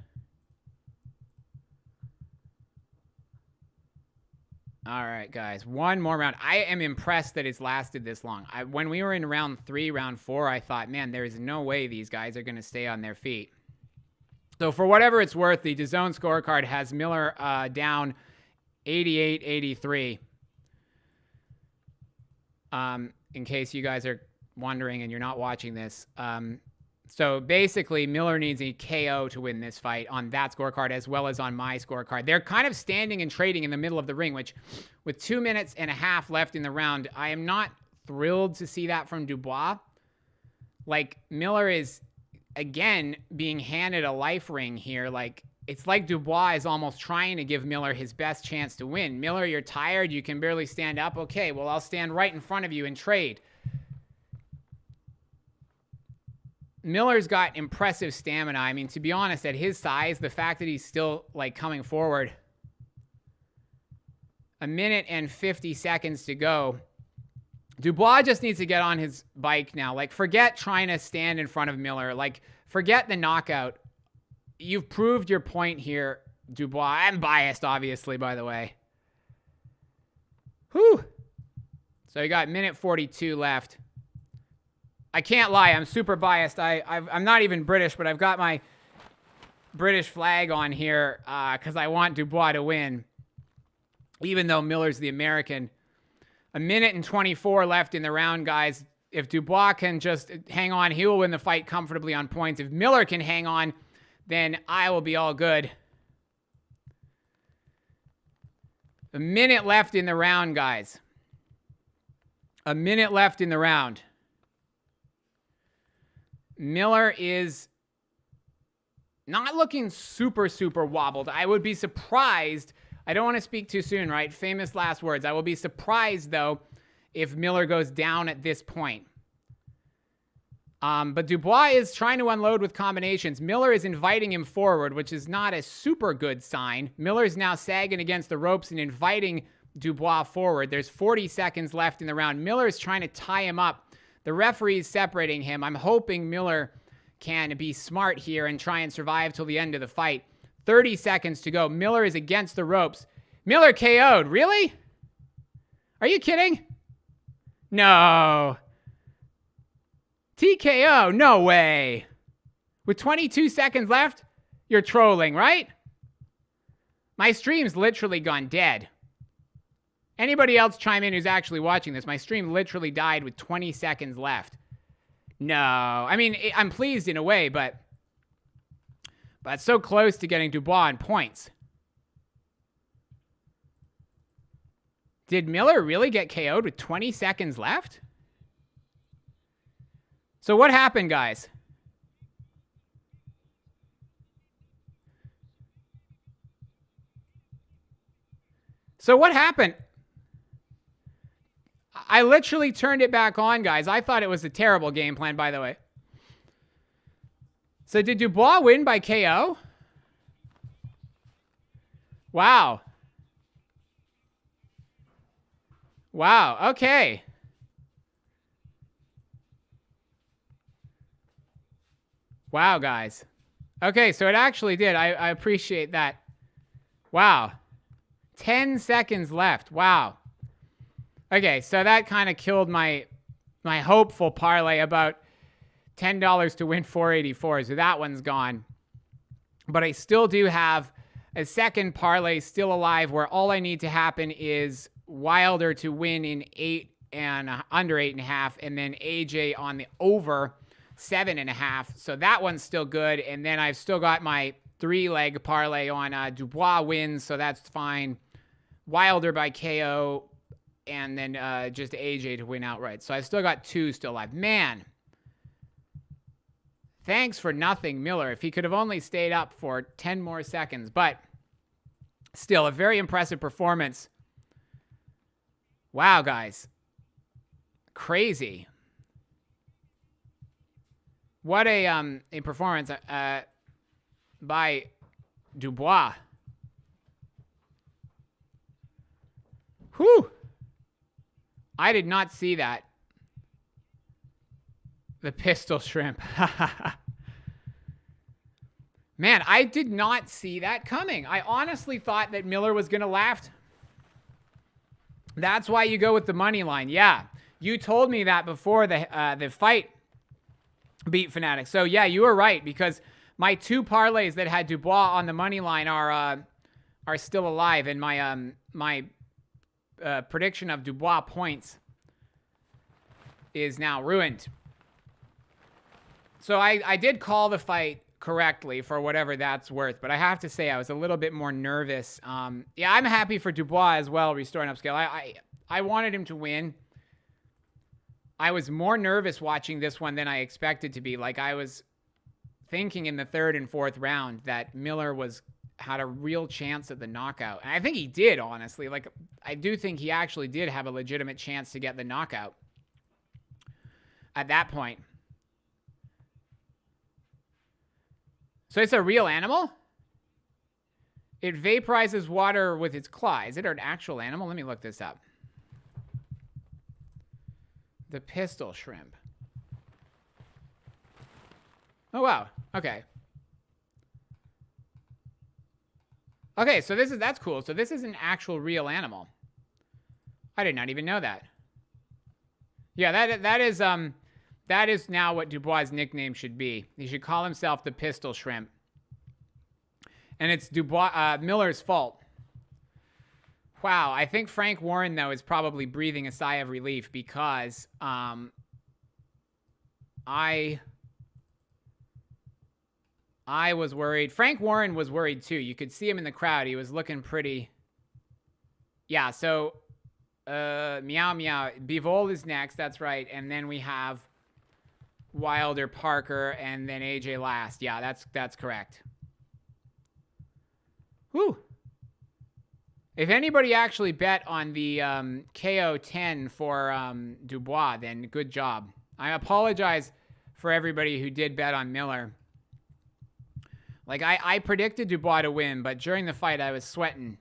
All right, guys, one more round. I am impressed that it's lasted this long. When we were in round 3, round 4, I thought, man, there is no way these guys are going to stay on their feet. So for whatever it's worth, the DAZN scorecard has Miller down 88-83. In case you guys are wondering and you're not watching this. So basically, Miller needs a KO to win this fight on that scorecard as well as on my scorecard. They're kind of standing and trading in the middle of the ring, which with 2 minutes and a half left in the round, I am not thrilled to see that from Dubois. Like, Miller is, again, being handed a life ring here. Like, it's like Dubois is almost trying to give Miller his best chance to win. Miller, you're tired. You can barely stand up. Okay, well, I'll stand right in front of you and trade. Miller's got impressive stamina. I mean, to be honest, at his size, the fact that he's still, like, coming forward. 1 minute and 50 seconds to go. Dubois just needs to get on his bike now. Like, forget trying to stand in front of Miller. Like, forget the knockout. You've proved your point here, Dubois. I'm biased, obviously, by the way. Whew. So you got 1:42 left. I can't lie. I'm super biased. I'm not even British, but I've got my British flag on here because I want Dubois to win, even though Miller's the American. 1:24 left in the round, guys. If Dubois can just hang on, he will win the fight comfortably on points. If Miller can hang on, then I will be all good. 1 minute left in the round, guys. 1 minute left in the round. Miller is not looking super, super wobbled. I would be surprised. I don't want to speak too soon, right? Famous last words. I will be surprised, though, if Miller goes down at this point. But Dubois is trying to unload with combinations. Miller is inviting him forward, which is not a super good sign. Miller is now sagging against the ropes and inviting Dubois forward. There's 40 seconds left in the round. Miller is trying to tie him up. The referee is separating him. I'm hoping Miller can be smart here and try and survive till the end of the fight. 30 seconds to go. Miller is against the ropes. Miller KO'd. Really? Are you kidding? No. TKO. No way. With 22 seconds left? You're trolling, right? My stream's literally gone dead. Anybody else chime in who's actually watching this? My stream literally died with 20 seconds left. No. I mean, I'm pleased in a way, but so close to getting Dubois on points. Did Miller really get KO'd with 20 seconds left? So what happened, guys? So what happened? I literally turned it back on, guys. I thought it was a terrible game plan, by the way. So did Dubois win by KO? Wow. Wow, okay. Wow, guys. Okay, so it actually did. I appreciate that. Wow. 10 seconds left. Wow. Okay, so that kind of killed my hopeful parlay about $10 to win 484. So that one's gone. But I still do have a second parlay still alive where all I need to happen is Wilder to win in under 8.5, and then AJ on the over 7.5. So that one's still good. And then I've still got my 3-leg parlay on Dubois wins, so that's fine. Wilder by KO, and then just AJ to win outright. So I've still got 2 still alive. Man, thanks for nothing, Miller. If he could have only stayed up for 10 more seconds. But still, a very impressive performance. Wow, guys. Crazy. What a performance by Dubois. Whew. I did not see that. The pistol shrimp. Man, I did not see that coming. I honestly thought that Miller was going to laugh. That's why you go with the money line. Yeah, you told me that before the fight, Beat Fanatic. So yeah, you were right, because my 2 parlays that had Dubois on the money line are still alive, and my prediction of Dubois points is now ruined. So I did call the fight correctly for whatever that's worth, but I have to say I was a little bit more nervous. Yeah, I'm happy for Dubois as well, restoring upscale. I wanted him to win. I was more nervous watching this one than I expected to be. Like, I was thinking in the 3rd and 4th round that Miller had a real chance at the knockout. And I think he did, honestly. Like, I do think he actually did have a legitimate chance to get the knockout at that point. So it's a real animal? It vaporizes water with its claw. Is it an actual animal? Let me look this up. The pistol shrimp. Oh, wow. Okay. Okay, so that's cool. So this is an actual real animal. I did not even know that. Yeah, that is now what Dubois' nickname should be. He should call himself the pistol shrimp. And it's Miller's fault. Wow, I think Frank Warren, though, is probably breathing a sigh of relief, because I was worried. Frank Warren was worried, too. You could see him in the crowd. He was looking pretty... Yeah, so... Meow Meow. Bivol is next, that's right. And then we have Wilder, Parker, and then AJ last. Yeah, that's correct. Whew. If anybody actually bet on the KO 10 for Dubois, then good job. I apologize for everybody who did bet on Miller. Like, I predicted Dubois to win, but during the fight I was sweating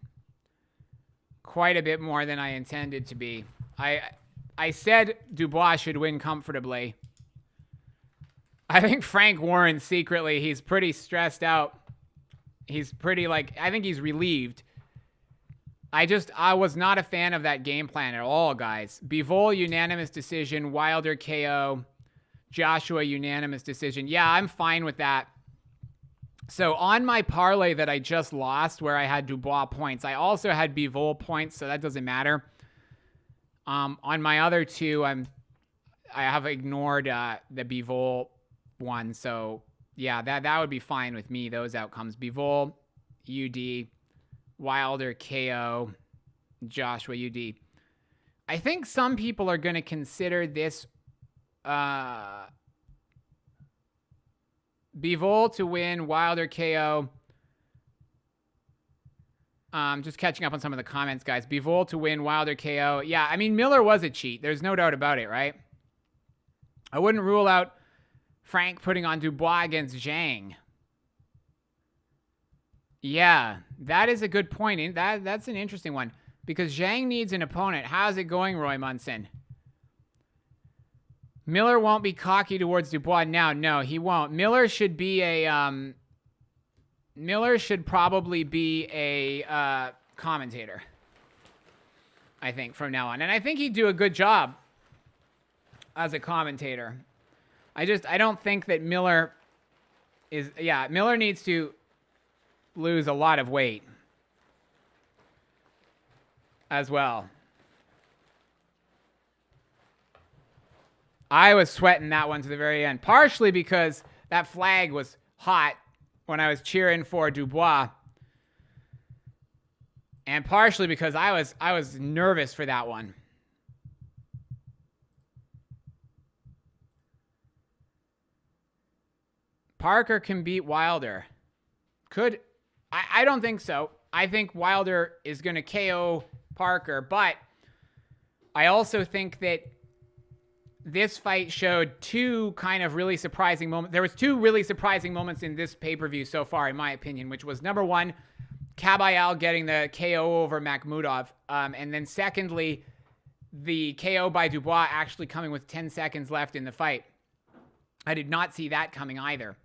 quite a bit more than I intended to be. I said Dubois should win comfortably. I think Frank Warren secretly, he's pretty stressed out. He's pretty, like, I think he's relieved. I was not a fan of that game plan at all, guys. Bivol, unanimous decision. Wilder, KO. Joshua, unanimous decision. Yeah, I'm fine with that. So on my parlay that I just lost, where I had Dubois points, I also had Bivol points, so that doesn't matter. On my other 2, I have ignored the Bivol one, so yeah, that would be fine with me, those outcomes. Bivol, UD, Wilder, KO, Joshua, UD. I think some people are going to consider this Bivol to win, Wilder, KO. Just catching up on some of the comments, guys. Bivol to win, Wilder, KO. Yeah, I mean, Miller was a cheat. There's no doubt about it, right? I wouldn't rule out Frank putting on Dubois against Zhang. Yeah, that is a good point. That's an interesting one, because Zhang needs an opponent. How's it going, Roy Munson? Miller won't be cocky towards Dubois now. No, he won't. Miller should be a Miller should probably be a commentator, I think, from now on. And I think he'd do a good job as a commentator. I don't think that Miller is, yeah, Miller needs to lose a lot of weight as well. I was sweating that one to the very end, partially because that flag was hot when I was cheering for Dubois, and partially because I was nervous for that one. Parker can beat Wilder. Could, I don't think so. I think Wilder is going to KO Parker, but I also think that this fight showed two kind of really surprising moments. There was two really surprising moments in this pay-per-view so far, in my opinion, which was number one, Kabayel getting the KO over Makhmudov. And then secondly, the KO by Dubois actually coming with 10 seconds left in the fight. I did not see that coming either.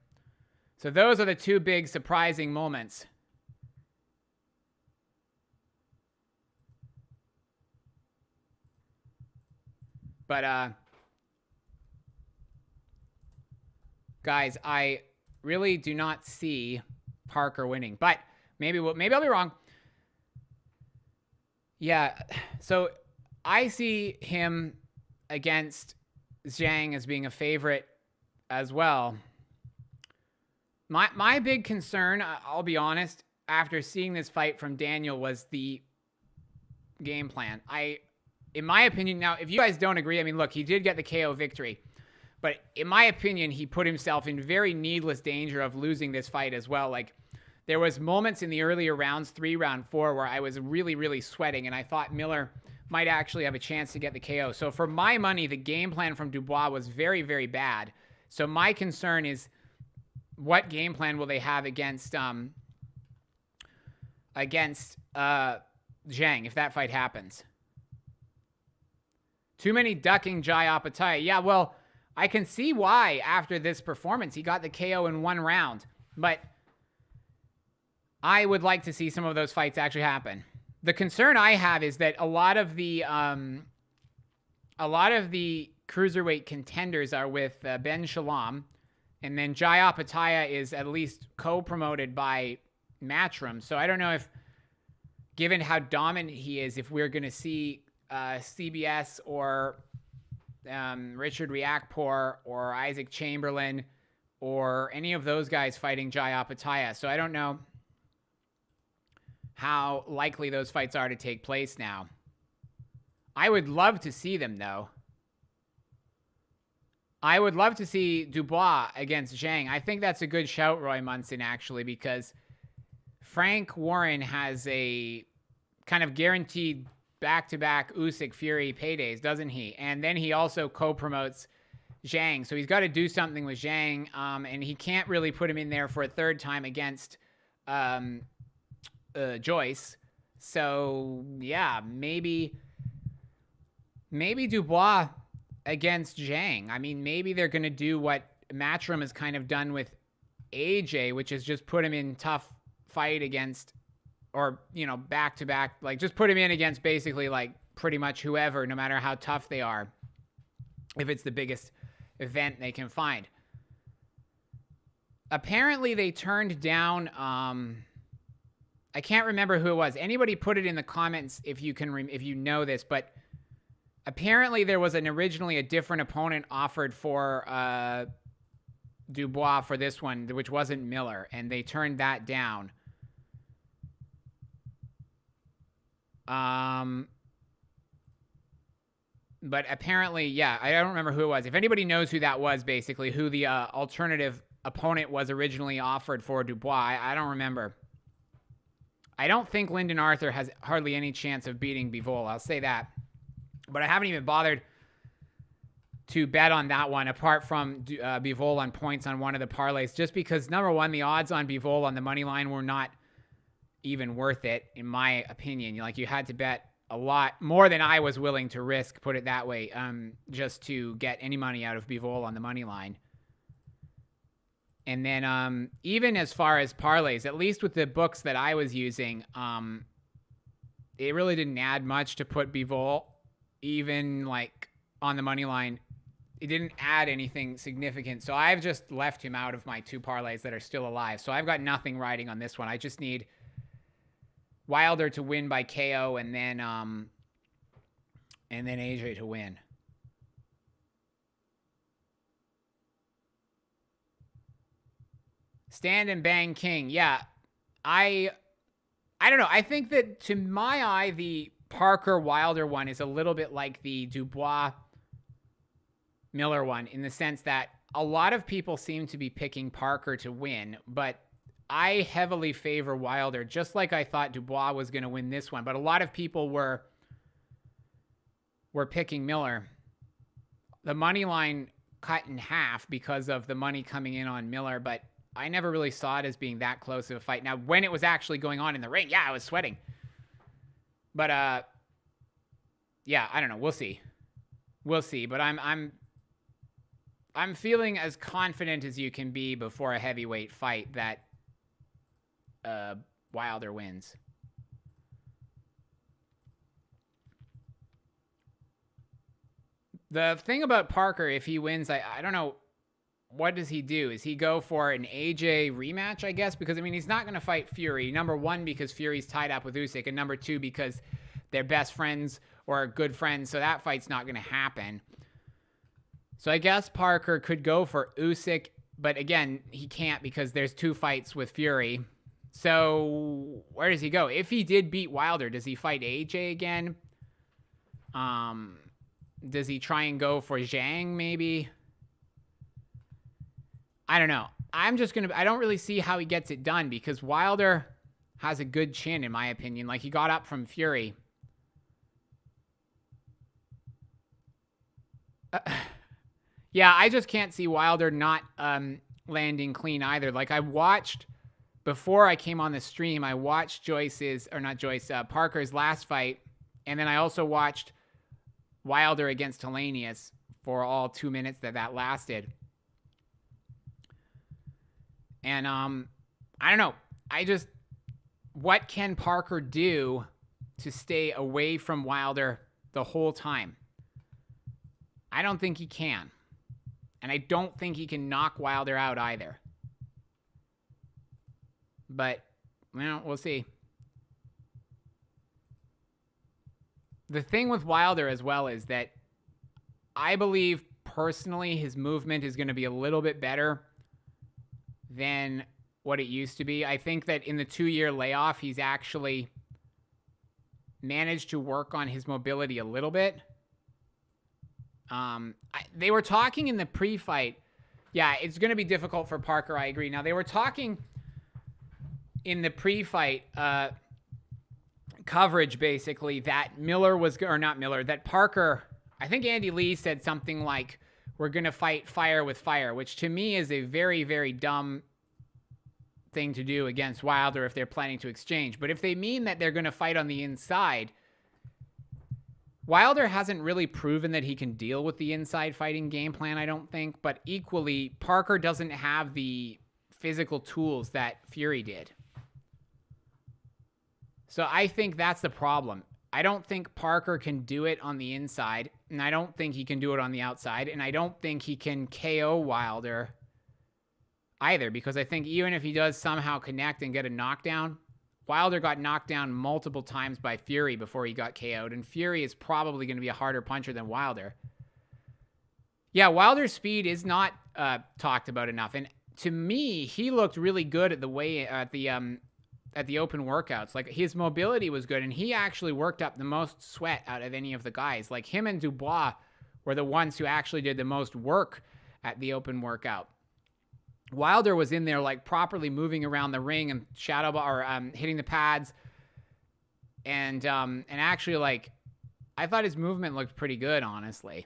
So those are the two big surprising moments. But, guys, I really do not see Parker winning, but maybe I'll be wrong. Yeah, so I see him against Zhang as being a favorite as well. My big concern, I'll be honest, after seeing this fight from Daniel was the game plan. In my opinion, now, if you guys don't agree, I mean, look, he did get the KO victory. But in my opinion, he put himself in very needless danger of losing this fight as well. Like, there was moments in the earlier rounds, 3, round 4, where I was really, really sweating, and I thought Miller might actually have a chance to get the KO. So for my money, the game plan from Dubois was very, very bad. So my concern is, what game plan will they have against Zhang if that fight happens? Too many ducking Jai Opetaia. Yeah, well, I can see why after this performance he got the KO in 1 round, but I would like to see some of those fights actually happen. The concern I have is that a lot of the cruiserweight contenders are with Ben Shalom, and then Jai Opetaia is at least co-promoted by Matchroom. So I don't know if, given how dominant he is, if we're going to see CBS or Richard Riakporhe or Isaac Chamberlain or any of those guys fighting Jai Opetaia. So I don't know how likely those fights are to take place now. I would love to see them, though. I would love to see Dubois against Zhang. I think that's a good shout, Roy Munson, actually, because Frank Warren has a kind of guaranteed back-to-back Usyk Fury paydays, doesn't he? And then he also co-promotes Zhang. So he's got to do something with Zhang, and he can't really put him in there for a third time against Joyce. So, yeah, maybe Dubois against Zhang. I mean, maybe they're going to do what Matchroom has kind of done with AJ, which is just put him in tough fight against, or, you know, back-to-back, like just put him in against basically like pretty much whoever, no matter how tough they are, if it's the biggest event they can find. Apparently they turned down, I can't remember who it was. Anybody put it in the comments if you can, if you know this, but apparently there was originally a different opponent offered for Dubois for this one, which wasn't Miller, and they turned that down. But apparently, yeah, I don't remember who it was. If anybody knows who that was, basically, who the alternative opponent was originally offered for Dubois, I don't remember. I don't think Lyndon Arthur has hardly any chance of beating Bivol. I'll say that. But I haven't even bothered to bet on that one, apart from Bivol on points on one of the parlays, just because, number one, the odds on Bivol on the money line were not even worth it, in my opinion. Like, you had to bet a lot more than I was willing to risk, put it that way, just to get any money out of Bivol on the money line. And then even as far as parlays, at least with the books that I was using, it really didn't add much to put Bivol even like on the money line. It didn't add anything significant. So I've just left him out of my 2 parlays that are still alive. So I've got nothing riding on this one. I just need Wilder to win by KO and then AJ to win. Stand and bang king. Yeah. I don't know. I think that to my eye, the Parker Wilder one is a little bit like the Dubois Miller one in the sense that a lot of people seem to be picking Parker to win, but I heavily favor Wilder, just like I thought Dubois was going to win this one. But a lot of people were picking Miller. The money line cut in half because of the money coming in on Miller, but I never really saw it as being that close of a fight. Now, when it was actually going on in the ring, yeah, I was sweating. But yeah, I don't know. We'll see. We'll see. But I'm feeling as confident as you can be before a heavyweight fight that Wilder wins. The thing about Parker, if he wins, I don't know, what does he do? Is he go for an AJ rematch, I guess? Because, I mean, he's not going to fight Fury. Number 1, because Fury's tied up with Usyk. And number 2, because they're best friends or good friends. So that fight's not going to happen. So I guess Parker could go for Usyk. But again, he can't because there's 2 fights with Fury. So where does he go? If he did beat Wilder, does he fight AJ again? Does he try and go for Zhang maybe? I don't know. I don't really see how he gets it done because Wilder has a good chin, in my opinion. Like, he got up from Fury. Yeah, I just can't see Wilder not landing clean either. Like, I watched, before I came on the stream, I watched Parker's last fight. And then I also watched Wilder against Helenius for all 2 minutes that lasted. And I don't know. What can Parker do to stay away from Wilder the whole time? I don't think he can. And I don't think he can knock Wilder out either. But, well, we'll see. The thing with Wilder as well is that I believe personally his movement is going to be a little bit better than what it used to be. I think that in the 2-year layoff, he's actually managed to work on his mobility a little bit. They were talking in the pre-fight. Yeah, it's going to be difficult for Parker. I agree. Now, they were talking in the pre-fight coverage, basically, that that Parker, I think Andy Lee said something like, we're going to fight fire with fire, which to me is a very, very dumb thing to do against Wilder if they're planning to exchange. But if they mean that they're going to fight on the inside, Wilder hasn't really proven that he can deal with the inside fighting game plan, I don't think. But equally, Parker doesn't have the physical tools that Fury did. So I think that's the problem. I don't think Parker can do it on the inside, and I don't think he can do it on the outside, and I don't think he can KO Wilder either, because I think even if he does somehow connect and get a knockdown, Wilder got knocked down multiple times by Fury before he got KO'd, and Fury is probably going to be a harder puncher than Wilder. Yeah, Wilder's speed is not talked about enough, and to me, he looked really good at the open workouts. Like, his mobility was good, and he actually worked up the most sweat out of any of the guys. Like, him and Dubois were the ones who actually did the most work at the open workout. Wilder was in there, like, properly moving around the ring and hitting the pads. And actually, like, I thought his movement looked pretty good, honestly.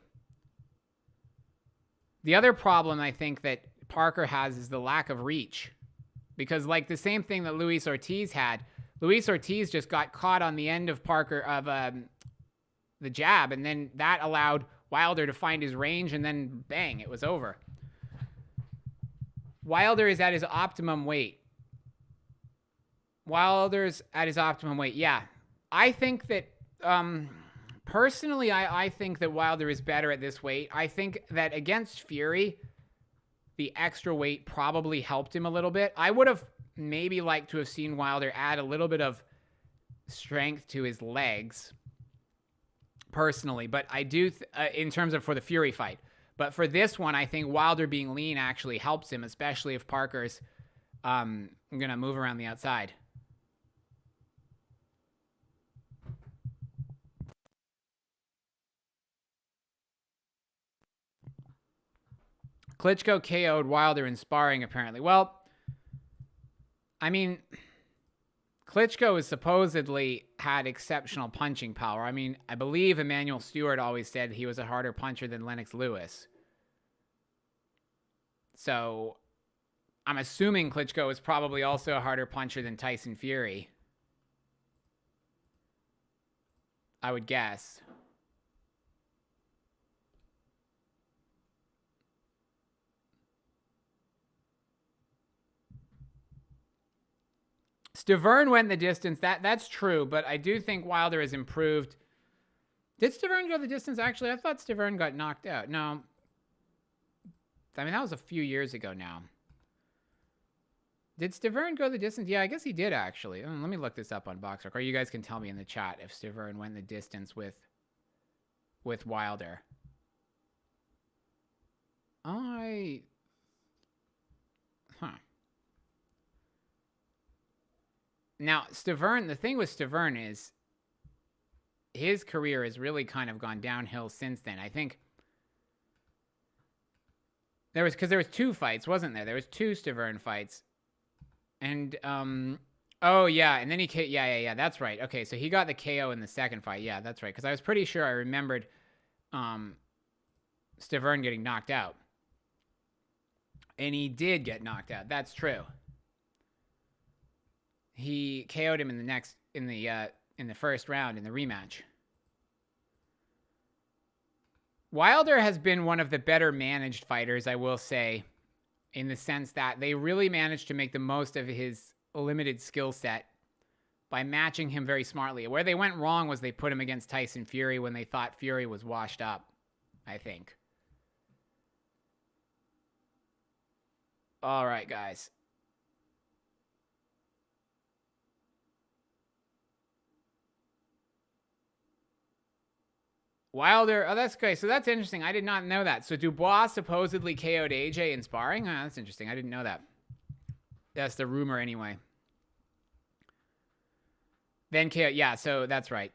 The other problem I think that Parker has is the lack of reach. Because, like, the same thing that Luis Ortiz had. Luis Ortiz just got caught on the end of the jab, and then that allowed Wilder to find his range, and then bang, it was over. Wilder is at his optimum weight. Wilder's at his optimum weight. Yeah. I think that, personally, I think that Wilder is better at this weight. I think that against Fury, the extra weight probably helped him a little bit. I would have maybe liked to have seen Wilder add a little bit of strength to his legs, personally. But I do, in terms of for the Fury fight. But for this one, I think Wilder being lean actually helps him, especially if Parker's going to move around the outside. Klitschko KO'd Wilder in sparring, apparently. Well, I mean, Klitschko has supposedly had exceptional punching power. I mean, I believe Emmanuel Stewart always said he was a harder puncher than Lennox Lewis. So, I'm assuming Klitschko is probably also a harder puncher than Tyson Fury. I would guess. Stavern went the distance. That's true, but I do think Wilder has improved. Did Stavern go the distance? Actually, I thought Stavern got knocked out. No. I mean, that was a few years ago now. Did Stavern go the distance? Yeah, I guess he did, actually. Let me look this up on BoxRec, or you guys can tell me in the chat if Stavern went the distance with Wilder. Now, Stavern, the thing with Stavern is his career has really kind of gone downhill since then. I think there was 2 fights, wasn't there? There was 2 Stavern fights. And, oh, yeah, and then he, yeah, that's right. Okay, so he got the KO in the second fight. Yeah, that's right, because I was pretty sure I remembered Stavern getting knocked out. And he did get knocked out. That's true. He KO'd him in the first round in the rematch. Wilder has been one of the better managed fighters, I will say, in the sense that they really managed to make the most of his limited skill set by matching him very smartly. Where they went wrong was they put him against Tyson Fury when they thought Fury was washed up, I think. All right, guys. Wilder, oh, that's great. So that's interesting. I did not know that. So Dubois supposedly KO'd AJ in sparring? Oh, that's interesting. I didn't know that. That's the rumor anyway. Then KO, yeah, so that's right.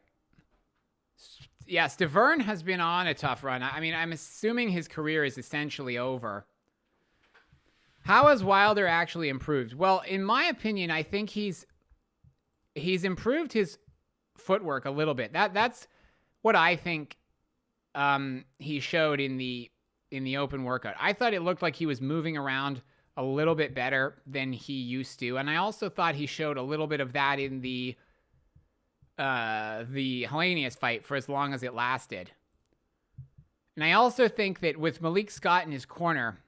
Yeah, Stavern has been on a tough run. I mean, I'm assuming his career is essentially over. How has Wilder actually improved? Well, in my opinion, I think he's improved his footwork a little bit. That's what I think he showed in the open workout. I thought it looked like he was moving around a little bit better than he used to, and I also thought he showed a little bit of that in the Helenius fight for as long as it lasted. And I also think that with Malik Scott in his corner,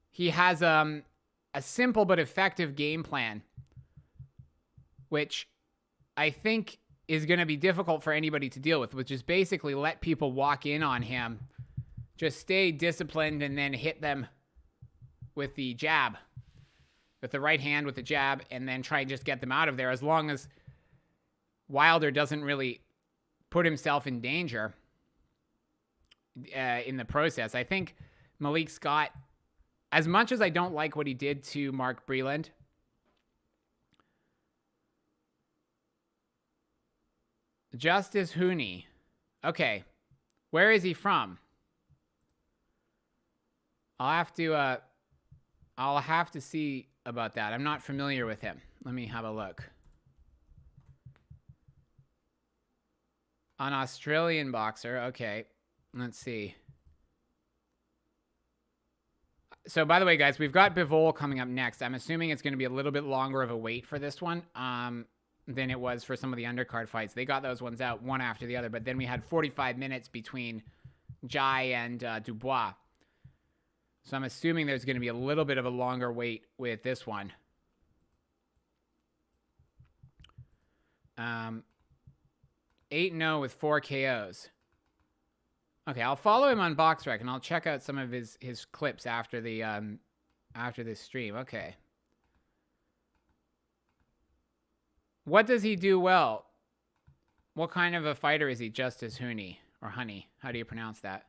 he has a simple but effective game plan, which I think is going to be difficult for anybody to deal with, which is basically let people walk in on him, just stay disciplined, and then hit them with the jab, with the right hand with the jab, and then try and just get them out of there, as long as Wilder doesn't really put himself in danger in the process. I think Malik Scott, as much as I don't like what he did to Mark Breland, Justice Hooney. Okay. Where is he from? I'll have to see about that. I'm not familiar with him. Let me have a look. An Australian boxer. Okay. Let's see. So, by the way, guys, we've got Bivol coming up next. I'm assuming it's going to be a little bit longer of a wait for this one. than it was for some of the undercard fights. They got those ones out one after the other, but then we had 45 minutes between Jai and Dubois. So I'm assuming there's going to be a little bit of a longer wait with this one. 8-0 with 4 KOs. Okay, I'll follow him on BoxRec, and I'll check out some of his clips after the after this stream. Okay. What does he do well? What kind of a fighter is he? Justice Honey or Honey? How do you pronounce that?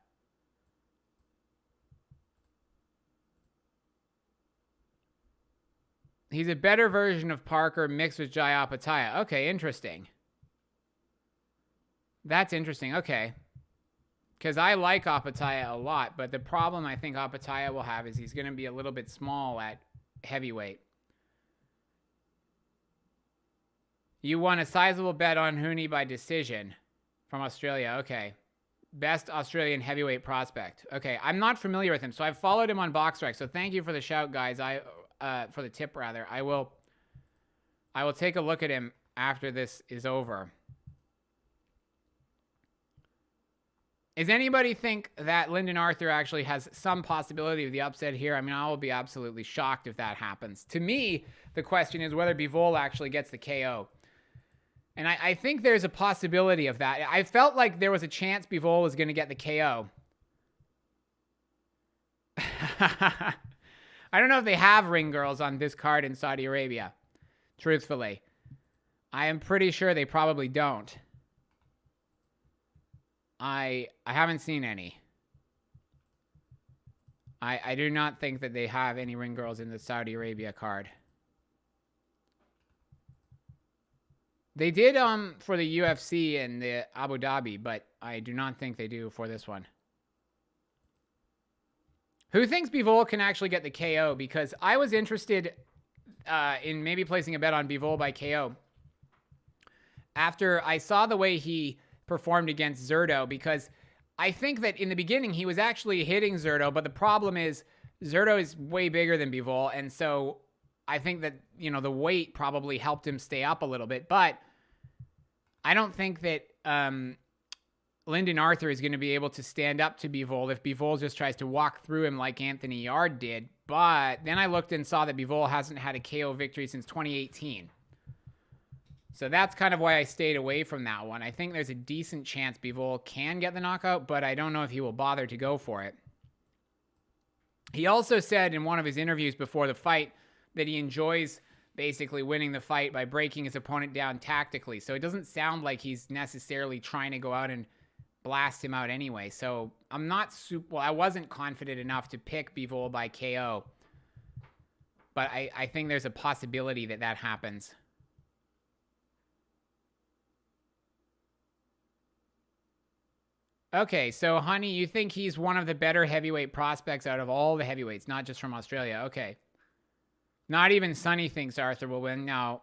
He's a better version of Parker mixed with Jai Opetaia. Okay, interesting. That's interesting. Okay. Because I like Opetaia a lot, but the problem I think Opetaia will have is he's going to be a little bit small at heavyweight. You won a sizable bet on Hooney by decision from Australia. Okay. Best Australian heavyweight prospect. Okay, I'm not familiar with him, so I've followed him on BoxRec. So thank you for the shout, guys. For the tip, rather. I will take a look at him after this is over. Does anybody think that Lyndon Arthur actually has some possibility of the upset here? I mean, I will be absolutely shocked if that happens. To me, the question is whether Bivol actually gets the KO. And I think there's a possibility of that. I felt like there was a chance Bivol was going to get the KO. I don't know if they have ring girls on this card in Saudi Arabia, truthfully. I am pretty sure they probably don't. I haven't seen any. I do not think that they have any ring girls in the Saudi Arabia card. They did for the UFC and the Abu Dhabi, but I do not think they do for this one. Who thinks Bivol can actually get the KO? Because I was interested in maybe placing a bet on Bivol by KO after I saw the way he performed against Zorro, because I think that in the beginning he was actually hitting Zorro, but the problem is Zorro is way bigger than Bivol, and so I think that, you know, the weight probably helped him stay up a little bit, but I don't think that Lyndon Arthur is going to be able to stand up to Bivol if Bivol just tries to walk through him like Anthony Yard did. But then I looked and saw that Bivol hasn't had a KO victory since 2018. So that's kind of why I stayed away from that one. I think there's a decent chance Bivol can get the knockout, but I don't know if he will bother to go for it. He also said in one of his interviews before the fight that he enjoys basically winning the fight by breaking his opponent down tactically. So it doesn't sound like he's necessarily trying to go out and blast him out anyway. So I'm not super, well, I wasn't confident enough to pick Bivol by KO. But I think there's a possibility that that happens. Okay, so Honey, you think he's one of the better heavyweight prospects out of all the heavyweights, not just from Australia. Okay. Not even Sonny thinks Arthur will win. No.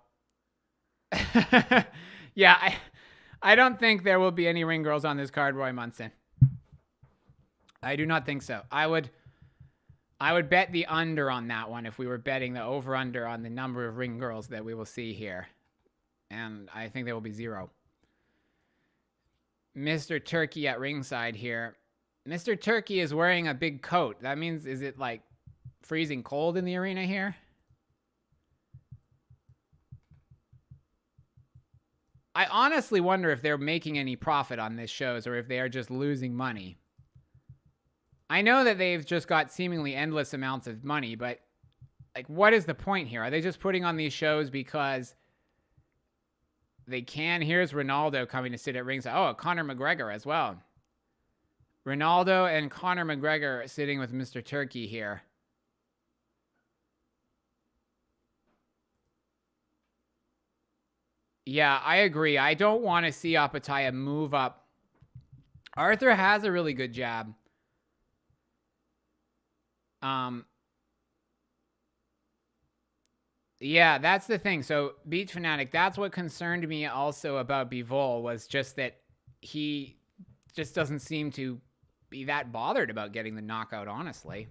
Yeah, I don't think there will be any ring girls on this card, Roy Munson. I do not think so. I would bet the under on that one if we were betting the over-under on the number of ring girls that we will see here. And I think there will be 0. Mr. Turkey at ringside here. Mr. Turkey is wearing a big coat. That means, is it like freezing cold in the arena here? I honestly wonder if they're making any profit on this shows or if they are just losing money. I know that they've just got seemingly endless amounts of money, but like, what is the point here? Are they just putting on these shows because they can? Here's Ronaldo coming to sit at ringside. Oh, Conor McGregor as well. Ronaldo and Conor McGregor sitting with Mr. Turkey here. Yeah, I agree. I don't want to see Opetaia move up. Arthur has a really good jab. Yeah, that's the thing. So, Beach Fanatic, that's what concerned me also about Bivol, was just that he just doesn't seem to be that bothered about getting the knockout, honestly.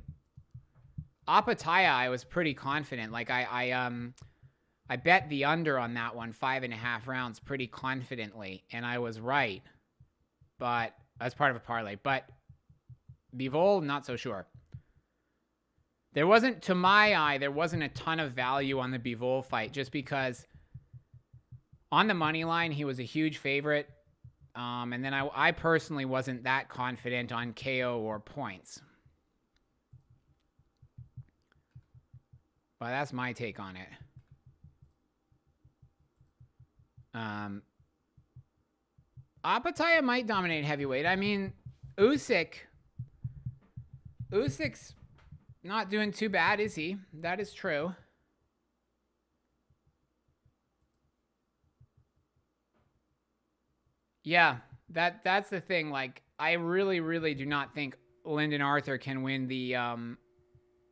Opetaia, I was pretty confident. Like, I I bet the under on that one, 5.5 rounds, pretty confidently, and I was right. But as part of a parlay. But Bivol, not so sure. There wasn't, to my eye, there wasn't a ton of value on the Bivol fight, just because on the money line, he was a huge favorite. And then I personally wasn't that confident on KO or points. But that's my take on it. Opetaia might dominate heavyweight. I mean, Usyk's not doing too bad, is he? That is true. Yeah, that's the thing. Like, I really, really do not think Lyndon Arthur can win the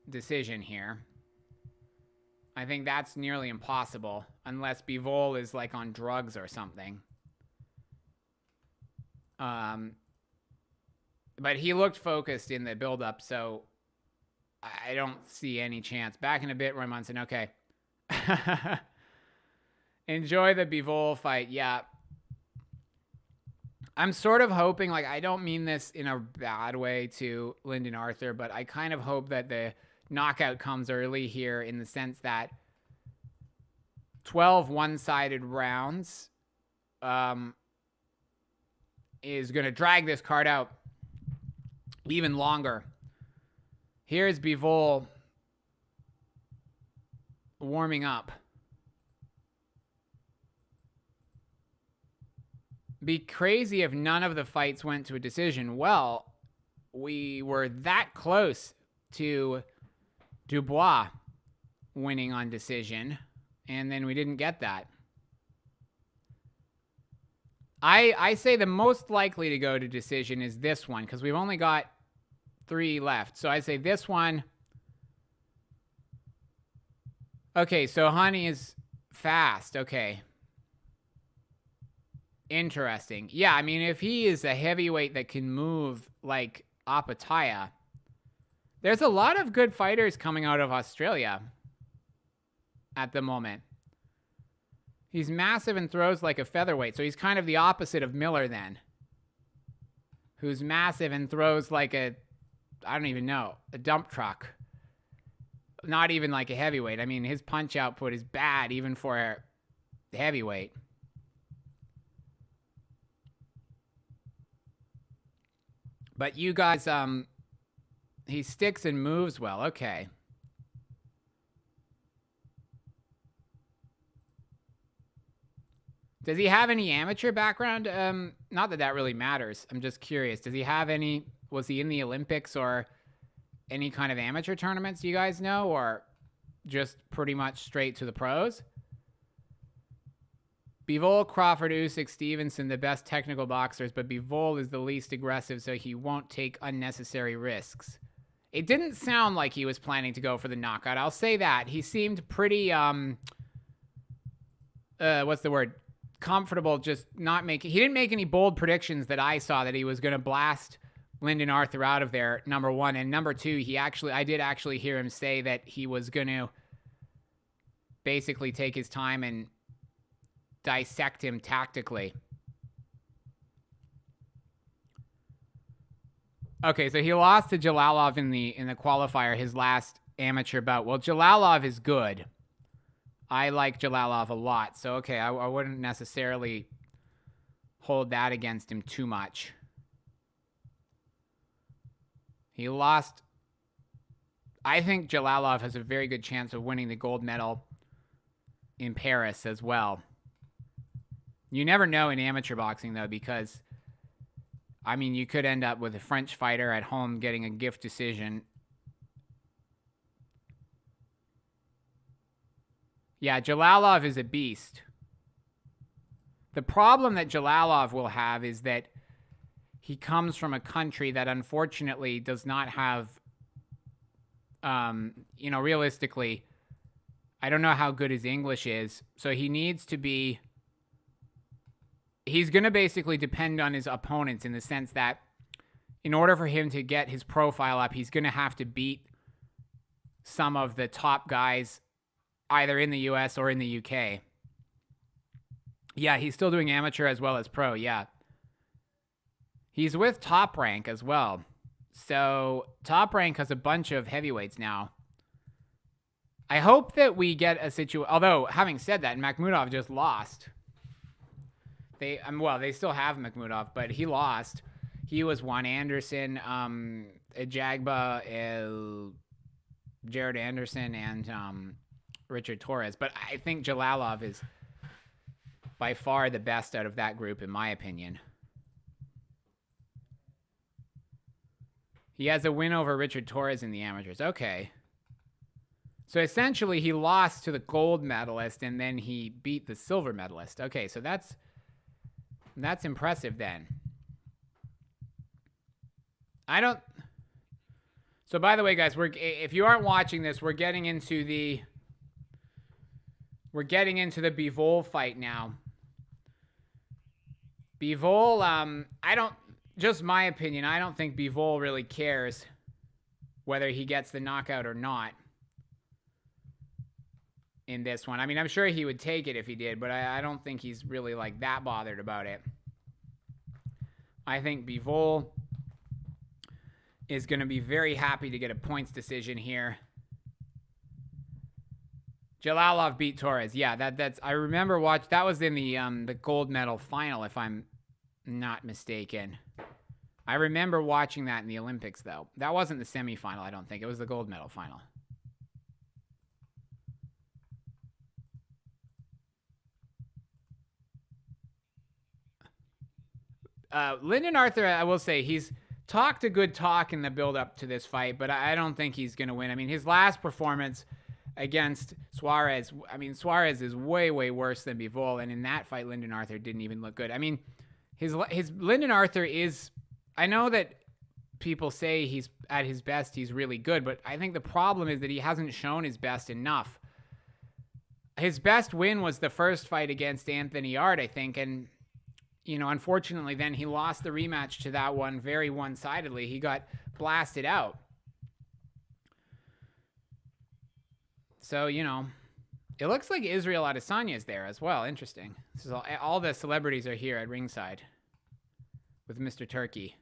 decision here. I think that's nearly impossible unless Bivol is like on drugs or something. But he looked focused in the build-up, so I don't see any chance. Back in a bit, Roy Munson. Okay. Enjoy the Bivol fight. Yeah. I'm sort of hoping, like, I don't mean this in a bad way to Lyndon Arthur, but I kind of hope that the knockout comes early here, in the sense that 12 one-sided rounds is going to drag this card out even longer. Here's Bivol warming up. Be crazy if none of the fights went to a decision. Well, we were that close to Dubois winning on decision, and then we didn't get that. I say the most likely to go to decision is this one, because we've only got 3 left. So I say this one. Okay, so Honey is fast. Okay. Interesting. Yeah, I mean, if he is a heavyweight that can move like Opetaia, there's a lot of good fighters coming out of Australia at the moment. He's massive and throws like a featherweight, so he's kind of the opposite of Miller then, who's massive and throws like a, I don't even know, a dump truck. Not even like a heavyweight. I mean, his punch output is bad even for a heavyweight. But you guys, he sticks and moves well. Okay. Does he have any amateur background? Not that that really matters. I'm just curious. Does he have any, was he in the Olympics or any kind of amateur tournaments, you guys know? Or just pretty much straight to the pros? Bivol, Crawford, Usyk, Stevenson, the best technical boxers, but Bivol is the least aggressive, so he won't take unnecessary risks. It didn't sound like he was planning to go for the knockout. I'll say that. He seemed pretty, what's the word? Comfortable, just not making, he didn't make any bold predictions that I saw that he was going to blast Lyndon Arthur out of there, number one. And number two, I did actually hear him say that he was going to basically take his time and dissect him tactically. Okay, so he lost to Jalolov in the qualifier, his last amateur bout. Well, Jalolov is good. I like Jalolov a lot, so okay, I wouldn't necessarily hold that against him too much. He lost. I think Jalolov has a very good chance of winning the gold medal in Paris as well. You never know in amateur boxing, though, because, I mean, you could end up with a French fighter at home getting a gift decision. Yeah, Jalolov is a beast. The problem that Jalolov will have is that he comes from a country that unfortunately does not have, realistically, I don't know how good his English is. So he needs to be, he's going to basically depend on his opponents in the sense that in order for him to get his profile up, he's going to have to beat some of the top guys either in the US or in the UK. Yeah, he's still doing amateur as well as pro, yeah. He's with Top Rank as well. So Top Rank has a bunch of heavyweights now. I hope that we get a situation. Although, having said that, Makhmudov just lost. They still have Makhmudov, but he lost. He was Juan Anderson, Jagba, Jared Anderson, and Richard Torres. But I think Jalalov is by far the best out of that group, in my opinion. He has a win over Richard Torres in the amateurs. Okay. So essentially, he lost to the gold medalist, and then he beat the silver medalist. Okay, so that's impressive then. So by the way, guys, if you aren't watching this, we're getting into the Bivol fight now. Bivol, just my opinion, I don't think Bivol really cares whether he gets the knockout or not in this one. I mean, I'm sure he would take it if he did, but I don't think he's really like that bothered about it. I think Bivol is going to be very happy to get a points decision here. Jalalov beat Torres. Yeah, that's I remember that was in the gold medal final, if I'm not mistaken. I remember watching that in the Olympics, though. That wasn't the semifinal, I don't think. It was the gold medal final. Lyndon Arthur, I will say, he's talked a good talk in the build-up to this fight, but I don't think he's going to win. I mean, his last performance against Suarez, Suarez is way, way worse than Bivol, and in that fight, Lyndon Arthur didn't even look good. I mean, his Lyndon Arthur is, I know that people say he's at his best, he's really good, but I think the problem is that he hasn't shown his best enough. His best win was the first fight against Anthony Yard, I think, and unfortunately, then he lost the rematch to that one very one-sidedly. He got blasted out. So, it looks like Israel Adesanya is there as well. Interesting. This is all the celebrities are here at ringside with Mr. Turkey.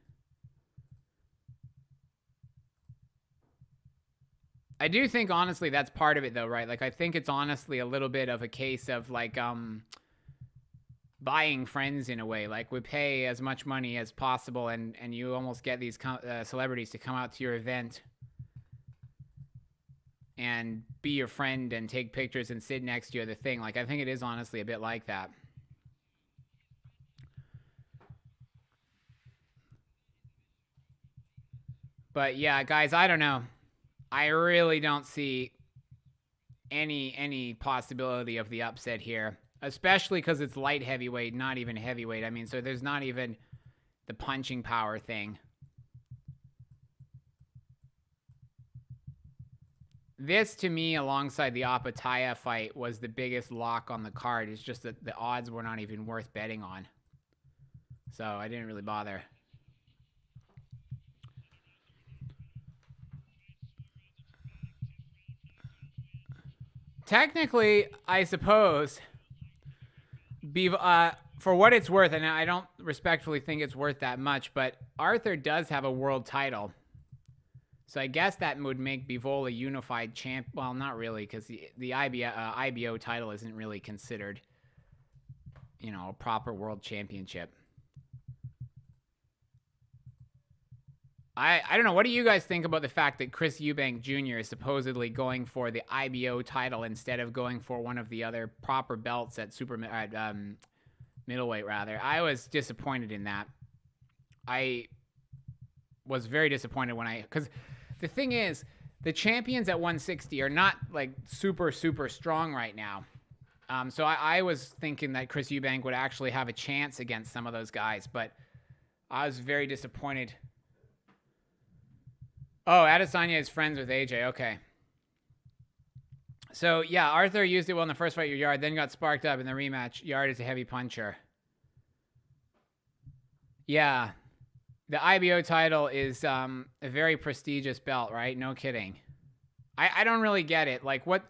I do think, honestly, that's part of it, though, right? Like, I think it's honestly a little bit of a case of, like, buying friends in a way. Like, we pay as much money as possible, and you almost get these celebrities to come out to your event and be your friend and take pictures and sit next to you at the thing. Like, I think it is honestly a bit like that. But yeah, guys, I don't know. I really don't see any possibility of the upset here. Especially because it's light heavyweight, not even heavyweight. I mean, so there's not even the punching power thing. This, to me, alongside the Opetaia fight, was the biggest lock on the card. It's just that the odds were not even worth betting on. So I didn't really bother. Technically, I suppose... for what it's worth, and I don't respectfully think it's worth that much, but Arthur does have a world title. So I guess that would make Bivol a unified champ. Well, not really, because the IBO title isn't really considered, a proper world championship. I don't know. What do you guys think about the fact that Chris Eubank Jr. is supposedly going for the IBO title instead of going for one of the other proper belts at middleweight, rather? I was disappointed in that. I was very disappointed because the thing is, the champions at 160 are not like super, super strong right now. So I was thinking that Chris Eubank would actually have a chance against some of those guys, but I was very disappointed. Oh, Adesanya is friends with AJ. Okay. So, yeah, Arthur used it well in the first fight with Yard, then got sparked up in the rematch. Yard is a heavy puncher. Yeah. The IBO title is a very prestigious belt, right? No kidding. I don't really get it. Like, what...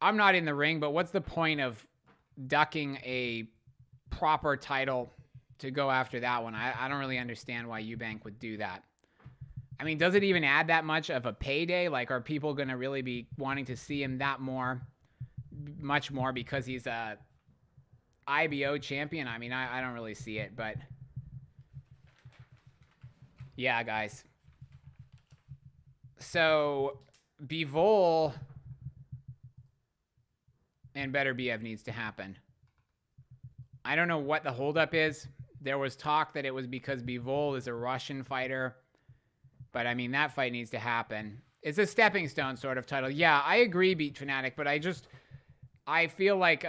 I'm not in the ring, but what's the point of ducking a proper title to go after that one? I don't really understand why Eubank would do that. I mean, does it even add that much of a payday? Like, are people going to really be wanting to see him that much more because he's a IBO champion? I mean, I don't really see it, but yeah, guys. So Bivol and Beterbiev needs to happen. I don't know what the holdup is. There was talk that it was because Bivol is a Russian fighter. But, I mean, that fight needs to happen. It's a stepping stone sort of title. Yeah, I agree, Beat Fanatic. But I feel like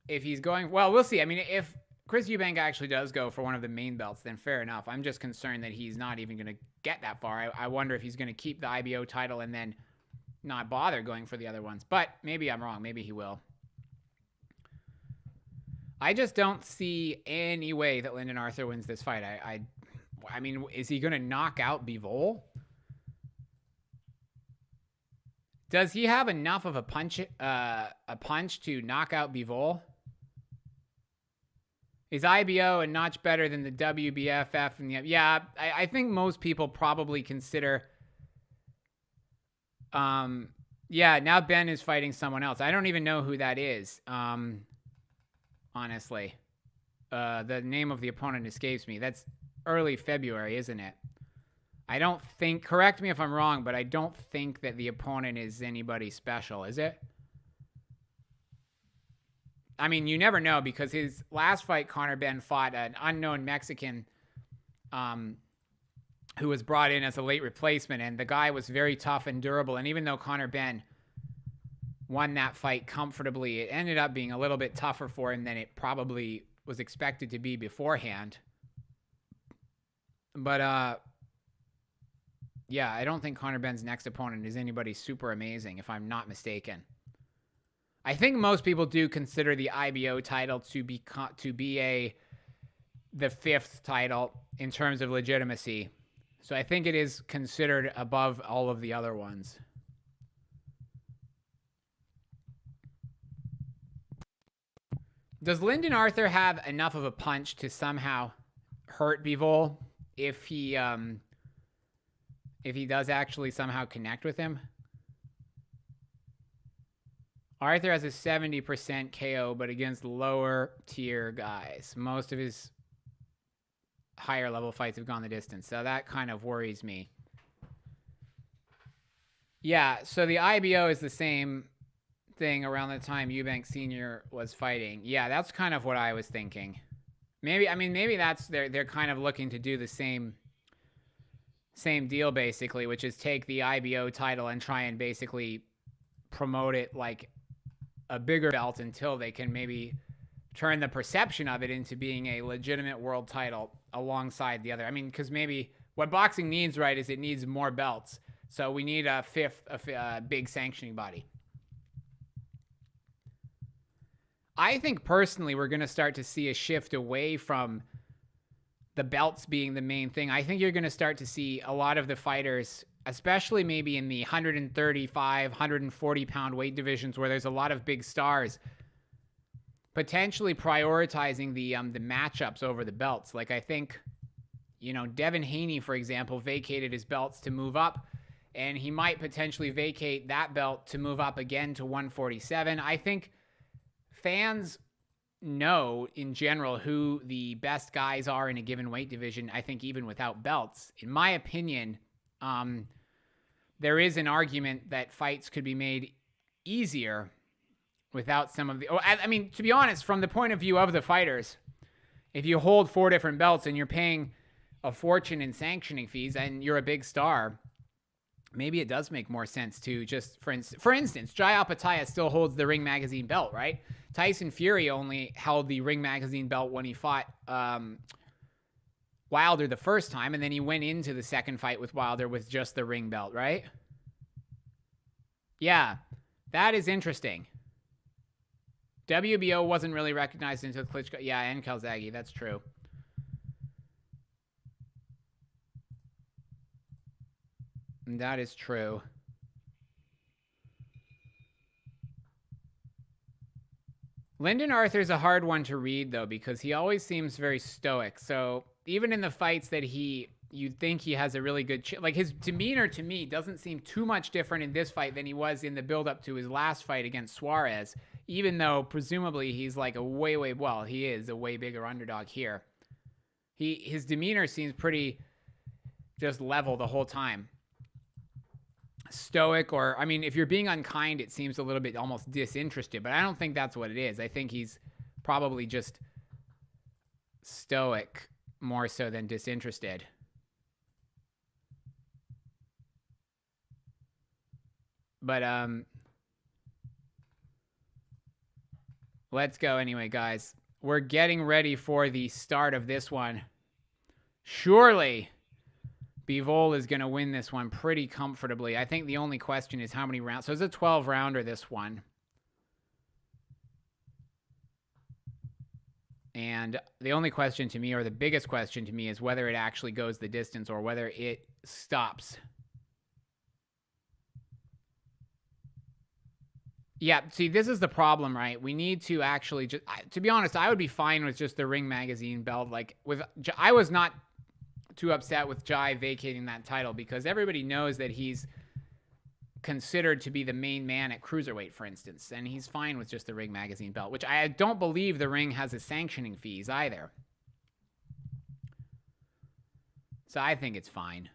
if he's going... Well, we'll see. I mean, if Chris Eubank actually does go for one of the main belts, then fair enough. I'm just concerned that he's not even going to get that far. I wonder if he's going to keep the IBO title and then not bother going for the other ones. But maybe I'm wrong. Maybe he will. I just don't see any way that Lyndon Arthur wins this fight. I mean, is he going to knock out Bivol? Does he have enough of a punch to knock out Bivol? Is IBO a notch better than the WBFF? And yeah, I think most people probably consider. Yeah, now Ben is fighting someone else. I don't even know who that is. Honestly, the name of the opponent escapes me. That's early February, isn't it? I don't think, correct me if I'm wrong, but I don't think that the opponent is anybody special, is it? I mean, you never know, because his last fight, Conor Benn fought an unknown Mexican who was brought in as a late replacement, and the guy was very tough and durable. And even though Conor Benn won that fight comfortably, it ended up being a little bit tougher for him than it probably was expected to be beforehand. But, yeah, I don't think Conor Benn's next opponent is anybody super amazing, if I'm not mistaken. I think most people do consider the IBO title to be the fifth title in terms of legitimacy. So I think it is considered above all of the other ones. Does Lyndon Arthur have enough of a punch to somehow hurt Bivol if he does actually somehow connect with him? Arthur has a 70% KO, but against lower tier guys. Most of his higher level fights have gone the distance, so that kind of worries me. Yeah, so the IBO is the same thing around the time Eubank Sr. was fighting. Yeah, that's kind of what I was thinking. Maybe that's they're kind of looking to do the same deal, basically, which is take the IBO title and try and basically promote it like a bigger belt until they can maybe turn the perception of it into being a legitimate world title alongside the other. I mean, because maybe what boxing needs, right, is it needs more belts. So we need a big sanctioning body. I think personally we're going to start to see a shift away from the belts being the main thing. I think you're going to start to see a lot of the fighters, especially maybe in the 135, 140 pound weight divisions where there's a lot of big stars, potentially prioritizing the matchups over the belts. Like, I think, Devin Haney, for example, vacated his belts to move up, and he might potentially vacate that belt to move up again to 147. I think fans know in general who the best guys are in a given weight division. I think even without belts, in my opinion, there is an argument that fights could be made easier without some of the... I mean, to be honest, from the point of view of the fighters, if you hold 4 different belts and you're paying a fortune in sanctioning fees and you're a big star, maybe it does make more sense to just, for instance, Jai Opetaia still holds the Ring Magazine belt, right? Tyson Fury only held the Ring Magazine belt when he fought Wilder the first time, and then he went into the second fight with Wilder with just the ring belt, right? Yeah, that is interesting. WBO wasn't really recognized until Klitschko. Yeah, and Calzaghe, that's true. That is true. Lyndon Arthur's a hard one to read, though, because he always seems very stoic. So even in the fights that you'd think he has a really good... like, his demeanor, to me, doesn't seem too much different in this fight than he was in the build-up to his last fight against Suarez, even though, presumably, he's like a well, he is a way bigger underdog here. His demeanor seems pretty just level the whole time. Stoic, or, I mean, if you're being unkind, it seems a little bit almost disinterested, but I don't think that's what it is. I think he's probably just stoic more so than disinterested. But, let's go anyway, guys. We're getting ready for the start of this one. Surely Bivol is going to win this one pretty comfortably. I think the only question is how many rounds. So it's a 12-rounder, this one. And the only question to me, or the biggest question to me, is whether it actually goes the distance or whether it stops. Yeah, see, this is the problem, right? We need to actually just... to be honest, I would be fine with just the Ring Magazine belt. Like, I was not too upset with Jai vacating that title because everybody knows that he's considered to be the main man at cruiserweight, for instance, and he's fine with just the Ring Magazine belt, which I don't believe the Ring has a sanctioning fees either. So I think it's fine.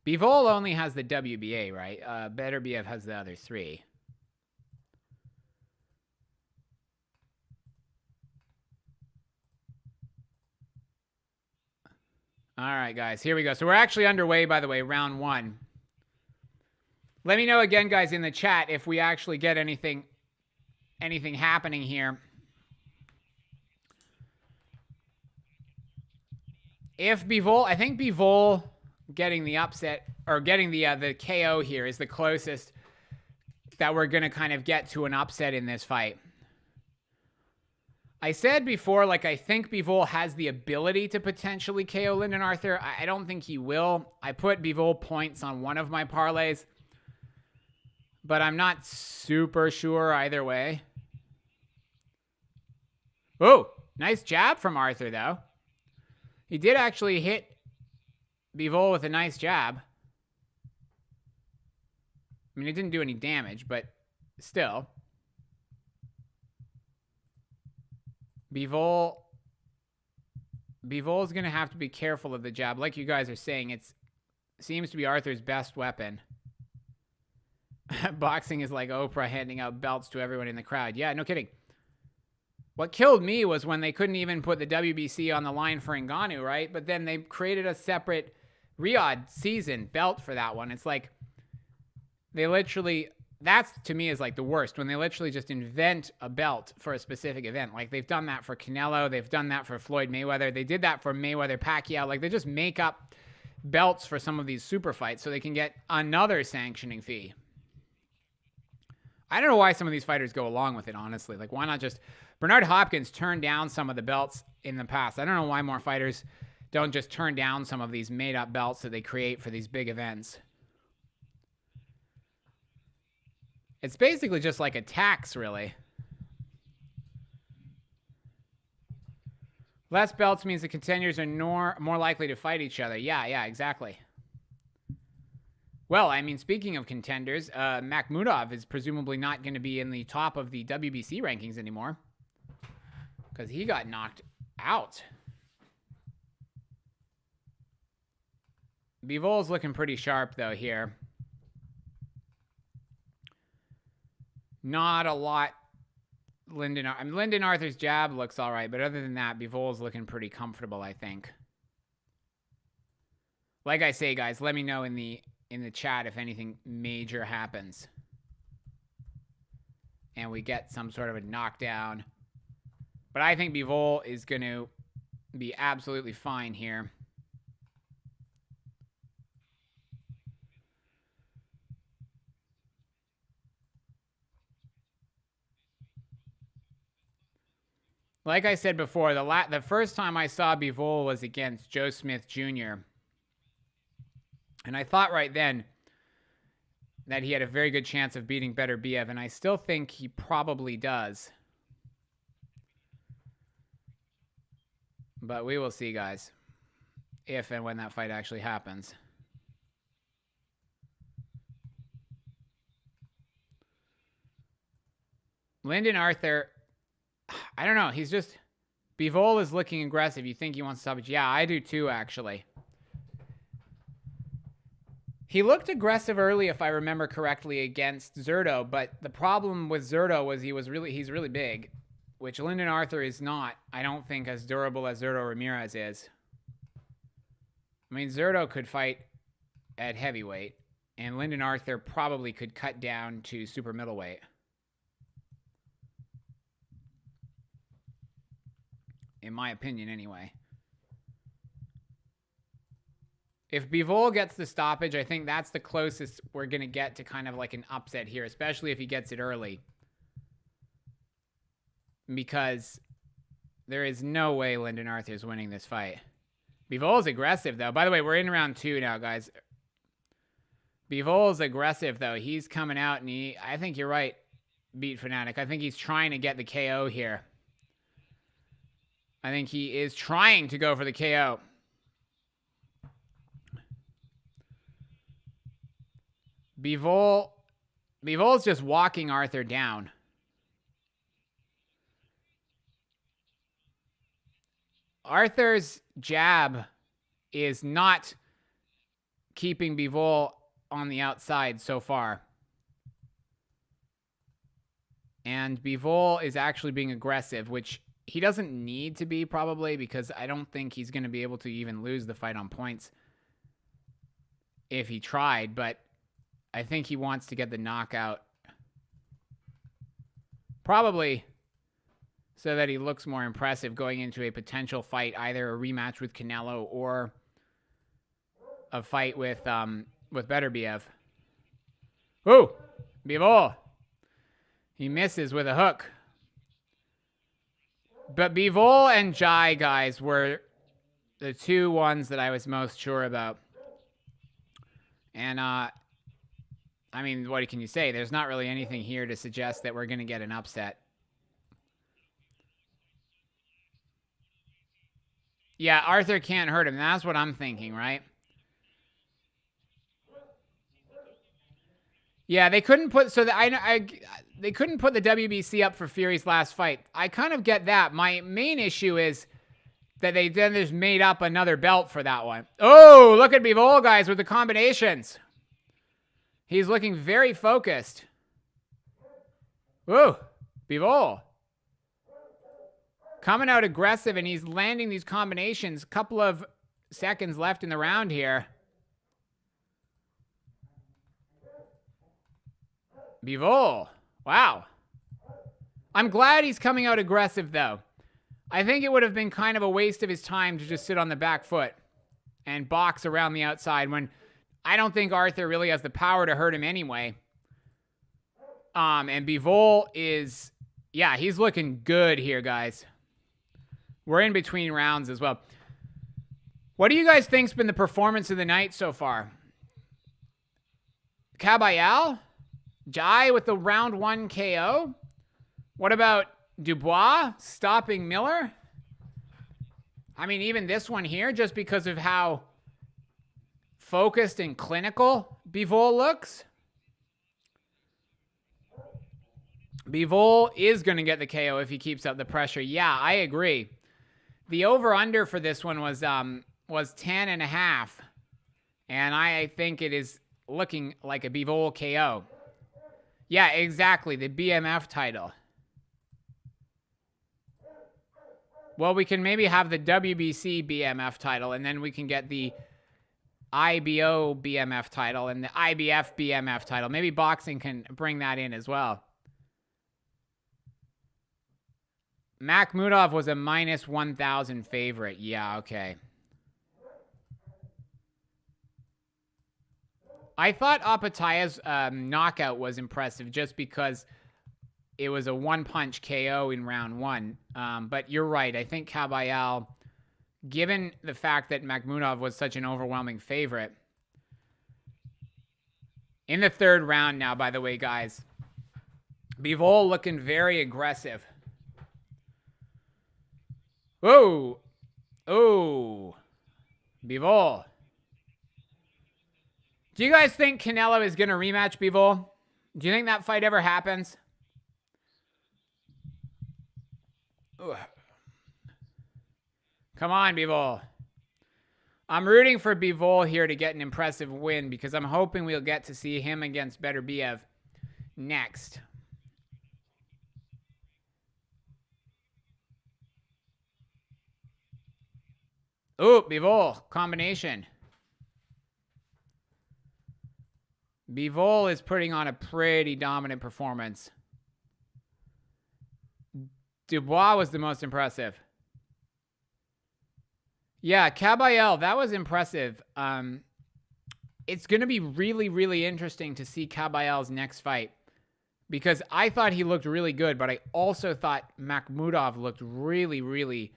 Bivol only has the WBA, right? Better BF has the other three. All right, guys, here we go. So we're actually underway, by the way, round one. Let me know again, guys, in the chat if we actually get anything happening here. If Bivol, I think Bivol getting the upset or getting the KO here is the closest that we're going to kind of get to an upset in this fight. I said before, like, I think Bivol has the ability to potentially KO Lyndon Arthur. I don't think he will. I put Bivol points on one of my parlays, but I'm not super sure either way. Oh, nice jab from Arthur, though. He did actually hit Bivol with a nice jab. I mean, it didn't do any damage, but still. Bivol's going to have to be careful of the jab. Like you guys are saying, it seems to be Arthur's best weapon. Boxing is like Oprah handing out belts to everyone in the crowd. Yeah, no kidding. What killed me was when they couldn't even put the WBC on the line for Ngannou, right? But then they created a separate Riyadh season belt for that one. It's like they literally... That's, to me, is like the worst, when they literally just invent a belt for a specific event. Like, they've done that for Canelo. They've done that for Floyd Mayweather. They did that for Mayweather-Pacquiao. Like, they just make up belts for some of these super fights so they can get another sanctioning fee. I don't know why some of these fighters go along with it, honestly. Like, why not just... Bernard Hopkins turned down some of the belts in the past. I don't know why more fighters don't just turn down some of these made-up belts that they create for these big events. It's basically just like a tax, really. Less belts means the contenders are more likely to fight each other. Yeah, exactly. Well, I mean, speaking of contenders, Makhmudov is presumably not going to be in the top of the WBC rankings anymore because he got knocked out. Bivol's looking pretty sharp, though, here. Not a lot. Lyndon Arthur's jab looks all right, but other than that, Bivol's looking pretty comfortable, I think. Like I say, guys, let me know in the chat if anything major happens and we get some sort of a knockdown. But I think Bivol is going to be absolutely fine here. Like I said before, the first time I saw Bivol was against Joe Smith Jr. And I thought right then, that he had a very good chance of beating Beterbiev, and I still think he probably does. But we will see, guys, if and when that fight actually happens. Lyndon Arthur, I don't know. He's just... Bivol is looking aggressive. You think he wants to stop it? Yeah, I do too, actually. He looked aggressive early, if I remember correctly, against Zorro, but the problem with Zorro was he's really big, which Lyndon Arthur is not, I don't think, as durable as Zorro Ramirez is. I mean, Zorro could fight at heavyweight, and Lyndon Arthur probably could cut down to super middleweight. In my opinion, anyway. If Bivol gets the stoppage, I think that's the closest we're going to get to kind of like an upset here, especially if he gets it early. Because there is no way Lyndon Arthur is winning this fight. Bivol's aggressive, though. By the way, we're in round 2 now, guys. Bivol's aggressive, though. He's coming out, and I think you're right, Beat Fanatic. I think he's trying to get the KO here. I think he is trying to go for the KO. Bivol's just walking Arthur down. Arthur's jab is not keeping Bivol on the outside so far. And Bivol is actually being aggressive, which he doesn't need to be, probably, because I don't think he's going to be able to even lose the fight on points if he tried, but I think he wants to get the knockout. Probably so that he looks more impressive going into a potential fight, either a rematch with Canelo or a fight with Beterbiev. Ooh, Bivol. He misses with a hook. But Bivol and Jai, guys, were the two ones that I was most sure about. And, I mean, what can you say? There's not really anything here to suggest that we're going to get an upset. Yeah, Arthur can't hurt him. That's what I'm thinking, right? Yeah, they couldn't put they couldn't put the WBC up for Fury's last fight. I kind of get that. My main issue is that they then just made up another belt for that one. Oh, look at Bivol, guys, with the combinations. He's looking very focused. Ooh, Bivol. Coming out aggressive, and he's landing these combinations. Couple of seconds left in the round here. Bivol. Wow. I'm glad he's coming out aggressive, though. I think it would have been kind of a waste of his time to just sit on the back foot and box around the outside when I don't think Arthur really has the power to hurt him anyway. And Bivol is, yeah, he's looking good here, guys. We're in between rounds as well. What do you guys think's been the performance of the night so far? Kabayel? Jai with the round 1 KO? What about Dubois stopping Miller? I mean, even this one here, just because of how focused and clinical Bivol looks. Bivol is going to get the KO if he keeps up the pressure. Yeah, I agree. The over-under for this one was 10.5. And I think it is looking like a Bivol KO. Yeah, exactly. The BMF title. Well, we can maybe have the WBC BMF title, and then we can get the IBO BMF title and the IBF BMF title. Maybe boxing can bring that in as well. Makhmudov was a minus 1,000 favorite. Yeah, okay. I thought Opetaia's knockout was impressive just because it was a one-punch KO in round 1. But you're right. I think Kabayel, given the fact that Makhmudov was such an overwhelming favorite, In the third round now, by the way, guys. Bivol looking very aggressive. Whoa. Oh. Bivol. Do you guys think Canelo is going to rematch Bivol? Do you think that fight ever happens? Ugh. Come on, Bivol. I'm rooting for Bivol here to get an impressive win because I'm hoping we'll get to see him against Beterbiev next. Oh, Bivol, combination. Bivol is putting on a pretty dominant performance. Dubois was the most impressive. Yeah, Kabayel, that was impressive. It's going to be really, really interesting to see Kabayel's next fight because I thought he looked really good, but I also thought Makhmudov looked really, really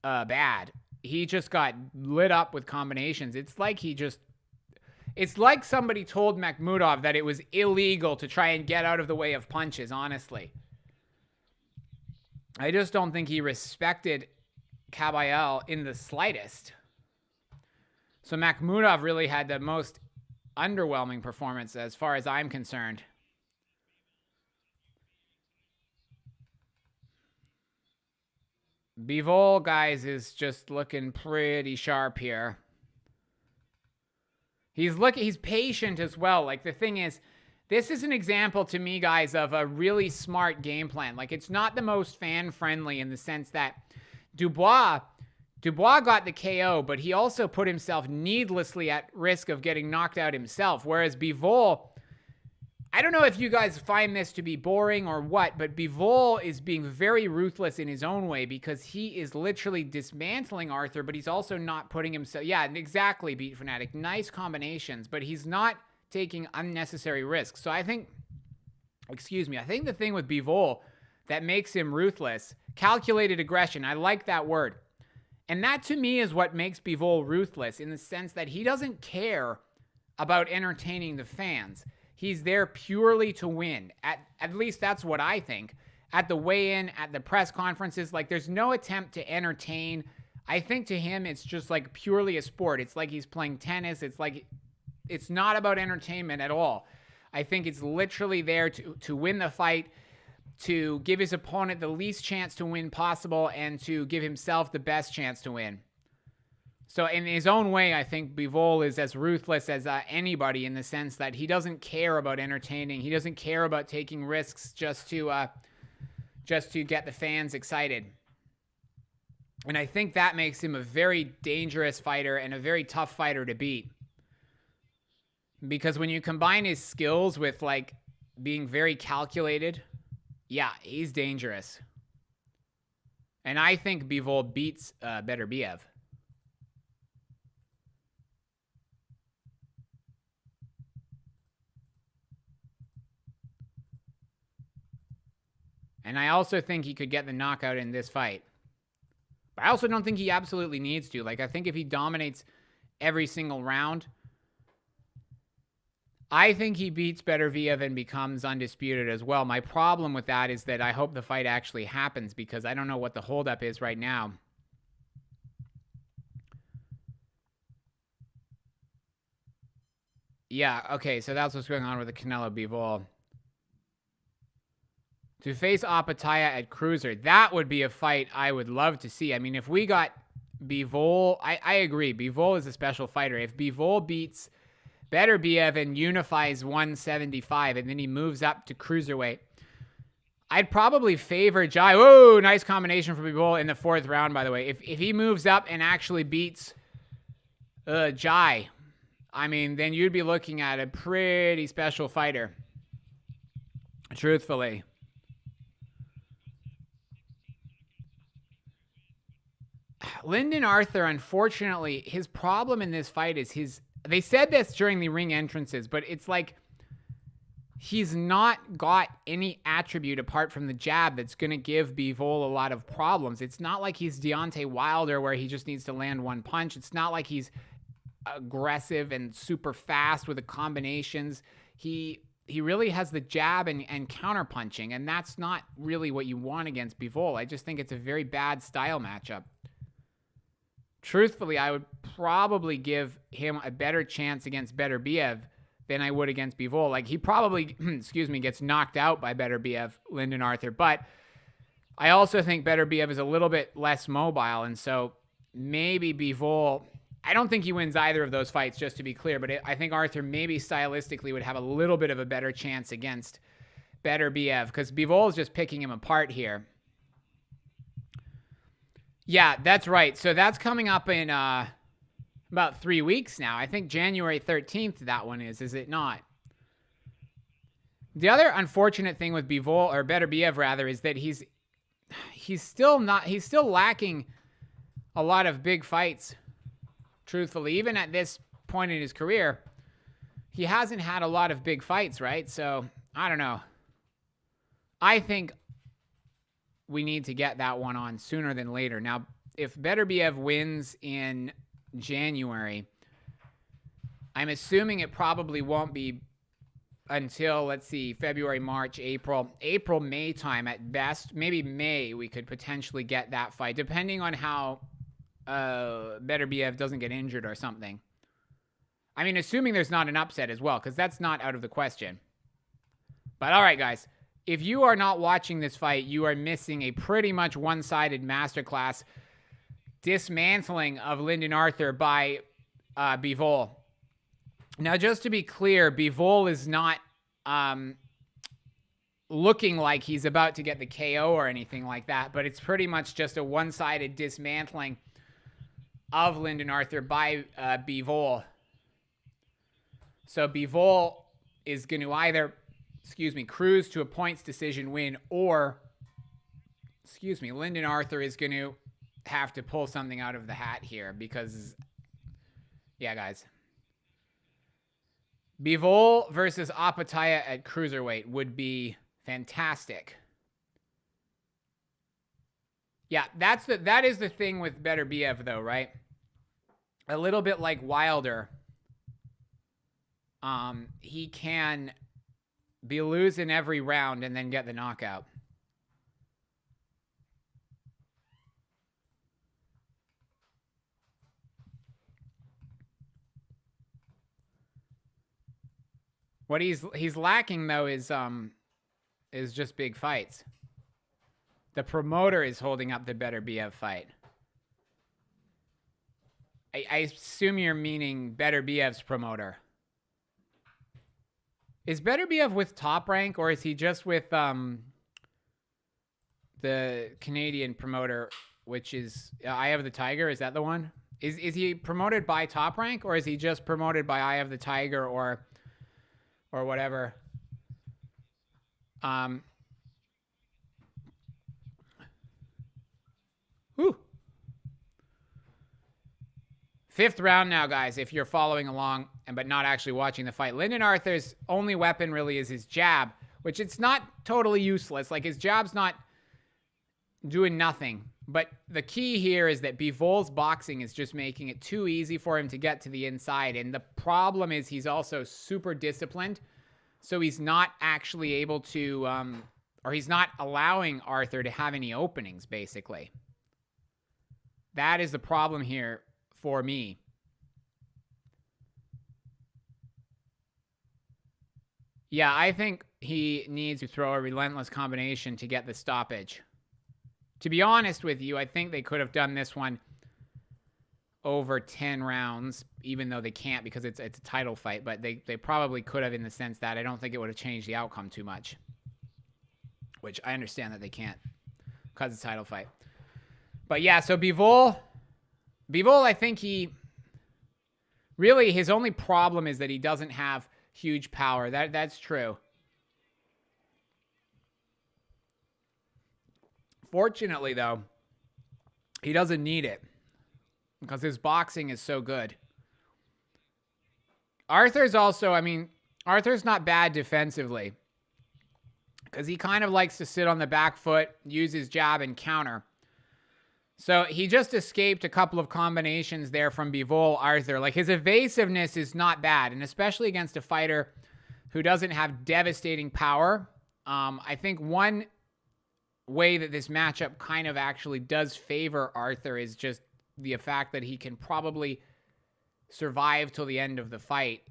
bad. He just got lit up with combinations. It's like somebody told Makhmudov that it was illegal to try and get out of the way of punches, honestly. I just don't think he respected Kabayel in the slightest. So Makhmudov really had the most underwhelming performance as far as I'm concerned. Bivol, guys, is just looking pretty sharp here. He's patient as well. Like, the thing is, this is an example to me, guys, of a really smart game plan. Like, it's not the most fan-friendly in the sense that Dubois got the KO, but he also put himself needlessly at risk of getting knocked out himself. Whereas Bivol, I don't know if you guys find this to be boring or what, but Bivol is being very ruthless in his own way because he is literally dismantling Arthur, but he's also not putting himself... Yeah, exactly, Beat Fanatic. Nice combinations, but he's not taking unnecessary risks. So I think... Excuse me. I think the thing with Bivol that makes him ruthless... Calculated aggression. I like that word. And that, to me, is what makes Bivol ruthless in the sense that he doesn't care about entertaining the fans. He's there purely to win. At least that's what I think. At the weigh-in, at the press conferences, like, there's no attempt to entertain. I think to him, it's just like purely a sport. It's like he's playing tennis. It's like, it's not about entertainment at all. I think it's literally there to win the fight, to give his opponent the least chance to win possible, and to give himself the best chance to win. So in his own way, I think Bivol is as ruthless as anybody in the sense that he doesn't care about entertaining. He doesn't care about taking risks just to get the fans excited. And I think that makes him a very dangerous fighter and a very tough fighter to beat. Because when you combine his skills with, like, being very calculated... Yeah, he's dangerous. And I think Bivol beats Beterbiev. And I also think he could get the knockout in this fight. But I also don't think he absolutely needs to. Like, I think if he dominates every single round... I think he beats Beterbiev and becomes undisputed as well. My problem with that is that I hope the fight actually happens because I don't know what the holdup is right now. Yeah, okay, so that's what's going on with the Canelo Bivol. To face Opetaia at cruiser, that would be a fight I would love to see. I mean, if we got Bivol, I agree. Bivol is a special fighter. If Bivol beats Beterbiev and unifies 175, and then he moves up to cruiserweight, I'd probably favor Jai. Whoa, nice combination for Bivol in the fourth round, by the way. If he moves up and actually beats Jai, I mean, then you'd be looking at a pretty special fighter, truthfully. Lyndon Arthur, unfortunately, his problem in this fight is they said this during the ring entrances, but it's like he's not got any attribute apart from the jab that's going to give Bivol a lot of problems. It's not like he's Deontay Wilder where he just needs to land one punch. It's not like he's aggressive and super fast with the combinations. He really has the jab and counter punching, and that's not really what you want against Bivol. I just think it's a very bad style matchup. Truthfully, I would probably give him a better chance against Beterbiev than I would against Bivol. Like, he probably, excuse me, gets knocked out by Beterbiev, Lyndon Arthur. But I also think Beterbiev is a little bit less mobile, and so maybe Bivol, I don't think he wins either of those fights, just to be clear, but I think Arthur maybe stylistically would have a little bit of a better chance against Beterbiev, because Bivol is just picking him apart here. Yeah, that's right. So that's coming up in about 3 weeks now. I think January 13th that one is it not? The other unfortunate thing with Bivol, or Beterbiev rather, is that he's still lacking a lot of big fights. Truthfully, even at this point in his career, he hasn't had a lot of big fights, right? So, I don't know. I think we need to get that one on sooner than later. Now, if Beterbiev wins in January, I'm assuming it probably won't be until, let's see, February, March, April, May time at best. Maybe May we could potentially get that fight, depending on how Beterbiev doesn't get injured or something. I mean, assuming there's not an upset as well, because that's not out of the question. But all right, guys, if you are not watching this fight, you are missing a pretty much one-sided masterclass dismantling of Lyndon Arthur by Bivol. Now, just to be clear, Bivol is not looking like he's about to get the KO or anything like that, but it's pretty much just a one-sided dismantling of Lyndon Arthur by Bivol. So Bivol is going to either, cruise to a points decision win, or, Lyndon Arthur is going to have to pull something out of the hat here because, yeah, guys. Bivol versus Opetaia at cruiserweight would be fantastic. Yeah, that is the thing with Beterbiev, though, right? A little bit like Wilder. He can be losing every round and then get the knockout. What he's lacking, though, is just big fights. The promoter is holding up the Beterbiev fight. I assume you're meaning Beterbiev's promoter. Is Beterbiev with Top Rank, or is he just with the Canadian promoter, which is Eye of the Tiger? Is that the one? Is he promoted by Top Rank, or is he just promoted by Eye of the Tiger or whatever? Whew. 5th round now, guys, if you're following along but not actually watching the fight. Lyndon Arthur's only weapon really is his jab, which it's not totally useless. Like, his jab's not doing nothing. But the key here is that Bivol's boxing is just making it too easy for him to get to the inside. And the problem is he's also super disciplined. So he's not actually able to, or he's not allowing Arthur to have any openings, basically. That is the problem here for me. Yeah, I think he needs to throw a relentless combination to get the stoppage. To be honest with you, I think they could have done this one over 10 rounds, even though they can't because it's a title fight. But they probably could have, in the sense that I don't think it would have changed the outcome too much. Which I understand that they can't because it's a title fight. But yeah, so Bivol, I think really his only problem is that he doesn't have huge power. That's true. Fortunately, though, he doesn't need it because his boxing is so good. Arthur's also, Arthur's not bad defensively because he kind of likes to sit on the back foot, use his jab and counter. So he just escaped a couple of combinations there from Bivol, Arthur. Like, his evasiveness is not bad, and especially against a fighter who doesn't have devastating power. I think one way that this matchup kind of actually does favor Arthur is just the fact that he can probably survive till the end of the fight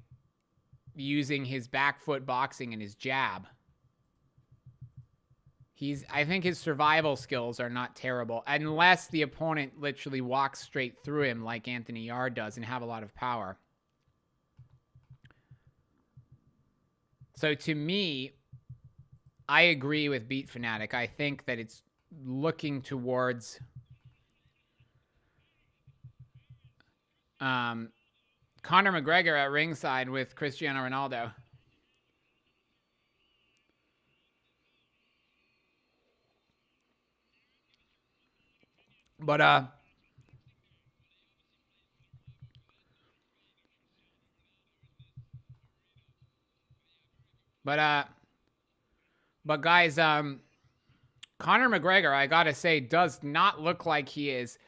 using his back foot boxing and his jab. I think his survival skills are not terrible, unless the opponent literally walks straight through him like Anthony Yarde does and have a lot of power. So to me, I agree with Beat Fanatic. I think that it's looking towards Conor McGregor at ringside with Cristiano Ronaldo. But guys, Conor McGregor, I gotta say, does not look like he is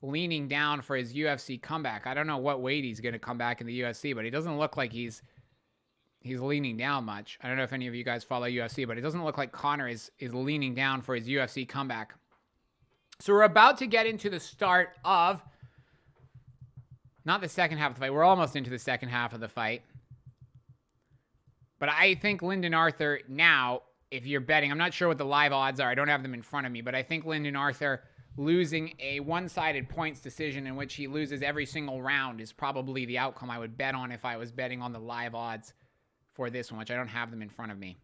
leaning down for his UFC comeback. I don't know what weight he's gonna come back in the UFC, but he doesn't look like he's leaning down much. I don't know if any of you guys follow UFC, but it doesn't look like Conor is leaning down for his UFC comeback. So we're about to get into the start of, not the second half of the fight. We're almost into the second half of the fight. But I think Lyndon Arthur now, if you're betting, I'm not sure what the live odds are. I don't have them in front of me, but I think Lyndon Arthur losing a one-sided points decision in which he loses every single round is probably the outcome I would bet on if I was betting on the live odds for this one, which I don't have them in front of me.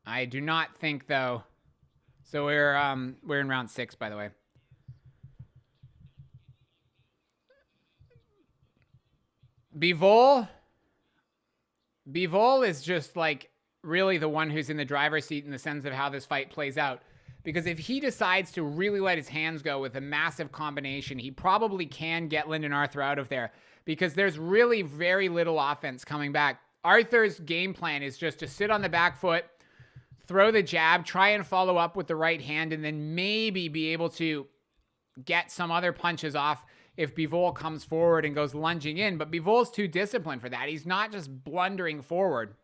I do not think, though. So we're in round 6, by the way. Bivol is just like really the one who's in the driver's seat in the sense of how this fight plays out. Because if he decides to really let his hands go with a massive combination, he probably can get Lyndon Arthur out of there. Because there's really very little offense coming back. Arthur's game plan is just to sit on the back foot, throw the jab, try and follow up with the right hand, and then maybe be able to get some other punches off if Bivol comes forward and goes lunging in. But Bivol's too disciplined for that. He's not just blundering forward.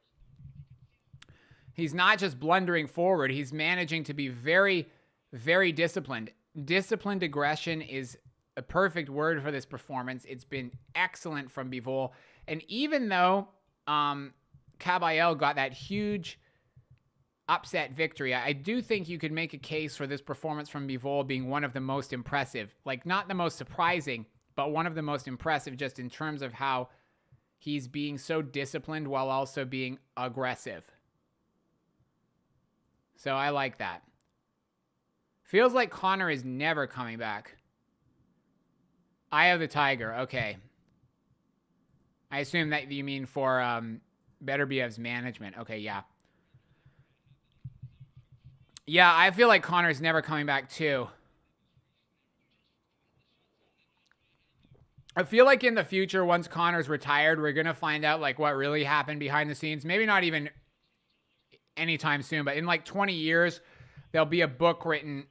He's managing to be very, very disciplined. Disciplined aggression is a perfect word for this performance. It's been excellent from Bivol. And even though Kabayel got that huge upset victory, I do think you could make a case for this performance from Bivol being one of the most impressive. Like, not the most surprising, but one of the most impressive just in terms of how he's being so disciplined while also being aggressive. So I like that. Feels like Conor is never coming back. Eye of the Tiger. Okay. I assume that you mean for Beterbiev's management. Okay, yeah. Yeah, I feel like Conor's never coming back too. I feel like in the future, once Conor's retired, we're going to find out like what really happened behind the scenes. Maybe not even anytime soon, but in like 20 years, there'll be a book written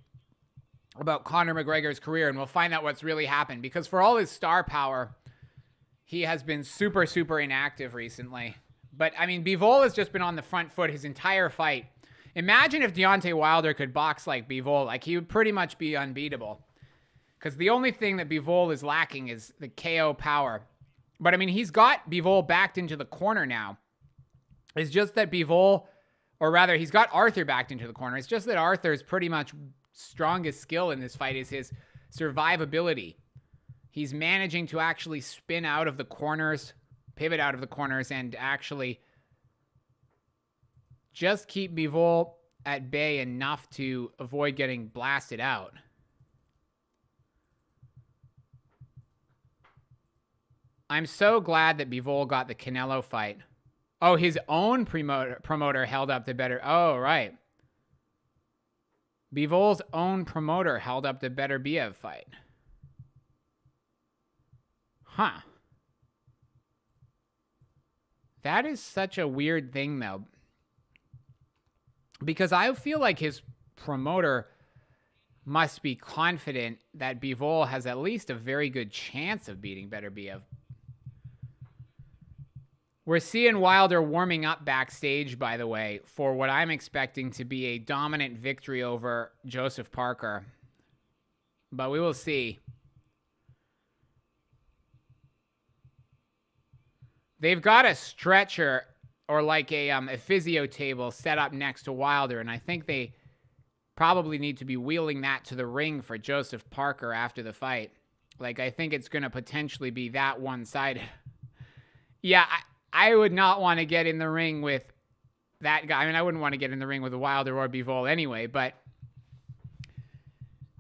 about Conor McGregor's career, and we'll find out what's really happened. Because for all his star power, he has been super, super inactive recently. But, I mean, Bivol has just been on the front foot his entire fight. Imagine if Deontay Wilder could box like Bivol. Like, he would pretty much be unbeatable. Because the only thing that Bivol is lacking is the KO power. But, I mean, he's got Bivol backed into the corner now. It's just that Bivol, or rather, he's got Arthur backed into the corner. It's just that Arthur's pretty much strongest skill in this fight is his survivability. He's managing to actually spin out of the corners, pivot out of the corners, and actually just keep Bivol at bay enough to avoid getting blasted out. I'm so glad that Bivol got the Canelo fight. Oh, his own promoter held up the better. Oh, right. Bivol's own promoter held up the Beterbiev fight. Huh. That is such a weird thing, though. Because I feel like his promoter must be confident that Bivol has at least a very good chance of beating Beterbiev. We're seeing Wilder warming up backstage, by the way, for what I'm expecting to be a dominant victory over Joseph Parker. But we will see. They've got a stretcher or like a physio table set up next to Wilder, and I think they probably need to be wheeling that to the ring for Joseph Parker after the fight. Like, I think it's going to potentially be that one-sided. Yeah, I would not want to get in the ring with that guy. I mean, I wouldn't want to get in the ring with Wilder or Bivol anyway, but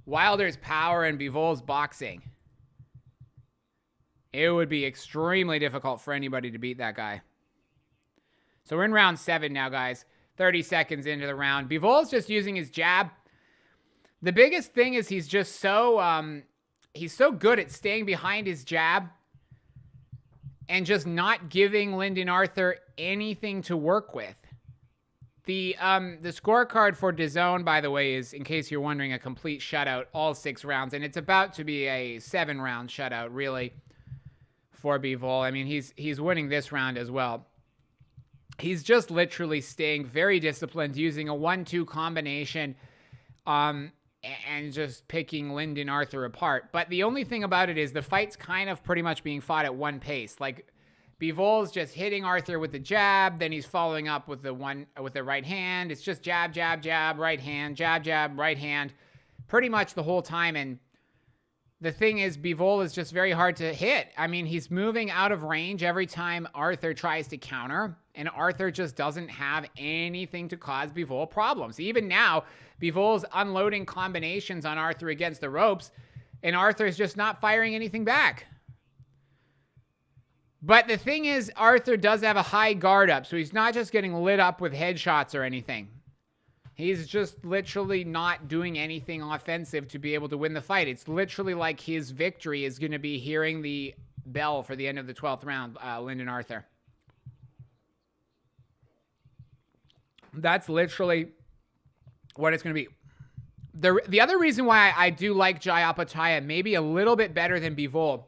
Wilder's power and Bivol's boxing. It would be extremely difficult for anybody to beat that guy. So we're in round 7 now, guys. 30 seconds into the round. Bivol's just using his jab. The biggest thing is he's just so he's so good at staying behind his jab and just not giving Lyndon Arthur anything to work with. The scorecard for DAZN, by the way, is, in case you're wondering, a complete shutout, all 6 rounds. And it's about to be a 7-round shutout, really, for Bivol. I mean, he's winning this round as well. He's just literally staying very disciplined, using a 1-2 combination, and just picking Lyndon Arthur apart. But the only thing about it is the fight's kind of pretty much being fought at one pace. Like, Bivol's just hitting Arthur with the jab, then he's following up with the right hand. It's just jab, jab, jab, right hand, jab, jab, right hand, pretty much the whole time. And the thing is, Bivol is just very hard to hit. I mean, he's moving out of range every time Arthur tries to counter, and Arthur just doesn't have anything to cause Bivol problems. Even now, Bivol's unloading combinations on Arthur against the ropes, and Arthur's just not firing anything back. But the thing is, Arthur does have a high guard up, so he's not just getting lit up with headshots or anything. He's just literally not doing anything offensive to be able to win the fight. It's literally like his victory is going to be hearing the bell for the end of the 12th round, Lyndon Arthur. That's literally what it's going to be. The other reason why I do like Jai Opetaia maybe a little bit better than Bivol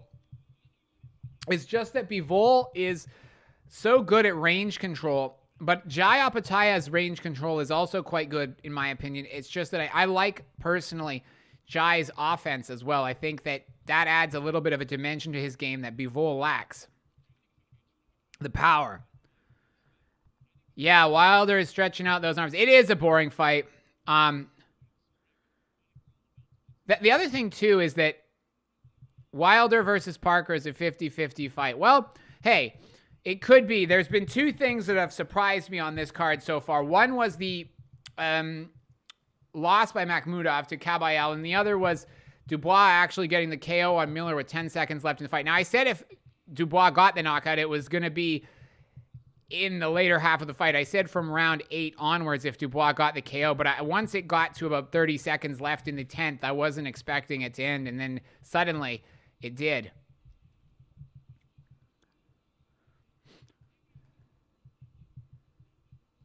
is just that Bivol is so good at range control, but Jai Opetaia's range control is also quite good, in my opinion. It's just that I like, personally, Jai's offense as well. I think that adds a little bit of a dimension to his game that Bivol lacks. The power. Yeah, Wilder is stretching out those arms. It is a boring fight. The other thing, too, is that Wilder versus Parker is a 50-50 fight. Well, hey, it could be. There's been 2 things that have surprised me on this card so far. One was the loss by Makhmudov to Kabayel, and the other was Dubois actually getting the KO on Miller with 10 seconds left in the fight. Now, I said if Dubois got the knockout, it was going to be in the later half of the fight. I said from round 8 onwards if Dubois got the KO, but once it got to about 30 seconds left in the 10th, I wasn't expecting it to end, and then suddenly it did.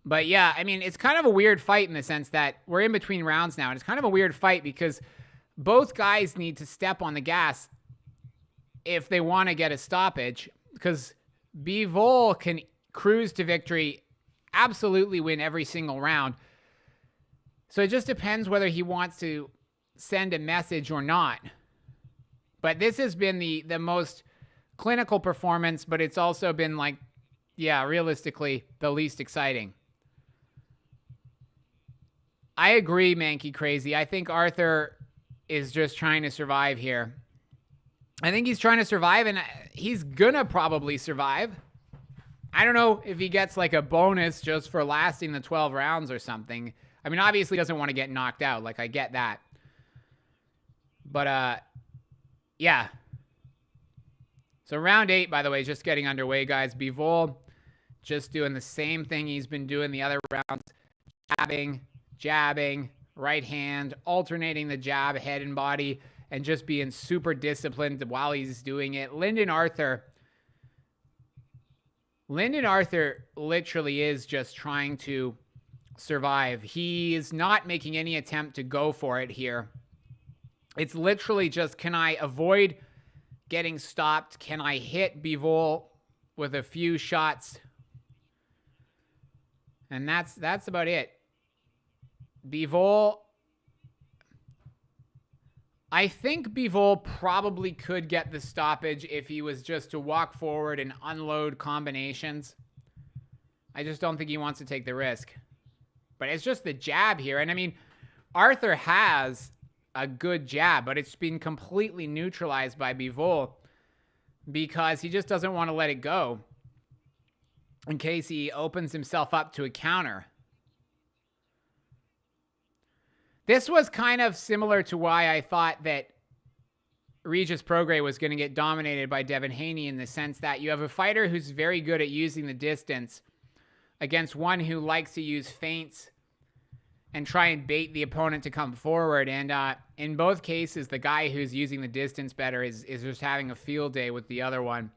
But yeah, I mean, it's kind of a weird fight in the sense that we're in between rounds now, and it's kind of a weird fight because both guys need to step on the gas if they want to get a stoppage, because Bivol can cruise to victory, absolutely win every single round. So it just depends whether he wants to send a message or not. But this has been the most clinical performance, but it's also been, like, yeah, realistically, the least exciting. I agree, Mankey Crazy. I think Arthur is just trying to survive here. I think he's trying to survive, and he's gonna probably survive. I don't know if he gets like a bonus just for lasting the 12 rounds or something. I mean, obviously he doesn't want to get knocked out. Like, I get that. But, yeah. So round 8, by the way, is just getting underway, guys. Bivol just doing the same thing he's been doing the other rounds. Jabbing, right hand, alternating the jab, head and body, and just being super disciplined while he's doing it. Lyndon Arthur literally is just trying to survive. He is not making any attempt to go for it here. It's literally just, can I avoid getting stopped? Can I hit Bivol with a few shots? And that's about it. Bivol, I think Bivol probably could get the stoppage if he was just to walk forward and unload combinations. I just don't think he wants to take the risk. But it's just the jab here. And I mean, Arthur has a good jab, but it's been completely neutralized by Bivol because he just doesn't want to let it go in case he opens himself up to a counter. This was kind of similar to why I thought that Regis Prograis was going to get dominated by Devin Haney, in the sense that you have a fighter who's very good at using the distance against one who likes to use feints and try and bait the opponent to come forward. And in both cases, the guy who's using the distance better is just having a field day with the other one.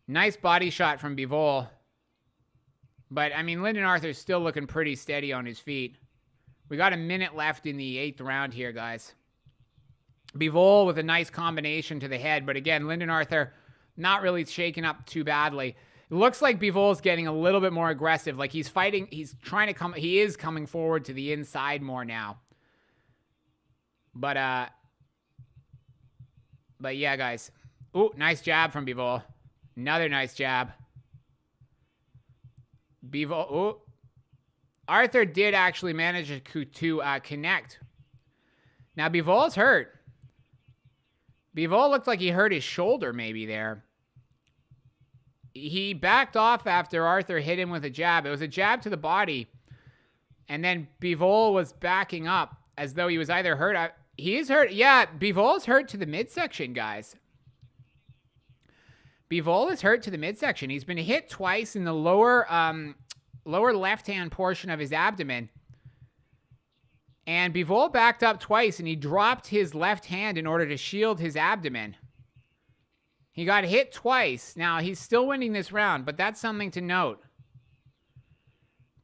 Nice body shot from Bivol. But, I mean, Lyndon Arthur's still looking pretty steady on his feet. We got a minute left in the 8th round here, guys. Bivol with a nice combination to the head. But, again, Lyndon Arthur not really shaken up too badly. It looks like Bivol's getting a little bit more aggressive. Like, he's fighting. He's trying to come. He is coming forward to the inside more now. But yeah, guys. Ooh, nice jab from Bivol. Another nice jab. Bivol. Ooh. Arthur did actually manage to connect. Now, Bivol's hurt. Bivol looked like he hurt his shoulder maybe there. He backed off after Arthur hit him with a jab. It was a jab to the body. And then Bivol was backing up as though he was either hurt. He is hurt. Yeah, Bivol's hurt to the midsection, guys. Bivol is hurt to the midsection. He's been hit twice in the lower left-hand portion of his abdomen. And Bivol backed up twice, and he dropped his left hand in order to shield his abdomen. He got hit twice. Now, he's still winning this round, but that's something to note.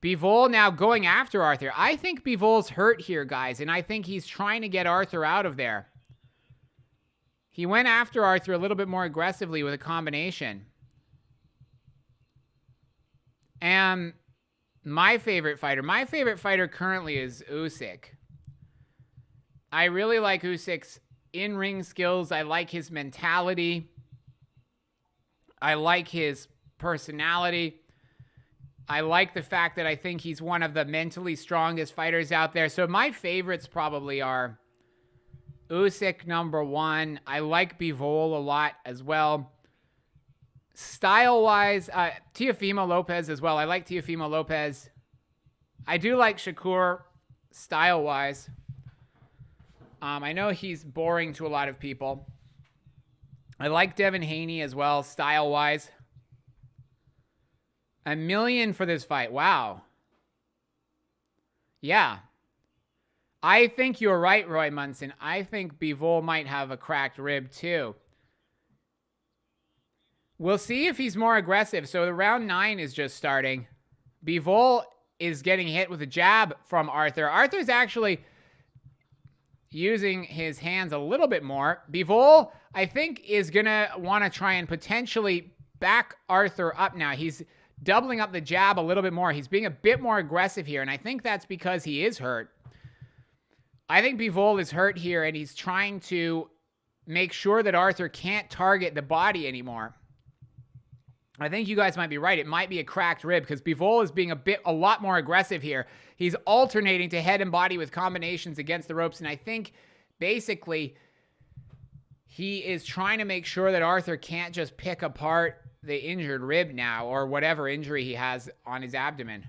Bivol now going after Arthur. I think Bivol's hurt here, guys, and I think he's trying to get Arthur out of there. He went after Arthur a little bit more aggressively with a combination. And my favorite fighter currently is Usyk. I really like Usyk's in-ring skills. I like his mentality. I like his personality. I like the fact that I think he's one of the mentally strongest fighters out there. So my favorites probably are Usyk, number one. I like Bivol a lot as well. Style-wise, Teofimo Lopez as well. I like Teofimo Lopez. I do like Shakur style-wise. I know he's boring to a lot of people. I like Devin Haney as well, style-wise. $1 million for this fight. Wow. Yeah. I think you're right, Roy Munson. I think Bivol might have a cracked rib, too. We'll see if he's more aggressive. So the round 9 is just starting. Bivol is getting hit with a jab from Arthur. Arthur's actually using his hands a little bit more. Bivol, I think, is going to want to try and potentially back Arthur up now. He's doubling up the jab a little bit more. He's being a bit more aggressive here, and I think that's because he is hurt. I think Bivol is hurt here, and he's trying to make sure that Arthur can't target the body anymore. I think you guys might be right. It might be a cracked rib because Bivol is being a lot more aggressive here. He's alternating to head and body with combinations against the ropes, and I think basically he is trying to make sure that Arthur can't just pick apart the injured rib now or whatever injury he has on his abdomen.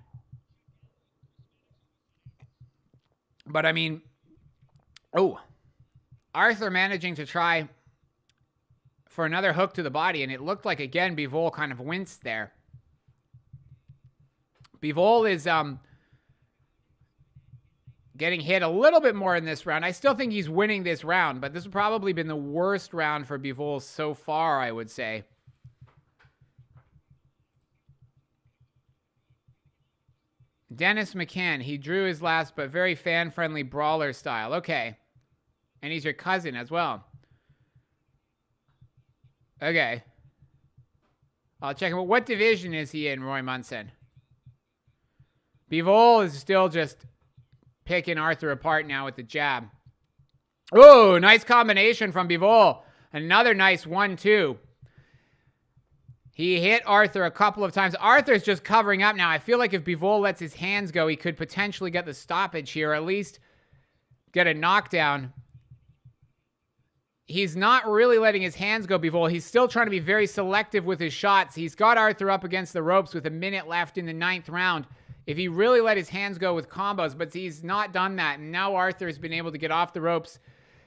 But I mean, Arthur managing to try for another hook to the body, and it looked like, again, Bivol kind of winced there. Bivol is getting hit a little bit more in this round. I still think he's winning this round, but this has probably been the worst round for Bivol so far, I would say. Dennis McCann. He drew his last, but very fan-friendly brawler style. Okay. And he's your cousin as well. Okay. I'll check him. What division is he in, Roy Munson? Bivol is still just picking Arthur apart now with the jab. Oh, nice combination from Bivol. Another nice 1-2. He hit Arthur a couple of times. Arthur's just covering up now. I feel like if Bivol lets his hands go, he could potentially get the stoppage here, or at least get a knockdown. He's not really letting his hands go, Bivol. He's still trying to be very selective with his shots. He's got Arthur up against the ropes with a minute left in the 9th round. If he really let his hands go with combos, but he's not done that. And now Arthur has been able to get off the ropes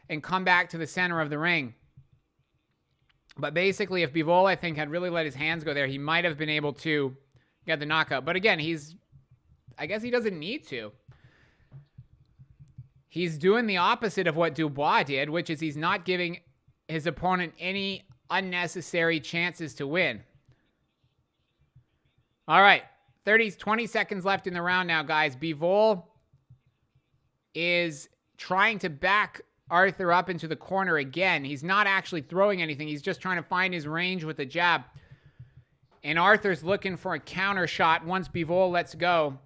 and come back to the center of the ring. But basically, if Bivol, I think, had really let his hands go there, he might have been able to get the knockout. But again, I guess he doesn't need to. He's doing the opposite of what Dubois did, which is he's not giving his opponent any unnecessary chances to win. All right. 20 seconds left in the round now, guys. Bivol is trying to back Arthur up into the corner again. He's not actually throwing anything. He's just trying to find his range with the jab. And Arthur's looking for a counter shot once Bivol lets go.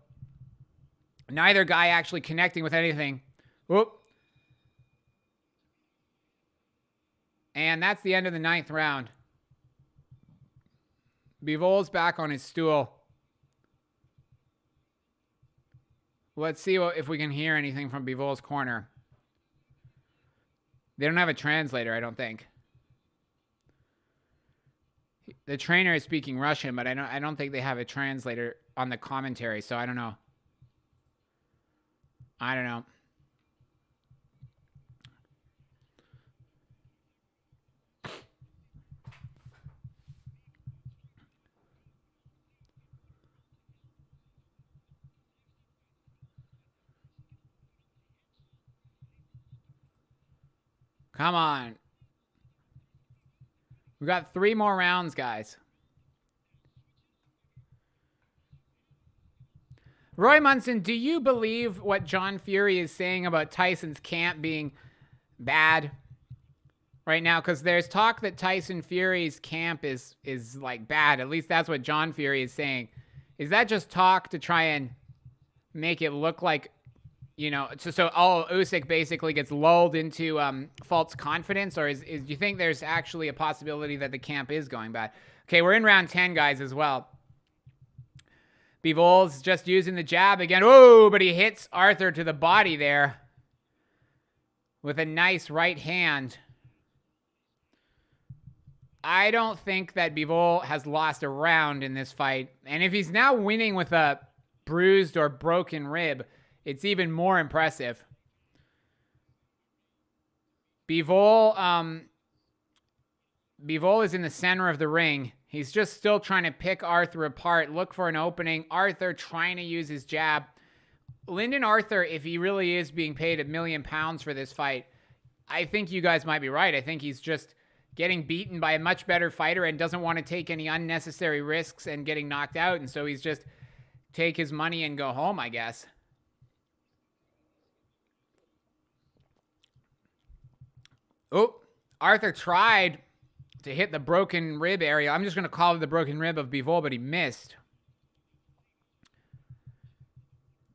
Neither guy actually connecting with anything. Whoop. And that's the end of the 9th round. Bivol's back on his stool. Let's see if we can hear anything from Bivol's corner. They don't have a translator, I don't think. The trainer is speaking Russian, but I don't think they have a translator on the commentary, so I don't know. I don't know. Come on. We've got 3 more rounds, guys. Roy Munson, do you believe what John Fury is saying about Tyson's camp being bad right now? Because there's talk that Tyson Fury's camp is like bad. At least that's what John Fury is saying. Is that just talk to try and make it look like, you know, so Usyk basically gets lulled into false confidence? Or do you think there's actually a possibility that the camp is going bad? Okay, we're in round 10, guys, as well. Bivol's just using the jab again. Whoa, but he hits Arthur to the body there with a nice right hand. I don't think that Bivol has lost a round in this fight. And if he's now winning with a bruised or broken rib, it's even more impressive. Bivol is in the center of the ring. He's just still trying to pick Arthur apart, look for an opening. Arthur trying to use his jab. Lyndon Arthur, if he really is being paid £1 million for this fight, I think you guys might be right. I think he's just getting beaten by a much better fighter and doesn't want to take any unnecessary risks and getting knocked out. And so he's just take his money and go home, I guess. Oh, Arthur tried to hit the broken rib area. I'm just going to call it the broken rib of Bivol, but he missed.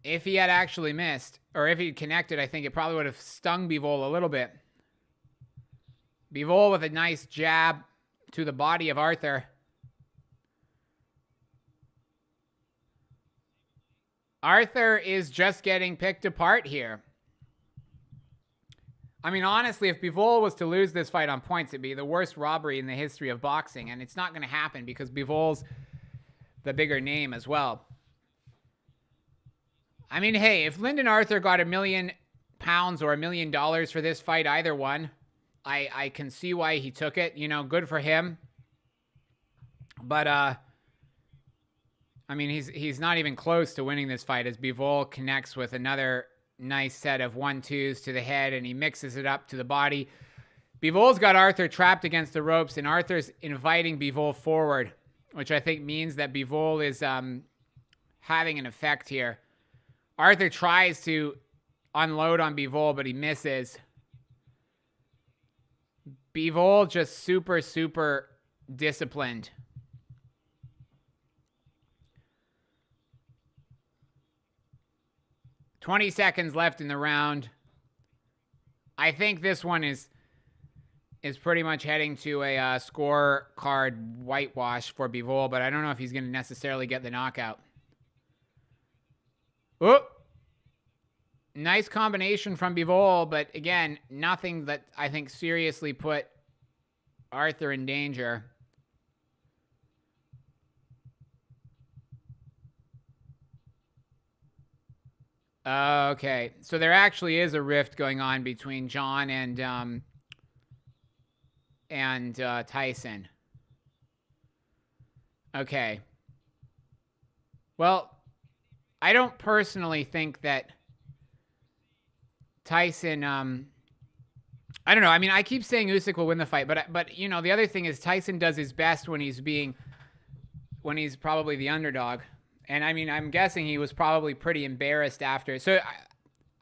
If he had actually missed, or if he'd connected, I think it probably would have stung Bivol a little bit. Bivol with a nice jab to the body of Arthur. Arthur is just getting picked apart here. I mean, honestly, if Bivol was to lose this fight on points, it'd be the worst robbery in the history of boxing. And it's not going to happen because Bivol's the bigger name as well. I mean, hey, if Lyndon Arthur got £1 million or $1 million for this fight, either one, I can see why he took it. You know, good for him. But, I mean, he's not even close to winning this fight as Bivol connects with another nice set of 1-2s to the head, and he mixes it up to the body. Bivol's got Arthur trapped against the ropes, and Arthur's inviting Bivol forward, which I think means that Bivol is having an effect here. Arthur tries to unload on Bivol, but he misses. Bivol just super, super disciplined. $20 seconds left in the round. I think this one is pretty much heading to a scorecard whitewash for Bivol, but I don't know if he's going to necessarily get the knockout. Oh! Nice combination from Bivol, but again, nothing that I think seriously put Arthur in danger. Okay, so there actually is a rift going on between John and Tyson. Okay. Well, I don't personally think that Tyson, I don't know. I mean, I keep saying Usyk will win the fight, but you know, the other thing is Tyson does his best when he's probably the underdog. And I mean, I'm guessing he was probably pretty embarrassed after. So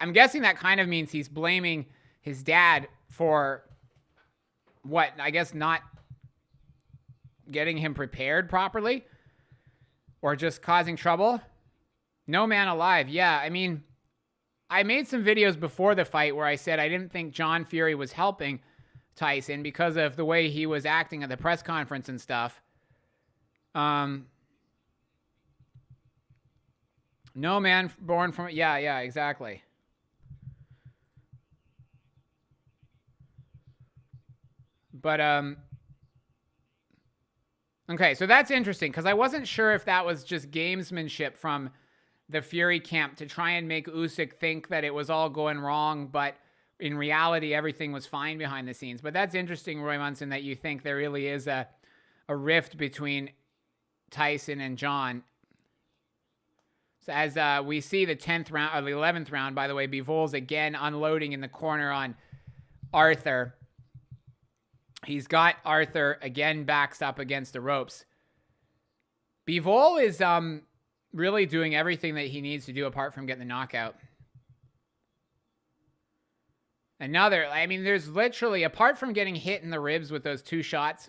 I'm guessing that kind of means he's blaming his dad for what, I guess, not getting him prepared properly or just causing trouble. No man alive. Yeah, I mean, I made some videos before the fight where I said I didn't think John Fury was helping Tyson because of the way he was acting at the press conference and stuff. No man born from... Yeah, exactly. But, okay, so that's interesting because I wasn't sure if that was just gamesmanship from the Fury camp to try and make Usyk think that it was all going wrong, but in reality, everything was fine behind the scenes. But that's interesting, Roy Munson, that you think there really is a rift between Tyson and John. So as we see the 10th round, or the 11th round, by the way, Bivol's again unloading in the corner on Arthur. He's got Arthur again backs up against the ropes. Bivol is really doing everything that he needs to do apart from getting the knockout. I mean, there's literally, apart from getting hit in the ribs with those 2 shots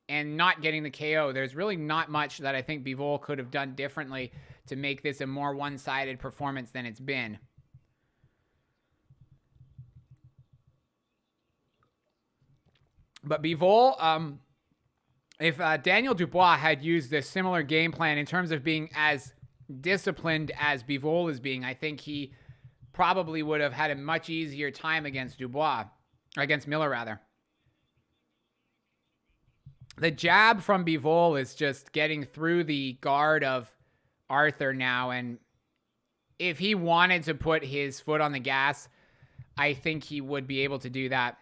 and not getting the KO, there's really not much that I think Bivol could have done differently to make this a more one-sided performance than it's been. But Bivol, if Daniel Dubois had used a similar game plan in terms of being as disciplined as Bivol is being, I think he probably would have had a much easier time against Dubois, or against Miller rather. The jab from Bivol is just getting through the guard of Arthur now, and if he wanted to put his foot on the gas, I think he would be able to do that.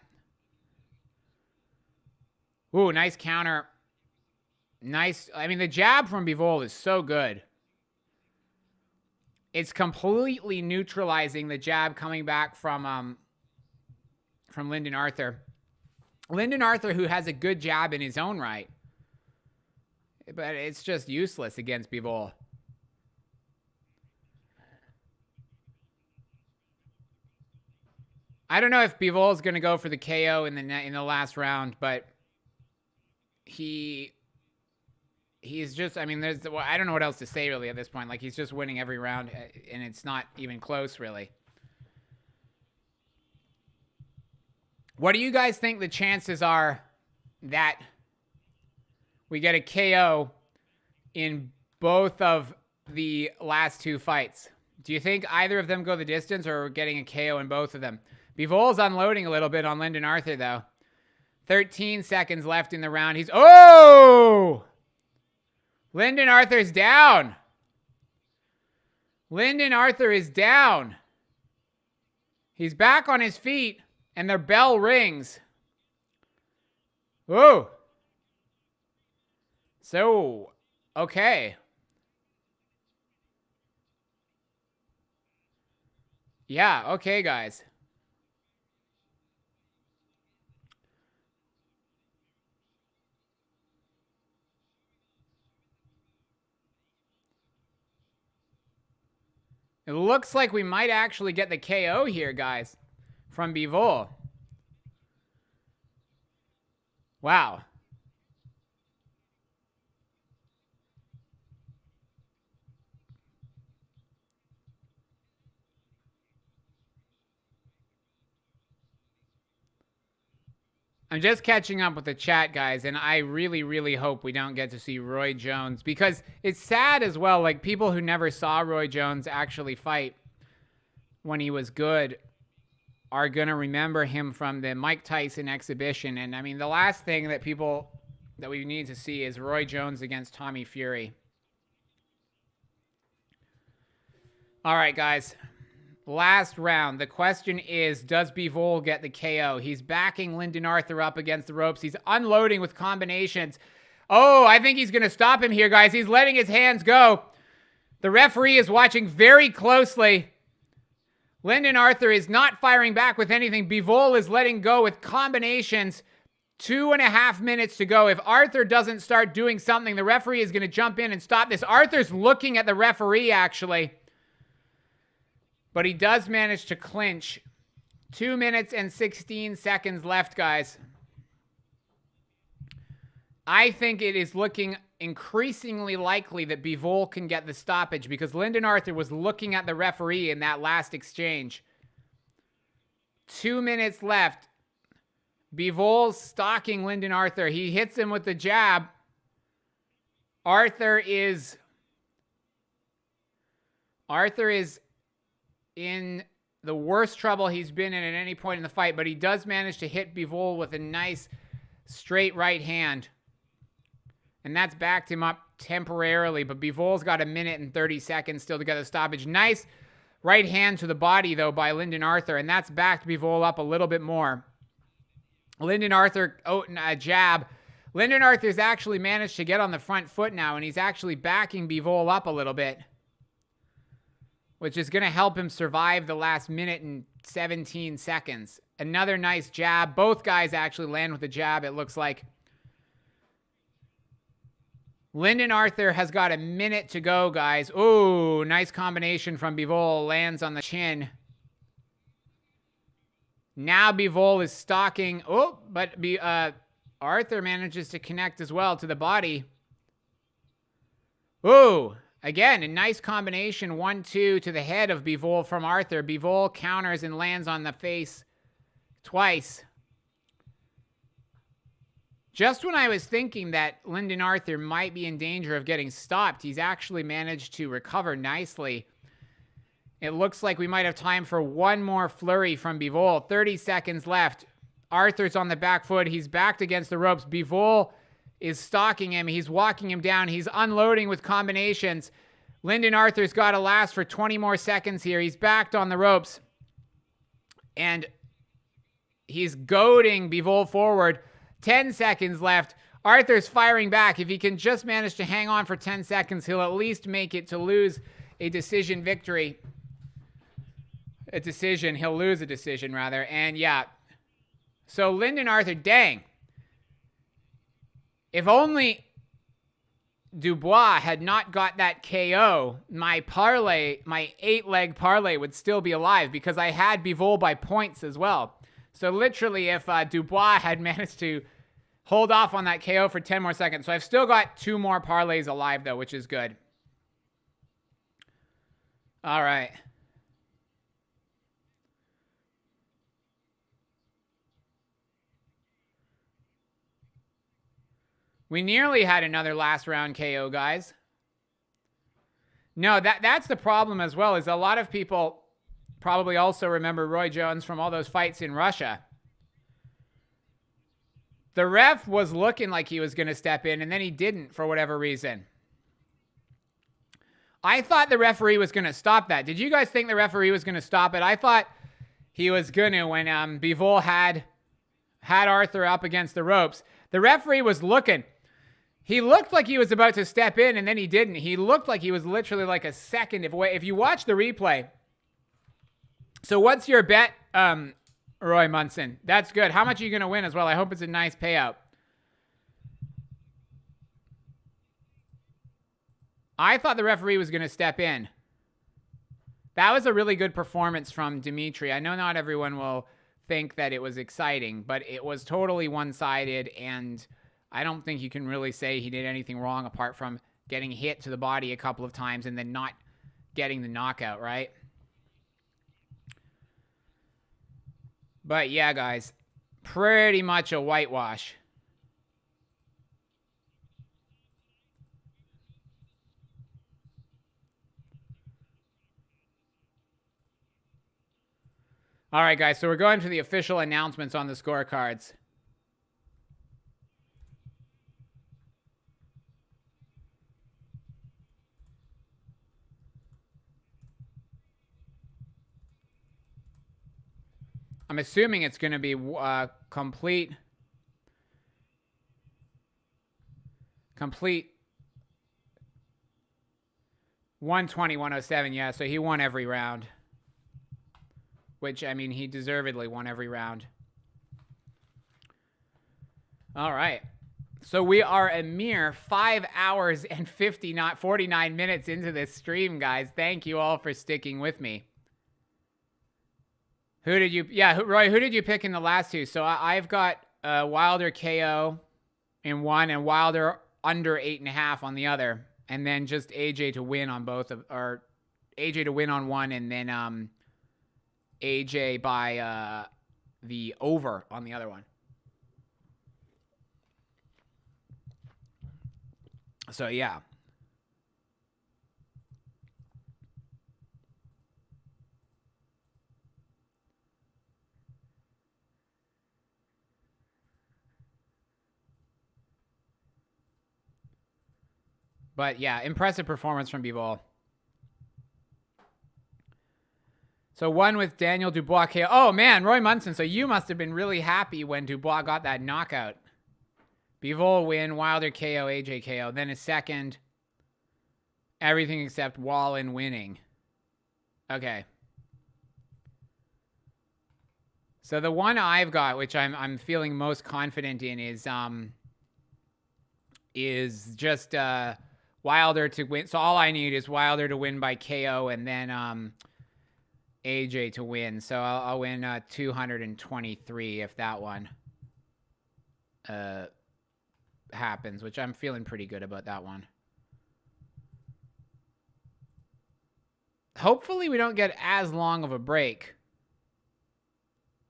Ooh, nice counter. Nice. I mean, the jab from Bivol is so good. It's completely neutralizing the jab coming back from Lyndon Arthur. Lyndon Arthur, who has a good jab in his own right. But it's just useless against Bivol. I don't know if Bivol is going to go for the KO in the last round, but he's just, I mean, I don't know what else to say really at this point. Like, he's just winning every round, and it's not even close, really. What do you guys think the chances are that we get a KO in both of the last 2 fights? Do you think either of them go the distance, or we're getting a KO in both of them? Bivol's unloading a little bit on Lyndon Arthur, though. 13 seconds left in the round. Oh! Lyndon Arthur's down. Lyndon Arthur is down. He's back on his feet, and their bell rings. Oh. So, okay. Yeah, okay, guys. It looks like we might actually get the KO here, guys, from Bivol. Wow. I'm just catching up with the chat, guys, and I really, really hope we don't get to see Roy Jones, because it's sad as well. Like, people who never saw Roy Jones actually fight when he was good are going to remember him from the Mike Tyson exhibition. And, I mean, the last thing that we need to see is Roy Jones against Tommy Fury. All right, guys. Last round. The question is, does Bivol get the KO? He's backing Lyndon Arthur up against the ropes. He's unloading with combinations. Oh, I think he's going to stop him here, guys. He's letting his hands go. The referee is watching very closely. Lyndon Arthur is not firing back with anything. Bivol is letting go with combinations. 2.5 minutes to go. If Arthur doesn't start doing something, the referee is going to jump in and stop this. Arthur's looking at the referee, actually. But he does manage to clinch. 2 minutes and 16 seconds left, guys. I think it is looking increasingly likely that Bivol can get the stoppage, because Lyndon Arthur was looking at the referee in that last exchange. 2 minutes left. Bivol's stalking Lyndon Arthur. He hits him with the jab. Arthur is in the worst trouble he's been in at any point in the fight, but he does manage to hit Bivol with a nice straight right hand. And that's backed him up temporarily, but Bivol's got 1 minute and 30 seconds still to get the stoppage. Nice right hand to the body, though, by Lyndon Arthur, and that's backed Bivol up a little bit more. Lyndon Arthur, a jab. Lyndon Arthur's actually managed to get on the front foot now, and he's actually backing Bivol up a little bit, which is going to help him survive the last minute and 17 seconds. Another nice jab. Both guys actually land with a jab, it looks like. Lyndon Arthur has got 1 minute to go, guys. Ooh, nice combination from Bivol. Lands on the chin. Now Bivol is stalking. Oh, but Arthur manages to connect as well to the body. Ooh. Again, a nice combination, 1-2 to the head of Bivol from Arthur. Bivol counters and lands on the face twice. Just when I was thinking that Lyndon Arthur might be in danger of getting stopped, he's actually managed to recover nicely. It looks like we might have time for one more flurry from Bivol. 30 seconds left. Arthur's on the back foot. He's backed against the ropes. Bivol is stalking him. He's walking him down. He's unloading with combinations. Lyndon Arthur's got to last for 20 more seconds here. He's backed on the ropes. And he's goading Bivol forward. 10 seconds left. Arthur's firing back. If he can just manage to hang on for 10 seconds, he'll at least make it to lose a decision victory. He'll lose a decision, rather. And yeah. So Lyndon Arthur, dang. If only Dubois had not got that KO, my 8-leg parlay would still be alive, because I had Bivol by points as well. So literally, if Dubois had managed to hold off on that KO for 10 more seconds. So I've still got 2 more parlays alive, though, which is good. All right. We nearly had another last round KO, guys. No, that's the problem as well, is a lot of people probably also remember Roy Jones from all those fights in Russia. The ref was looking like he was going to step in, and then he didn't for whatever reason. I thought the referee was going to stop that. Did you guys think the referee was going to stop it? I thought he was going to when Bivol had Arthur up against the ropes. The referee was looking. He looked like he was about to step in, and then he didn't. He looked like he was literally like a second away. If you watch the replay. So what's your bet, Roy Munson? That's good. How much are you going to win as well? I hope it's a nice payout. I thought the referee was going to step in. That was a really good performance from Dmitrii. I know not everyone will think that it was exciting, but it was totally one-sided, and I don't think you can really say he did anything wrong apart from getting hit to the body a couple of times and then not getting the knockout, right? But yeah, guys, pretty much a whitewash. All right, guys, so we're going to the official announcements on the scorecards. I'm assuming it's going to be complete 120-107. Yeah, so he won every round. Which, I mean, he deservedly won every round. All right. So we are a mere 5 hours and 49 minutes into this stream, guys. Thank you all for sticking with me. Who did you... Yeah, Roy, who did you pick in the last two? So I've got Wilder KO in one and Wilder under 8.5 on the other. And then just AJ to win on both of... Or AJ to win on one and then... AJ by the over on the other one. So, yeah. But, yeah, impressive performance from Bivol. So one with Daniel Dubois KO. Oh, man, Roy Munson. So you must have been really happy when Dubois got that knockout. Bivol win, Wilder KO, AJ KO. Then a second. Everything except Wallin winning. Okay. So the one I've got, which I'm feeling most confident in, is just Wilder to win. So all I need is Wilder to win by KO and then AJ to win. So I'll win 223 if that one happens, which I'm feeling pretty good about that one. Hopefully we don't get as long of a break.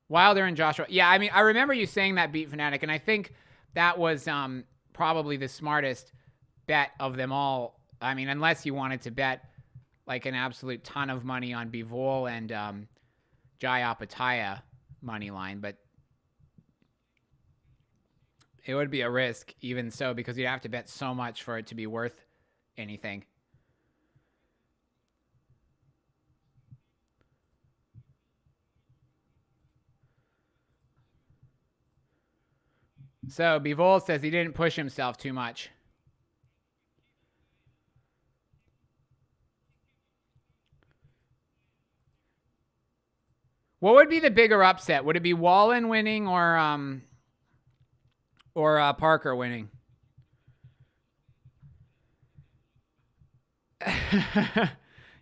Wilder and Joshua. Yeah, I mean, I remember you saying that, Beat Fanatic, and I think that was probably the smartest bet of them all. I mean, unless you wanted to bet like an absolute ton of money on Bivol and Jai Opetaia money line, but it would be a risk even so because you'd have to bet so much for it to be worth anything. So Bivol says he didn't push himself too much. What would be the bigger upset? Would it be Wallin winning or Parker winning?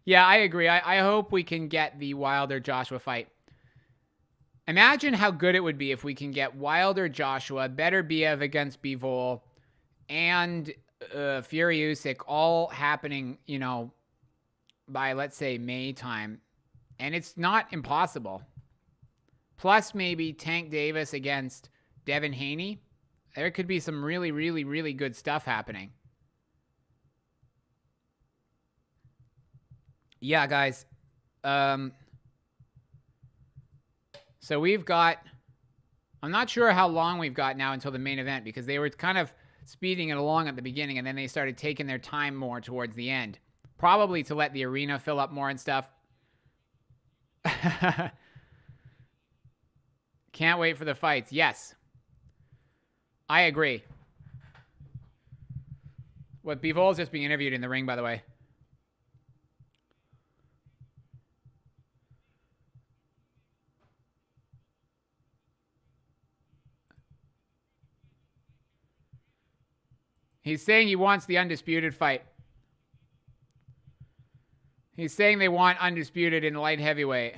Yeah, I agree. I hope we can get the Wilder-Joshua fight. Imagine how good it would be if we can get Wilder-Joshua, Beterbiev against Bivol, and Fury Usyk all happening, you know, by, let's say, May time. And it's not impossible. Plus maybe Tank Davis against Devin Haney. There could be some really, really, really good stuff happening. Yeah, guys. So we've got... I'm not sure how long we've got now until the main event because they were kind of speeding it along at the beginning and then they started taking their time more towards the end. Probably to let the arena fill up more and stuff. Can't wait for the fights. Yes. I agree. What, Bivol's just being interviewed in the ring, by the way. He's saying he wants the undisputed fight. He's saying they want undisputed in light heavyweight,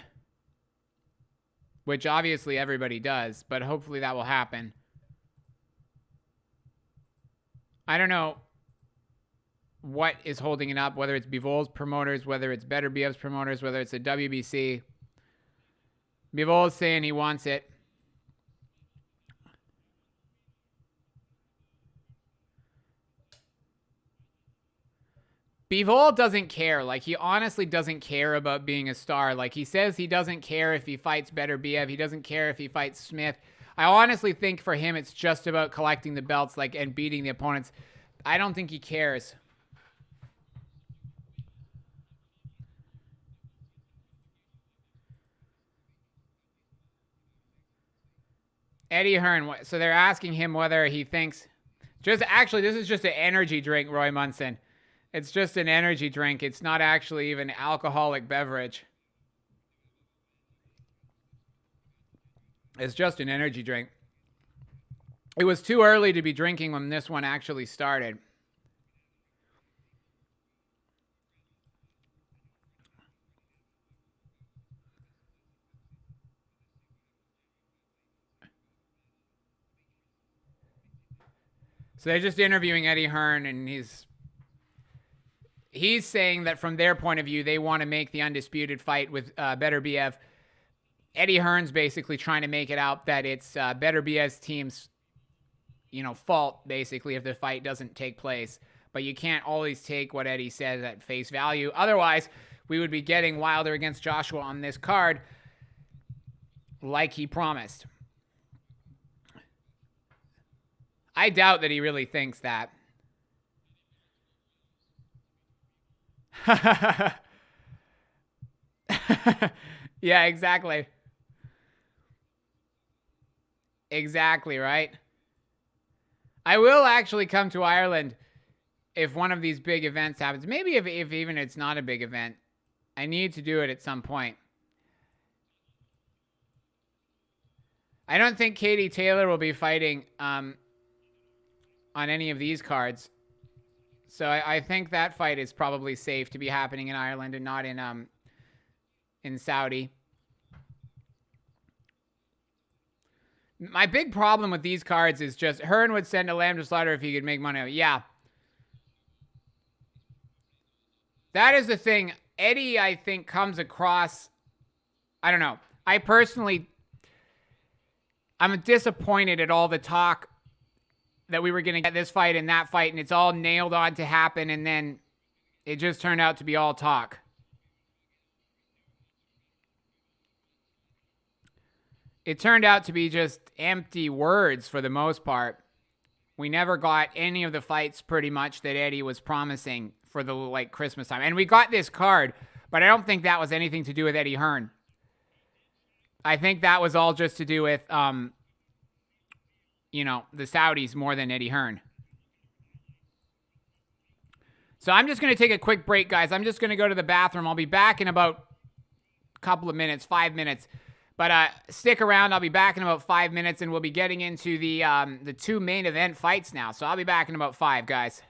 which obviously everybody does, but hopefully that will happen. I don't know what is holding it up, whether it's Bivol's promoters, whether it's Better BF's promoters, whether it's the WBC. Bivol's saying he wants it. Bivol doesn't care. Like, he honestly doesn't care about being a star. Like, he says he doesn't care if he fights Better BF. He doesn't care if he fights Smith. I honestly think for him it's just about collecting the belts, like, and beating the opponents. I don't think he cares. Eddie Hearn. So they're asking him whether he thinks... Actually, this is just an energy drink, Roy Munson. It's just an energy drink. It's not actually even alcoholic beverage. It's just an energy drink. It was too early to be drinking when this one actually started. So they're just interviewing Eddie Hearn, and he's saying that from their point of view, they want to make the undisputed fight with Better BF. Eddie Hearn's basically trying to make it out that it's Better BF's team's, fault, basically, if the fight doesn't take place. But you can't always take what Eddie says at face value. Otherwise, we would be getting Wilder against Joshua on this card like he promised. I doubt that he really thinks that. Yeah, exactly. Exactly, right? I will actually come to Ireland if one of these big events happens. Maybe if even it's not a big event. I need to do it at some point. I don't think Katie Taylor will be fighting on any of these cards. So I think that fight is probably safe to be happening in Ireland and not in Saudi. My big problem with these cards is just Hearn would send a lamb to slaughter if he could make money. Yeah. That is the thing. Eddie, I think, comes across... I don't know. I'm disappointed at all the talk that we were going to get this fight and that fight, and it's all nailed on to happen, and then it just turned out to be all talk. It turned out to be just empty words for the most part. We never got any of the fights pretty much that Eddie was promising for the Christmas time. And we got this card, but I don't think that was anything to do with Eddie Hearn. I think that was all just to do with, the Saudis more than Eddie Hearn. So I'm just going to take a quick break, guys. I'm just going to go to the bathroom. I'll be back in about a couple of minutes, 5 minutes. But stick around. I'll be back in about 5 minutes, and we'll be getting into the two main event fights now. So I'll be back in about 5, guys.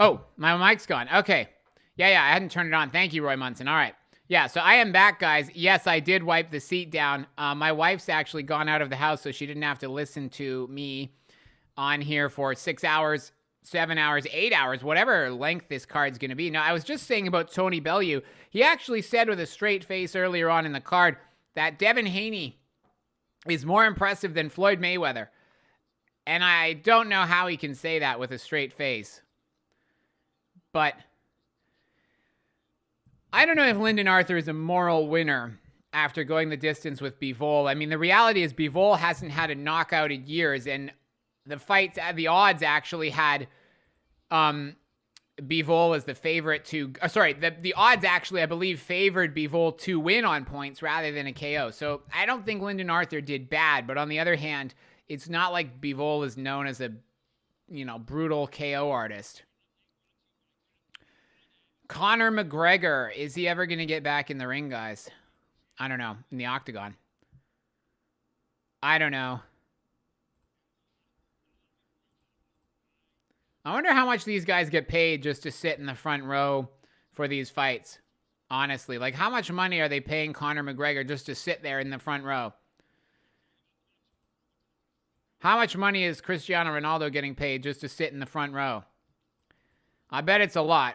Oh, my mic's gone. Okay. Yeah, I hadn't turned it on. Thank you, Roy Munson. All right. Yeah, so I am back, guys. Yes, I did wipe the seat down. My wife's actually gone out of the house, so she didn't have to listen to me on here for 6 hours, 7 hours, 8 hours, whatever length this card's going to be. Now, I was just saying about Tony Bellew. He actually said with a straight face earlier on in the card that Devin Haney is more impressive than Floyd Mayweather. And I don't know how he can say that with a straight face. But I don't know if Lyndon Arthur is a moral winner after going the distance with Bivol. I mean, the reality is Bivol hasn't had a knockout in years, and the fights, the odds actually had Bivol as the favorite to... the odds actually, I believe, favored Bivol to win on points rather than a KO. So I don't think Lyndon Arthur did bad, but on the other hand, it's not like Bivol is known as a, brutal KO artist. Conor McGregor, is he ever going to get back in the ring, guys? I don't know. In the octagon. I don't know. I wonder how much these guys get paid just to sit in the front row for these fights. Honestly, like how much money are they paying Conor McGregor just to sit there in the front row? How much money is Cristiano Ronaldo getting paid just to sit in the front row? I bet it's a lot.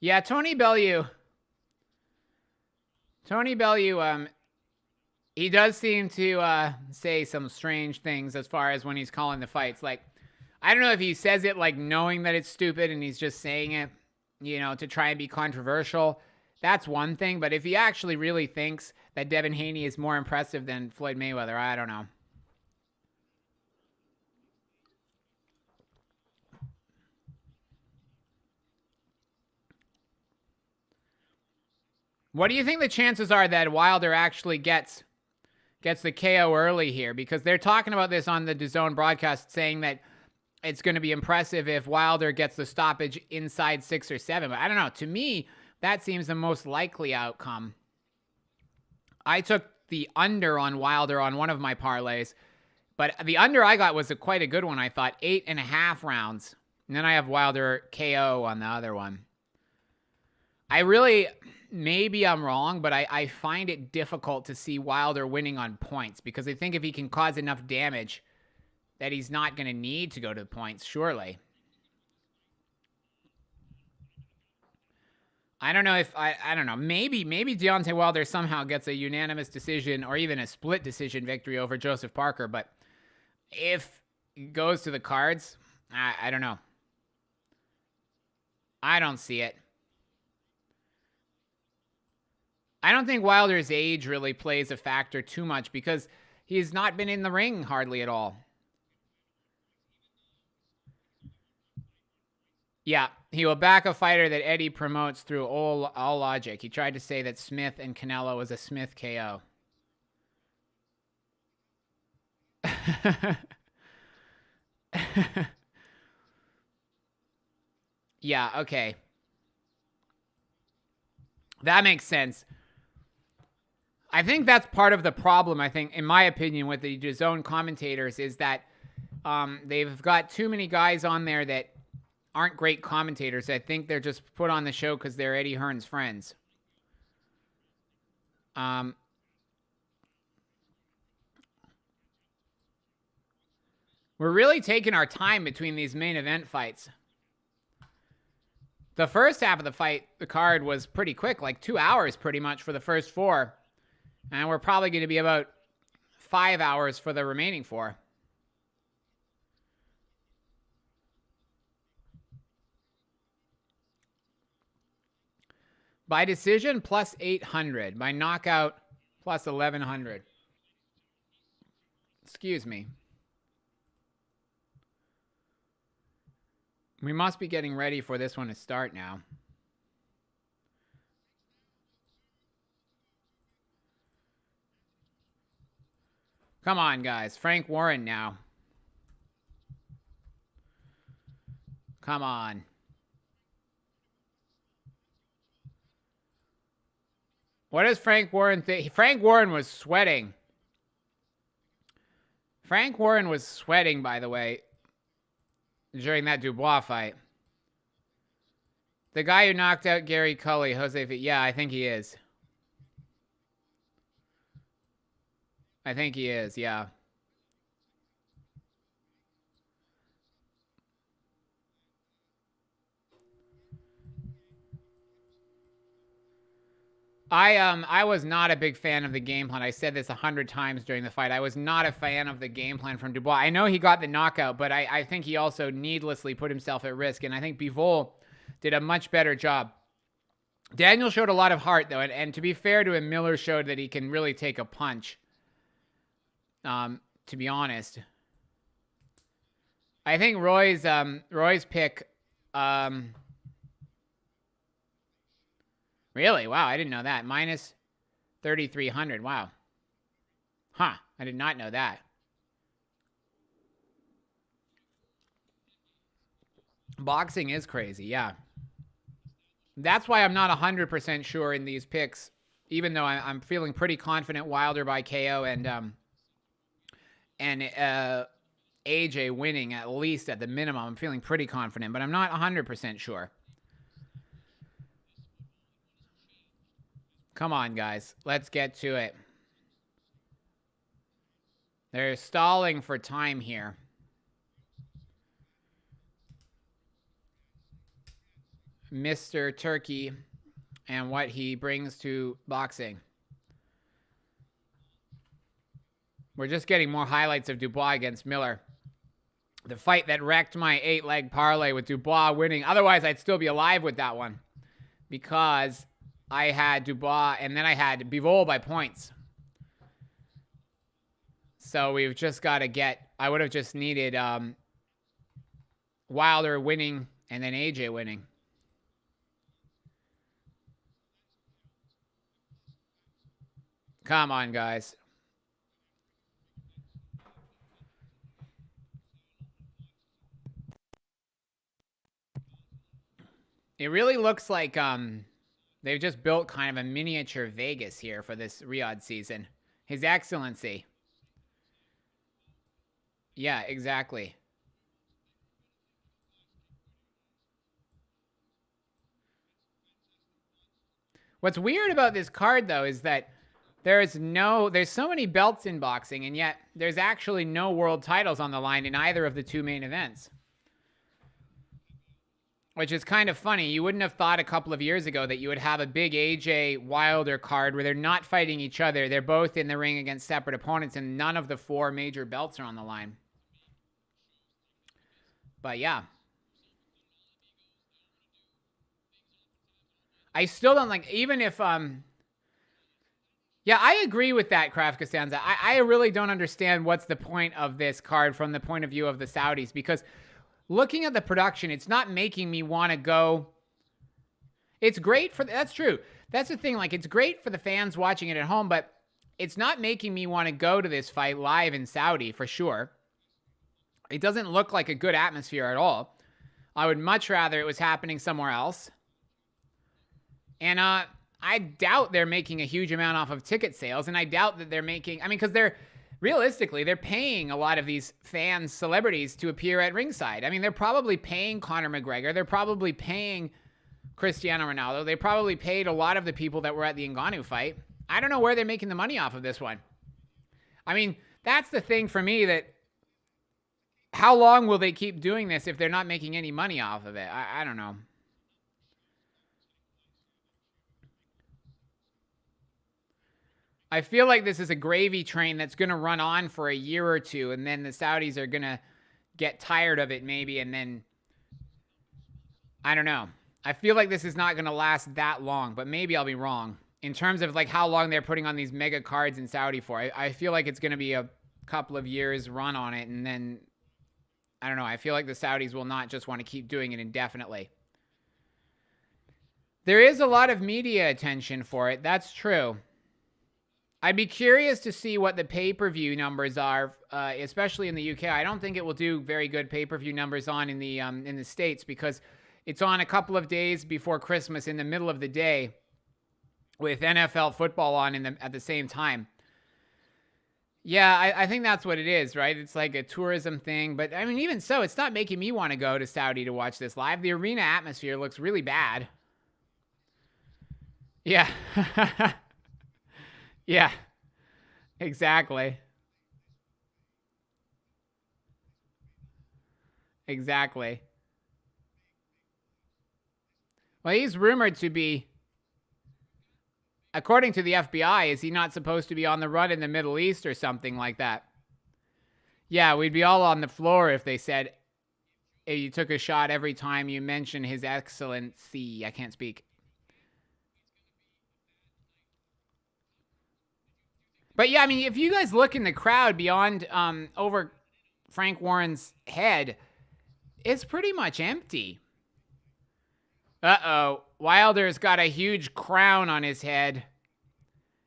Yeah, Tony Bellew, he does seem to say some strange things as far as when he's calling the fights. Like, I don't know if he says it like knowing that it's stupid and he's just saying it, to try and be controversial. That's one thing. But if he actually really thinks that Devin Haney is more impressive than Floyd Mayweather, I don't know. What do you think the chances are that Wilder actually gets the KO early here? Because they're talking about this on the DAZN broadcast, saying that it's going to be impressive if Wilder gets the stoppage inside 6 or 7. But I don't know. To me, that seems the most likely outcome. I took the under on Wilder on one of my parlays, but the under I got was quite a good one, I thought. 8.5 rounds. And then I have Wilder KO on the other one. Maybe I'm wrong, but I find it difficult to see Wilder winning on points because I think if he can cause enough damage that he's not going to need to go to points, surely. I don't know if I don't know. Maybe Deontay Wilder somehow gets a unanimous decision or even a split decision victory over Joseph Parker, but if it goes to the cards, I don't know. I don't see it. I don't think Wilder's age really plays a factor too much because he's not been in the ring hardly at all. Yeah, he will back a fighter that Eddie promotes through all logic. He tried to say that Smith and Canelo was a Smith KO. Yeah, okay. That makes sense. I think that's part of the problem, I think, in my opinion, with the DAZN commentators is that they've got too many guys on there that aren't great commentators. I think they're just put on the show because they're Eddie Hearn's friends. We're really taking our time between these main event fights. The first half of the card was pretty quick, like 2 hours pretty much for the first 4. And we're probably going to be about 5 hours for the remaining 4. By decision, plus 800. By knockout, plus 1,100. Excuse me. We must be getting ready for this one to start now. Come on, guys. Frank Warren now. Come on. What does Frank Warren think? Frank Warren was sweating. Frank Warren was sweating, by the way, during that Dubois fight. The guy who knocked out Gary Cully, yeah, I think he is. I think he is, yeah. I was not a big fan of the game plan. I said this 100 times during the fight. I was not a fan of the game plan from Dubois. I know he got the knockout, but I think he also needlessly put himself at risk, and I think Bivol did a much better job. Daniel showed a lot of heart, though, and to be fair to him, Miller showed that he can really take a punch, to be honest. I think Roy's pick... Really? Wow, I didn't know that. Minus 3,300. Wow. Huh, I did not know that. Boxing is crazy, yeah. That's why I'm not 100% sure in these picks, even though I'm feeling pretty confident Wilder by KO and AJ winning, at least at the minimum. I'm feeling pretty confident, but I'm not 100% sure. Come on, guys. Let's get to it. They're stalling for time here. Mr. Turkey and what he brings to boxing. We're just getting more highlights of Dubois against Miller. The fight that wrecked my 8-leg parlay with Dubois winning. Otherwise, I'd still be alive with that one. Because I had Dubois and then I had Bivol by points. So we've just got to get... I would have just needed Wilder winning and then AJ winning. Come on, guys. It really looks like they've just built kind of a miniature Vegas here for this Riyadh season. His Excellency. Yeah, exactly. What's weird about this card, though, is that there's so many belts in boxing, and yet there's actually no world titles on the line in either of the two main events. Which is kind of funny. You wouldn't have thought a couple of years ago that you would have a big AJ Wilder card where they're not fighting each other. They're both in the ring against separate opponents, and none of the 4 major belts are on the line. But yeah. I still don't like, even if... Yeah, I agree with that, Kraft Costanza. I really don't understand what's the point of this card from the point of view of the Saudis, because looking at the production, it's not making me want to go. It's great for... That's true. That's the thing. Like, it's great for the fans watching it at home, but it's not making me want to go to this fight live in Saudi, for sure. It doesn't look like a good atmosphere at all. I would much rather it was happening somewhere else. And I doubt they're making a huge amount off of ticket sales, and I doubt that they're making... I mean, because realistically, they're paying a lot of these fans, celebrities, to appear at ringside. I mean, they're probably paying Conor McGregor. They're probably paying Cristiano Ronaldo. They probably paid a lot of the people that were at the Ngannou fight. I don't know where they're making the money off of this one. I mean, that's the thing for me, that how long will they keep doing this if they're not making any money off of it? I don't know. I feel like this is a gravy train that's going to run on for a year or two, and then the Saudis are going to get tired of it maybe, and then, I don't know. I feel like this is not going to last that long, but maybe I'll be wrong. In terms of like how long they're putting on these mega cards in Saudi for, I feel like it's going to be a couple of years run on it, and then, I don't know. I feel like the Saudis will not just want to keep doing it indefinitely. There is a lot of media attention for it. That's true. I'd be curious to see what the pay-per-view numbers are, especially in the UK. I don't think it will do very good pay-per-view numbers on in the States, because it's on a couple of days before Christmas in the middle of the day with NFL football on at the same time. Yeah, I think that's what it is, right? It's like a tourism thing. But, I mean, even so, it's not making me want to go to Saudi to watch this live. The arena atmosphere looks really bad. Yeah. Yeah, exactly. Exactly. Well, he's rumored to be, according to the FBI, is he not supposed to be on the run in the Middle East or something like that? Yeah, we'd be all on the floor if they said, hey, you took a shot every time you mention His Excellency. I can't speak. But yeah, I mean, if you guys look in the crowd beyond over Frank Warren's head, it's pretty much empty. Uh-oh. Wilder's got a huge crown on his head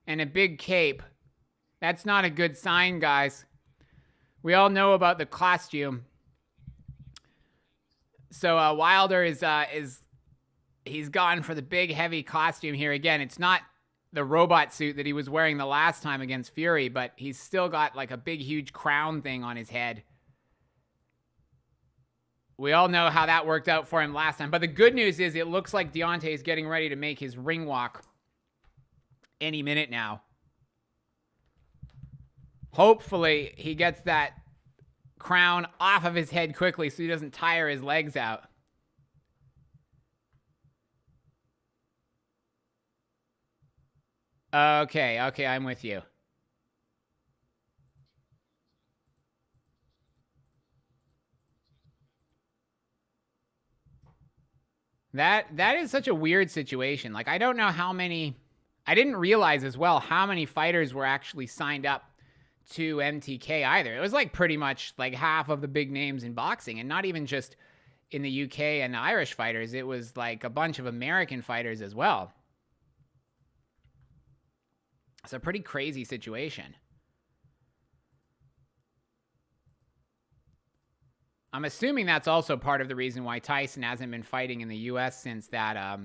and a big cape. That's not a good sign, guys. We all know about the costume. So Wilder is he's gone for the big heavy costume here again. It's not the robot suit that he was wearing the last time against Fury, but he's still got like a big huge crown thing on his head. We all know how that worked out for him last time. But the good news is it looks like Deontay is getting ready to make his ring walk any minute now. Hopefully he gets that crown off of his head quickly so he doesn't tire his legs out. Okay, I'm with you. That is such a weird situation. Like, I don't know how many... I didn't realize as well how many fighters were actually signed up to MTK either. It was like pretty much like half of the big names in boxing, and not even just in the UK and the Irish fighters. It was like a bunch of American fighters as well. It's a pretty crazy situation. I'm assuming that's also part of the reason why Tyson hasn't been fighting in the US since that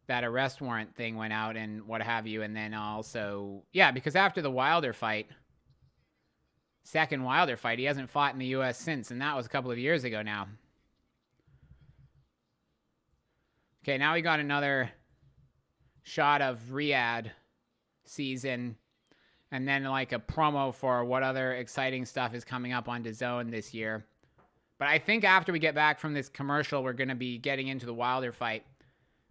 that arrest warrant thing went out and what have you. And then also, yeah, because after the Wilder fight, second Wilder fight, he hasn't fought in the US since, and that was a couple of years ago now. Okay, now we got another shot of Riyadh season, and then like a promo for what other exciting stuff is coming up on DAZN this year. But I think after we get back from this commercial, we're going to be getting into the Wilder fight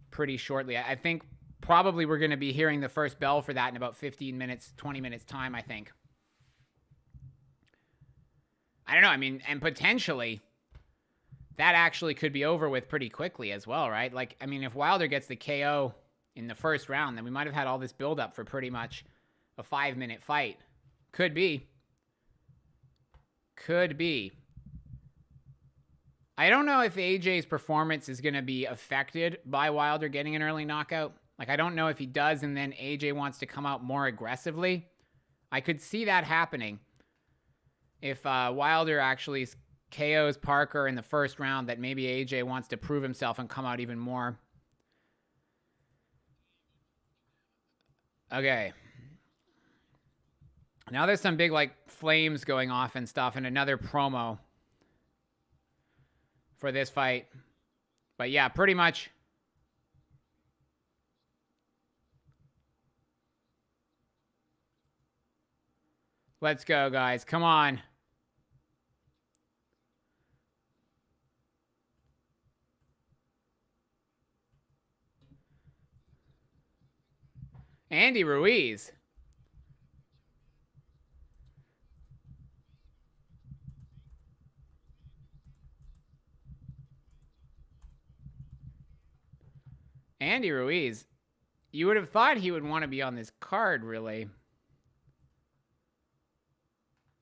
pretty shortly. I think probably we're going to be hearing the first bell for that in about 15 minutes, 20 minutes time, I think. I don't know. I mean, and potentially that actually could be over with pretty quickly as well, right? Like, I mean, if Wilder gets the KO in the first round, then we might have had all this build-up for pretty much a 5-minute fight. Could be. Could be. I don't know if AJ's performance is going to be affected by Wilder getting an early knockout. Like, I don't know if he does and then AJ wants to come out more aggressively. I could see that happening. If Wilder actually KOs Parker in the first round, that maybe AJ wants to prove himself and come out even more. Okay. Now there's some big, like, flames going off and stuff, and another promo for this fight. But yeah, pretty much. Let's go, guys. Come on. Andy Ruiz. Andy Ruiz. You would have thought he would want to be on this card, really.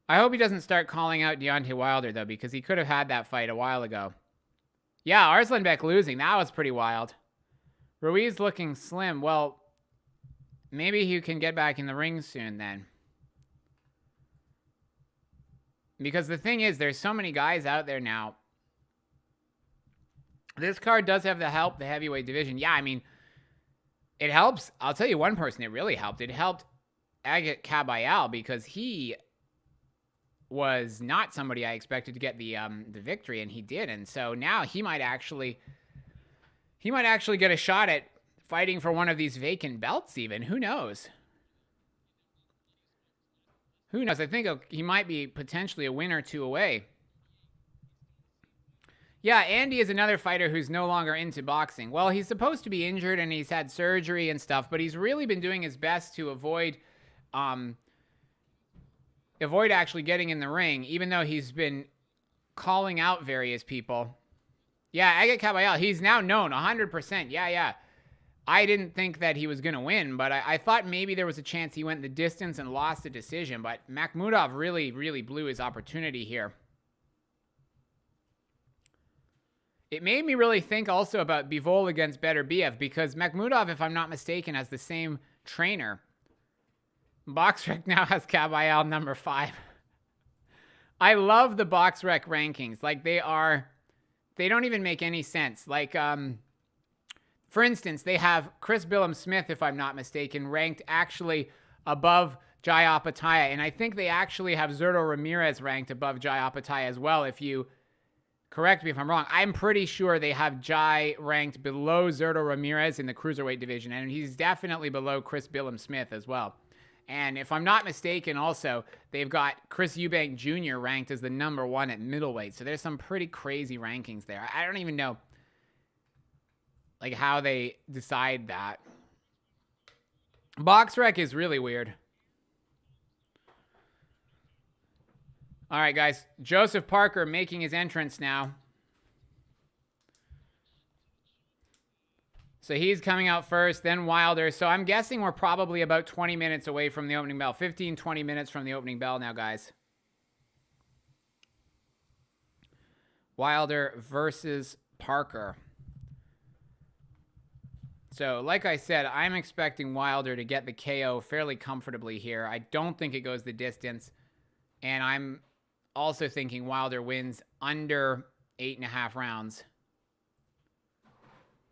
I hope he doesn't start calling out Deontay Wilder, though, because he could have had that fight a while ago. Yeah, Arslanbek losing. That was pretty wild. Ruiz looking slim. Well, maybe he can get back in the ring soon then. Because the thing is, there's so many guys out there now. This card does have the help, the heavyweight division. Yeah, I mean, it helps. I'll tell you one person it really helped. It helped Agit Kabayel, because he was not somebody I expected to get the victory, and he did. And so now he might actually get a shot at fighting for one of these vacant belts even. Who knows? Who knows? I think he might be potentially a win or two away. Yeah, Andy is another fighter who's no longer into boxing. Well, he's supposed to be injured and he's had surgery and stuff, but he's really been doing his best to avoid actually getting in the ring, even though he's been calling out various people. Yeah, Agit Kabayel, he's now known 100%. Yeah. I didn't think that he was going to win, but I thought maybe there was a chance he went the distance and lost the decision. But Makhmudov really, really blew his opportunity here. It made me really think also about Bivol against Beterbiev, because Makhmudov, if I'm not mistaken, has the same trainer. BoxRec now has Kabayel number 5. I love the BoxRec rankings. Like, they don't even make any sense. Like, for instance, they have Chris Billam-Smith, if I'm not mistaken, ranked actually above Jai Opetaia. And I think they actually have Zorro Ramirez ranked above Jai Opetaia as well, if you correct me if I'm wrong. I'm pretty sure they have Jai ranked below Zorro Ramirez in the cruiserweight division, and he's definitely below Chris Billam-Smith as well. And if I'm not mistaken, also, they've got Chris Eubank Jr. ranked as the number 1 at middleweight. So there's some pretty crazy rankings there. I don't even know, like, how they decide that. BoxRec is really weird. All right, guys. Joseph Parker making his entrance now. So he's coming out first, then Wilder. So I'm guessing we're probably about 20 minutes away from the opening bell. 15, 20 minutes from the opening bell now, guys. Wilder versus Parker. So, like I said, I'm expecting Wilder to get the KO fairly comfortably here. I don't think it goes the distance. And I'm also thinking Wilder wins under 8.5 rounds.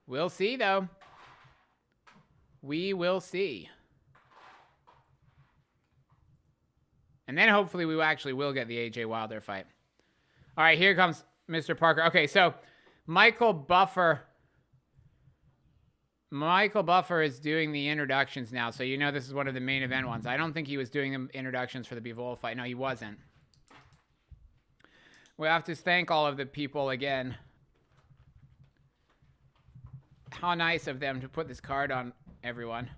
We'll see, though. We will see. And then hopefully we actually will get the AJ Wilder fight. All right, here comes Mr. Parker. Okay, so Michael Buffer is doing the introductions now. So you know this is one of the main event ones. I don't think he was doing the introductions for the Bivol fight. No, he wasn't. We have to thank all of the people again. How nice of them to put this card on everyone.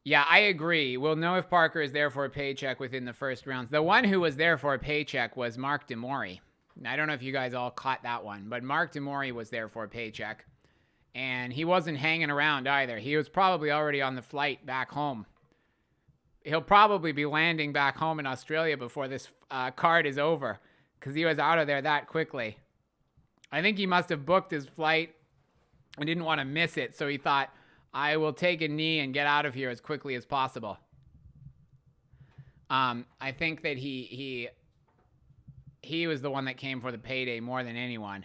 Yeah, I agree. We'll know if Parker is there for a paycheck within the first rounds. The one who was there for a paycheck was Mark DeMori. I don't know if you guys all caught that one, but Mark DeMori was there for a paycheck. And he wasn't hanging around either. He was probably already on the flight back home. He'll probably be landing back home in Australia before this card is over, because he was out of there that quickly. I think he must have booked his flight and didn't want to miss it, so he thought, I will take a knee and get out of here as quickly as possible. I think that he was the one that came for the payday more than anyone.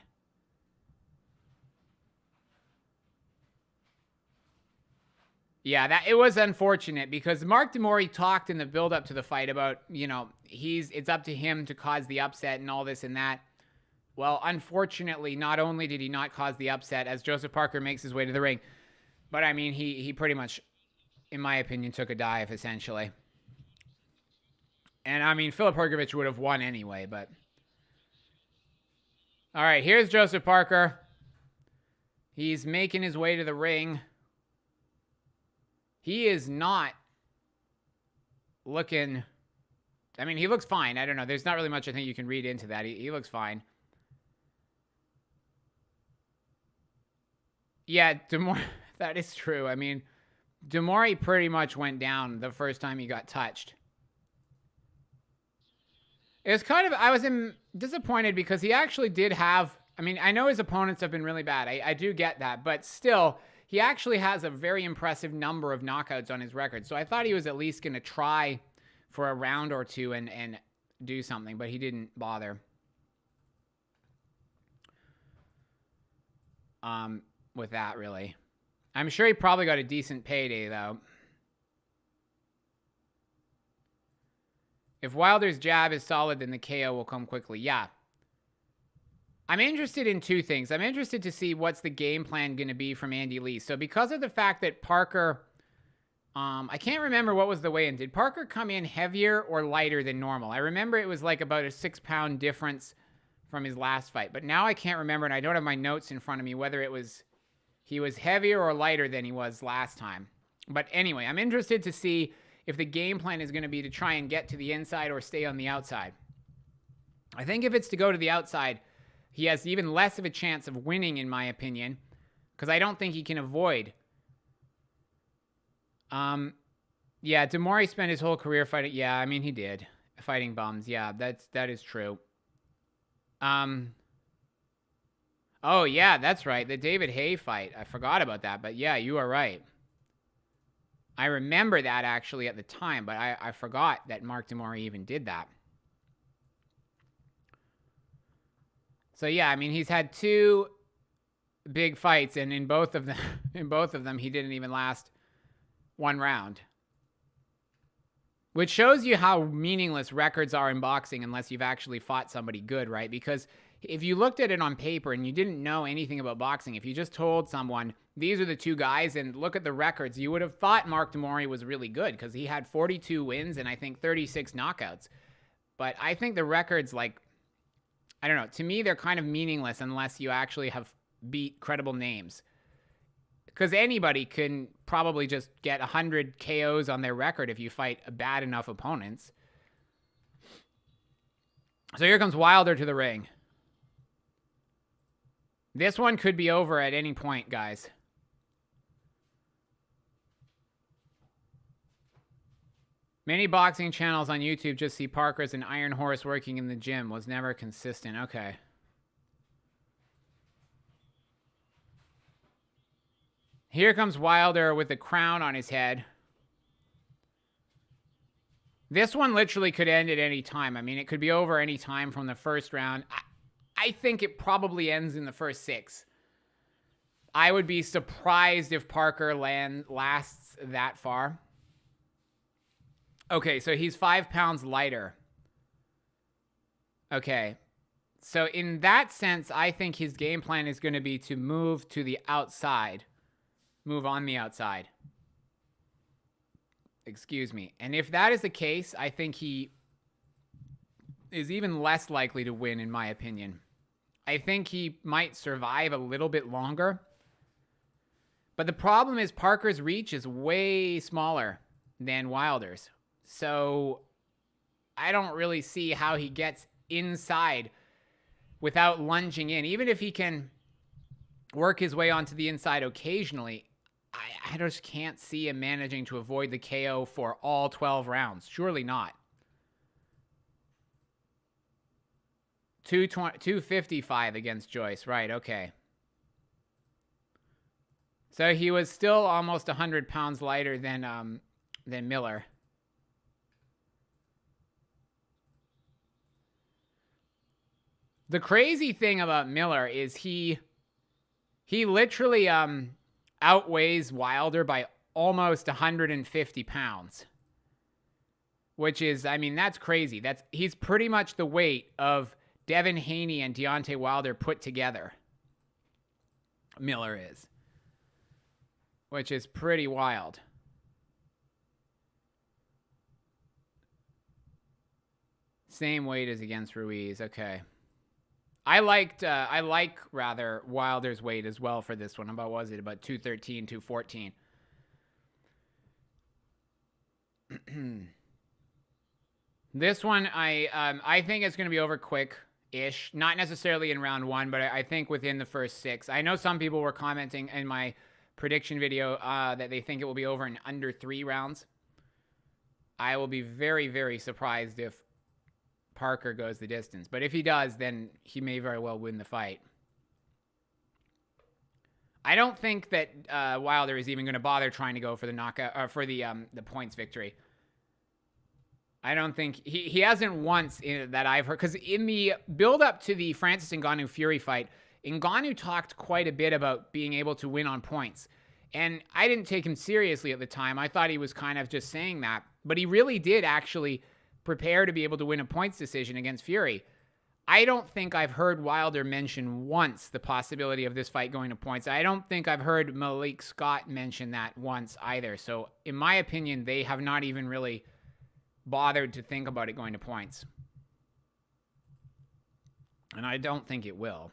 Yeah, it was unfortunate, because Mark DeMori talked in the build-up to the fight about, you know, it's up to him to cause the upset and all this and that. Well, unfortunately, not only did he not cause the upset as Joseph Parker makes his way to the ring, but, I mean, he pretty much, in my opinion, took a dive, essentially. And, I mean, Filip Hrgovic would have won anyway, but... All right, here's Joseph Parker. He's making his way to the ring. He is not looking... I mean, he looks fine. I don't know. There's not really much I think you can read into that. He looks fine. Yeah, DeMori... That is true. I mean, DeMori pretty much went down the first time he got touched. It was kind of... I was disappointed because he actually did have... I mean, I know his opponents have been really bad. I do get that. But still, he actually has a very impressive number of knockouts on his record. So I thought he was at least going to try for a round or two and do something. But he didn't bother. With that, really. I'm sure he probably got a decent payday, though. If Wilder's jab is solid, then the KO will come quickly. Yeah. I'm interested in two things. I'm interested to see what's the game plan going to be from Andy Lee. So because of the fact that Parker, I can't remember what was the weigh-in. Did Parker come in heavier or lighter than normal? I remember it was like about a 6-pound difference from his last fight. But now I can't remember, and I don't have my notes in front of me, whether it was he was heavier or lighter than he was last time. But anyway, I'm interested to see if the game plan is going to be to try and get to the inside or stay on the outside. I think if it's to go to the outside, he has even less of a chance of winning, in my opinion, because I don't think he can avoid. Yeah, Mori spent his whole career fighting. Yeah, I mean, he did. Fighting bums. Yeah, that is true. Oh, yeah, that's right. The David Haye fight. I forgot about that, but yeah, you are right. I remember that actually at the time, but I forgot that Mark Mori even did that. So yeah, I mean, he's had 2 big fights, and in both of them, he didn't even last 1 round. Which shows you how meaningless records are in boxing unless you've actually fought somebody good, right? Because if you looked at it on paper and you didn't know anything about boxing, if you just told someone, these are the 2 guys and look at the records, you would have thought Mark Mori was really good because he had 42 wins and I think 36 knockouts. But I think the records, like, I don't know, to me, they're kind of meaningless unless you actually have beat credible names. Because anybody can probably just get 100 KOs on their record if you fight bad enough opponents. So here comes Wilder to the ring. This one could be over at any point, guys. Many boxing channels on YouTube just see Parker as an iron horse working in the gym. Was never consistent. Okay. Here comes Wilder with the crown on his head. This one literally could end at any time. I mean, it could be over any time from the first round. I think it probably ends in the first 6. I would be surprised if Parker lasts that far. Okay, so he's 5 pounds lighter. Okay. So in that sense, I think his game plan is going to be to move to the outside. Move on the outside. Excuse me. And if that is the case, I think he is even less likely to win, in my opinion. I think he might survive a little bit longer. But the problem is Parker's reach is way smaller than Wilder's. So I don't really see how he gets inside without lunging in. Even if he can work his way onto the inside occasionally, I just can't see him managing to avoid the KO for all 12 rounds. Surely not. 255 against Joyce. Right, okay. So he was still almost 100 pounds lighter than Miller. The crazy thing about Miller is he literally outweighs Wilder by almost 150 pounds. Which is, I mean, that's crazy. He's pretty much the weight of Devin Haney and Deontay Wilder put together. Miller is. Which is pretty wild. Same weight as against Ruiz. Okay. I like Wilder's weight as well for this one. About 213, 214. This one, I think it's going to be over quick-ish. Not necessarily in round 1, but I think within the first 6. I know some people were commenting in my prediction video that they think it will be over in under 3 rounds. I will be very, very surprised if Parker goes the distance. But if he does, then he may very well win the fight. I don't think that Wilder is even going to bother trying to go for the knockout or for the points victory. I don't think he hasn't once that I've heard, because in the build up to the Francis Ngannou Fury fight, Ngannou talked quite a bit about being able to win on points. And I didn't take him seriously at the time. I thought he was kind of just saying that. But he really did actually prepare to be able to win a points decision against Fury. I don't think I've heard Wilder mention once the possibility of this fight going to points. I don't think I've heard Malik Scott mention that once either. So in my opinion, they have not even really bothered to think about it going to points. And I don't think it will.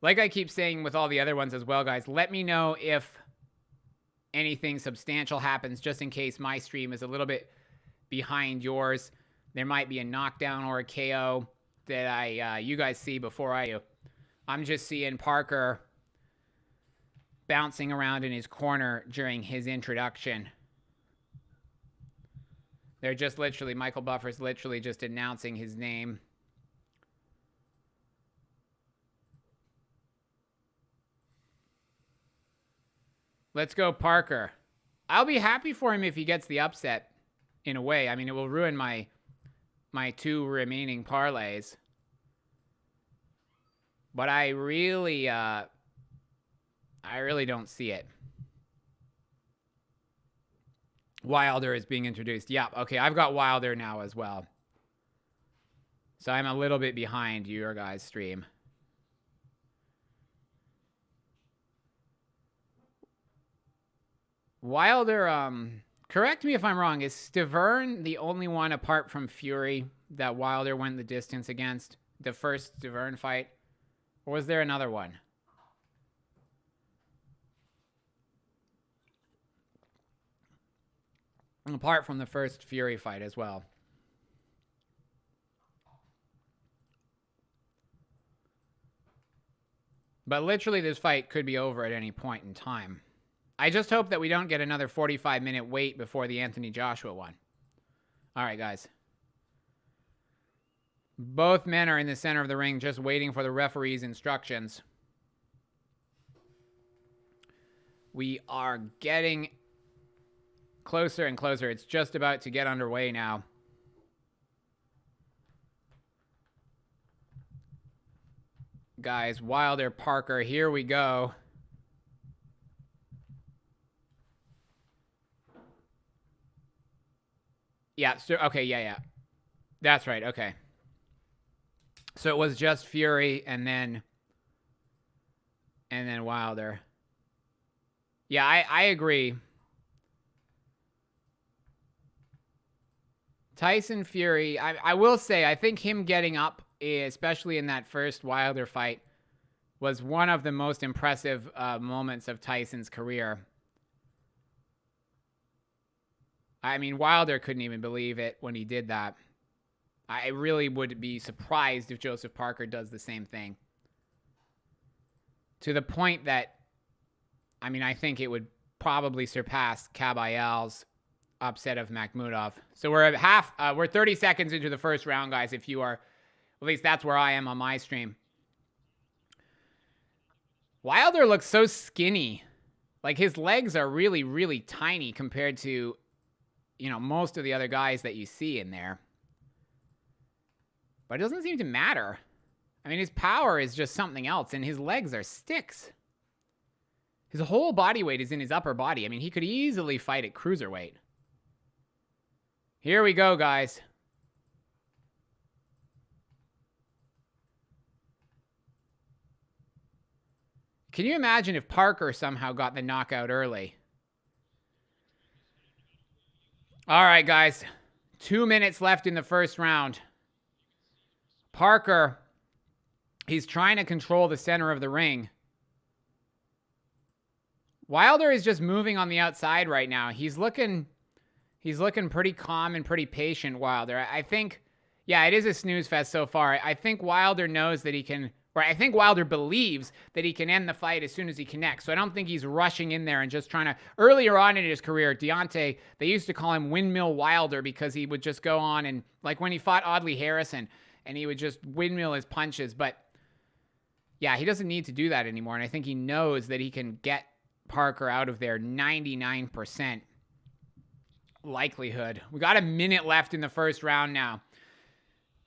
Like I keep saying with all the other ones as well, guys, let me know if anything substantial happens, just in case my stream is a little bit behind yours. There might be a knockdown or a KO that you guys see before I do. I'm just seeing Parker bouncing around in his corner during his introduction. They're just literally, Michael Buffer's literally just announcing his name. Let's go, Parker. I'll be happy for him if he gets the upset, in a way. I mean, it will ruin my 2 remaining parlays. But I really don't see it. Wilder is being introduced. Yeah, okay, I've got Wilder now as well. So I'm a little bit behind your guys' stream. Wilder, correct me if I'm wrong, is Stavern the only one apart from Fury that Wilder went the distance against? The first Stavern fight? Or was there another one? Apart from the first Fury fight as well. But literally this fight could be over at any point in time. I just hope that we don't get another 45-minute wait before the Anthony Joshua one. All right, guys. Both men are in the center of the ring just waiting for the referee's instructions. We are getting closer and closer. It's just about to get underway now. Guys, Wilder, Parker, here we go. Yeah, so, okay, yeah. That's right, okay. So it was just Fury and then Wilder. Yeah, I agree. Tyson Fury, I will say, I think him getting up, especially in that first Wilder fight, was one of the most impressive moments of Tyson's career. I mean, Wilder couldn't even believe it when he did that. I really would be surprised if Joseph Parker does the same thing. To the point that, I mean, I think it would probably surpass Kabayel's upset of Makhmudov. So we're at we're 30 seconds into the first round, guys, if you are, at least that's where I am on my stream. Wilder looks so skinny. Like, his legs are really, really tiny compared to, you know, most of the other guys that you see in there. But it doesn't seem to matter. I mean, his power is just something else, and his legs are sticks. His whole body weight is in his upper body. I mean, he could easily fight at cruiserweight. Here we go, guys. Can you imagine if Parker somehow got the knockout early? All right, guys. 2 minutes left in the first round. Parker, he's trying to control the center of the ring. Wilder is just moving on the outside right now. He's looking pretty calm and pretty patient, Wilder. I think, yeah, it is a snooze fest so far. I think Wilder knows that he can, or I think Wilder believes that he can end the fight as soon as he connects. So I don't think he's rushing in there and just trying to, earlier on in his career, Deontay, they used to call him Windmill Wilder because he would just go on and, like when he fought Audley Harrison, and he would just windmill his punches. But yeah, he doesn't need to do that anymore. And I think he knows that he can get Parker out of there 99% likelihood. We got a minute left in the first round now.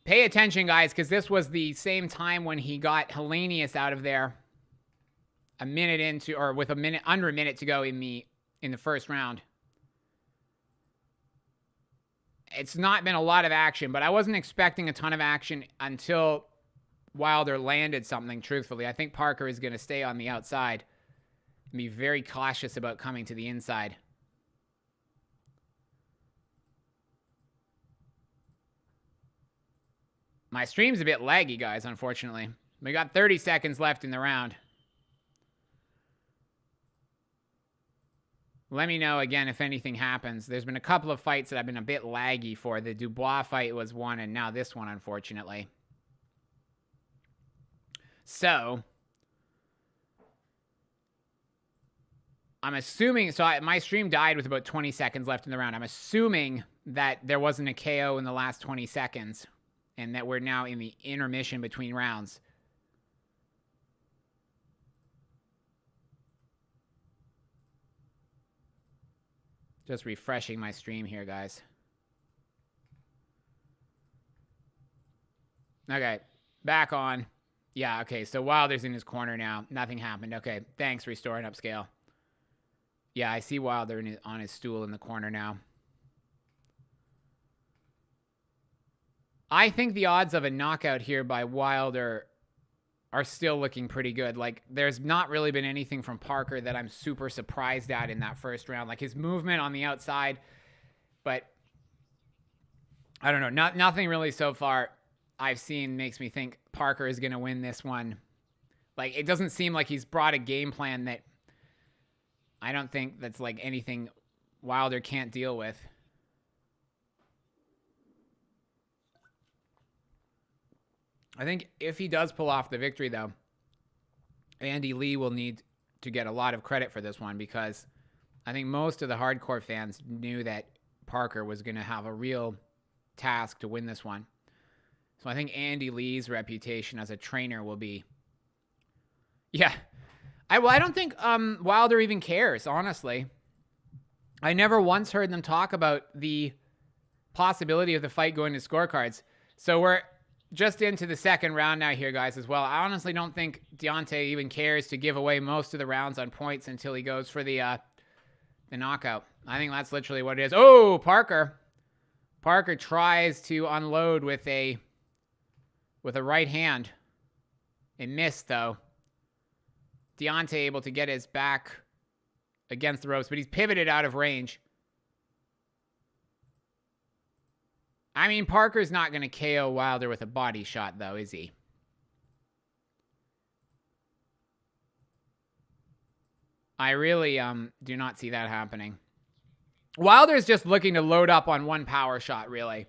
Pay attention, guys, because this was the same time when he got Hellenius out of there a minute into, or with under a minute to go in the first round. It's not been a lot of action, but I wasn't expecting a ton of action until Wilder landed something, truthfully. I think Parker is going to stay on the outside and be very cautious about coming to the inside. My stream's a bit laggy, guys, unfortunately. We got 30 seconds left in the round. Let me know, again, if anything happens. There's been a couple of fights that I've been a bit laggy for. The Dubois fight was one, and now this one, unfortunately. So, I'm assuming... So, my stream died with about 20 seconds left in the round. I'm assuming that there wasn't a KO in the last 20 seconds, and that we're now in the intermission between rounds. Just refreshing my stream here, guys. Okay, back on. Yeah, okay, so Wilder's in his corner now. Nothing happened. Okay, thanks, Restore and Upscale. Yeah, I see Wilder on his stool in the corner now. I think the odds of a knockout here by Wilder are still looking pretty good. Like, there's not really been anything from Parker that I'm super surprised at in that first round. Like, his movement on the outside, but I don't know. Nothing really so far I've seen makes me think Parker is going to win this one. Like, it doesn't seem like he's brought a game plan that I don't think that's like anything Wilder can't deal with. I think if he does pull off the victory, though, Andy Lee will need to get a lot of credit for this one, because I think most of the hardcore fans knew that Parker was going to have a real task to win this one. So I think Andy Lee's reputation as a trainer will be... Yeah. I don't think Wilder even cares, honestly. I never once heard them talk about the possibility of the fight going to scorecards. So we're just into the second round now here, guys, as well. I honestly don't think Deontay even cares to give away most of the rounds on points until he goes for the knockout. I think that's literally what it is. Oh, Parker. Parker tries to unload with a right hand. It missed, though. Deontay able to get his back against the ropes, but he's pivoted out of range. I mean, Parker's not going to KO Wilder with a body shot, though, is he? I really do not see that happening. Wilder's just looking to load up on one power shot, really.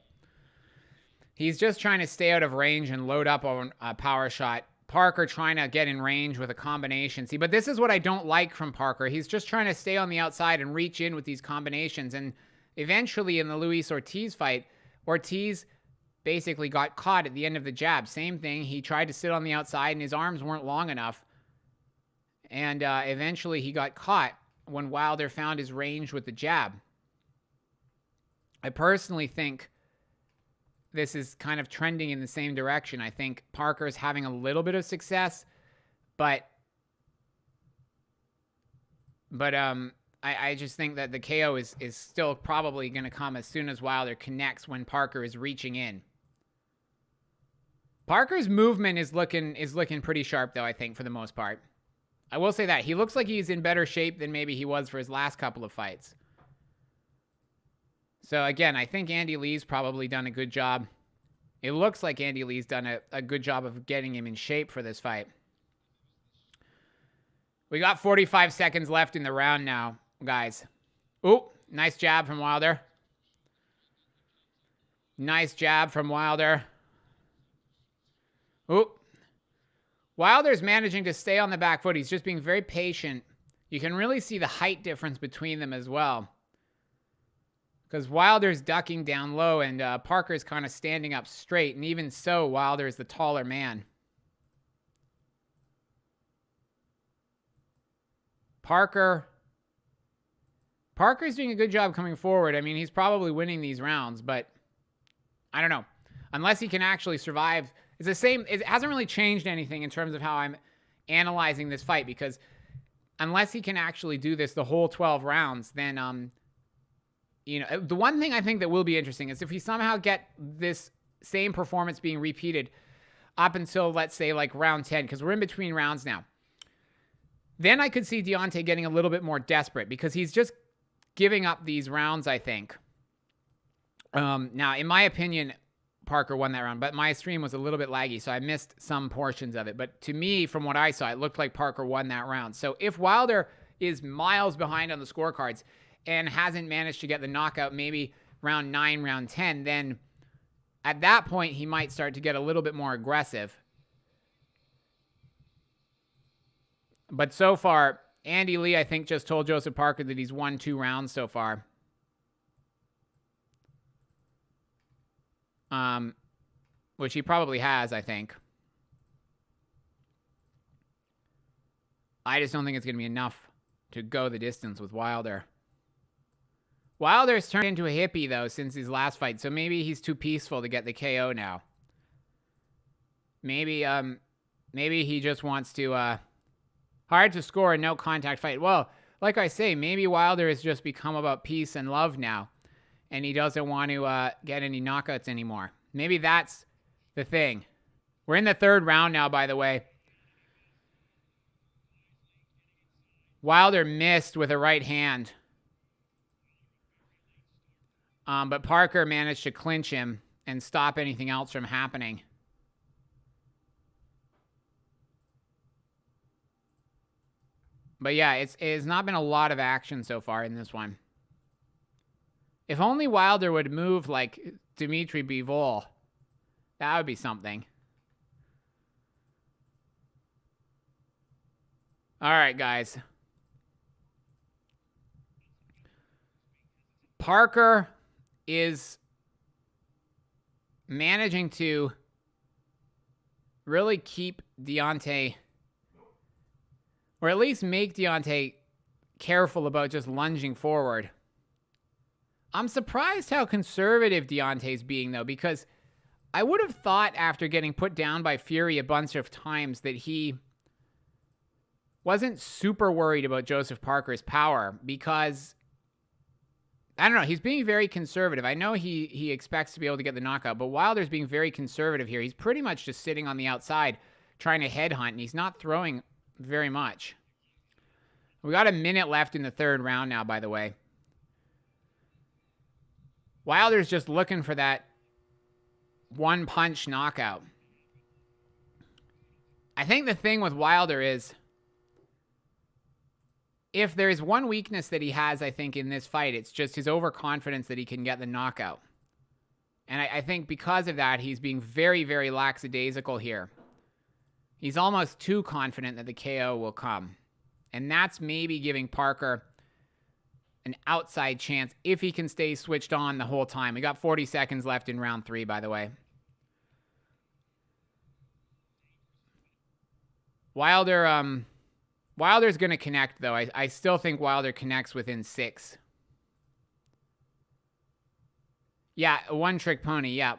He's just trying to stay out of range and load up on a power shot. Parker trying to get in range with a combination. See, but this is what I don't like from Parker. He's just trying to stay on the outside and reach in with these combinations. And eventually in the Luis Ortiz fight, Ortiz basically got caught at the end of the jab. Same thing. He tried to sit on the outside and his arms weren't long enough. And eventually he got caught when Wilder found his range with the jab. I personally think this is kind of trending in the same direction. I think Parker is having a little bit of success, but I just think that the KO is still probably going to come as soon as Wilder connects when Parker is reaching in. Parker's movement is looking pretty sharp, though, I think, for the most part. I will say that. He looks like he's in better shape than maybe he was for his last couple of fights. So, again, I think Andy Lee's probably done a good job. It looks like Andy Lee's done a good job of getting him in shape for this fight. We got 45 seconds left in the round now, guys. Ooh, nice jab from Wilder. Nice jab from Wilder. Ooh. Wilder's managing to stay on the back foot. He's just being very patient. You can really see the height difference between them as well. Because Wilder's ducking down low and Parker's kind of standing up straight. And even so, Wilder is the taller man. Parker's doing a good job coming forward. I mean, he's probably winning these rounds, but I don't know. Unless he can actually survive. It's the same. It hasn't really changed anything in terms of how I'm analyzing this fight, because unless he can actually do this the whole 12 rounds, then, you know, the one thing I think that will be interesting is if he somehow get this same performance being repeated up until, let's say, like round 10, because we're in between rounds now. Then I could see Deontay getting a little bit more desperate because he's just giving up these rounds, I think. Now, in my opinion, Parker won that round, but my stream was a little bit laggy, so I missed some portions of it. But to me, from what I saw, it looked like Parker won that round. So if Wilder is miles behind on the scorecards and hasn't managed to get the knockout maybe round 9, round 10, then at that point, he might start to get a little bit more aggressive. But so far, Andy Lee, I think, just told Joseph Parker that he's won 2 rounds so far. Which he probably has, I think. I just don't think it's going to be enough to go the distance with Wilder. Wilder's turned into a hippie, though, since his last fight, so maybe he's too peaceful to get the KO now. Maybe he just wants to, hard to score a no-contact fight. Well, like I say, maybe Wilder has just become about peace and love now, and he doesn't want to get any knockouts anymore. Maybe that's the thing. We're in the 3rd round now, by the way. Wilder missed with a right hand. But Parker managed to clinch him and stop anything else from happening. But yeah, it's not been a lot of action so far in this one. If only Wilder would move like Dmitrii Bivol, that would be something. All right, guys. Parker is managing to really keep Deontay, or at least make Deontay careful about just lunging forward. I'm surprised how conservative Deontay's being, though, because I would have thought after getting put down by Fury a bunch of times that he wasn't super worried about Joseph Parker's power, because I don't know, he's being very conservative. I know he expects to be able to get the knockout, but Wilder's being very conservative here. He's pretty much just sitting on the outside trying to headhunt, and he's not throwing very much. We got a minute left in the 3rd round now, by the way. Wilder's just looking for that one-punch knockout. I think the thing with Wilder is, if there's one weakness that he has, I think, in this fight, it's just his overconfidence that he can get the knockout. And I think because of that, he's being very, very lackadaisical here. He's almost too confident that the KO will come. And that's maybe giving Parker an outside chance if he can stay switched on the whole time. We got 40 seconds left in round 3, by the way. Wilder's going to connect, though. I still think Wilder connects within 6. Yeah, a one-trick pony, yeah.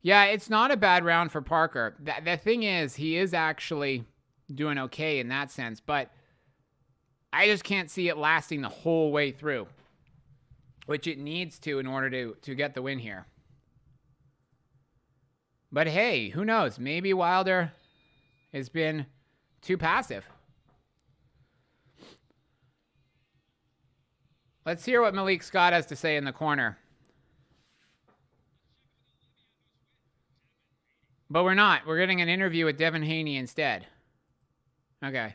Yeah, it's not a bad round for Parker. The thing is, he is actually doing okay in that sense, but I just can't see it lasting the whole way through, which it needs to in order to get the win here. But hey, who knows? Maybe Wilder has been too passive. Let's hear what Malik Scott has to say in the corner. But we're not. We're getting an interview with Devin Haney instead. Okay.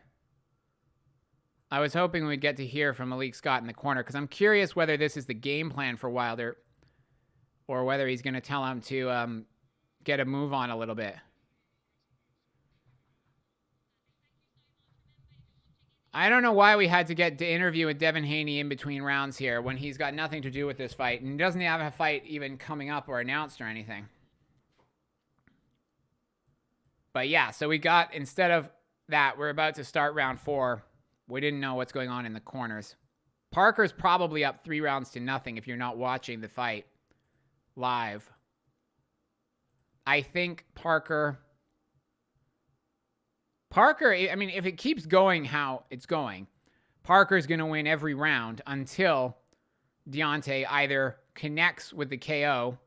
I was hoping we'd get to hear from Malik Scott in the corner, because I'm curious whether this is the game plan for Wilder or whether he's going to tell him to get a move on a little bit. I don't know why we had to get to interview with Devin Haney in between rounds here when he's got nothing to do with this fight and doesn't have a fight even coming up or announced or anything. But yeah, so we got, instead of that, we're about to start round 4. We didn't know what's going on in the corners. Parker's probably up 3-0 if you're not watching the fight live. I think Parker Parker, I mean, if it keeps going how it's going, Parker's going to win every round until Deontay either connects with the KO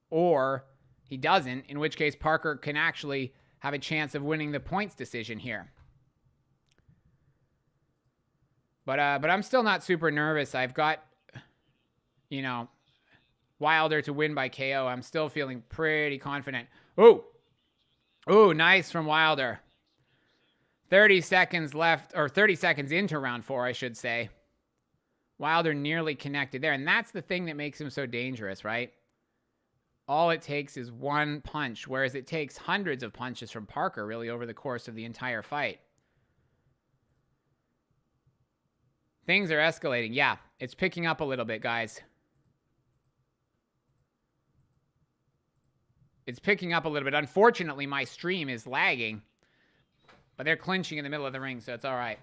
or he doesn't, in which case Parker can actually have a chance of winning the points decision here. But I'm still not super nervous. I've got, you know, Wilder to win by KO. I'm still feeling pretty confident. Ooh, nice from Wilder. 30 seconds left, or 30 seconds into round 4, I should say. Wilder nearly connected there, and that's the thing that makes him so dangerous, right? All it takes is one punch, whereas it takes hundreds of punches from Parker, really, over the course of the entire fight. Things are escalating. Yeah, it's picking up a little bit, guys. It's picking up a little bit. Unfortunately, my stream is lagging, but they're clinching in the middle of the ring, so it's all right.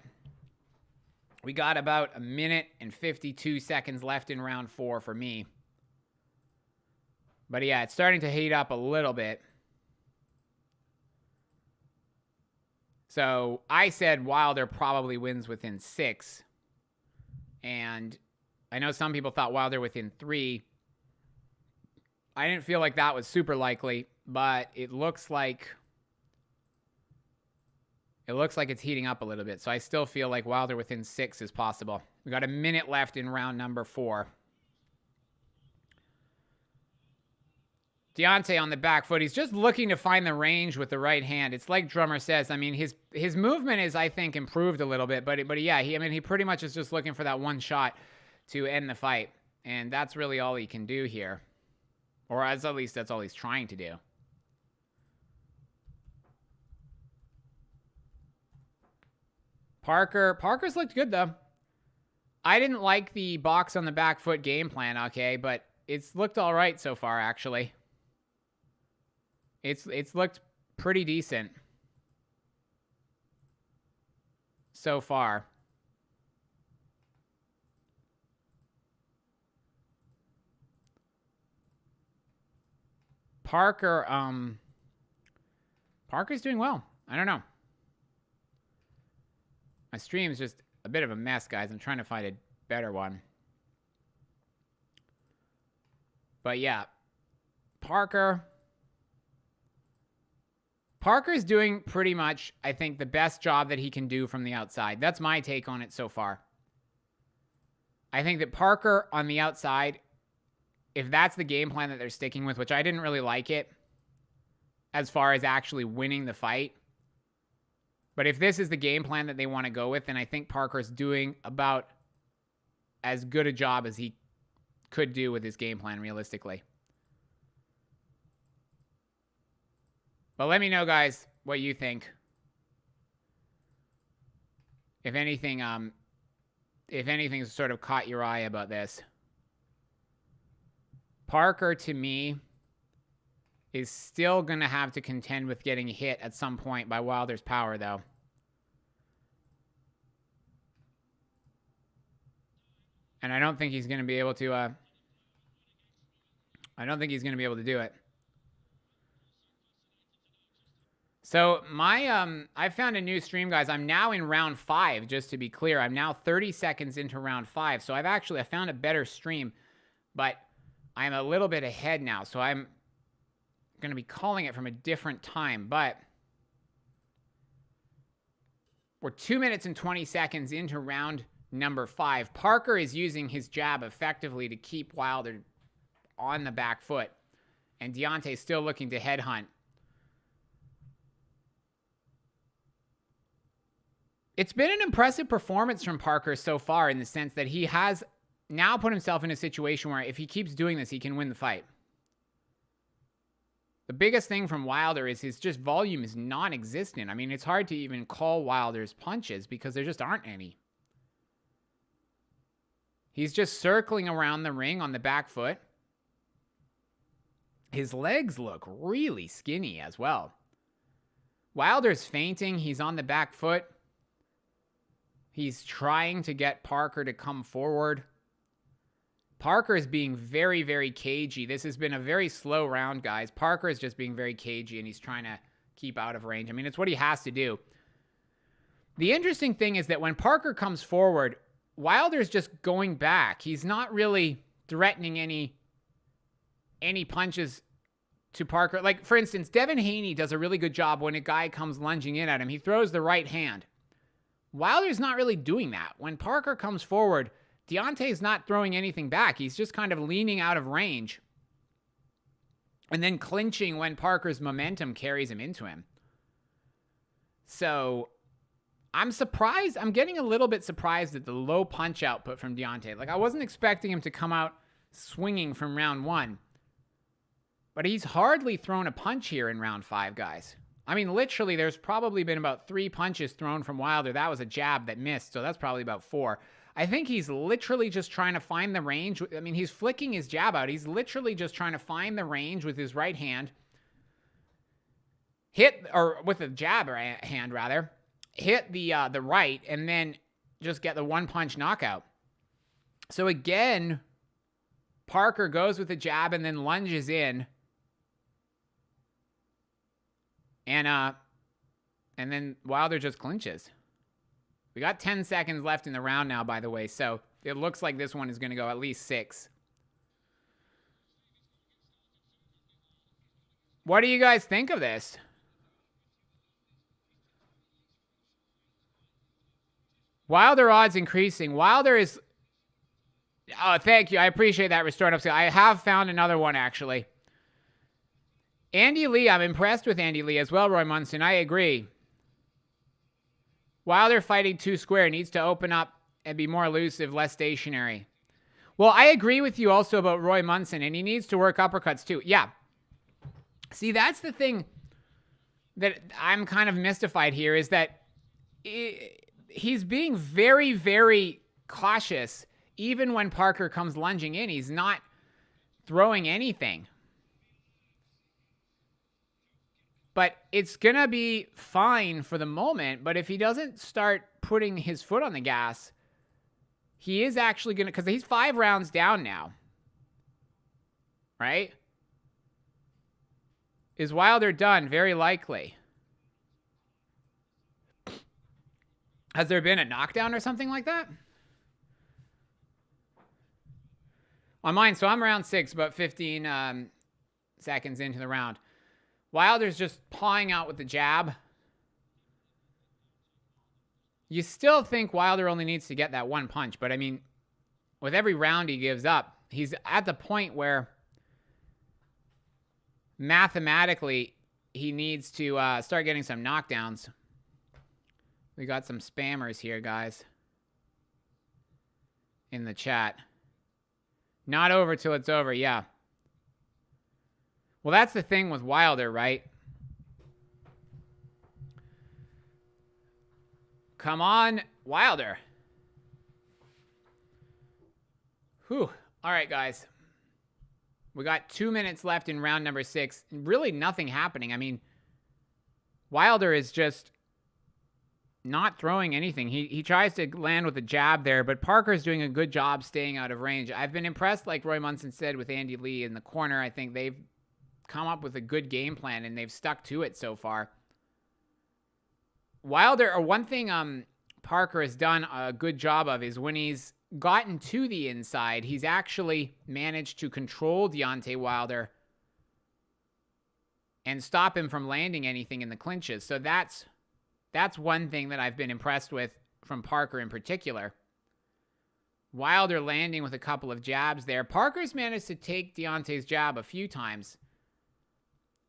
We got about 1 minute and 52 seconds left in round 4 for me. But yeah, it's starting to heat up a little bit. So I said Wilder probably wins within 6. And I know some people thought Wilder within 3. I didn't feel like that was super likely, but it looks like it's heating up a little bit. So I still feel like Wilder within 6 is possible. We got 1 minute left in round number 4. Deontay on the back foot. He's just looking to find the range with the right hand. It's like Drummer says. I mean, his movement is, I think, improved a little bit. But yeah, he pretty much is just looking for that one shot to end the fight. And that's really all he can do here. Or at least that's all he's trying to do. Parker's looked good, though. I didn't like the box on the back foot game plan, okay? But it's looked all right so far, actually. It's looked pretty decent so far. Parker's doing well. I don't know. My stream's just a bit of a mess, guys. I'm trying to find a better one. But yeah, Parker's doing pretty much, I think, the best job that he can do from the outside. That's my take on it so far. I think that Parker on the outside, if that's the game plan that they're sticking with, which I didn't really like it as far as actually winning the fight. But if this is the game plan that they want to go with, then I think Parker's doing about as good a job as he could do with his game plan, realistically. But let me know, guys, what you think. If anything's sort of caught your eye about this. Parker, to me, is still going to have to contend with getting hit at some point by Wilder's power, though. And I don't think he's going to be able to, do it. So I found a new stream, guys. I'm now in round 5, just to be clear. I'm now 30 seconds into round 5. So I found a better stream, but I'm a little bit ahead now. So I'm going to be calling it from a different time, but we're 2 minutes and 20 seconds into round number 5. Parker is using his jab effectively to keep Wilder on the back foot, and Deontay's still looking to headhunt. It's been an impressive performance from Parker so far in the sense that he has now put himself in a situation where if he keeps doing this, he can win the fight. The biggest thing from Wilder is his just volume is non-existent. I mean, it's hard to even call Wilder's punches because there just aren't any. He's just circling around the ring on the back foot. His legs look really skinny as well. Wilder's feinting. He's on the back foot. He's trying to get Parker to come forward. Parker is being very, very cagey. This has been a very slow round, guys. Parker is just being very cagey, and he's trying to keep out of range. I mean, it's what he has to do. The interesting thing is that when Parker comes forward, Wilder's just going back. He's not really threatening any punches to Parker. Like, for instance, Devin Haney does a really good job when a guy comes lunging in at him. He throws the right hand. Wilder's not really doing that. When Parker comes forward, Deontay's not throwing anything back. He's just kind of leaning out of range and then clinching when Parker's momentum carries him into him. So I'm surprised. I'm getting a little bit surprised at the low punch output from Deontay. Like, I wasn't expecting him to come out swinging from round 1. But he's hardly thrown a punch here in round 5, guys. I mean, literally, there's probably been about 3 punches thrown from Wilder. That was a jab that missed, so that's probably about 4. I think he's literally just trying to find the range. I mean, he's flicking his jab out. He's literally just trying to find the range with his right hand. Or with a jab hand, rather. Hit the right, and then just get the one-punch knockout. So again, Parker goes with the jab and then lunges in. And then Wilder just clinches. We got 10 seconds left in the round now, by the way, so it looks like this one is going to go at least 6. What do you guys think of this? Wilder odds increasing. Wilder is... Oh, thank you. I appreciate that, Restored Upscale. I have found another one, actually. Andy Lee, I'm impressed with Andy Lee as well, Roy Munson. I agree. Wilder fighting 2 square needs to open up and be more elusive, less stationary. Well, I agree with you also about Roy Munson, and he needs to work uppercuts too. Yeah. See, that's the thing that I'm kind of mystified here, is that he's being very, very cautious. Even when Parker comes lunging in, he's not throwing anything. But it's going to be fine for the moment. But if he doesn't start putting his foot on the gas, he is actually going to... Because he's 5 rounds down now. Right? Is Wilder done? Very likely. Has there been a knockdown or something like that? On mine, so I'm round 6, about 15 seconds into the round. Wilder's just pawing out with the jab. You still think Wilder only needs to get that 1 punch, but I mean, with every round he gives up, he's at the point where mathematically he needs to start getting some knockdowns. We got some spammers here, guys, in the chat. Not over till it's over, yeah. Well, that's the thing with Wilder, right? Come on, Wilder. Whew. All right, guys. We got 2 minutes left in round number 6. Really nothing happening. I mean, Wilder is just not throwing anything. He tries to land with a jab there, but Parker's doing a good job staying out of range. I've been impressed, like Roy Munson said, with Andy Lee in the corner. I think they've come up with a good game plan, and they've stuck to it so far. Wilder, or one thing Parker has done a good job of is when he's gotten to the inside, he's actually managed to control Deontay Wilder and stop him from landing anything in the clinches. So that's one thing that I've been impressed with from Parker in particular. Wilder landing with a couple of jabs there. Parker's managed to take Deontay's jab a few times.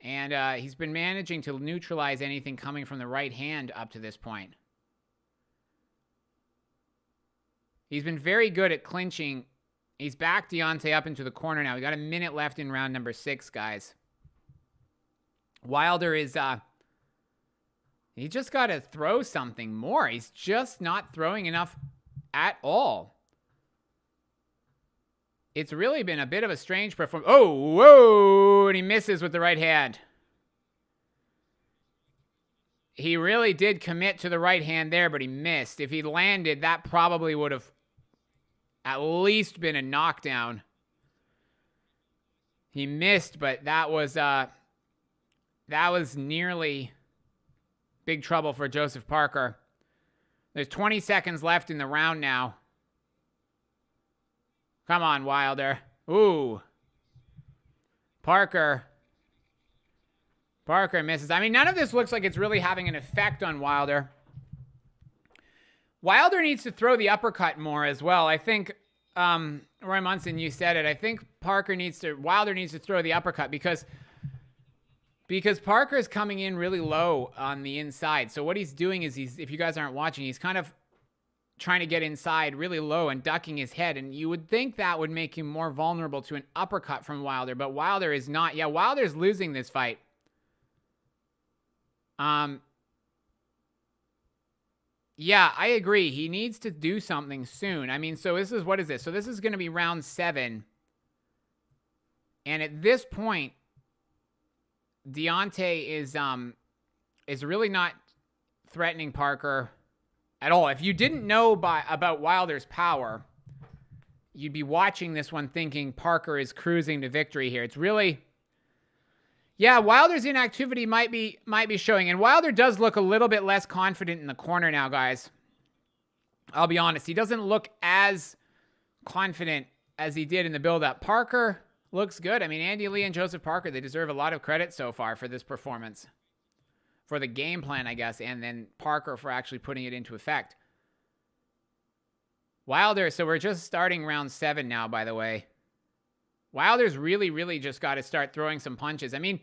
And he's been managing to neutralize anything coming from the right hand up to this point. He's been very good at clinching. He's backed Deontay up into the corner now. We got a minute left in round number 6, guys. Wilder is... he just got to throw something more. He's just not throwing enough at all. It's really been a bit of a strange performance. Oh, whoa, and he misses with the right hand. He really did commit to the right hand there, but he missed. If he landed, that probably would have at least been a knockdown. He missed, but that was nearly big trouble for Joseph Parker. There's 20 seconds left in the round now. Come on, Wilder. Ooh. Parker misses. I mean, none of this looks like it's really having an effect on Wilder. Wilder needs to throw the uppercut more as well. I think, Roy Munson, you said it. I think Wilder needs to throw the uppercut because Parker is coming in really low on the inside. So what he's doing is if you guys aren't watching, he's kind of trying to get inside really low and ducking his head. And you would think that would make him more vulnerable to an uppercut from Wilder, but Wilder is not. Yeah, Wilder's losing this fight. Yeah, I agree. He needs to do something soon. I mean, so what is this? So this is going to be round 7. And at this point, Deontay is really not threatening Parker at all. If you didn't know about Wilder's power, you'd be watching this one thinking Parker is cruising to victory here. It's really... Yeah, Wilder's inactivity might be showing. And Wilder does look a little bit less confident in the corner now, guys. I'll be honest. He doesn't look as confident as he did in the build-up. Parker looks good. I mean, Andy Lee and Joseph Parker, they deserve a lot of credit so far for this performance. For the game plan, I guess, and then Parker for actually putting it into effect. Wilder, so we're just starting round 7 now, by the way. Wilder's really, really just got to start throwing some punches. I mean,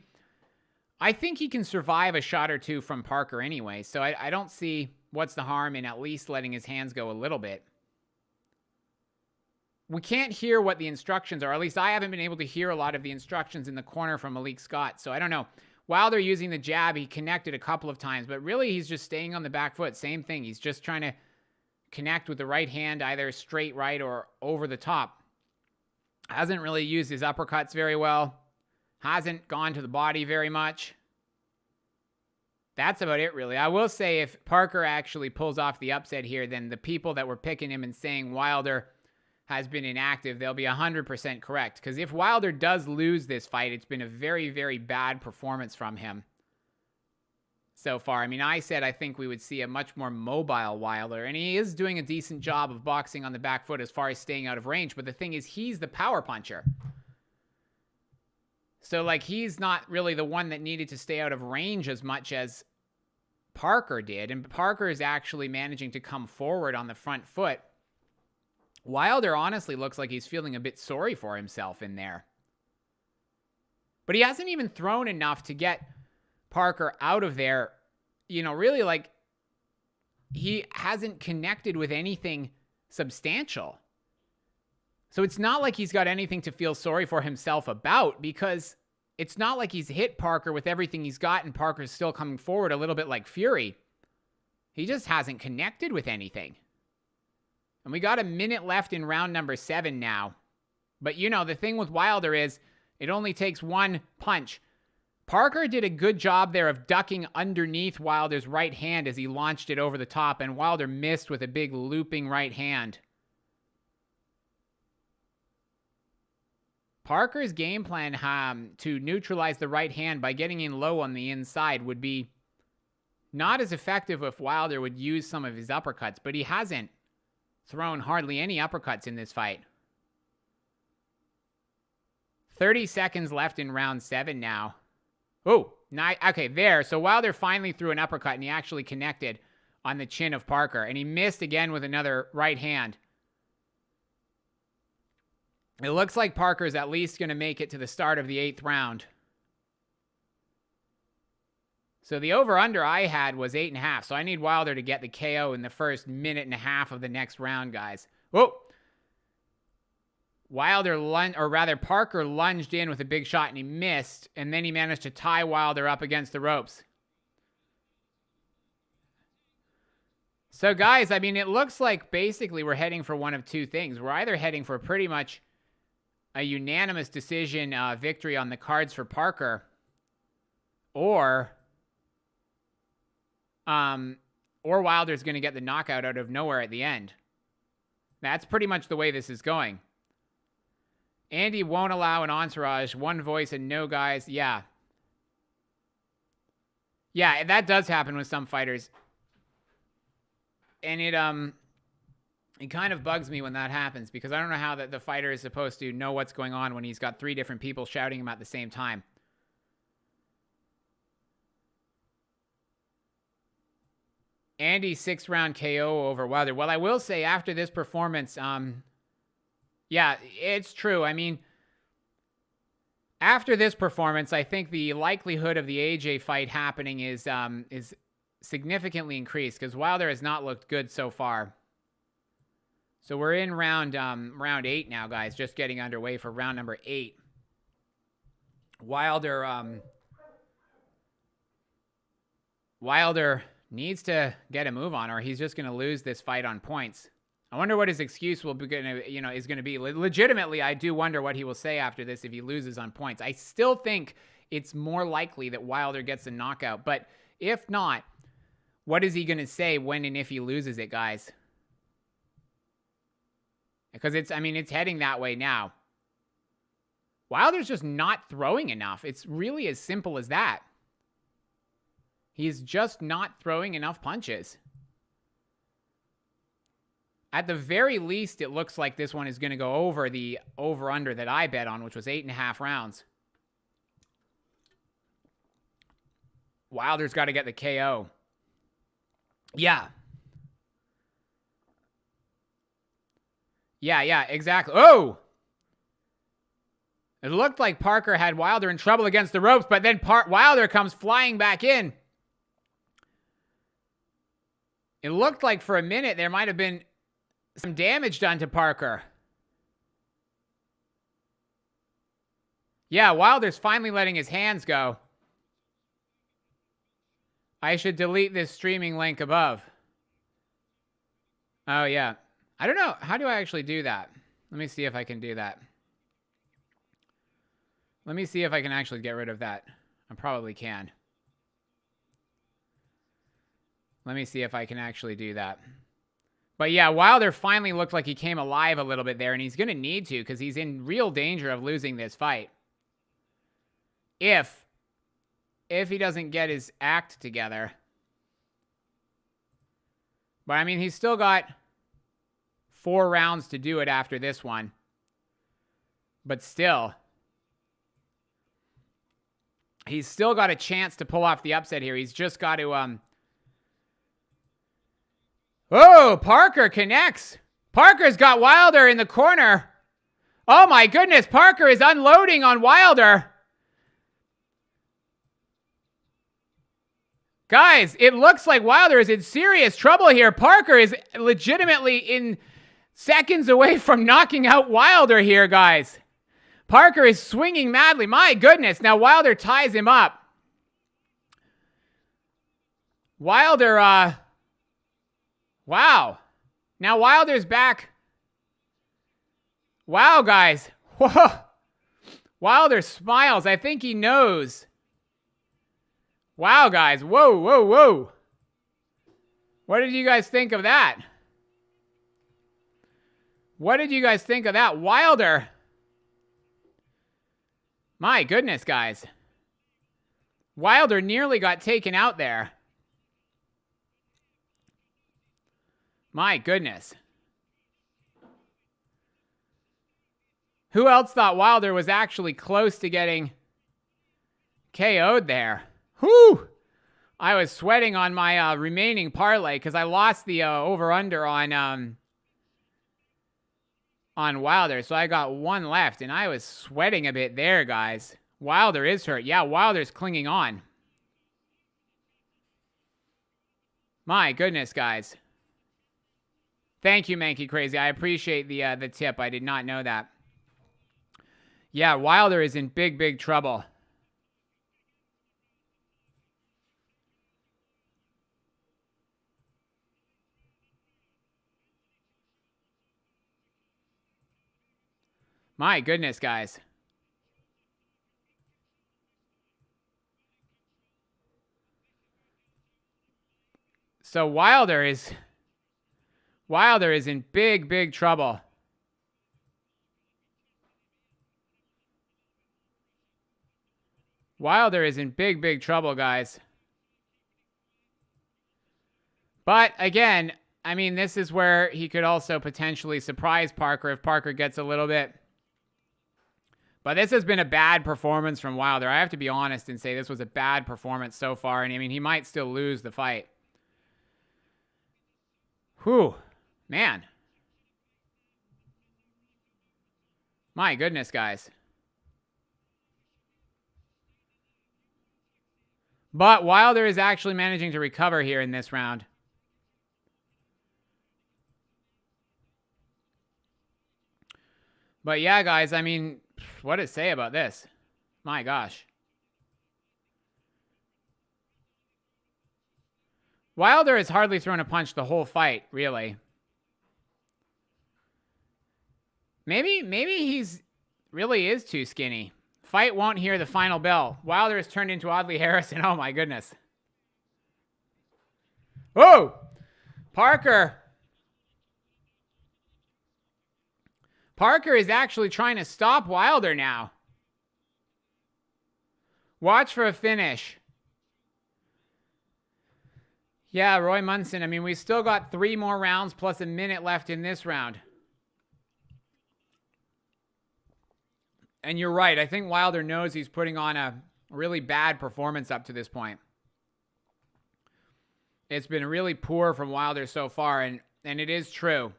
I think he can survive a shot or two from Parker anyway, so I don't see what's the harm in at least letting his hands go a little bit. We can't hear what the instructions are. At least I haven't been able to hear a lot of the instructions in the corner from Malik Scott, so I don't know. Wilder using the jab, he connected a couple of times, but really he's just staying on the back foot. Same thing. He's just trying to connect with the right hand, either straight right or over the top. Hasn't really used his uppercuts very well. Hasn't gone to the body very much. That's about it, really. I will say if Parker actually pulls off the upset here, then the people that were picking him and saying Wilder has been inactive, they'll be 100% correct. Because if Wilder does lose this fight, it's been a very, very bad performance from him so far. I mean, I said I think we would see a much more mobile Wilder, and he is doing a decent job of boxing on the back foot as far as staying out of range, but the thing is, he's the power puncher. So, like, he's not really the one that needed to stay out of range as much as Parker did, and Parker is actually managing to come forward on the front foot. Wilder honestly looks like he's feeling a bit sorry for himself in there. But he hasn't even thrown enough to get Parker out of there. You know, really, like, he hasn't connected with anything substantial. So it's not like he's got anything to feel sorry for himself about, because it's not like he's hit Parker with everything he's got and Parker's still coming forward a little bit like Fury. He just hasn't connected with anything. And we got a minute left in round number 7 now. But, you know, the thing with Wilder is it only takes one punch. Parker did a good job there of ducking underneath Wilder's right hand as he launched it over the top, and Wilder missed with a big looping right hand. Parker's game plan to neutralize the right hand by getting in low on the inside would be not as effective if Wilder would use some of his uppercuts, but he hasn't thrown hardly any uppercuts in this fight. 30 seconds left in round 7 now. Oh, okay, there. So Wilder finally threw an uppercut, and he actually connected on the chin of Parker, and he missed again with another right hand. It looks like Parker's at least going to make it to the start of the 8th round. So the over-under I had was 8.5, so I need Wilder to get the KO in the first minute and a half of the next round, guys. Whoa! Parker lunged in with a big shot and he missed, and then he managed to tie Wilder up against the ropes. So guys, I mean, it looks like basically we're heading for one of two things. We're either heading for pretty much a unanimous decision victory on the cards for Parker, or Wilder's going to get the knockout out of nowhere at the end. That's pretty much the way this is going. Andy won't allow an entourage, one voice, and no guys. Yeah. Yeah, that does happen with some fighters. and it kind of bugs me when that happens because I don't know how the fighter is supposed to know what's going on when he's got 3 different people shouting him at the same time. Andy's 6-round KO over Wilder. Well, I will say after this performance, yeah, it's true. I mean, after this performance, I think the likelihood of the AJ fight happening is significantly increased because Wilder has not looked good so far. So we're in round 8 now, guys. Just getting underway for round number 8. Wilder needs to get a move on, or he's just going to lose this fight on points. I wonder what his excuse will be is going to be. Legitimately, I do wonder what he will say after this if he loses on points. I still think it's more likely that Wilder gets a knockout, but if not, what is he going to say when and if he loses it, guys? Because it's heading that way now. Wilder's just not throwing enough. It's really as simple as that. He's just not throwing enough punches. At the very least, it looks like this one is going to go over the over-under that I bet on, which was 8.5 rounds. Wilder's got to get the KO. Yeah. Yeah, exactly. Oh! It looked like Parker had Wilder in trouble against the ropes, but then Wilder comes flying back in. It looked like for a minute there might have been some damage done to Parker. Yeah, Wilder's finally letting his hands go. I should delete this streaming link above. Oh, yeah. I don't know. How do I actually do that? Let me see if I can do that. Let me see if I can actually get rid of that. I probably can. Let me see if I can actually do that. But yeah, Wilder finally looked like he came alive a little bit there, and he's going to need to because he's in real danger of losing this fight. If he doesn't get his act together. But I mean, he's still got 4 rounds to do it after this one. But still, he's still got a chance to pull off the upset here. He's just got to, Oh, Parker connects. Parker's got Wilder in the corner. Oh my goodness, Parker is unloading on Wilder. Guys, it looks like Wilder is in serious trouble here. Parker is legitimately in seconds away from knocking out Wilder here, guys. Parker is swinging madly. My goodness. Now Wilder ties him up. Wilder, wow. Now Wilder's back. Wow, guys. Whoa. Wilder smiles. I think he knows. Wow, guys. Whoa. What did you guys think of that? What did you guys think of that? Wilder. My goodness, guys. Wilder nearly got taken out there. My goodness. Who else thought Wilder was actually close to getting KO'd there? Whew! I was sweating on my remaining parlay because I lost the over-under on Wilder. So I got 1 left, and I was sweating a bit there, guys. Wilder is hurt. Yeah, Wilder's clinging on. My goodness, guys. Thank you, Mankey Crazy. I appreciate the tip. I did not know that. Yeah, Wilder is in big trouble. My goodness, guys. So Wilder is in big trouble. Wilder is in big trouble, guys. But again, I mean, this is where he could also potentially surprise Parker if Parker gets a little bit. But this has been a bad performance from Wilder. I have to be honest and say this was a bad performance so far. And I mean, he might still lose the fight. Whew. Man. My goodness, guys. But Wilder is actually managing to recover here in this round. But yeah, guys, I mean, what to say about this? My gosh. Wilder has hardly thrown a punch the whole fight, really. Maybe he's really is too skinny. Fight won't hear the final bell. Wilder has turned into Audley Harrison. Oh, my goodness. Whoa! Parker is actually trying to stop Wilder now. Watch for a finish. Yeah, Roy Munson. I mean, we still got 3 more rounds plus a minute left in this round. And you're right. I think Wilder knows he's putting on a really bad performance up to this point. It's been really poor from Wilder so far, and it is true.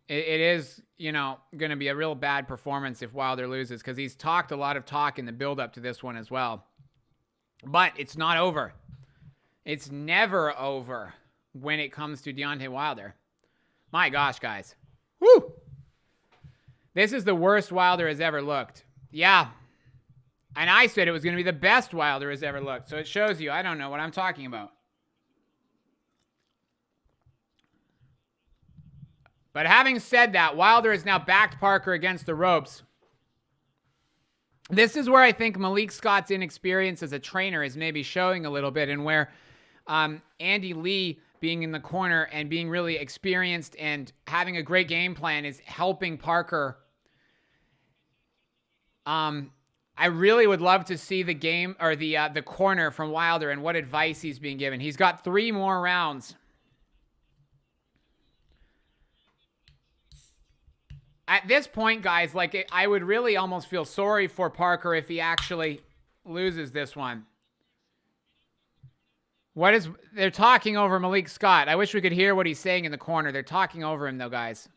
It is, you know, going to be a real bad performance if Wilder loses because he's talked a lot of talk in the build-up to this one as well. But it's not over. It's never over when it comes to Deontay Wilder. My gosh, guys. Woo! This is the worst Wilder has ever looked. Yeah. And I said it was going to be the best Wilder has ever looked. So it shows you I don't know what I'm talking about. But having said that, Wilder has now backed Parker against the ropes. This is where I think Malik Scott's inexperience as a trainer is maybe showing a little bit, and where Andy Lee being in the corner and being really experienced and having a great game plan is helping Parker. I really would love to see the game or the corner from Wilder and what advice he's being given. He's got 3 more rounds. At this point, guys, like I would really almost feel sorry for Parker if he actually loses this one. They're talking over Malik Scott. I wish we could hear what he's saying in the corner. They're talking over him though, guys.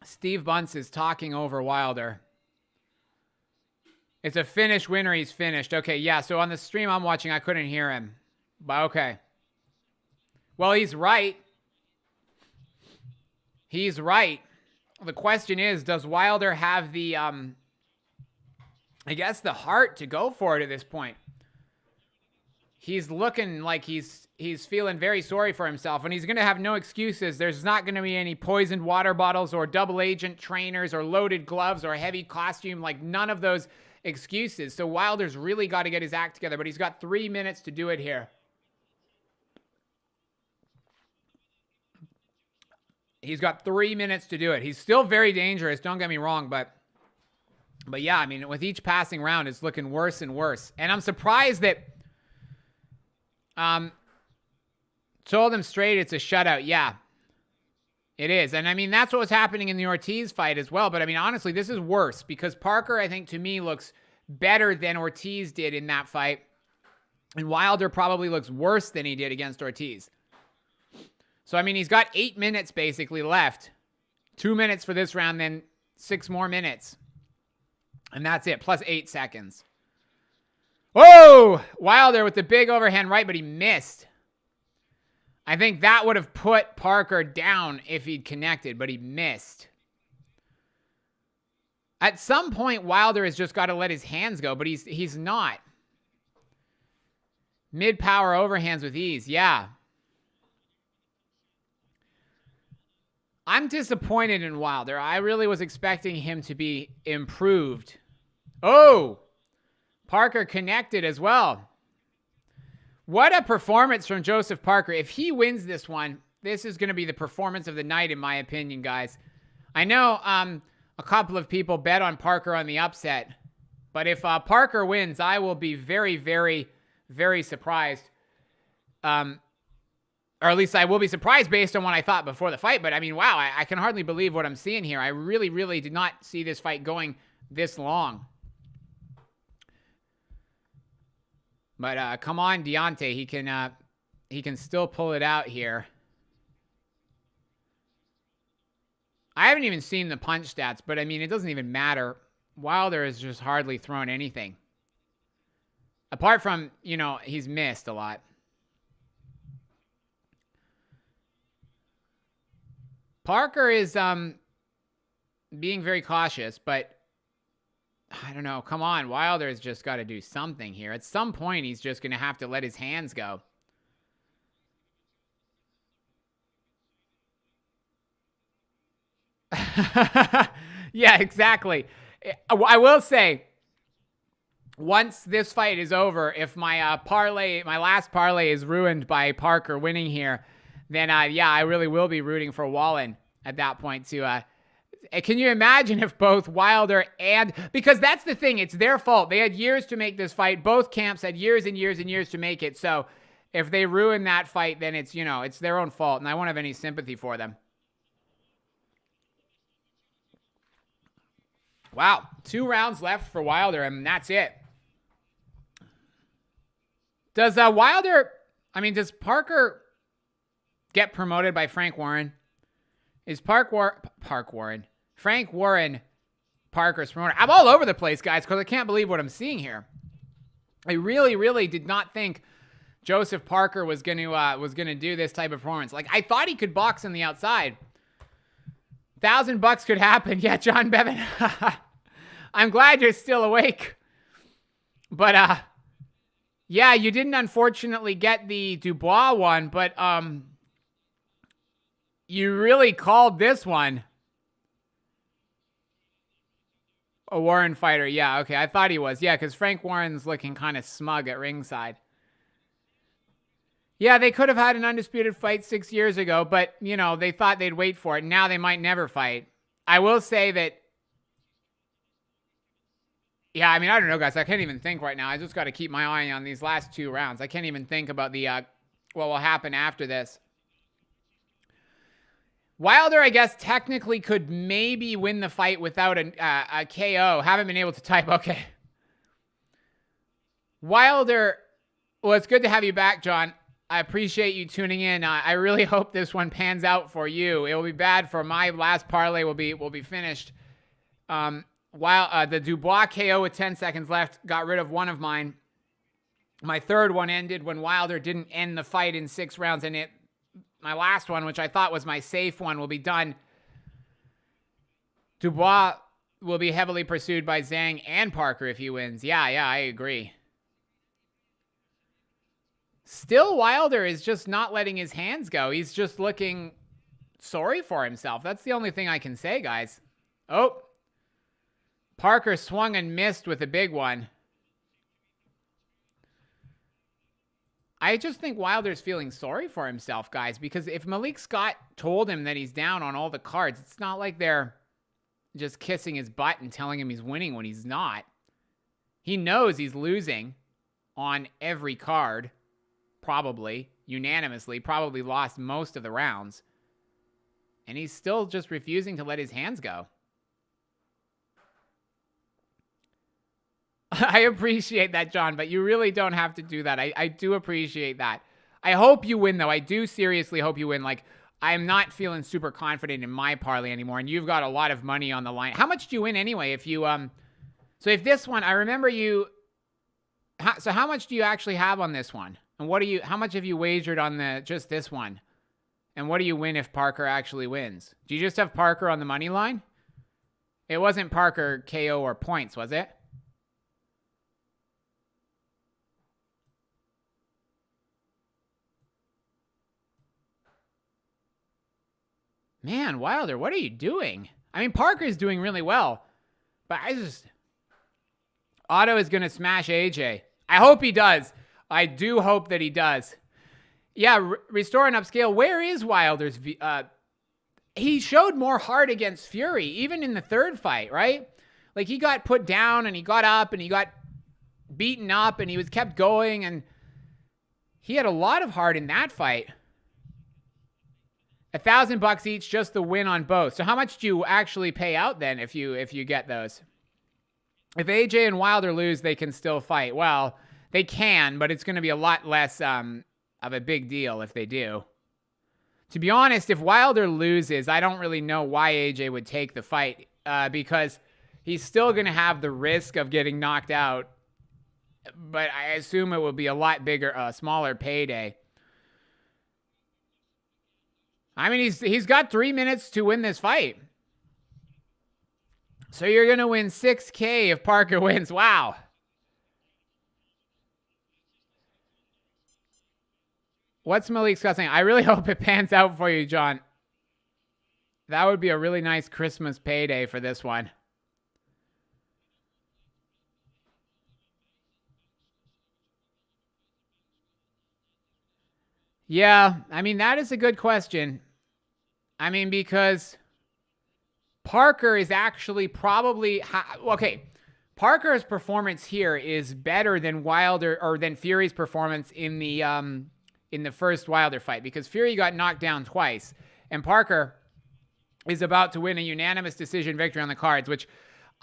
Steve Bunce is talking over Wilder. It's a finish winner. He's finished. Okay, yeah. So on the stream I'm watching, I couldn't hear him. But okay. Well, he's right. He's right. The question is, does Wilder have the, I guess, the heart to go for it at this point? He's looking like he's feeling very sorry for himself, and he's going to have no excuses. There's not going to be any poisoned water bottles or double agent trainers or loaded gloves or a heavy costume, like none of those excuses. So Wilder's really got to get his act together, but he's got 3 minutes to do it here. He's got 3 minutes to do it. He's still very dangerous, don't get me wrong, but yeah, I mean, with each passing round, it's looking worse and worse. And I'm surprised that told him straight it's a shutout. Yeah, it is. And I mean, that's what was happening in the Ortiz fight as well. But I mean, honestly, this is worse because Parker, I think, to me, looks better than Ortiz did in that fight. And Wilder probably looks worse than he did against Ortiz. So, I mean, he's got 8 minutes basically left. 2 minutes for this round, then 6 more minutes. And that's it, plus 8 seconds. Whoa! Wilder with the big overhand right, but he missed. I think that would have put Parker down if he'd connected, but he missed. At some point, Wilder has just got to let his hands go, but he's not. Mid-power overhands with ease, yeah. I'm disappointed in Wilder. I really was expecting him to be improved. Oh! Parker connected as well. What a performance from Joseph Parker. If he wins this one, this is going to be the performance of the night, in my opinion, guys. I know a couple of people bet on Parker on the upset, But if Parker wins, I will be very, very, very surprised. Or at least I will be surprised based on what I thought before the fight. But I mean, wow, I can hardly believe what I'm seeing here. I really, really did not see this fight going this long. But come on, Deontay. He can still pull it out here. I haven't even seen the punch stats, but I mean, it doesn't even matter. Wilder has just hardly thrown anything. Apart from, you know, he's missed a lot. Parker is being very cautious, but I don't know. Come on, Wilder's just got to do something here. At some point, he's just going to have to let his hands go. Yeah, exactly. I will say, once this fight is over, if my my last parlay is ruined by Parker winning here, then yeah, I really will be rooting for Wallin at that point too. Can you imagine if both Wilder and, because that's the thing, it's their fault. They had years to make this fight. Both camps had years and years and years to make it. So if they ruin that fight, then it's, you know, it's their own fault, and I won't have any sympathy for them. Wow, 2 rounds left for Wilder, and that's it. Does Wilder, I mean, does Parker get promoted by Frank Warren? Is Frank Warren Parker's promoter? I'm all over the place, guys, because I can't believe what I'm seeing here. I really, really did not think Joseph Parker was gonna do this type of performance. Like, I thought he could box on the outside. $1,000 could happen. Yeah, John Bevan. I'm glad you're still awake. But yeah, you didn't unfortunately get the Dubois one, but you really called this one a Warren fighter. Yeah, okay, I thought he was. Yeah, because Frank Warren's looking kind of smug at ringside. Yeah, they could have had an undisputed fight 6 years ago, but, you know, they thought they'd wait for it. Now they might never fight. I will say that, yeah, I mean, I don't know, guys. I can't even think right now. I just got to keep my eye on these last 2 rounds. I can't even think about the what will happen after this. Wilder, I guess, technically could maybe win the fight without a KO. Haven't been able to type. Okay. Wilder, well, it's good to have you back, John. I appreciate you tuning in. I really hope this one pans out for you. It will be bad for my last parlay will be finished. While the Dubois KO with 10 seconds left got rid of one of mine. My third one ended when Wilder didn't end the fight in 6 rounds, and my last one, which I thought was my safe one, will be done. Dubois will be heavily pursued by Zhang and Parker if he wins. Yeah, I agree. Still, Wilder is just not letting his hands go. He's just looking sorry for himself. That's the only thing I can say, guys. Oh, Parker swung and missed with a big one. I just think Wilder's feeling sorry for himself, guys, because if Malik Scott told him that he's down on all the cards, it's not like they're just kissing his butt and telling him he's winning when he's not. He knows he's losing on every card, probably, unanimously, probably lost most of the rounds. And he's still just refusing to let his hands go. I appreciate that, John, but you really don't have to do that. I do appreciate that. I hope you win, though. I do seriously hope you win. Like, I'm not feeling super confident in my parlay anymore, and you've got a lot of money on the line. How much do you win anyway if you, so if this one, I remember you, so how much do you actually have on this one? And how much have you wagered on just this one? And what do you win if Parker actually wins? Do you just have Parker on the money line? It wasn't Parker KO or points, was it? Man, Wilder, what are you doing? I mean, Parker's doing really well, but Otto is going to smash AJ. I hope he does. I do hope that he does. Yeah, restore and upscale. Where is Wilder's? He showed more heart against Fury, even in the third fight, right? Like, he got put down and he got up and he got beaten up and he was kept going, and he had a lot of heart in that fight. $1,000 each, just the win on both. So how much do you actually pay out then if you get those? If AJ and Wilder lose, they can still fight. Well, they can, but it's going to be a lot less of a big deal if they do. To be honest, if Wilder loses, I don't really know why AJ would take the fight because he's still going to have the risk of getting knocked out. But I assume it will be a lot bigger, smaller payday. I mean, he's got 3 minutes to win this fight. So you're going to win $6K if Parker wins. Wow. What's Malik Scott saying? I really hope it pans out for you, John. That would be a really nice Christmas payday for this one. Yeah, I mean, that is a good question. I mean, because Parker is actually probably... Okay, Parker's performance here is better than Wilder or than Fury's performance in the first Wilder fight, because Fury got knocked down twice, and Parker is about to win a unanimous decision victory on the cards, which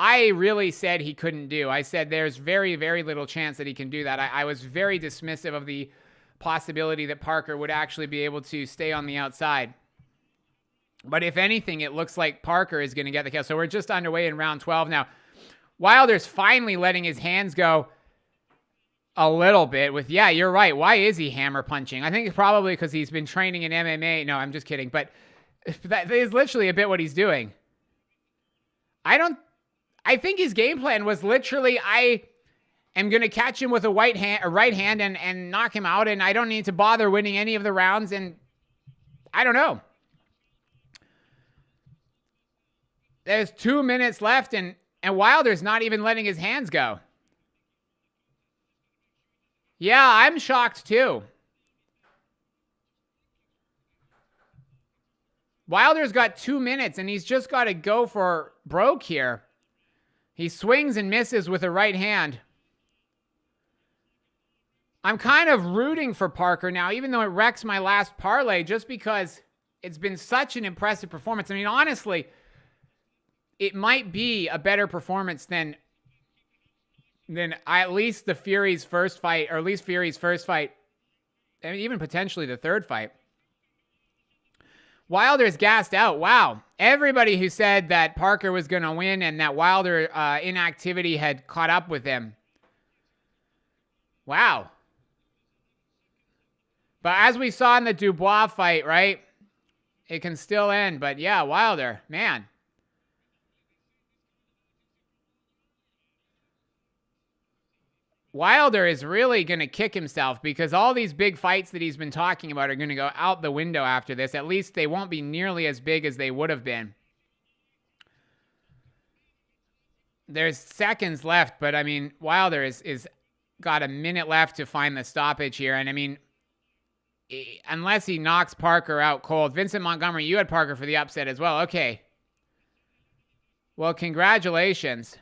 I really said he couldn't do. I said there's very, very little chance that he can do that. I was very dismissive of the possibility that Parker would actually be able to stay on the outside. But if anything, it looks like Parker is going to get the kill. So we're just underway in round 12 now. Wilder's finally letting his hands go a little bit with, yeah, you're right. Why is he hammer punching? I think it's probably because he's been training in MMA. No, I'm just kidding. But that is literally a bit what he's doing. I think his game plan was literally, I am going to catch him with a right hand and knock him out, and I don't need to bother winning any of the rounds, and I don't know. There's 2 minutes left, and Wilder's not even letting his hands go. Yeah, I'm shocked too. Wilder's got 2 minutes, and he's just got to go for broke here. He swings and misses with a right hand. I'm kind of rooting for Parker now, even though it wrecks my last parlay, just because it's been such an impressive performance. I mean, honestly, it might be a better performance than at least the Fury's first fight, or at least Fury's first fight, and even potentially the third fight. Wilder's gassed out. Wow. Everybody who said that Parker was going to win and that Wilder inactivity had caught up with him. Wow. But as we saw in the Dubois fight, right? It can still end. But yeah, Wilder, man. Wilder is really going to kick himself, because all these big fights that he's been talking about are going to go out the window after this. At least they won't be nearly as big as they would have been. There's seconds left, but I mean, Wilder is got a minute left to find the stoppage here. And I mean, unless he knocks Parker out cold. Vincent Montgomery, you had Parker for the upset as well. Okay. Well, congratulations.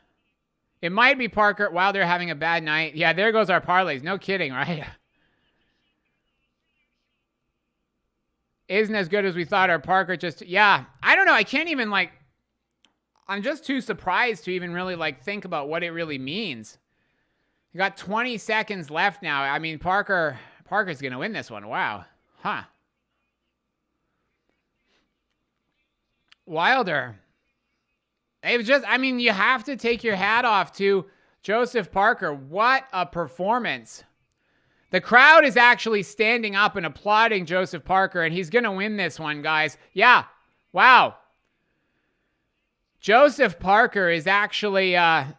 It might be Parker. Wilder having a bad night. Yeah, there goes our parlays. No kidding, right? Isn't as good as we thought. Our Parker just... Yeah, I don't know. I can't even, like... I'm just too surprised to even really, like, think about what it really means. You got 20 seconds left now. I mean, Parker's going to win this one. Wow. Huh. Wilder... It was just, I mean, you have to take your hat off to Joseph Parker. What a performance. The crowd is actually standing up and applauding Joseph Parker, and he's going to win this one, guys. Yeah. Wow. Joseph Parker is actually going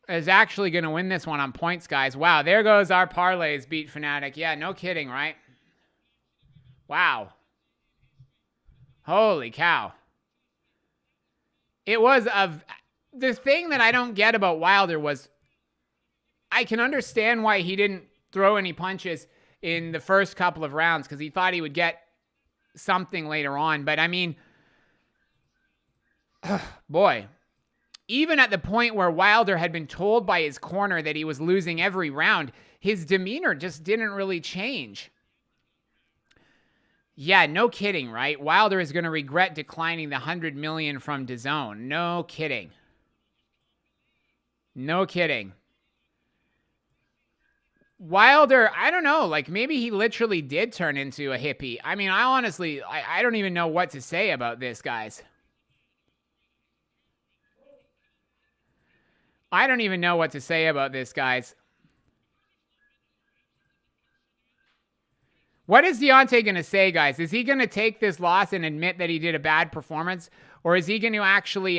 to win this one on points, guys. Wow. There goes our parlays, Beat Fanatic. Yeah, no kidding, right? Wow. Holy cow. It was the thing that I don't get about Wilder was, I can understand why he didn't throw any punches in the first couple of rounds, because he thought he would get something later on. But I mean, boy, even at the point where Wilder had been told by his corner that he was losing every round, his demeanor just didn't really change. Yeah, no kidding, right? Wilder is going to regret declining the $100 million from DAZN. No kidding. No kidding. Wilder, I don't know, like maybe he literally did turn into a hippie. I mean, I honestly don't even know what to say about this, guys. I don't even know what to say about this, guys. What is Deontay going to say, guys? Is he going to take this loss and admit that he did a bad performance? Or is he going to actually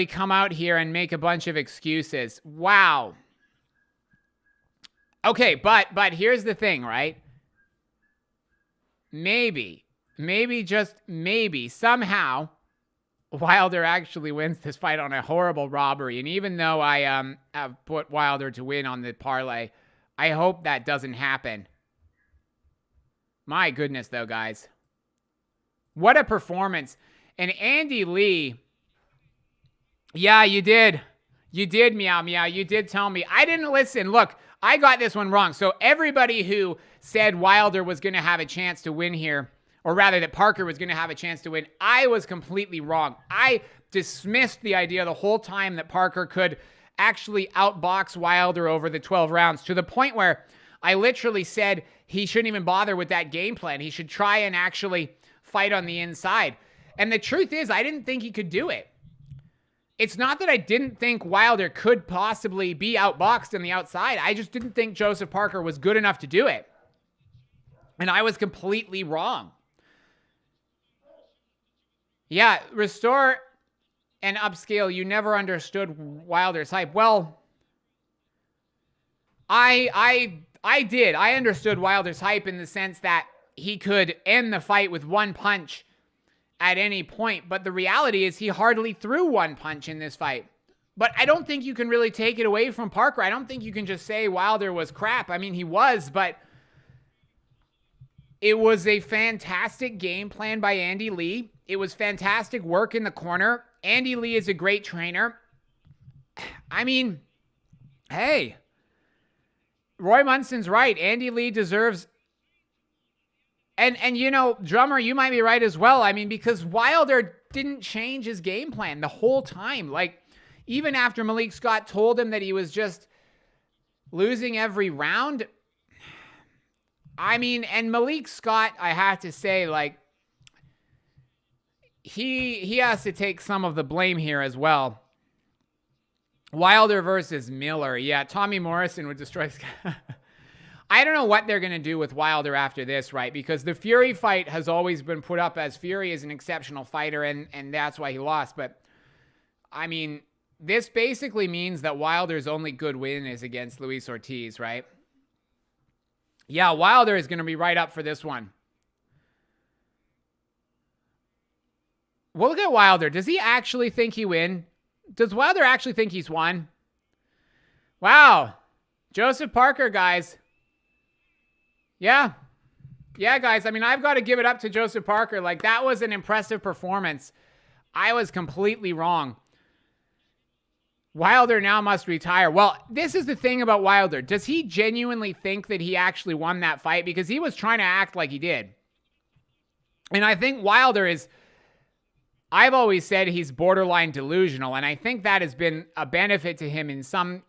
come out here and make a bunch of excuses? Wow. Okay, but here's the thing, right? Maybe just maybe somehow Wilder actually wins this fight on a horrible robbery. And even though I have put Wilder to win on the parlay, I hope that doesn't happen. My goodness, though, guys. What a performance. And Andy Lee, yeah, you did. You did, Meow Meow. You did tell me. I didn't listen. Look, I got this one wrong. So everybody who said Wilder was going to have a chance to win here, or rather that Parker was going to have a chance to win, I was completely wrong. I dismissed the idea the whole time that Parker could actually outbox Wilder over the 12 rounds, to the point where I literally said he shouldn't even bother with that game plan. He should try and actually fight on the inside. And the truth is, I didn't think he could do it. It's not that I didn't think Wilder could possibly be outboxed on the outside. I just didn't think Joseph Parker was good enough to do it. And I was completely wrong. Yeah, restore and upscale. You never understood Wilder's hype. Well, I did. I understood Wilder's hype in the sense that he could end the fight with one punch at any point. But the reality is he hardly threw one punch in this fight. But I don't think you can really take it away from Parker. I don't think you can just say Wilder was crap. I mean, he was, but it was a fantastic game plan by Andy Lee. It was fantastic work in the corner. Andy Lee is a great trainer. I mean, hey, Roy Munson's right. Andy Lee deserves... And you know, Drummer, you might be right as well. I mean, because Wilder didn't change his game plan the whole time. Like, even after Malik Scott told him that he was just losing every round. I mean, and Malik Scott, I have to say, like, he has to take some of the blame here as well. Wilder versus Miller. Yeah, Tommy Morrison would destroy... I don't know what they're going to do with Wilder after this, right? Because the Fury fight has always been put up as Fury is an exceptional fighter, and that's why he lost. But, I mean, this basically means that Wilder's only good win is against Luis Ortiz, right? Yeah, Wilder is going to be right up for this one. Well, look at Wilder. Does he actually think he win? Does Wilder actually think he's won? Wow. Joseph Parker, guys. Yeah. Yeah, guys. I mean, I've got to give it up to Joseph Parker. Like, that was an impressive performance. I was completely wrong. Wilder now must retire. Well, this is the thing about Wilder. Does he genuinely think that he actually won that fight? Because he was trying to act like he did. And I think Wilder is... I've always said he's borderline delusional, and I think that has been a benefit to him in some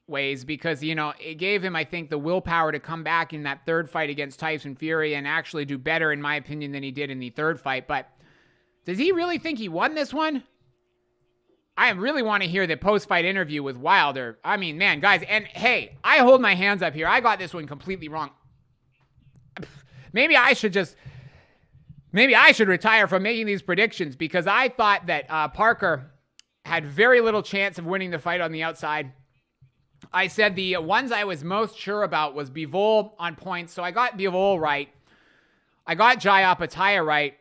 ways because, you know, it gave him, I think, the willpower to come back in that third fight against Tyson Fury and actually do better, in my opinion, than he did in the third fight. But does he really think he won this one? I really want to hear the post-fight interview with Wilder. I mean, man, guys, and hey, I hold my hands up here. I got this one completely wrong. Maybe I should retire from making these predictions because I thought that Parker had very little chance of winning the fight on the outside. I said the ones I was most sure about was Bivol on points, so I got Bivol right. I got Jai Opetaia right.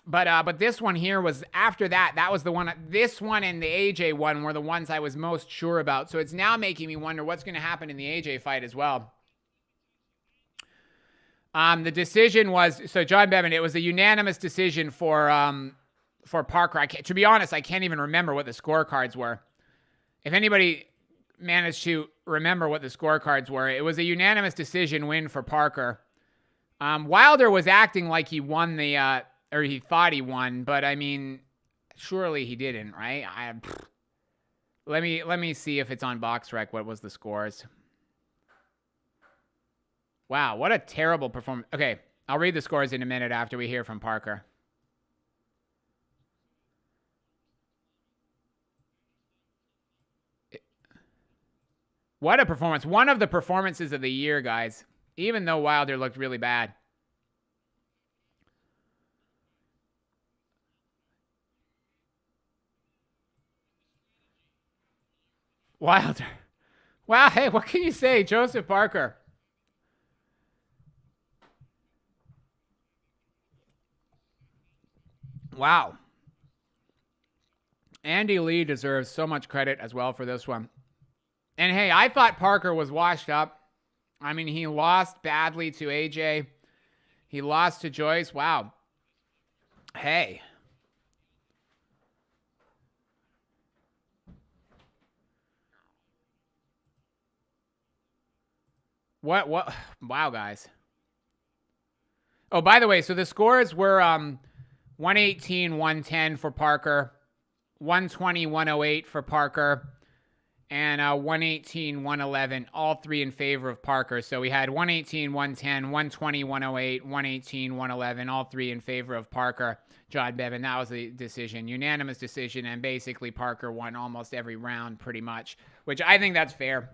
But this one here was after that. That was the one. This one and the AJ one were the ones I was most sure about. So it's now making me wonder what's going to happen in the AJ fight as well. The decision was, so John Bevan, it was a unanimous decision for for Parker. To be honest, I can't even remember what the scorecards were. If anybody managed to remember what the scorecards were, it was a unanimous decision win for Parker. Wilder was acting like he won the, or he thought he won, but I mean, surely he didn't, right? Let me see if it's on BoxRec. What was the scores? Wow, what a terrible performance. Okay, I'll read the scores in a minute after we hear from Parker. What a performance. One of the performances of the year, guys. Even though Wilder looked really bad. Wilder. Wow, hey, what can you say? Joseph Parker. Wow. Andy Lee deserves so much credit as well for this one. And hey, I thought Parker was washed up. I mean, he lost badly to AJ. He lost to Joyce. Wow. Hey. What? Wow, guys. Oh, by the way, so the scores were 118, 110 for Parker, 120, 108 for Parker, and 118, 111, all three in favor of Parker. So we had 118, 110, 120, 108, 118, 111, all three in favor of Parker. John Bevan, that was the decision, unanimous decision, and basically Parker won almost every round pretty much, which I think that's fair.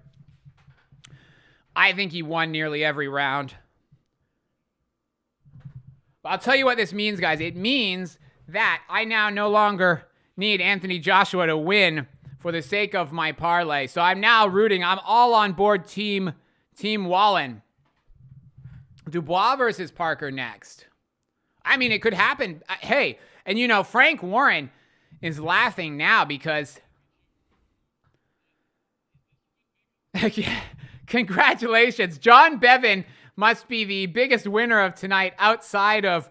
I think he won nearly every round. But I'll tell you what this means, guys. It means that I now no longer need Anthony Joshua to win for the sake of my parlay. So I'm now rooting. I'm all on board Team Wallin. Dubois versus Parker next. I mean, it could happen. Hey, and you know, Frank Warren is laughing now because... Congratulations. John Bevan must be the biggest winner of tonight outside of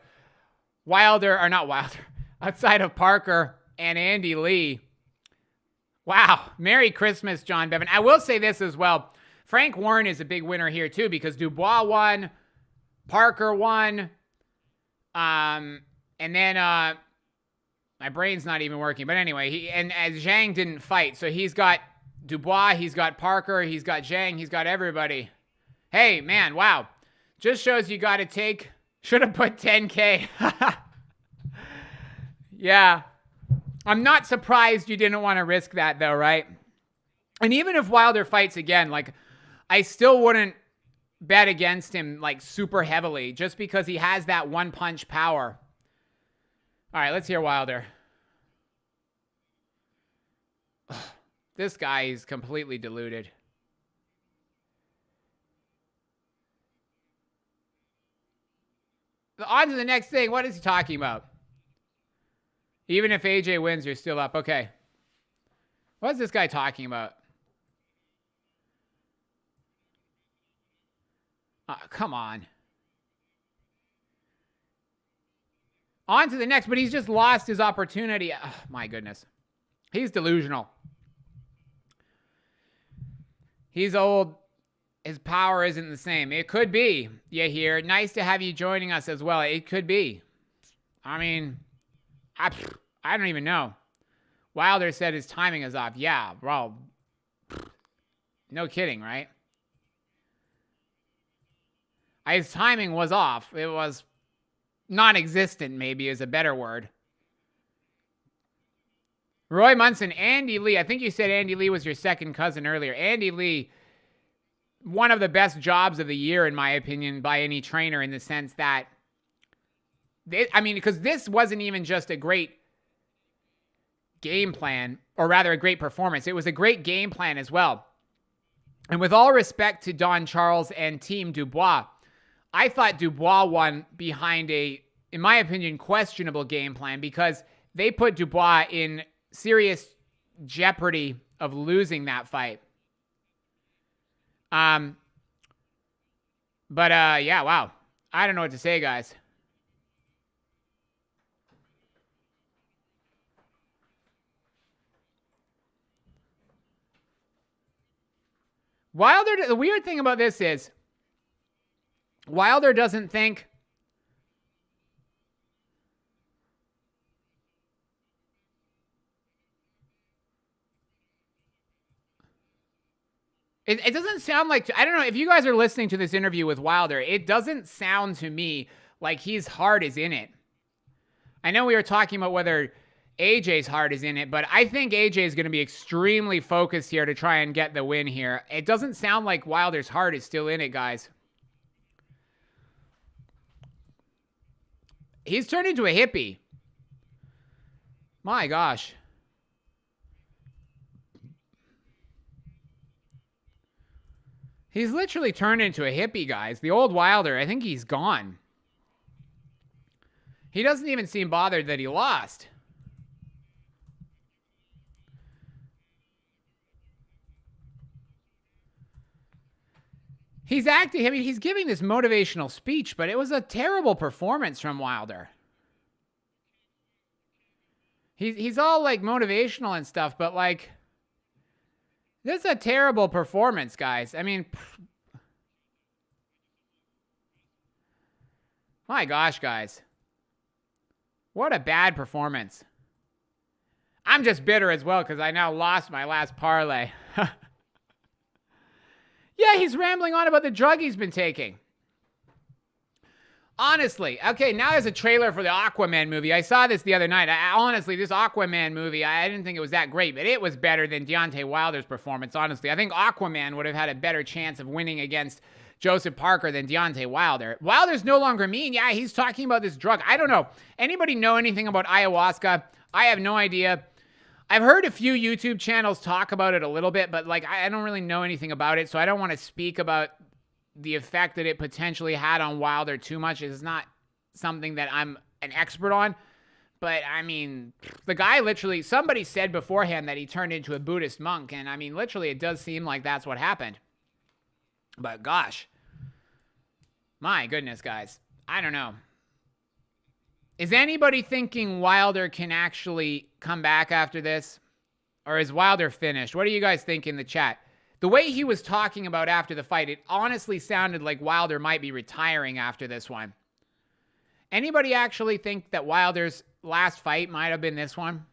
outside of Parker and Andy Lee. Wow. Merry Christmas, John Bevan. I will say this as well. Frank Warren is a big winner here too because Dubois won, Parker won, and then my brain's not even working. But anyway, as Zhang didn't fight, so he's got Dubois, he's got Parker, he's got Zhang, he's got everybody. Hey, man, wow. Just shows you got to take... Should have put 10K. Yeah. I'm not surprised you didn't want to risk that, though, right? And even if Wilder fights again, like, I still wouldn't bet against him, like, super heavily, just because he has that one-punch power. All right, let's hear Wilder. This guy is completely deluded. On to the next thing. What is he talking about? Even if AJ wins, you're still up. Okay. What is this guy talking about? Come on. On to the next, but he's just lost his opportunity. Oh, my goodness. He's delusional. He's old. His power isn't the same. It could be. Yeah, here. Nice to have you joining us as well. It could be. I mean, I don't even know. Wilder said his timing is off. Yeah, bro. No kidding, right? His timing was off. It was non-existent, maybe is a better word. Roy Munson, Andy Lee. I think you said Andy Lee was your second cousin earlier. Andy Lee, one of the best jobs of the year, in my opinion, by any trainer, in the sense that, because this wasn't even just a great game plan, or rather a great performance. It was a great game plan as well. And with all respect to Don Charles and Team Dubois, I thought Dubois won behind a, in my opinion, questionable game plan, because they put Dubois in serious jeopardy of losing that fight. Yeah, wow. I don't know what to say, guys. Wilder, the weird thing about this is Wilder doesn't think it doesn't sound like, I don't know, if you guys are listening to this interview with Wilder, it doesn't sound to me like his heart is in it. I know we were talking about whether AJ's heart is in it, but I think AJ is going to be extremely focused here to try and get the win here. It doesn't sound like Wilder's heart is still in it, guys. He's turned into a hippie. My gosh. He's literally turned into a hippie, guys. The old Wilder, I think he's gone. He doesn't even seem bothered that he lost. He's acting, I mean, he's giving this motivational speech, but it was a terrible performance from Wilder. He's all like motivational and stuff, but like, this is a terrible performance, guys. I mean, my gosh, guys. What a bad performance. I'm just bitter as well because I now lost my last parlay. Yeah, he's rambling on about the drug he's been taking. Honestly, okay, now there's a trailer for the Aquaman movie. I saw this the other night. Honestly, this Aquaman movie, I didn't think it was that great, but it was better than Deontay Wilder's performance, honestly. I think Aquaman would have had a better chance of winning against Joseph Parker than Deontay Wilder. Wilder's no longer mean. Yeah, he's talking about this drug. I don't know. Anybody know anything about ayahuasca? I have no idea. I've heard a few YouTube channels talk about it a little bit, but like I don't really know anything about it, so I don't want to speak about the effect that it potentially had on Wilder too much. It's not something that I'm an expert on. But, I mean, the guy literally, somebody said beforehand that he turned into a Buddhist monk. And, I mean, literally, it does seem like that's what happened. But, gosh. My goodness, guys. I don't know. Is anybody thinking Wilder can actually come back after this? Or is Wilder finished? What do you guys think in the chat? The way he was talking about after the fight, it honestly sounded like Wilder might be retiring after this one. Anybody actually think that Wilder's last fight might have been this one?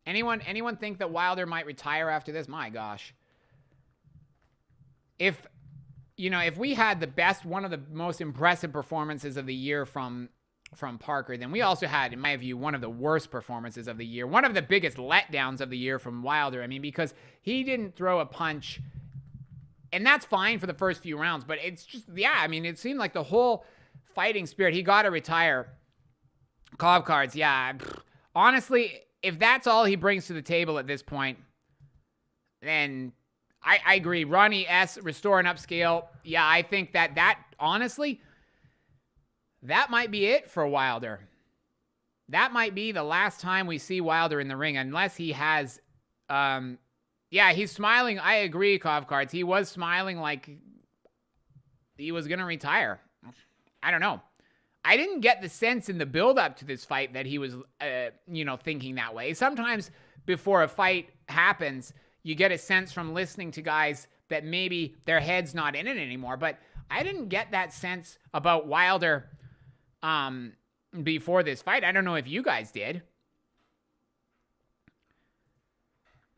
Anyone think that Wilder might retire after this? My gosh. If we had the best, one of the most impressive performances of the year from Parker, then we also had, in my view, one of the worst performances of the year. One of the biggest letdowns of the year from Wilder. I mean, because he didn't throw a punch. And that's fine for the first few rounds. But it's just, yeah, I mean, it seemed like the whole fighting spirit, he got to retire. Cobb cards, yeah. Honestly, if that's all he brings to the table at this point, then I agree. Ronnie S., restore and upscale. Yeah, I think that honestly, that might be it for Wilder. That might be the last time we see Wilder in the ring, unless he has, yeah, he's smiling. I agree, Cobb cards. He was smiling like he was going to retire. I don't know. I didn't get the sense in the build-up to this fight that he was, thinking that way. Sometimes before a fight happens, you get a sense from listening to guys that maybe their head's not in it anymore. But I didn't get that sense about Wilder before this fight. I don't know if you guys did.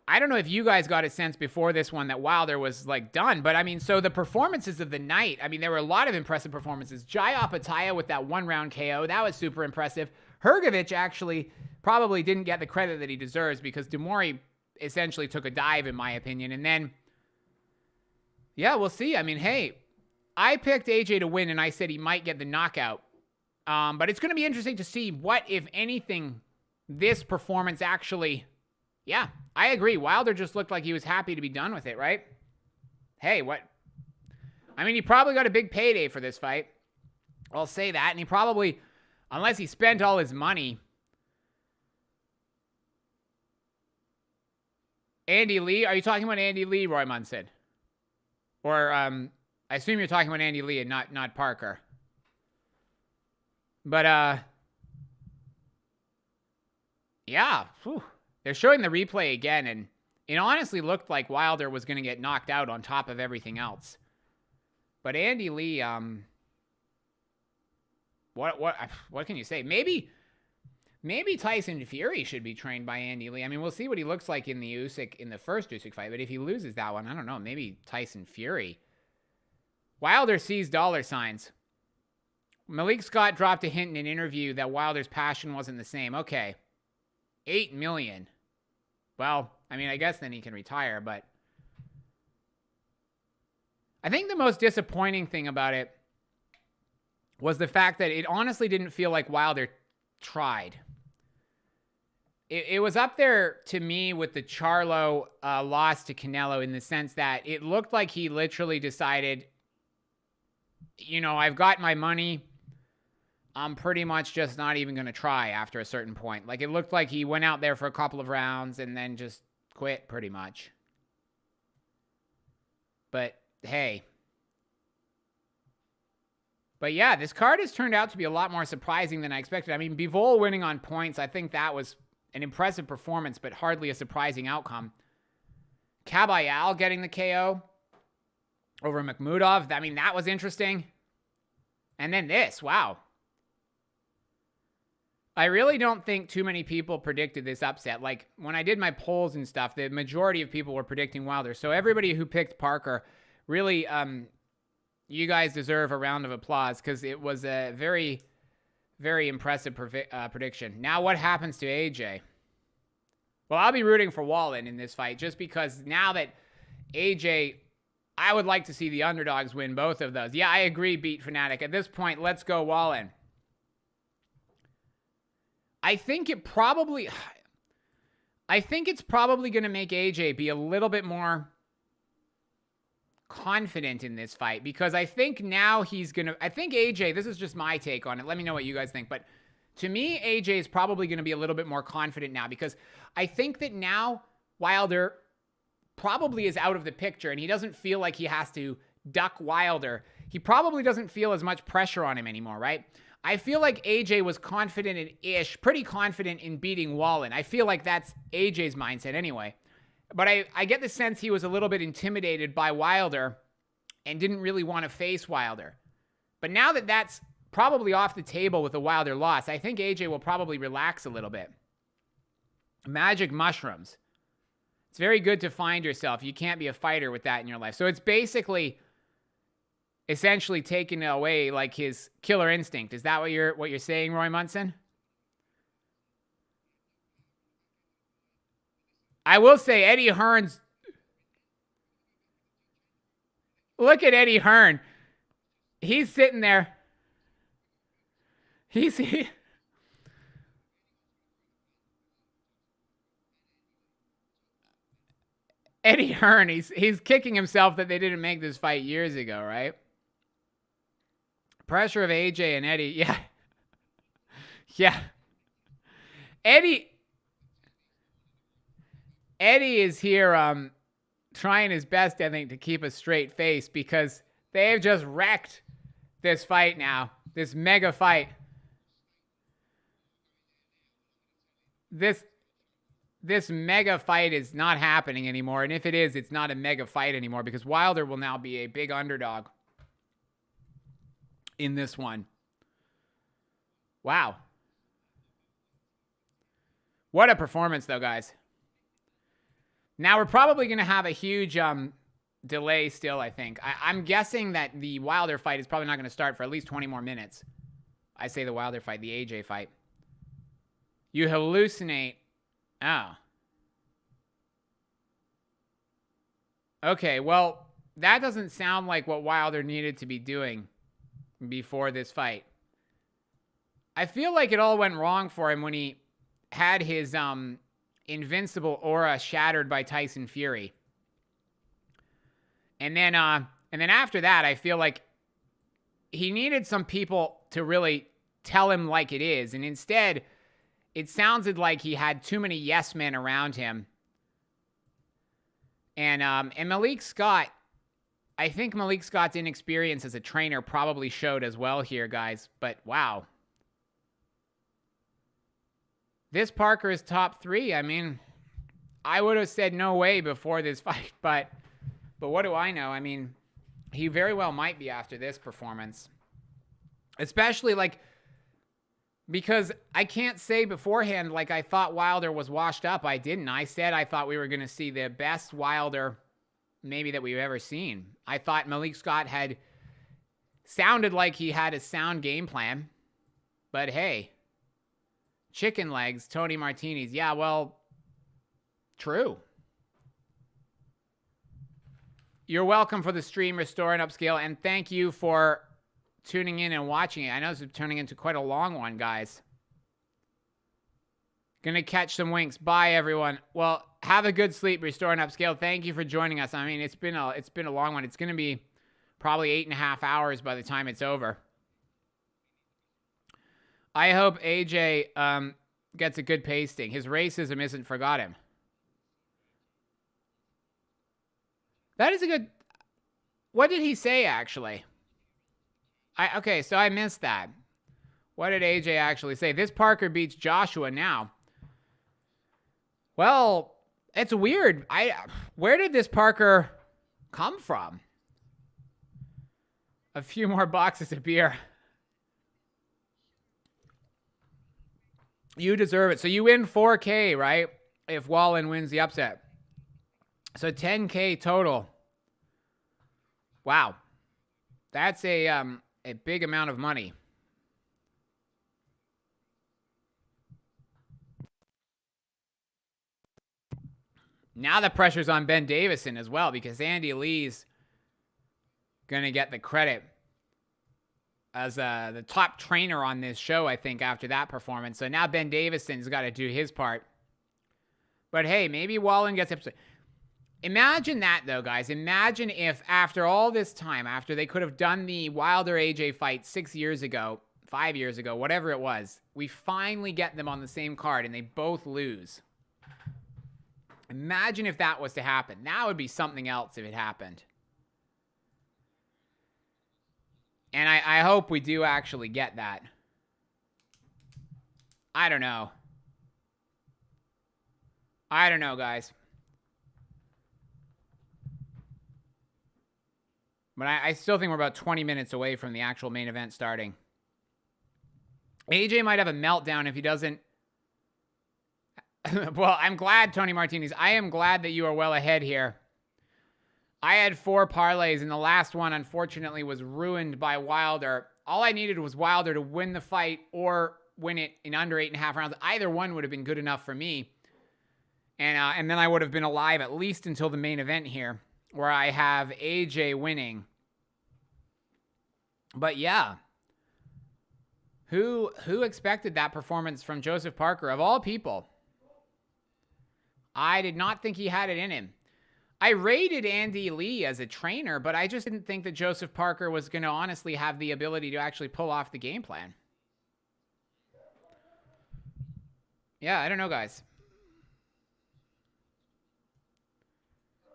I don't know if you guys got a sense before this one that Wilder was, like, done. But, I mean, so the performances of the night, I mean, there were a lot of impressive performances. Jai Opetaia with that one-round KO, that was super impressive. Hrgovic actually probably didn't get the credit that he deserves because Mori essentially took a dive, in my opinion. And then, yeah, we'll see. I mean, hey, I picked AJ to win, and I said he might get the knockout. But it's going to be interesting to see what, if anything, this performance actually... Yeah, I agree. Wilder just looked like he was happy to be done with it, right? Hey, what? I mean, he probably got a big payday for this fight. I'll say that. And he probably, unless he spent all his money. Andy Lee? Are you talking about Andy Lee, Roy Munson? Or I assume you're talking about Andy Lee and not Parker. But, yeah. Whew. They're showing the replay again, and It honestly looked like Wilder was going to get knocked out on top of everything else. But Andy Lee, what can you say? Maybe Tyson Fury should be trained by Andy Lee. I mean, we'll see what he looks like in the first Usyk fight, but if he loses that one, I don't know, maybe Tyson Fury. Wilder sees dollar signs. Malik Scott dropped a hint in an interview that Wilder's passion wasn't the same. Okay. $8 million. Well, I mean, I guess then he can retire, but I think the most disappointing thing about it was the fact that it honestly didn't feel like Wilder tried. It was up there to me with the Charlo loss to Canelo in the sense that it looked like he literally decided, you know, I've got my money. I'm pretty much just not even going to try after a certain point. Like, it looked like he went out there for a couple of rounds and then just quit pretty much. But, hey. But, yeah, this card has turned out to be a lot more surprising than I expected. I mean, Bivol winning on points, I think that was an impressive performance, but hardly a surprising outcome. Kabayel getting the KO over Makhmudov. I mean, that was interesting. And then this, wow. I really don't think too many people predicted this upset. Like, when I did my polls and stuff, the majority of people were predicting Wilder. So everybody who picked Parker, really, you guys deserve a round of applause because it was a very, very impressive prediction. Now what happens to AJ? Well, I'll be rooting for Wallin in this fight just because now that AJ, I would like to see the underdogs win both of those. Yeah, I agree, Beat Fanatic. At this point, let's go Wallin. I think it's probably going to make AJ be a little bit more confident in this fight because I think now I think AJ, this is just my take on it. Let me know what you guys think. But to me, AJ is probably going to be a little bit more confident now because I think that now Wilder probably is out of the picture and he doesn't feel like he has to duck Wilder. He probably doesn't feel as much pressure on him anymore, right? I feel like AJ was pretty confident in beating Wallin. I feel like that's AJ's mindset anyway. But I get the sense he was a little bit intimidated by Wilder and didn't really want to face Wilder. But now that that's probably off the table with a Wilder loss, I think AJ will probably relax a little bit. Magic mushrooms. It's very good to find yourself. You can't be a fighter with that in your life. So it's basically essentially taking away like his killer instinct. Is that what you're saying, Roy Munson? I will say Eddie Hearn's. Look at Eddie Hearn. He's sitting there. Eddie Hearn, he's kicking himself that they didn't make this fight years ago, right? Pressure of AJ and Eddie. Yeah. Yeah. Eddie is here trying his best, I think, to keep a straight face because they have just wrecked this fight now. This mega fight. This mega fight is not happening anymore. And if it is, it's not a mega fight anymore because Wilder will now be a big underdog in this one. Wow. What a performance, though, guys. Now, we're probably going to have a huge delay still, I think. I'm guessing that the Wilder fight is probably not going to start for at least 20 more minutes. I say the Wilder fight, the AJ fight. You hallucinate. Oh. Okay, well, that doesn't sound like what Wilder needed to be doing before this fight. I feel like it all went wrong for him when he had his invincible aura shattered by Tyson Fury. And then after that, I feel like he needed some people to really tell him like it is. And instead, it sounded like he had too many yes men around him. And Malik Scott, I think Malik Scott's inexperience as a trainer probably showed as well here, guys. But wow. This Parker is top 3. I mean, I would have said no way before this fight, but what do I know? I mean, he very well might be after this performance. Especially, like, because I can't say beforehand, like, I thought Wilder was washed up. I didn't. I said I thought we were going to see the best Wilder maybe that we've ever seen. I thought Malik Scott had sounded like he had a sound game plan. But hey, chicken legs, Tony Martinez. Yeah, well, true. You're welcome for the stream, Restore and Upscale, and thank you for tuning in and watching it. I know this is turning into quite a long one, guys. Gonna catch some winks. Bye, everyone. Well, have a good sleep, Restore and Upscale. Thank you for joining us. I mean, it's been a long one. It's gonna be probably 8.5 hours by the time it's over. I hope AJ gets a good pasting. His racism isn't forgotten. That is a good... What did he say, actually? Okay, so I missed that. What did AJ actually say? This Parker beats Joshua now. Well, it's weird. Where did this Parker come from? A few more boxes of beer. You deserve it. So you win 4K, right? If Wallin wins the upset. So 10K total. Wow. That's a big amount of money. Now the pressure's on Ben Davison as well, because Andy Lee's going to get the credit as the top trainer on this show, I think, after that performance. So now Ben Davison's got to do his part. But hey, maybe Wallin gets upset. Imagine that, though, guys. Imagine if after all this time, after they could have done the Wilder-AJ fight 6 years ago, 5 years ago, whatever it was, we finally get them on the same card and they both lose. Imagine if that was to happen. That would be something else if it happened. And I hope we do actually get that. I don't know. I don't know, guys. But I still think we're about 20 minutes away from the actual main event starting. AJ might have a meltdown if he doesn't. Well, I'm glad, Tony Martinez. I am glad that you are well ahead here. I had 4 parlays, and the last one, unfortunately, was ruined by Wilder. All I needed was Wilder to win the fight or win it in under 8.5 rounds. Either one would have been good enough for me. And then I would have been alive at least until the main event here, where I have AJ winning. But yeah. Who expected that performance from Joseph Parker, of all people? I did not think he had it in him. I rated Andy Lee as a trainer, but I just didn't think that Joseph Parker was going to honestly have the ability to actually pull off the game plan. Yeah, I don't know, guys.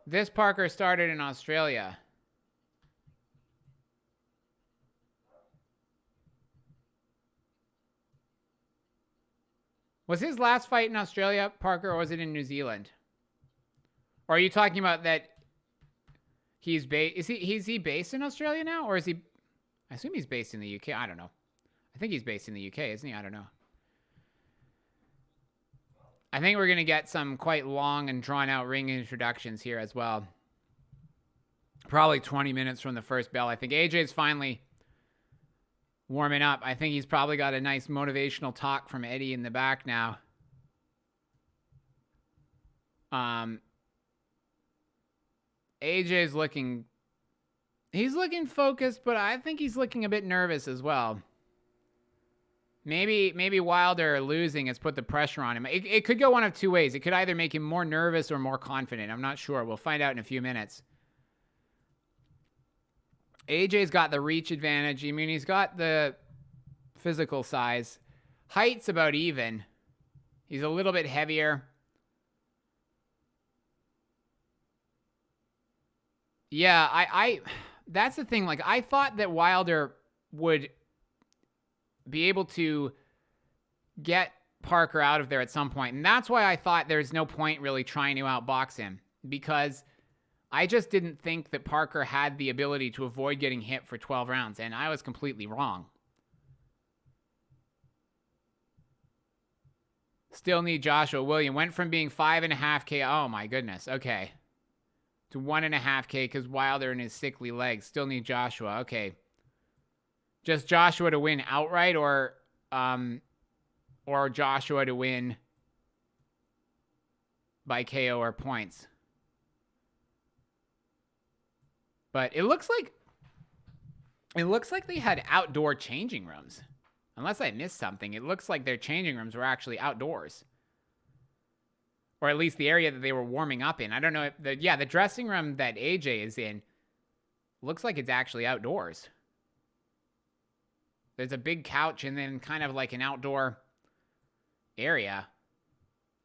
This Parker started in Australia. Was his last fight in Australia, Parker, or was it in New Zealand? Or are you talking about that he's based... Is he based in Australia now? Or is he... I assume he's based in the UK. I don't know. I think he's based in the UK, isn't he? I don't know. I think we're going to get some quite long and drawn-out ring introductions here as well. Probably 20 minutes from the first bell. I think AJ's finally warming up. I think he's probably got a nice motivational talk from Eddie in the back now. AJ's looking... He's looking focused, but I think he's looking a bit nervous as well. Maybe Wilder losing has put the pressure on him. It could go one of two ways. It could either make him more nervous or more confident. I'm not sure. We'll find out in a few minutes. AJ's got the reach advantage. I mean, he's got the physical size. Height's about even. He's a little bit heavier. Yeah, I that's the thing. Like, I thought that Wilder would be able to get Parker out of there at some point. And that's why I thought there's no point really trying to outbox him, because I just didn't think that Parker had the ability to avoid getting hit for 12 rounds, and I was completely wrong. Still need Joshua. William went from being 5.5K. Oh, my goodness. Okay. To 1.5K because Wilder and his sickly legs. Still need Joshua. Okay. Just Joshua to win outright, or Joshua to win by KO or points. But it looks like they had outdoor changing rooms. Unless I missed something, it looks like their changing rooms were actually outdoors. Or at least the area that they were warming up in. I don't know. The dressing room that AJ is in looks like it's actually outdoors. There's a big couch and then kind of like an outdoor area.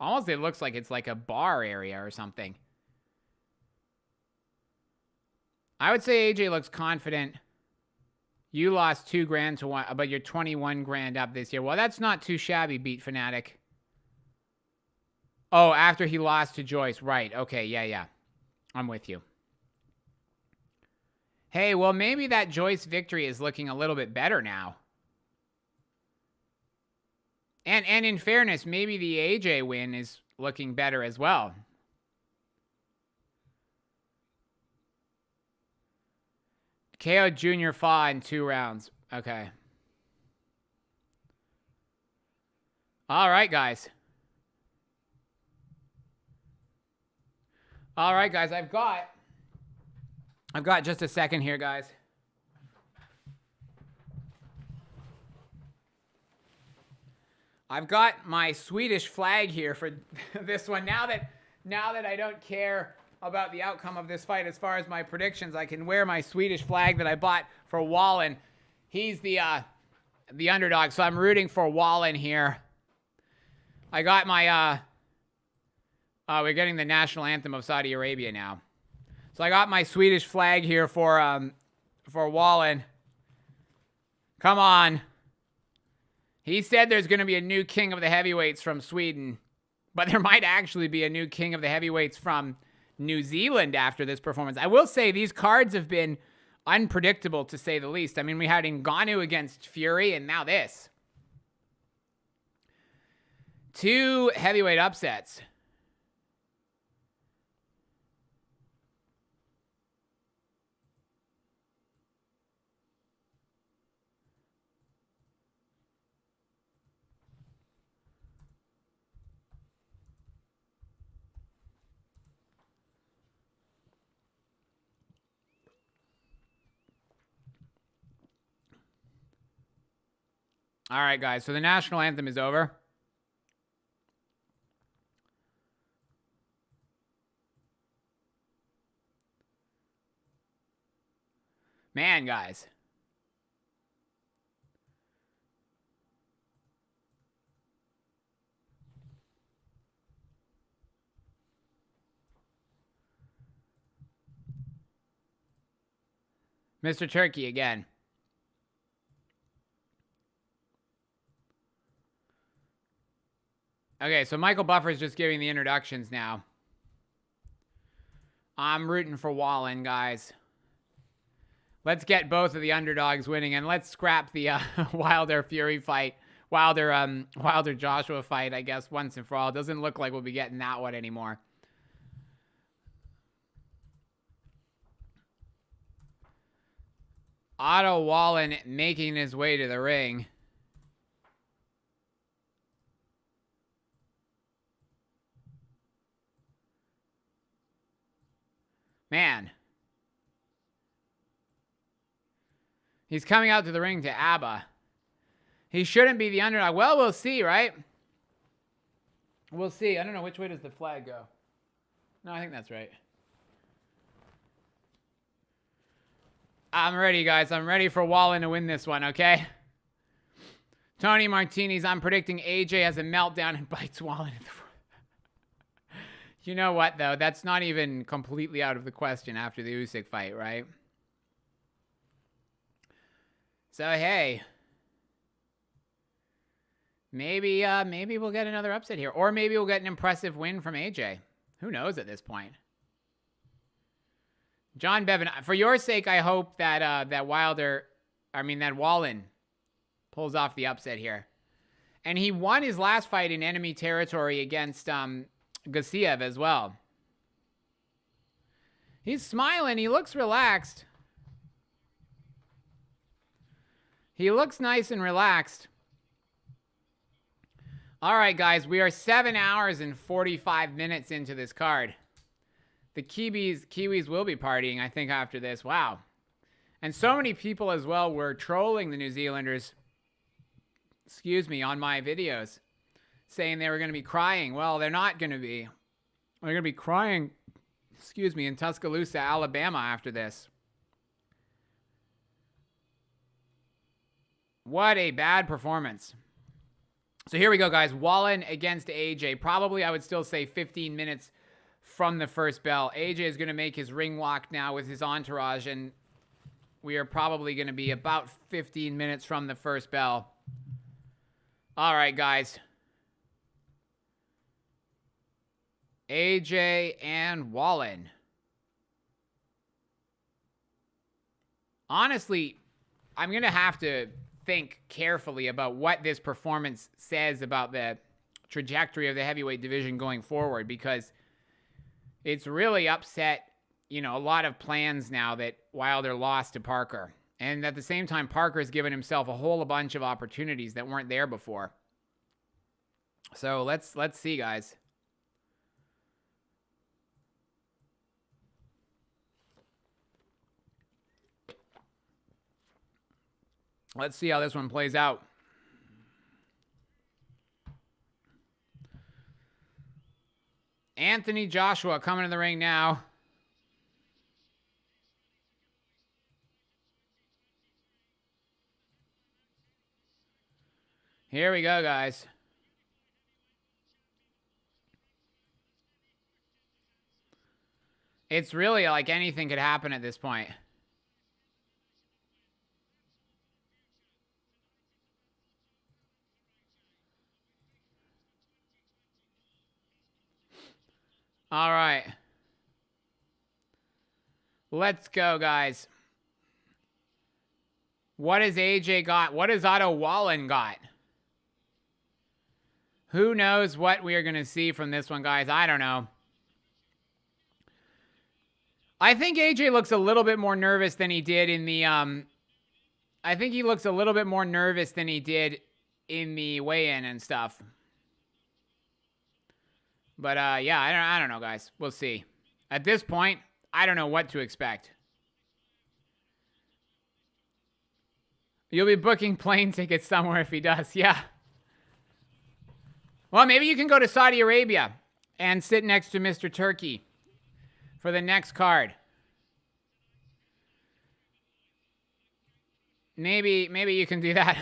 Almost it looks like it's like a bar area or something. I would say AJ looks confident. You lost $2,000 to 1, but you're 21 grand up this year. Well, that's not too shabby, Beat Fanatic. Oh, after he lost to Joyce. Right. Okay. Yeah. I'm with you. Hey, well, maybe that Joyce victory is looking a little bit better now. And in fairness, maybe the AJ win is looking better as well. KO Junior Fa in 2 rounds. Okay. All right, guys. All right, guys. I've got just a second here, guys. I've got my Swedish flag here for this one. Now that I don't care about the outcome of this fight as far as my predictions, I can wear my Swedish flag that I bought for Wallin. He's the underdog, so I'm rooting for Wallin here. I got my we're getting the national anthem of Saudi Arabia now. So I got my Swedish flag here for Wallin. Come on. He said there's going to be a new king of the heavyweights from Sweden, but there might actually be a new king of the heavyweights from New Zealand after this performance. I will say these cards have been unpredictable, to say the least. I mean, we had Ngannou against Fury, and now this. 2 heavyweight upsets. All right, guys. So the national anthem is over. Man, guys. Mr. Turkey again. Okay, so Michael Buffer's just giving the introductions now. I'm rooting for Wallin, guys. Let's get both of the underdogs winning, and let's scrap the Wilder-Fury fight. Wilder-Joshua fight, I guess, once and for all. Doesn't look like we'll be getting that one anymore. Otto Wallin making his way to the ring. Man. He's coming out to the ring to ABBA. He shouldn't be the underdog. Well, we'll see, right? We'll see. I don't know. Which way does the flag go? No, I think that's right. I'm ready, guys. I'm ready for Wallin to win this one, okay? Tony Martinez, I'm predicting AJ has a meltdown and bites Wallin in the front. You know what, though? That's not even completely out of the question after the Usyk fight, right? So, hey. maybe we'll get another upset here. Or maybe we'll get an impressive win from AJ. Who knows at this point? John Bevan, for your sake, I hope that that Wallin pulls off the upset here. And he won his last fight in enemy territory against Gassiev as well. He's smiling. He looks relaxed. He looks nice and relaxed. All right, guys. We are 7 hours and 45 minutes into this card. The Kiwis will be partying, I think, after this. Wow. And so many people as well were trolling the New Zealanders, on my videos, saying they were going to be crying. Well, they're not going to be. They're going to be crying, in Tuscaloosa, Alabama after this. What a bad performance. So here we go, guys. Wallin against AJ. Probably, I would still say 15 minutes from the first bell. AJ is going to make his ring walk now with his entourage, and we are probably going to be about 15 minutes from the first bell. All right, guys. AJ and Wallin. Honestly, I'm going to have to think carefully about what this performance says about the trajectory of the heavyweight division going forward, because it's really upset, a lot of plans now that Wilder lost to Parker. And at the same time, Parker's given himself a whole bunch of opportunities that weren't there before. So let's see, guys. Let's see how this one plays out. Anthony Joshua coming to the ring now. Here we go, guys. It's really like anything could happen at this point. All right. Let's go, guys. What has AJ got? What has Otto Wallin got? Who knows what we are going to see from this one, guys? I don't know. I think AJ looks a little bit more nervous than he did in the I think he looks a little bit more nervous than he did in the weigh-in and stuff. But yeah, I don't know, guys. We'll see. At this point, I don't know what to expect. You'll be booking plane tickets somewhere if he does. Yeah. Well, maybe you can go to Saudi Arabia and sit next to Mr. Turkey for the next card. Maybe you can do that.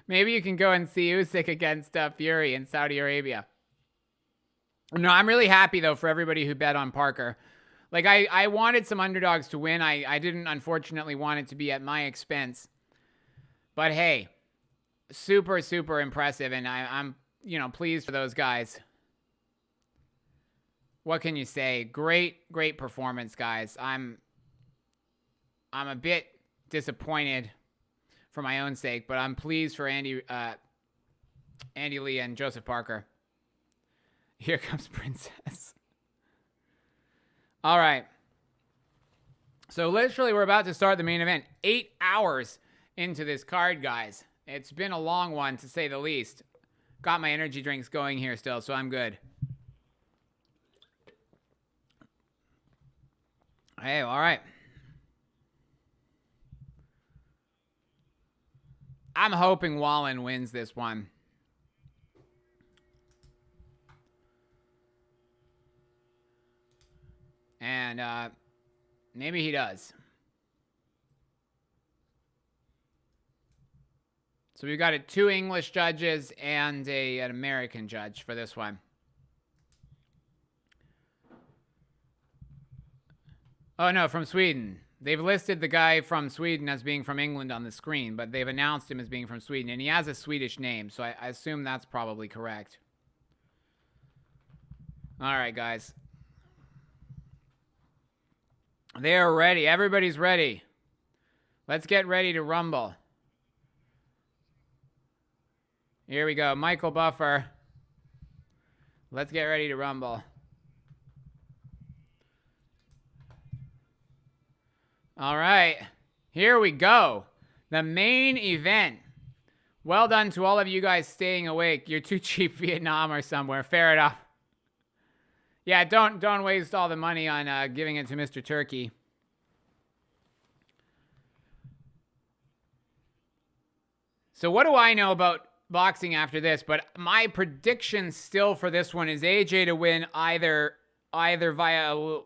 Maybe you can go and see Usyk against Fury in Saudi Arabia. No, I'm really happy, though, for everybody who bet on Parker. Like, I wanted some underdogs to win. I didn't, unfortunately, want it to be at my expense. But, hey, super, super impressive, and I'm, pleased for those guys. What can you say? Great, great performance, guys. I'm a bit disappointed for my own sake, but I'm pleased for Andy Lee and Joseph Parker. Here comes Princess. All right. So literally we're about to start the main event. 8 hours into this card, guys. It's been a long one, to say the least. Got my energy drinks going here still, so I'm good. Hey, all right. I'm hoping Wallin wins this one. And maybe he does. So we've got 2 English judges and an American judge for this one. Oh, no, from Sweden. They've listed the guy from Sweden as being from England on the screen, but they've announced him as being from Sweden, and he has a Swedish name, so I assume that's probably correct. All right, guys. They're ready. Everybody's ready. Let's get ready to rumble. Here we go. Michael Buffer. Let's get ready to rumble. All right. Here we go. The main event. Well done to all of you guys staying awake. You're too cheap, Vietnam or somewhere. Fair enough. Yeah, don't waste all the money on giving it to Mr. Turkey. So what do I know about boxing after this? But my prediction still for this one is AJ to win either via...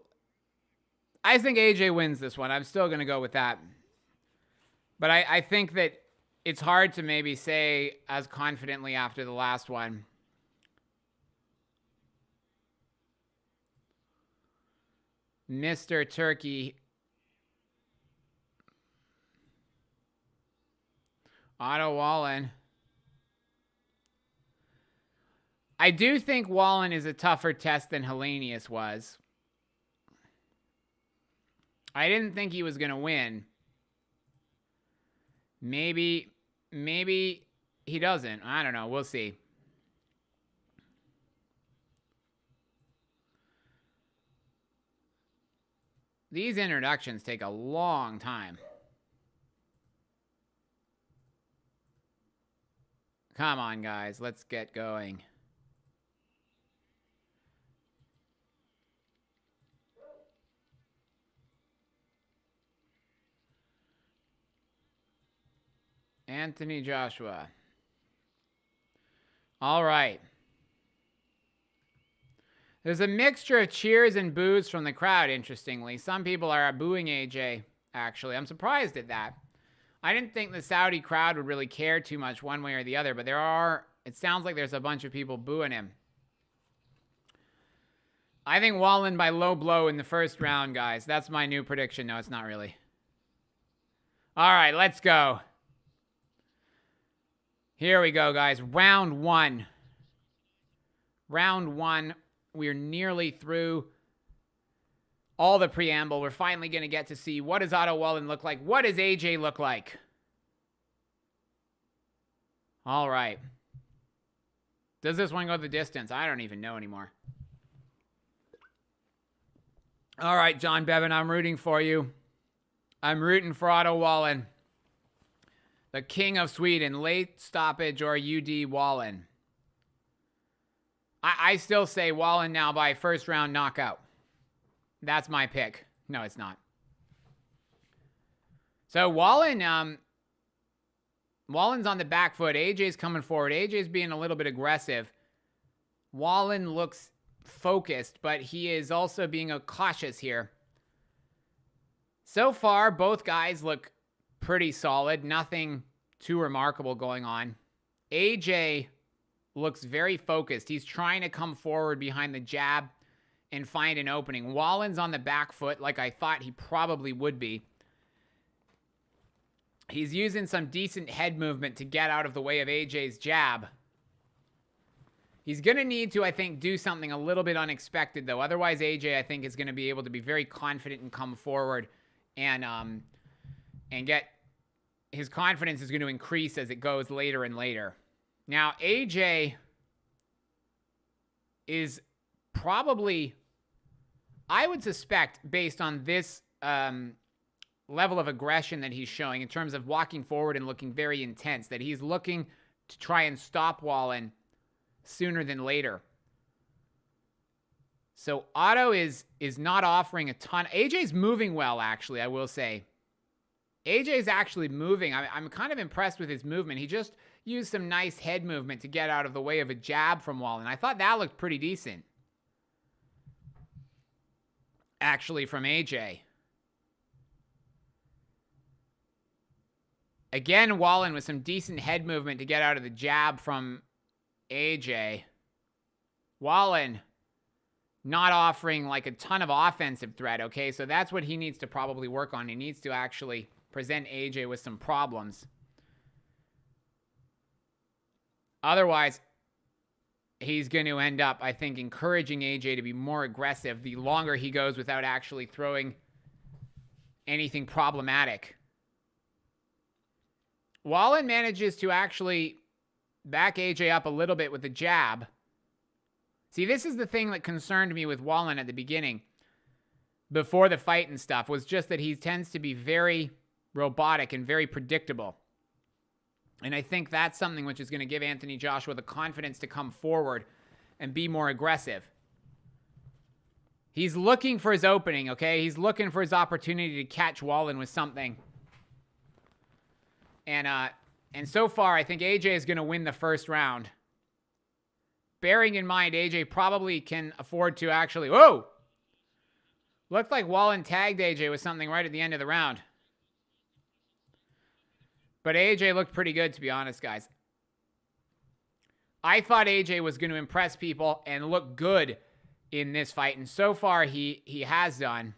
I think AJ wins this one. I'm still going to go with that. But I think that it's hard to maybe say as confidently after the last one. Mr. Turkey. Otto Wallin. I do think Wallin is a tougher test than Hellenius was. I didn't think he was going to win. Maybe he doesn't. I don't know. We'll see. These introductions take a long time. Come on, guys. Let's get going. Anthony Joshua. All right. There's a mixture of cheers and boos from the crowd, interestingly. Some people are booing AJ, actually. I'm surprised at that. I didn't think the Saudi crowd would really care too much one way or the other, but it sounds like there's a bunch of people booing him. I think Wallin by low blow in the first round, guys. That's my new prediction. No, it's not really. All right, let's go. Here we go, guys. Round one. Round one. We're nearly through all the preamble. We're finally going to get to see what does Otto Wallin look like? What does AJ look like? All right. Does this one go the distance? I don't even know anymore. All right, John Bevan, I'm rooting for you. I'm rooting for Otto Wallin. The king of Sweden, late stoppage or UD Wallin. I still say Wallin now by first round knockout. That's my pick. No, it's not. So Wallin, Wallin's on the back foot. AJ's coming forward. AJ's being a little bit aggressive. Wallin looks focused, but he is also being cautious here. So far, both guys look pretty solid. Nothing too remarkable going on. AJ looks very focused. He's trying to come forward behind the jab and find an opening. Wallin's on the back foot like I thought he probably would be. He's using some decent head movement to get out of the way of AJ's jab. He's going to need to, I think, do something a little bit unexpected, though. Otherwise, AJ, I think, is going to be able to be very confident and come forward and get... His confidence is going to increase as it goes later and later. Now, AJ is probably, I would suspect, based on this level of aggression that he's showing in terms of walking forward and looking very intense, that he's looking to try and stop Wallin sooner than later. So Otto is not offering a ton. AJ's moving well, actually, I will say. AJ's actually moving. I'm kind of impressed with his movement. He just used some nice head movement to get out of the way of a jab from Wallin. I thought that looked pretty decent, actually, from AJ. Again, Wallin with some decent head movement to get out of the jab from AJ. Wallin not offering like a ton of offensive threat, okay? So that's what he needs to probably work on. He needs to actually present AJ with some problems. Otherwise, he's going to end up, I think, encouraging AJ to be more aggressive the longer he goes without actually throwing anything problematic. Wallin manages to actually back AJ up a little bit with the jab. See, this is the thing that concerned me with Wallin at the beginning, before the fight and stuff, was just that he tends to be very robotic and very predictable. And I think that's something which is going to give Anthony Joshua the confidence to come forward and be more aggressive. He's looking for his opening, okay? He's looking for his opportunity to catch Wallin with something. And so far, I think AJ is going to win the first round. Bearing in mind, AJ probably can afford to actually... Whoa! Looked like Wallin tagged AJ with something right at the end of the round. But AJ looked pretty good, to be honest, guys. I thought AJ was going to impress people and look good in this fight. And so far, he has done.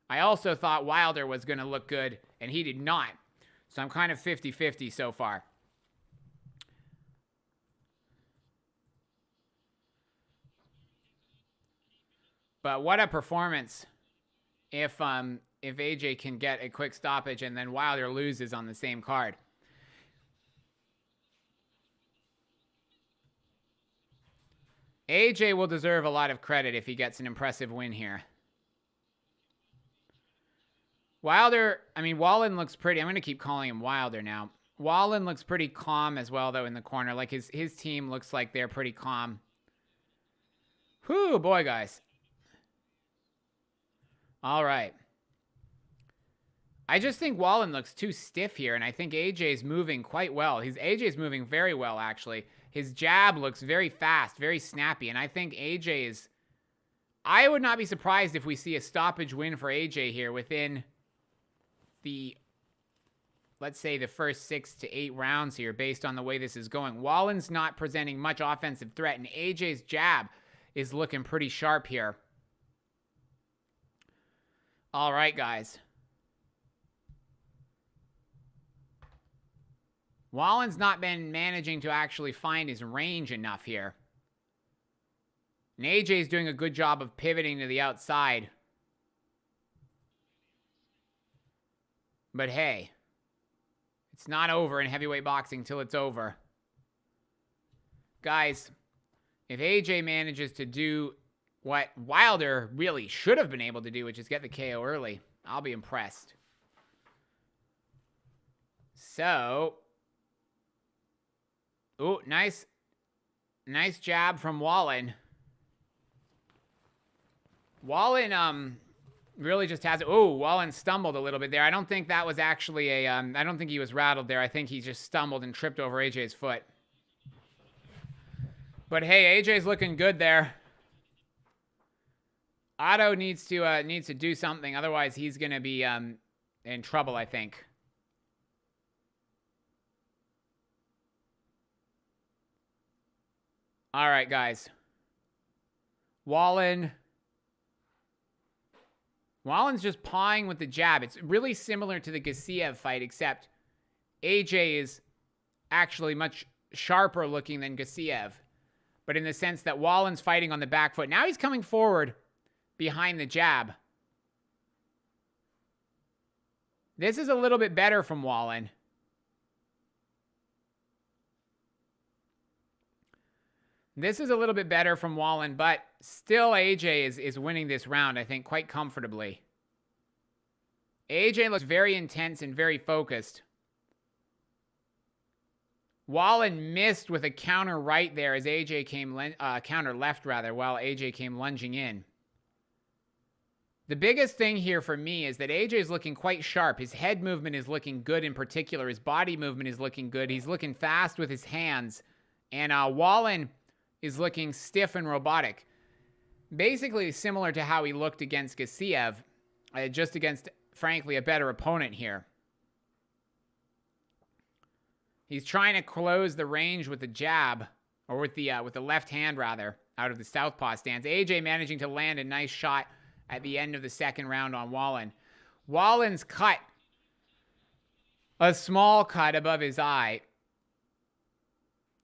I also thought Wilder was going to look good, and he did not. So I'm kind of 50-50 so far. But what a performance if AJ can get a quick stoppage and then Wilder loses on the same card. AJ will deserve a lot of credit if he gets an impressive win here. Wallin looks pretty... I'm going to keep calling him Wilder now. Wallin looks pretty calm as well, though, in the corner. Like, his team looks like they're pretty calm. Whew, boy, guys. All right. I just think Wallin looks too stiff here, and I think AJ's moving quite well. AJ's moving very well, actually. His jab looks very fast, very snappy, and I think AJ is... I would not be surprised if we see a stoppage win for AJ here within the, let's say, the first 6 to 8 rounds here, based on the way this is going. Wallin's not presenting much offensive threat, and AJ's jab is looking pretty sharp here. All right, guys. Wallin's not been managing to actually find his range enough here. And AJ's doing a good job of pivoting to the outside. But hey, it's not over in heavyweight boxing till it's over. Guys, if AJ manages to do what Wilder really should have been able to do, which is get the KO early, I'll be impressed. So, ooh, nice jab from Wallin. Wallin, really just has... Oh, Wallin stumbled a little bit there. I don't think that was actually a... I don't think he was rattled there. I think he just stumbled and tripped over AJ's foot. But hey, AJ's looking good there. Otto needs to do something. Otherwise, he's going to be in trouble, I think. All right, guys. Wallin's just pawing with the jab. It's really similar to the Gassiev fight, except AJ is actually much sharper looking than Gassiev. But in the sense that Wallin's fighting on the back foot. Now he's coming forward behind the jab. This is a little bit better from Wallin. This is a little bit better from Wallin, but still AJ is winning this round, I think, quite comfortably. AJ looks very intense and very focused. Wallin missed with a counter right there as AJ came... counter left, rather, while AJ came lunging in. The biggest thing here for me is that AJ is looking quite sharp. His head movement is looking good in particular. His body movement is looking good. He's looking fast with his hands. And Wallin is looking stiff and robotic. Basically similar to how he looked against Gassiev, just against, frankly, a better opponent here. He's trying to close the range with the jab, or with the left hand, rather. out of the southpaw stance. AJ managing to land a nice shot at the end of the second round on Wallin. Wallin's cut a small cut above his eye.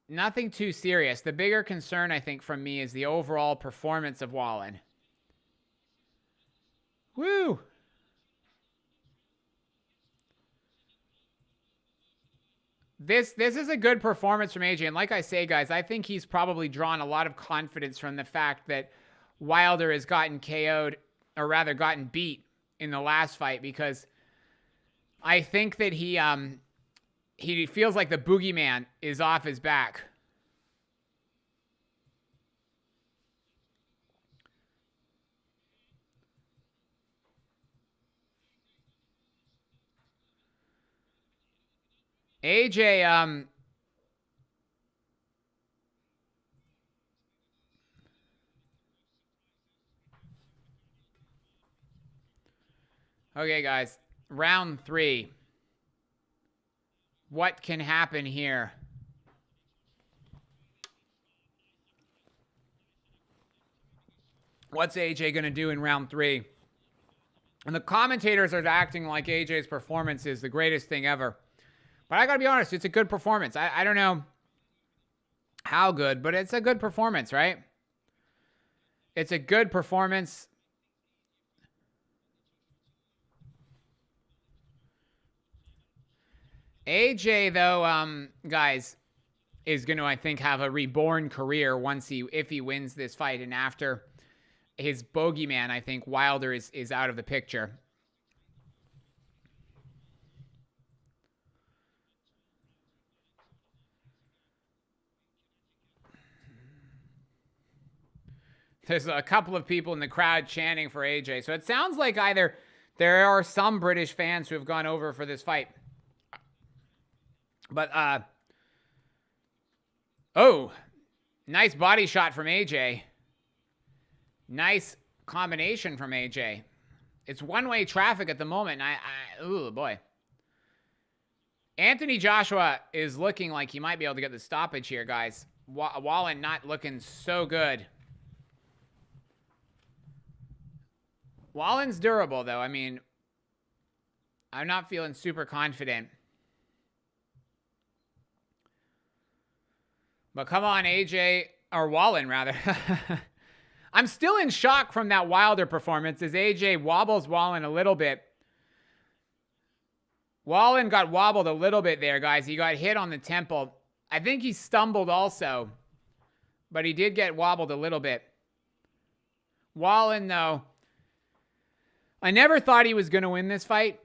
Nothing too serious. The bigger concern, I think, from me is the overall performance of Wallin. Woo! This is a good performance from AJ. And like I say, guys, I think he's probably drawn a lot of confidence from the fact that Wilder has gotten KO'd, or rather gotten beat in the last fight, because I think that he feels like the boogeyman is off his back. AJ, okay, guys, round 3. What can happen here? What's AJ going to do in round 3? And the commentators are acting like AJ's performance is the greatest thing ever. But I got to be honest, it's a good performance. I don't know how good, but it's a good performance, right? It's a good performance. AJ, though, guys, is going to, I think, have a reborn career if he wins this fight. And after his bogeyman, I think Wilder is out of the picture. There's a couple of people in the crowd chanting for AJ. So it sounds like either there are some British fans who have gone over for this fight. But, oh, nice body shot from AJ. Nice combination from AJ. It's one-way traffic at the moment. Oh, boy. Anthony Joshua is looking like he might be able to get the stoppage here, guys. Wallin not looking so good. Wallin's durable, though. I mean, I'm not feeling super confident. But come on, AJ, or Wallin, rather. I'm still in shock from that Wilder performance as AJ wobbles Wallin a little bit. Wallin got wobbled a little bit there, guys. He got hit on the temple. I think he stumbled also, but he did get wobbled a little bit. Wallin, though, I never thought he was going to win this fight.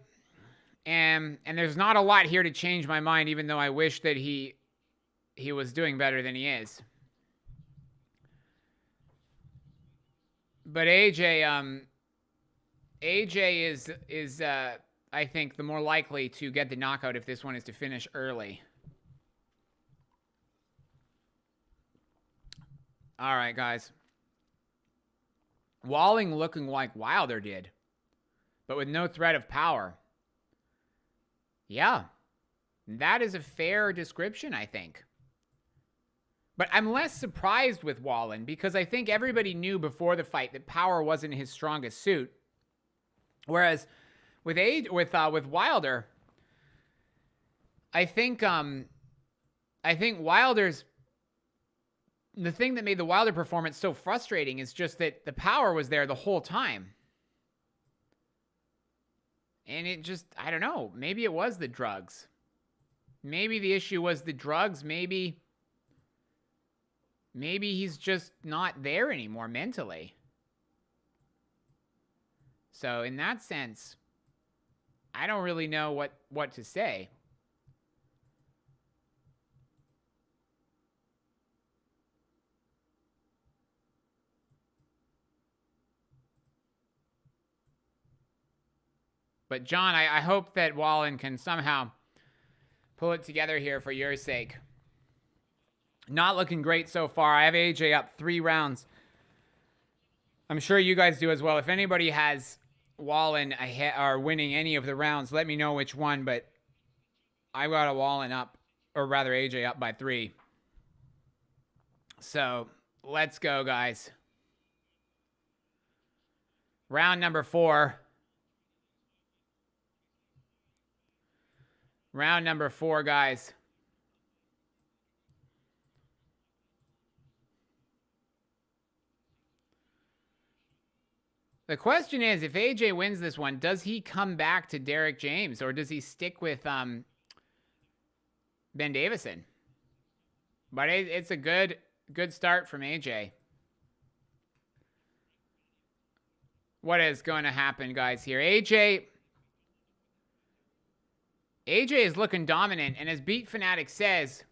And there's not a lot here to change my mind, even though I wish that he was doing better than he is. But AJ is I think the more likely to get the knockout if this one is to finish early. All right, guys. Wallin looking like Wilder did, but with no threat of power. Yeah, that is a fair description, I think. But I'm less surprised with Wallin because I think everybody knew before the fight that power wasn't his strongest suit. Whereas with Wilder, I think Wilder's, the thing that made the Wilder performance so frustrating is just that the power was there the whole time. And it just, I don't know, maybe it was the drugs. Maybe the issue was the drugs. Maybe he's just not there anymore mentally. So in that sense, I don't really know what to say. But John, I hope that Wallin can somehow pull it together here for your sake. Not looking great so far. I have AJ up 3 rounds. I'm sure you guys do as well. If anybody has Wallin or winning any of the rounds, let me know which one. But I got a Wallin up, or rather AJ up by 3. So Let's go, guys. Round number 4. Round number 4, guys. The question is, if AJ wins this one, does he come back to Derek James, or does he stick with Ben Davison? But it's a good start from AJ. What is going to happen, guys, here? AJ is looking dominant, and as Beat Fanatic says,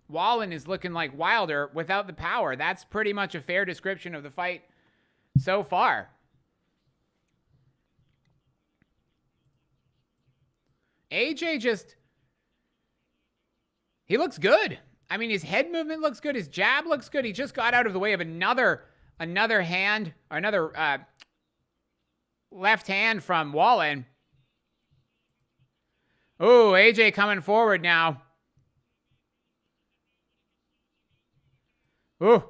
Wallin is looking like Wilder without the power. That's pretty much a fair description of the fight so far. AJ he looks good. I mean, his head movement looks good. His jab looks good. He just got out of the way of another hand, or another left hand from Wallin. Oh, AJ coming forward now. Ooh.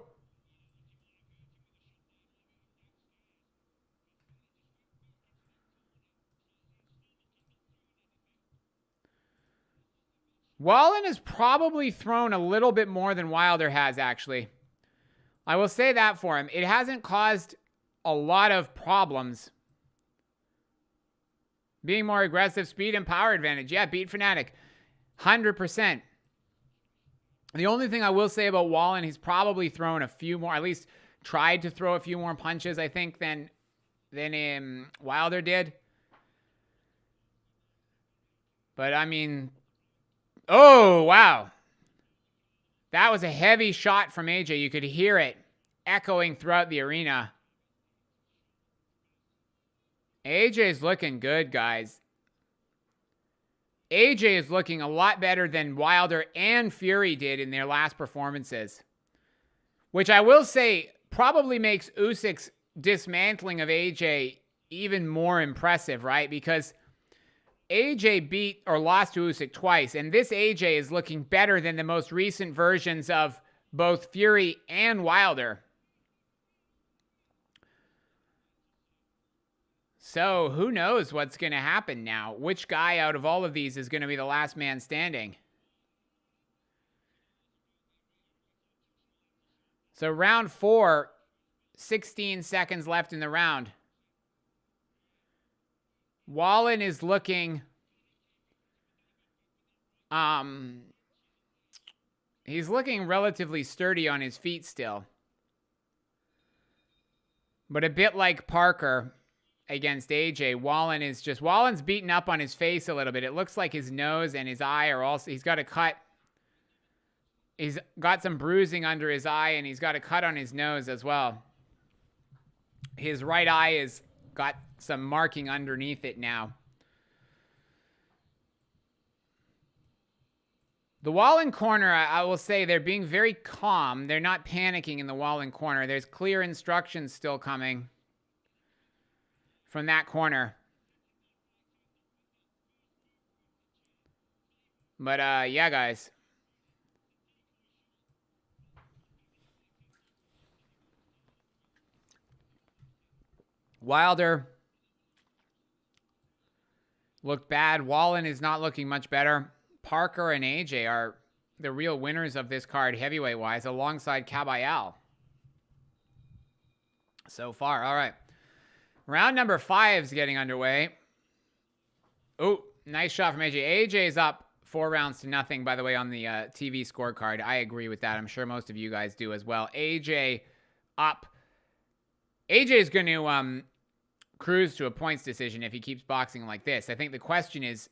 Wallin has probably thrown a little bit more than Wilder has, actually. I will say that for him. It hasn't caused a lot of problems. Being more aggressive, speed and power advantage. Yeah, Beat Fanatic. 100%. The only thing I will say about Wallin, he's probably thrown a few more, at least tried to throw a few more punches, I think, than Wilder did. But, I mean... Oh, wow. That was a heavy shot from AJ. You could hear it echoing throughout the arena. AJ's looking good, guys. AJ is looking a lot better than Wilder and Fury did in their last performances. Which I will say probably makes Usyk's dismantling of AJ even more impressive, right? Because AJ beat or lost to Usyk twice, and this AJ is looking better than the most recent versions of both Fury and Wilder. So, who knows what's going to happen now? Which guy out of all of these is going to be the last man standing? So, round 4, 16 seconds left in the round. Wallin is looking, he's looking relatively sturdy on his feet still. But a bit like Parker against AJ, Wallin's beaten up on his face a little bit. It looks like his nose and his eye are also, he's got a cut. He's got some bruising under his eye, and he's got a cut on his nose as well. His right eye is got some marking underneath it now. The Wallin corner, I will say, they're being very calm. They're not panicking in the Wallin corner. There's clear instructions still coming from that corner. But, yeah, guys. Wilder looked bad. Wallin is not looking much better. Parker and AJ are the real winners of this card, heavyweight-wise, alongside Kabayel. So far. All right. Round number 5 is getting underway. Oh, nice shot from AJ. AJ is up 4 rounds to nothing, by the way, on the TV scorecard. I agree with that. I'm sure most of you guys do as well. AJ up. AJ is going to cruise to a points decision if he keeps boxing like this. I think the question is,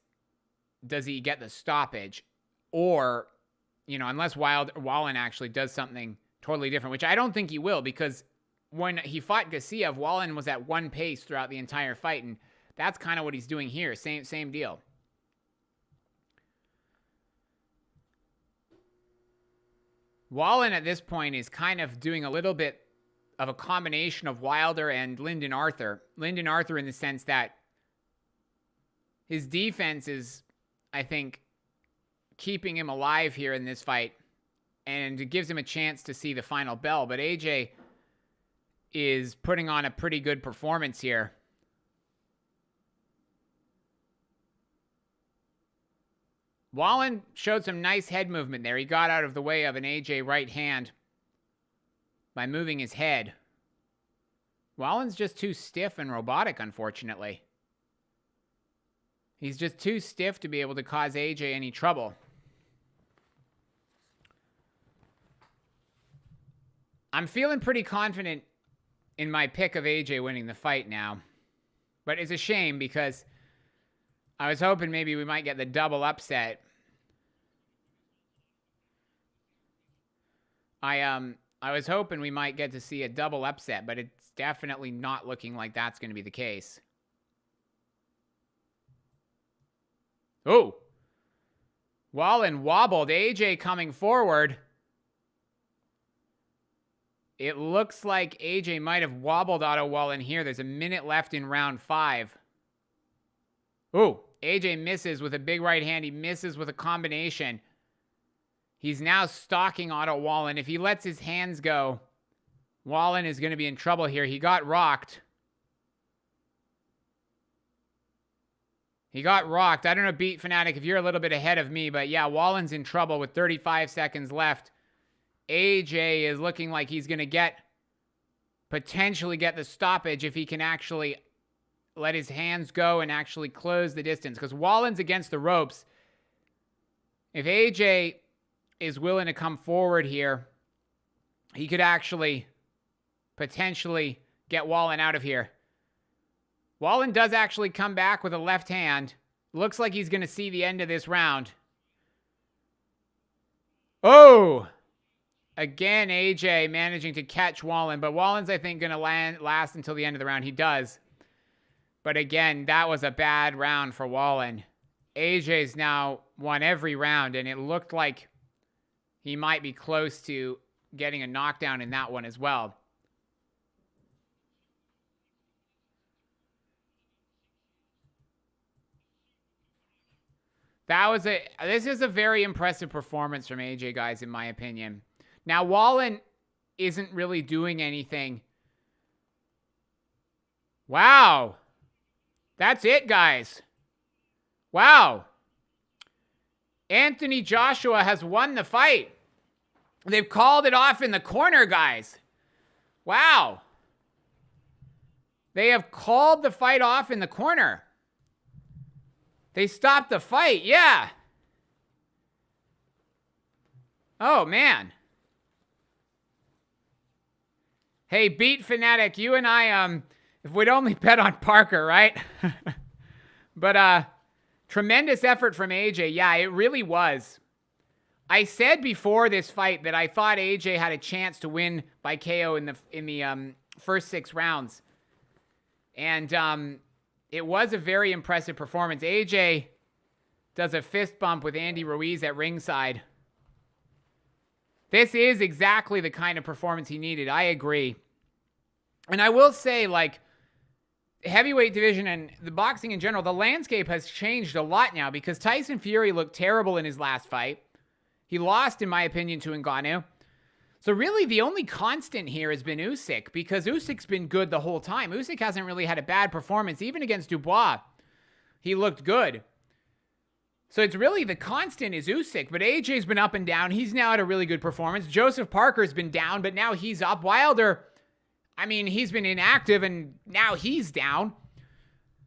does he get the stoppage? Or, you know, unless Wallin actually does something totally different, which I don't think he will, because when he fought Gassiev, Wallin was at one pace throughout the entire fight, and that's kind of what he's doing here. Same deal. Wallin at this point is kind of doing a little bit of a combination of Wilder and Lyndon Arthur. Lyndon Arthur in the sense that his defense is, I think, keeping him alive here in this fight. and it gives him a chance to see the final bell. But AJ is putting on a pretty good performance here. Wallin showed some nice head movement there. He got out of the way of an AJ right hand by moving his head. Wallin's just too stiff and robotic, unfortunately. He's just too stiff to be able to cause AJ any trouble. I'm feeling pretty confident in my pick of AJ winning the fight now. But it's a shame because I was hoping maybe we might get the double upset. I was hoping we might get to see a double upset, but it's definitely not looking like that's going to be the case. Oh. Wallin wobbled. AJ coming forward. It looks like AJ might have wobbled Otto Wallin here. There's a minute left in round 5. Ooh, AJ misses with a big right hand. He misses with a combination. He's now stalking Otto Wallin. If he lets his hands go, Wallin is going to be in trouble here. He got rocked. He got rocked. I don't know, Beat Fanatic, if you're a little bit ahead of me, but yeah, Wallin's in trouble with 35 seconds left. AJ is looking like he's going to potentially get the stoppage if he can actually let his hands go and actually close the distance. Because Wallin's against the ropes. If AJ is willing to come forward here, he could actually potentially get Wallin out of here. Wallin does actually come back with a left hand. Looks like he's going to see the end of this round. Oh! Again, AJ managing to catch Wallin, but Wallin's, I think, going to last until the end of the round. He does. But again, that was a bad round for Wallin. AJ's now won every round, and it looked like he might be close to getting a knockdown in that one as well. This is a very impressive performance from AJ, guys, in my opinion. Now, Wallin isn't really doing anything. Wow. That's it, guys. Wow. Anthony Joshua has won the fight. They've called it off in the corner, guys. Wow. They have called the fight off in the corner. They stopped the fight, yeah. Oh, man. Hey, Beat Fanatic, you and I, if we'd only bet on Parker, right? But, tremendous effort from AJ. Yeah, it really was. I said before this fight that I thought AJ had a chance to win by KO in the first 6 rounds. And, it was a very impressive performance. AJ does a fist bump with Andy Ruiz at ringside. This is exactly the kind of performance he needed. I agree. And I will say, like, heavyweight division and the boxing in general, the landscape has changed a lot now because Tyson Fury looked terrible in his last fight. He lost, in my opinion, to Ngannou. So really the only constant here has been Usyk because Usyk's been good the whole time. Usyk hasn't really had a bad performance. Even against Dubois, he looked good. So it's really the constant is Usyk, but AJ's been up and down. He's now had a really good performance. Joseph Parker's been down, but now he's up. Wilder, I mean, he's been inactive and now he's down.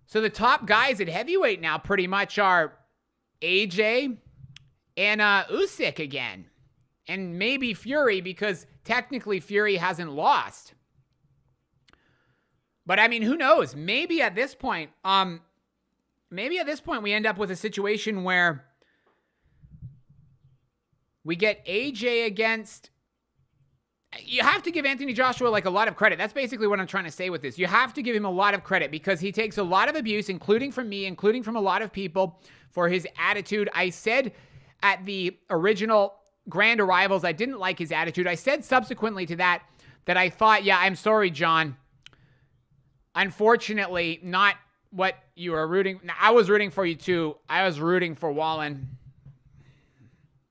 So the top guys at heavyweight now pretty much are AJ and Usyk again. And maybe Fury, because technically Fury hasn't lost. But I mean, who knows? Maybe at this point, we end up with a situation where we get AJ against. You have to give Anthony Joshua like a lot of credit. That's basically what I'm trying to say with this. You have to give him a lot of credit because he takes a lot of abuse, including from me, including from a lot of people, for his attitude. I said at the original Grand Arrivals, I didn't like his attitude. I said subsequently to that I thought, yeah, I'm sorry, John. Unfortunately, not what you were rooting. I was rooting for you too. I was rooting for Wallin.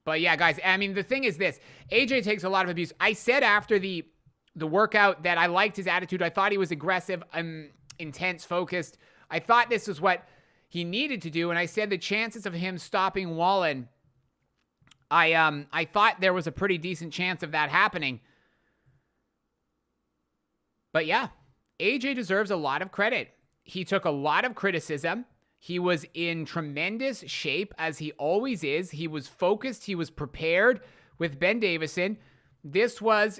But yeah, guys, I mean, the thing is this. AJ takes a lot of abuse. I said after the workout that I liked his attitude. I thought he was aggressive, intense, focused. I thought this was what he needed to do. And I said the chances of him stopping Wallin, I thought there was a pretty decent chance of that happening. But yeah, AJ deserves a lot of credit. He took a lot of criticism. He was in tremendous shape, as he always is. He was focused. He was prepared with Ben Davison. This was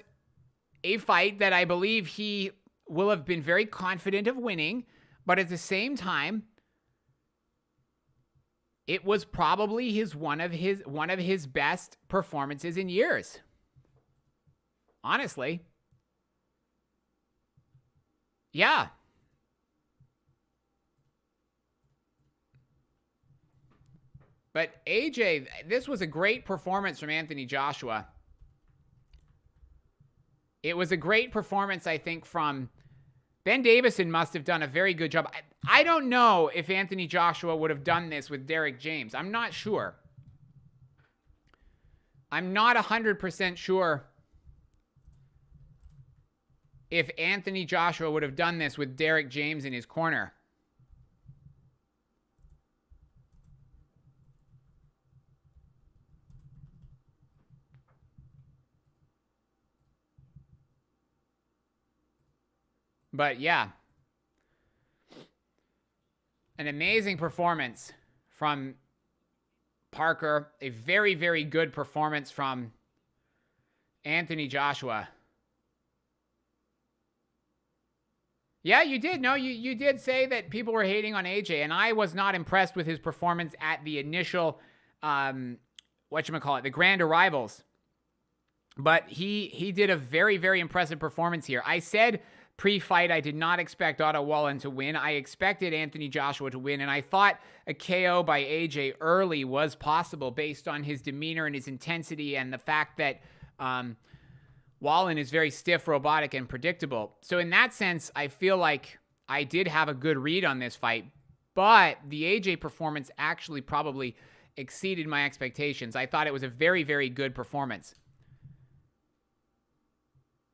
a fight that I believe he will have been very confident of winning. But at the same time, it was probably one of his best performances in years. Honestly. Yeah. But AJ, this was a great performance from Anthony Joshua. It was a great performance, I think, from Ben Davison. Must have done a very good job. I don't know if Anthony Joshua would have done this with Derek James. I'm not sure. I'm not 100% sure if Anthony Joshua would have done this with Derek James in his corner. But yeah, an amazing performance from Parker. A very, very good performance from Anthony Joshua. Yeah, you did. No, you did say that people were hating on AJ, and I was not impressed with his performance at the initial, the Grand Arrivals. But he did a very, very impressive performance here. I said pre-fight I did not expect Otto Wallin to win. I expected Anthony Joshua to win, and I thought a KO by AJ early was possible based on his demeanor and his intensity and the fact that Wallin is very stiff, robotic, and predictable. So in that sense, I feel like I did have a good read on this fight, but the AJ performance actually probably exceeded my expectations. I thought it was a very, very good performance.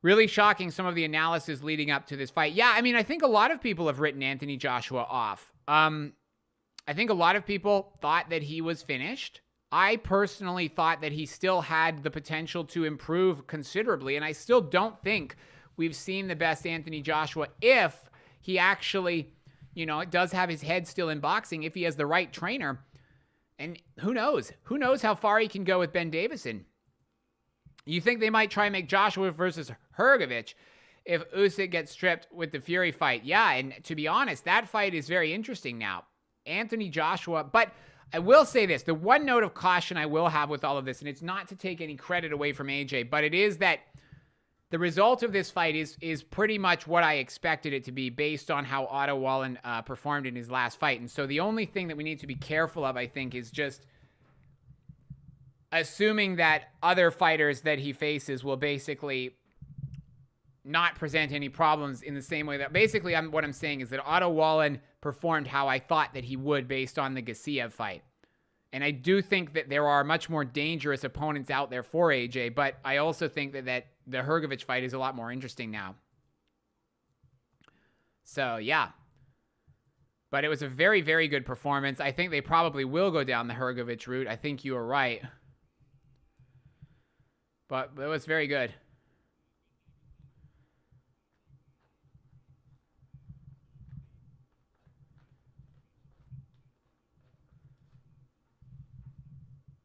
Really shocking, some of the analysis leading up to this fight. Yeah, I mean, I think a lot of people have written Anthony Joshua off. I think a lot of people thought that he was finished. I personally thought that he still had the potential to improve considerably, and I still don't think we've seen the best Anthony Joshua if he actually, does have his head still in boxing, if he has the right trainer. And who knows? Who knows how far he can go with Ben Davison? You think they might try and make Joshua versus Hrgovic if Usyk gets stripped with the Fury fight? Yeah, and to be honest, that fight is very interesting now. Anthony Joshua, but I will say this. The one note of caution I will have with all of this, and it's not to take any credit away from AJ, but it is that the result of this fight is pretty much what I expected it to be based on how Otto Wallin performed in his last fight. And so the only thing that we need to be careful of, I think, is just assuming that other fighters that he faces will basically not present any problems in the same way that basically what I'm saying is that Otto Wallin performed how I thought that he would based on the Gassiev fight. And I do think that there are much more dangerous opponents out there for AJ, but I also think that the Hrgovic fight is a lot more interesting now. So, yeah. But it was a very, very good performance. I think they probably will go down the Hrgovic route. I think you were right. But it was very good.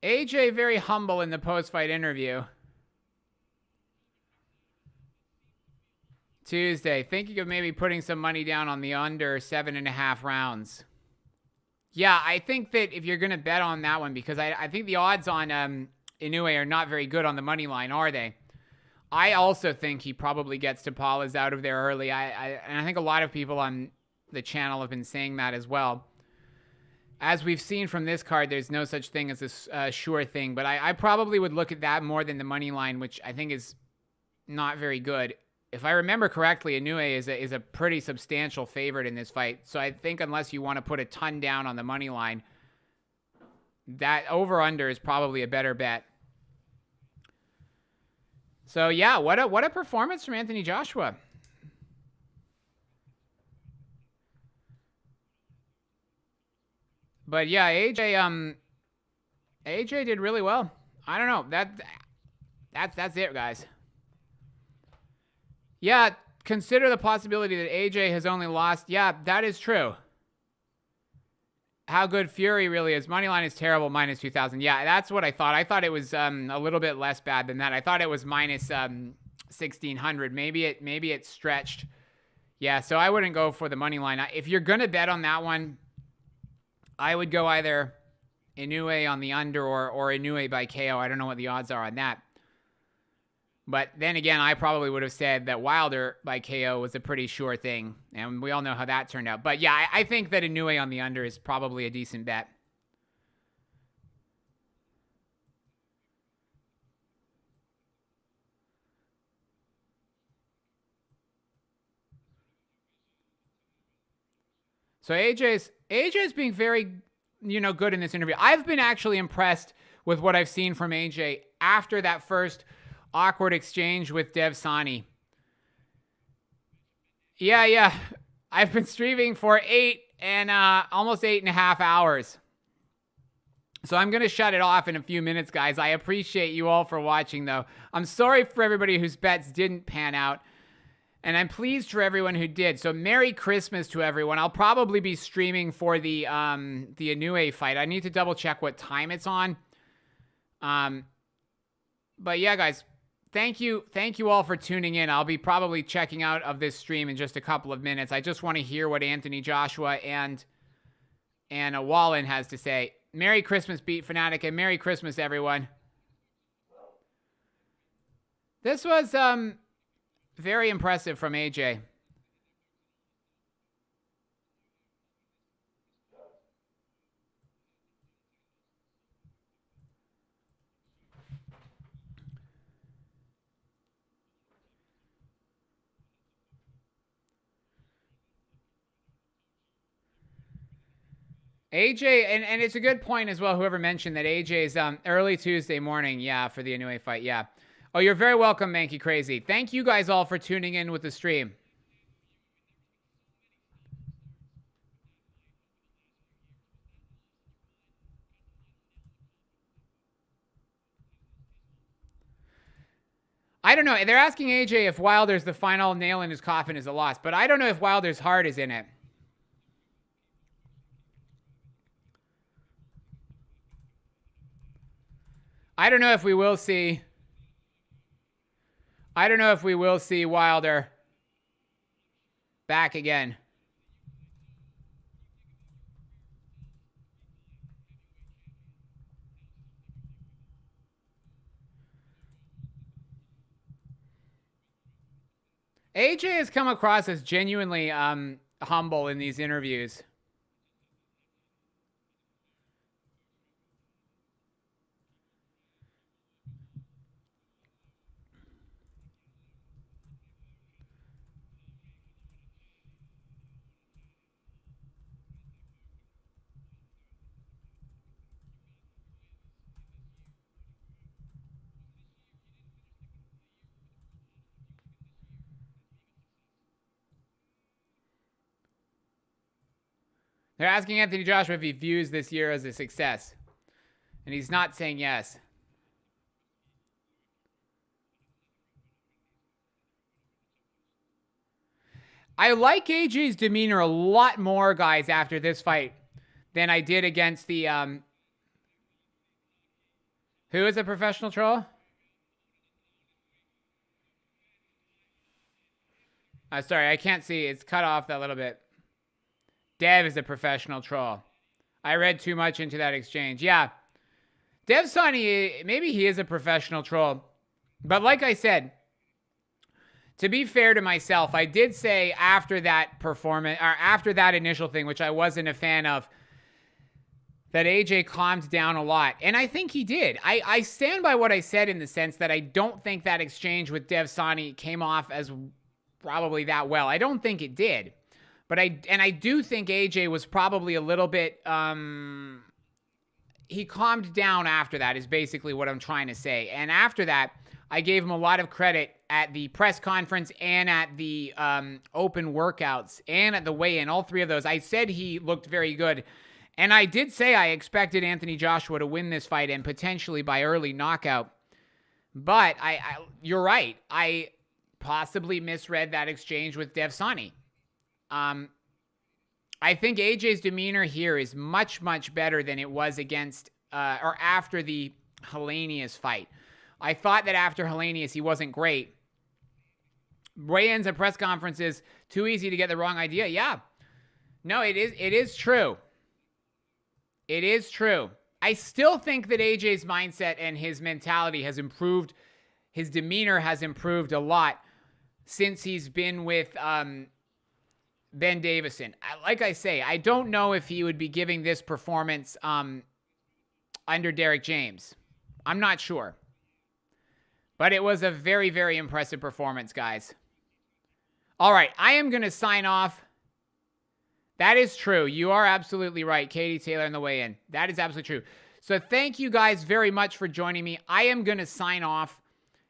AJ very humble in the post-fight interview. Tuesday, thinking of maybe putting some money down on the under 7.5 rounds. Yeah, I think that if you're going to bet on that one, because I think the odds on Inoue are not very good on the money line, are they? I also think he probably gets Tapales out of there early. And I think a lot of people on the channel have been saying that as well. As we've seen from this card, there's no such thing as a sure thing. But I probably would look at that more than the money line, which I think is not very good. If I remember correctly, Inoue is a pretty substantial favorite in this fight. So I think unless you want to put a ton down on the money line, that over-under is probably a better bet. So yeah, what a performance from Anthony Joshua. But yeah, AJ did really well. I don't know. That's it, guys. Yeah, consider the possibility that AJ has only lost. Yeah, that is true. How good Fury really is. Moneyline is terrible, minus 2,000. Yeah, that's what I thought. I thought it was a little bit less bad than that. I thought it was minus 1,600. Maybe it stretched. Yeah, so I wouldn't go for the moneyline. If you're gonna bet on that one, I would go either Inoue on the under or Inoue by KO. I don't know what the odds are on that. But then again, I probably would have said that Wilder by KO was a pretty sure thing. And we all know how that turned out. But yeah, I think that Inoue on the under is probably a decent bet. So AJ's being very, good in this interview. I've been actually impressed with what I've seen from AJ after that first awkward exchange with Dev Sani. Yeah. I've been streaming for almost 8.5 hours. So I'm going to shut it off in a few minutes, guys. I appreciate you all for watching, though. I'm sorry for everybody whose bets didn't pan out. And I'm pleased for everyone who did. So Merry Christmas to everyone. I'll probably be streaming for the Inoue fight. I need to double check what time it's on. But yeah, guys, thank you all for tuning in. I'll be probably checking out of this stream in just a couple of minutes. I just want to hear what Anthony Joshua and Wallin has to say. Merry Christmas, Beat Fanatic, and Merry Christmas, everyone. This was very impressive from AJ. AJ, and it's a good point as well, whoever mentioned that AJ's early Tuesday morning, yeah, for the Inoue fight, yeah. Oh, you're very welcome, Mankey Crazy. Thank you guys all for tuning in with the stream. I don't know. They're asking AJ if Wilder's the final nail in his coffin is a loss, but I don't know if Wilder's heart is in it. I don't know if we will see Wilder back again. AJ has come across as genuinely humble in these interviews. They're asking Anthony Joshua if he views this year as a success. And he's not saying yes. I like AJ's demeanor a lot more, guys, after this fight than I did against the... Who is a professional troll? Sorry, I can't see. It's cut off that little bit. Dev is a professional troll. I read too much into that exchange. Yeah. Dev Sani, maybe he is a professional troll. But like I said, to be fair to myself, I did say after that performance, or after that initial thing, which I wasn't a fan of, that AJ calmed down a lot. And I think he did. I stand by what I said in the sense that I don't think that exchange with Dev Sani came off as probably that well. I don't think it did. But I do think AJ was probably a little bit, he calmed down after that is basically what I'm trying to say. And after that, I gave him a lot of credit at the press conference and at the open workouts and at the weigh-in, all three of those. I said he looked very good. And I did say I expected Anthony Joshua to win this fight and potentially by early knockout. But you're right. I possibly misread that exchange with Devsani. I think AJ's demeanor here is much, much better than it was against or after the Helenius fight. I thought that after Helenius, he wasn't great. Weigh-ins and press conferences, too easy to get the wrong idea. Yeah. No, it is true. It is true. I still think that AJ's mindset and his mentality has improved. His demeanor has improved a lot since he's been with Ben Davison. Like I say, I don't know if he would be giving this performance under Derek James. I'm not sure. But it was a very, very impressive performance, guys. All right, I am going to sign off. That is true. You are absolutely right. Katie Taylor in the weigh-in. That is absolutely true. So thank you guys very much for joining me. I am going to sign off.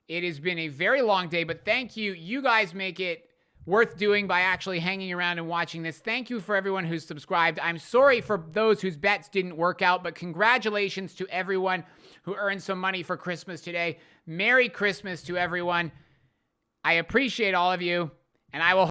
It has been a very long day, but thank you. You guys make it worth doing by actually hanging around and watching this. Thank you for everyone who's subscribed. I'm sorry for those whose bets didn't work out, but congratulations to everyone who earned some money for Christmas today. Merry Christmas to everyone. I appreciate all of you, and I will